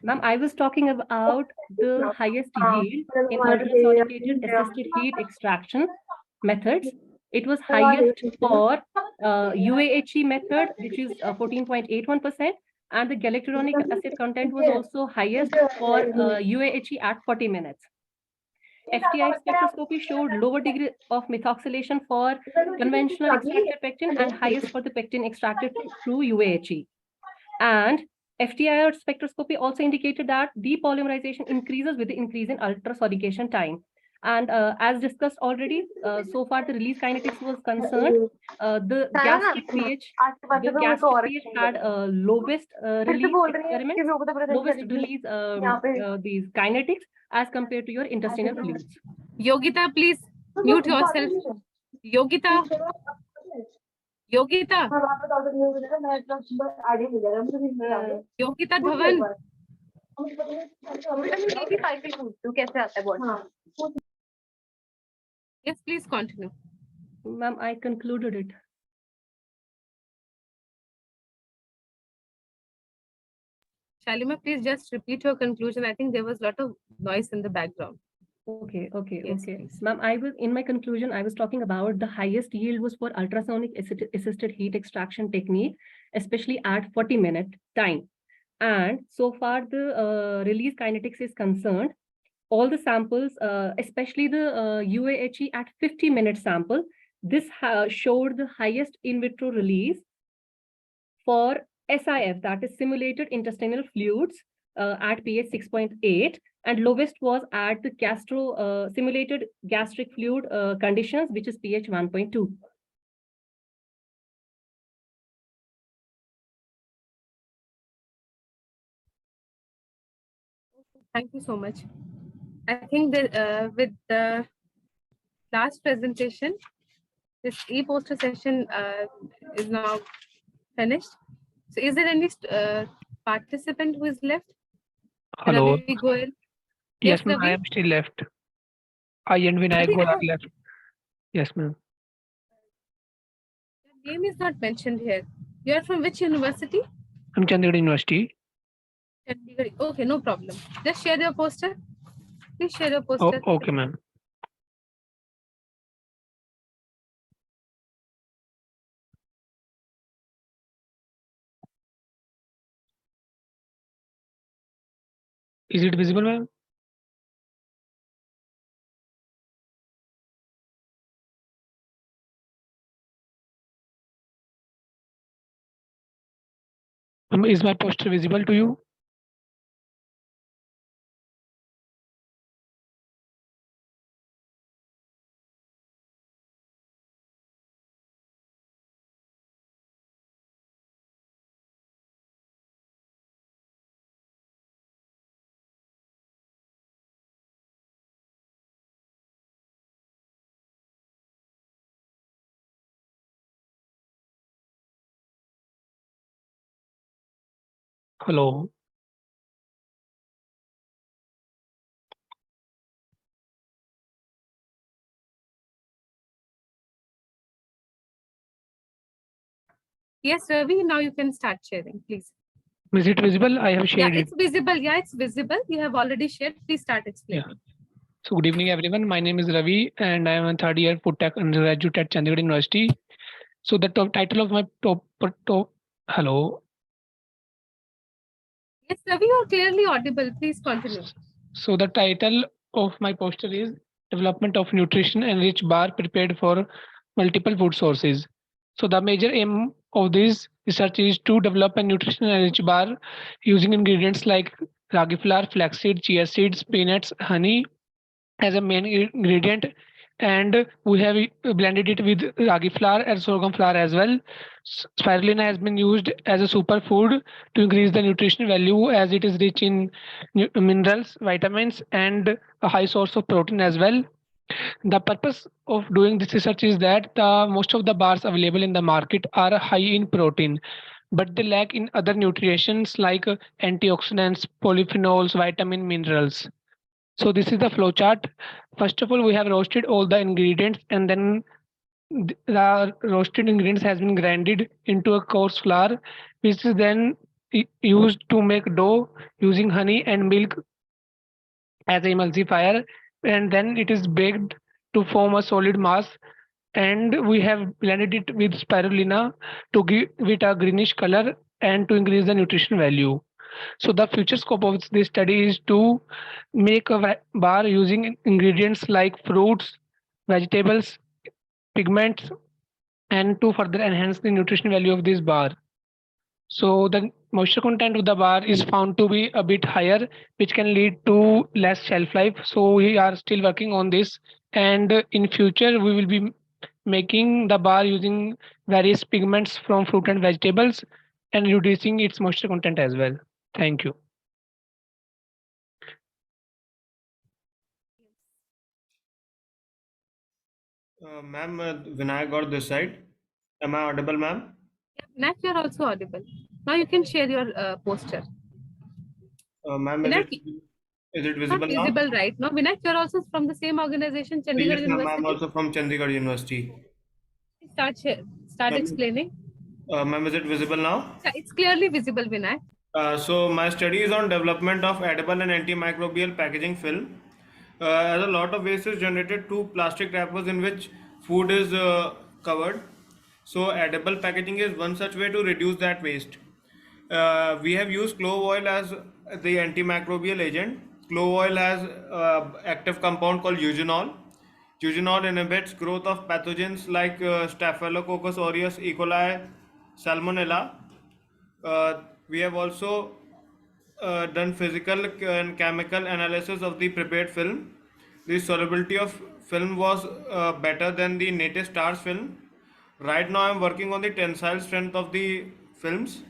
Ma'am, I was talking about the highest yield in ultrasonicated assisted heat extraction methods. It was highest for UAHE method, which is 14.81%, and the galacturonic acid content was also highest for UAHE at 40 minutes. FTI spectroscopy showed lower degree of methoxylation for conventional extracted pectin and highest for the pectin extracted through UAHE. And FTIR spectroscopy also indicated that depolymerization increases with the increase in ultrasonication time. And as discussed already, so far the release kinetics was concerned, the gastric pH had lowest release experiment, lowest release these kinetics as compared to your intestinal fluids. Yogita, please mute yourself. Yogita. Yogita. Yogita Dhawan. Yes, please continue. Ma'am, I concluded it. Shalima, please just repeat your conclusion. I think there was a lot of noise in the background. Okay. Yes, Ma'am, in my conclusion, I was talking about the highest yield was for ultrasonic assisted heat extraction technique, especially at 40-minute time. And so far the release kinetics is concerned, all the samples, especially the UAHE at 50-minute sample, this showed the highest in vitro release for SIF, that is simulated intestinal fluids, at pH 6.8, and lowest was at the simulated gastric fluid conditions, which is pH 1.2. Thank you so much. I think that with the last presentation, this e-poster session is now finished. So is there any participant who is left? Hello. Ravi Goel? Yes, ma'am, I Ravi? am still left. I and Vinayak Ravi, Goel are left. Yes, ma'am. your name is not mentioned here. You are from which university? I'm Chandigarh University. Chandigarh. Okay, no problem. Just share your poster. Please share your Oh, poster. okay, ma'am. Is it visible, ma'am? Is my poster visible to you? Hello. Yes, Ravi, now you can start sharing, please. Is it visible? I have Yeah, shared it. it's visible. Yeah, it's visible. You have already shared. Please start explaining. Yeah. So good evening, everyone. My name is Ravi, and I am a third year food tech undergraduate at Chandigarh University. So the title of my hello. Yes, Ravi, you are clearly audible. Please continue. So the title of my poster is Development of Nutrition Enriched Bar Prepared for Multiple Food Sources. So the major aim of this research is to develop a nutrition enriched bar using ingredients like ragi flour, flaxseed, chia seeds, peanuts, honey as a main ingredient, and we have blended it with ragi flour and sorghum flour as well. Spirulina has been used as a superfood to increase the nutrition value as it is rich in minerals, vitamins, and a high source of protein as well. The purpose of doing this research is that most of the bars available in the market are high in protein, but they lack in other nutrients like antioxidants, polyphenols, vitamin, minerals. So this is the flow chart. First of all, we have roasted all the ingredients, and then the roasted ingredients has been grinded into a coarse flour, which is then used to make dough using honey and milk as a emulsifier, and then it is baked to form a solid mass. And we have blended it with spirulina to give it a greenish color and to increase the nutrition value. So the future scope of this study is to make a bar using ingredients like fruits, vegetables, pigments, and to further enhance the nutrition value of this bar. So the moisture content of the bar is found to be a bit higher, which can lead to less shelf life. So we are still working on this, and in future we will be making the bar using various pigments from fruit and vegetables and reducing its moisture content as well. Thank you. Ma'am, Vinayak got this side. Am I audible, ma'am? Vinayak, you are also audible. Now you can share your poster. Ma'am, Vinayak, is it it's not visible now? visible right now. Vinayak, you are also from the same organization, Chandigarh Yes, ma'am. I'm University. also from Chandigarh University. Start Ma'am, explaining. Ma'am, is it visible now? Yeah, it's clearly visible, Vinayak. So my study is on development of edible and antimicrobial packaging film. As a lot of waste is generated to plastic wrappers in which food is covered. So edible packaging is one such way to reduce that waste. We have used clove oil as the antimicrobial agent. Clove oil has active compound called eugenol. Eugenol inhibits growth of pathogens like Staphylococcus aureus, E. coli, Salmonella. We have also done physical and chemical analysis of the prepared film. The solubility of film was better than the native stars film. Right now I'm working on the tensile strength of the films.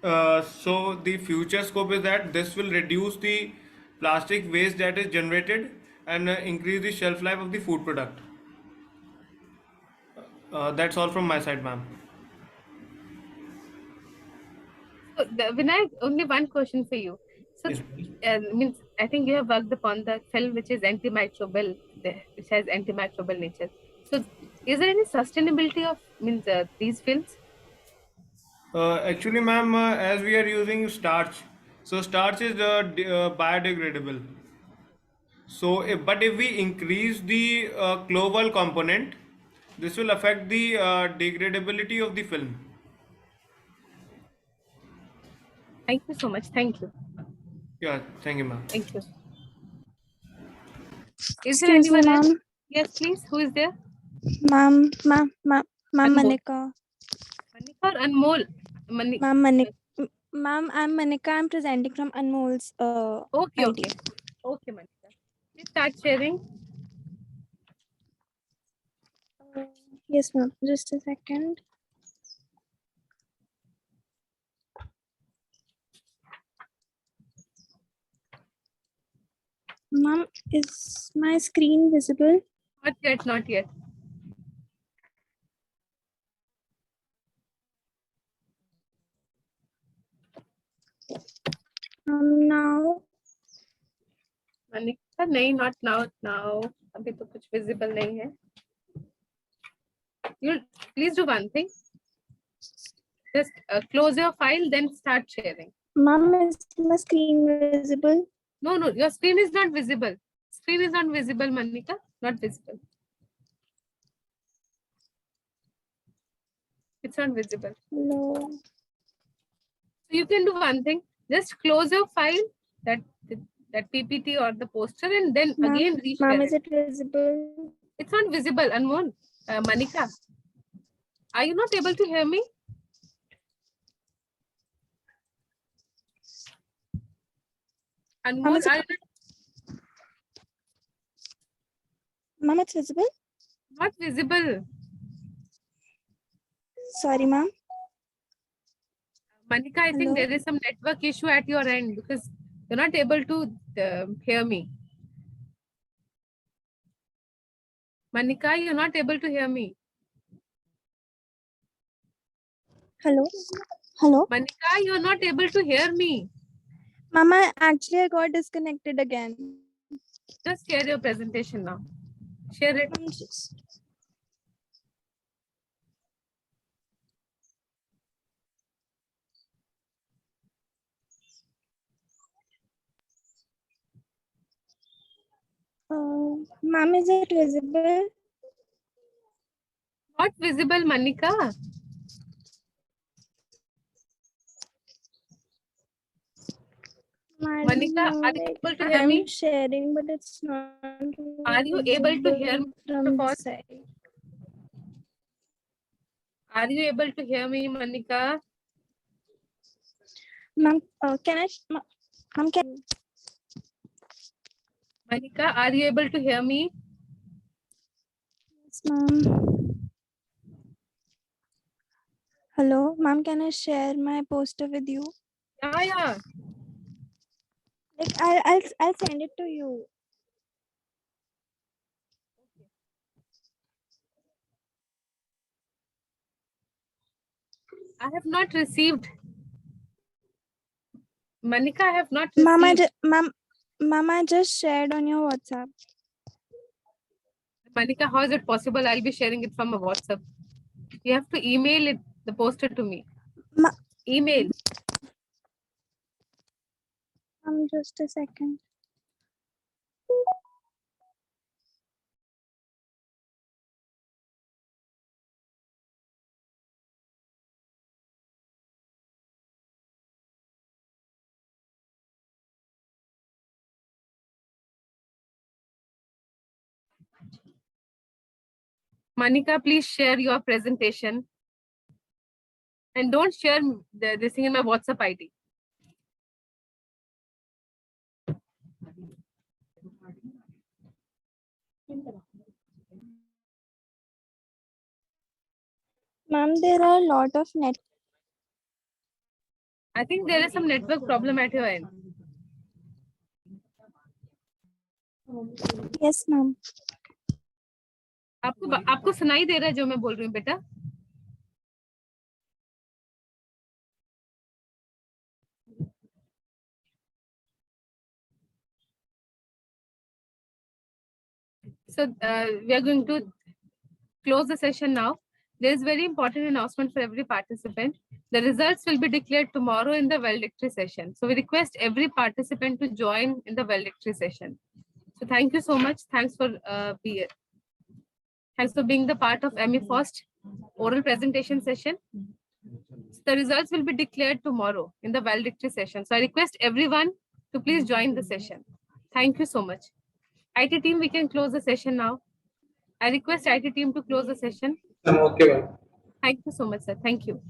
So the future scope is that this will reduce the plastic waste that is generated and increase the shelf life of the food product. That's all from my side, ma'am. So Vinayak, only one question for you. So Yes, means I think you have worked upon the film which is antimicrobial, which has antimicrobial nature. So is there any sustainability of these films? Actually, ma'am, as we are using starch, so starch is biodegradable. So, but if we increase the global component, this will affect the degradability of the film. Thank you so much. Thank you. Yeah, thank you, ma'am. Thank you. Is there Excuse me, anyone else? ma'am. Yes, please. Who is there? Ma'am, Anmol. Manika. Manika or Anmol? Ma'am, Ma'am, I'm Manika. I'm presenting from Anmol's Okay, ID. okay. Okay, Manika. Please start sharing. Yes, ma'am. Just a second. Ma'am, is my screen visible? Not yet, not yet. Now. Manika, नहीं, not now. Now, अभी तो कुछ visible नहीं है. You please do one thing. Just close your file, then start sharing. Ma'am, is my screen visible? No, no, your screen is not visible. Screen is not visible, Manika. Not visible. It's not visible. No. So you can do one thing. Just close your file, that PPT or the poster, and then again reshare Ma'am, it. is it visible? It's not visible, Anmol. Manika, are you not able to hear me? Anmol, are you Ma'am, it's visible? not visible? Sorry, ma'am. Manika, I think there is some network issue at your end because you're not able to hear me. Manika, you're not able to hear me. Hello? Hello? Manika, you're not able to hear me. Mama, actually, I got disconnected again. Just share your presentation now. Share it. Ma'am, is it visible? Not visible, Manika. Manika, are you able to hear me? I'm sharing, but it's not. Are you able to hear me? From the side. Are you able to hear me, Manika? Ma'am, can I? Ma'am, can? Manika, are you able to hear me? Yes, ma'am. Hello, ma'am. Can I share my poster with you? Yeah, yeah. Like I'll send it to you. I have not received. Manika, I have not received. Ma'am, I just shared on your WhatsApp. Manika, how is it possible? I'll be sharing it from a WhatsApp. You have to email it, the poster to me. Email. Just a second. Manika, please share your presentation. And don't share this thing in my WhatsApp ID. Ma'am, there are a lot of net. I think there is some network problem at your end. Yes, ma'am. आपको सुनाई दे रहा है जो मैं बोल रही हूँ बेटा? So we are going to close the session now. There is very important announcement for every participant. The results will be declared tomorrow in the valedictory session. So we request every participant to join in the valedictory session. So thank you so much. Thanks for being the part of AMIFOST oral presentation session. The results will be declared tomorrow in the valedictory session. So I request everyone to please join the session. Thank you so much. IT team, we can close the session now. I request IT team to close the session. Okay. Thank you so much, sir. Thank you.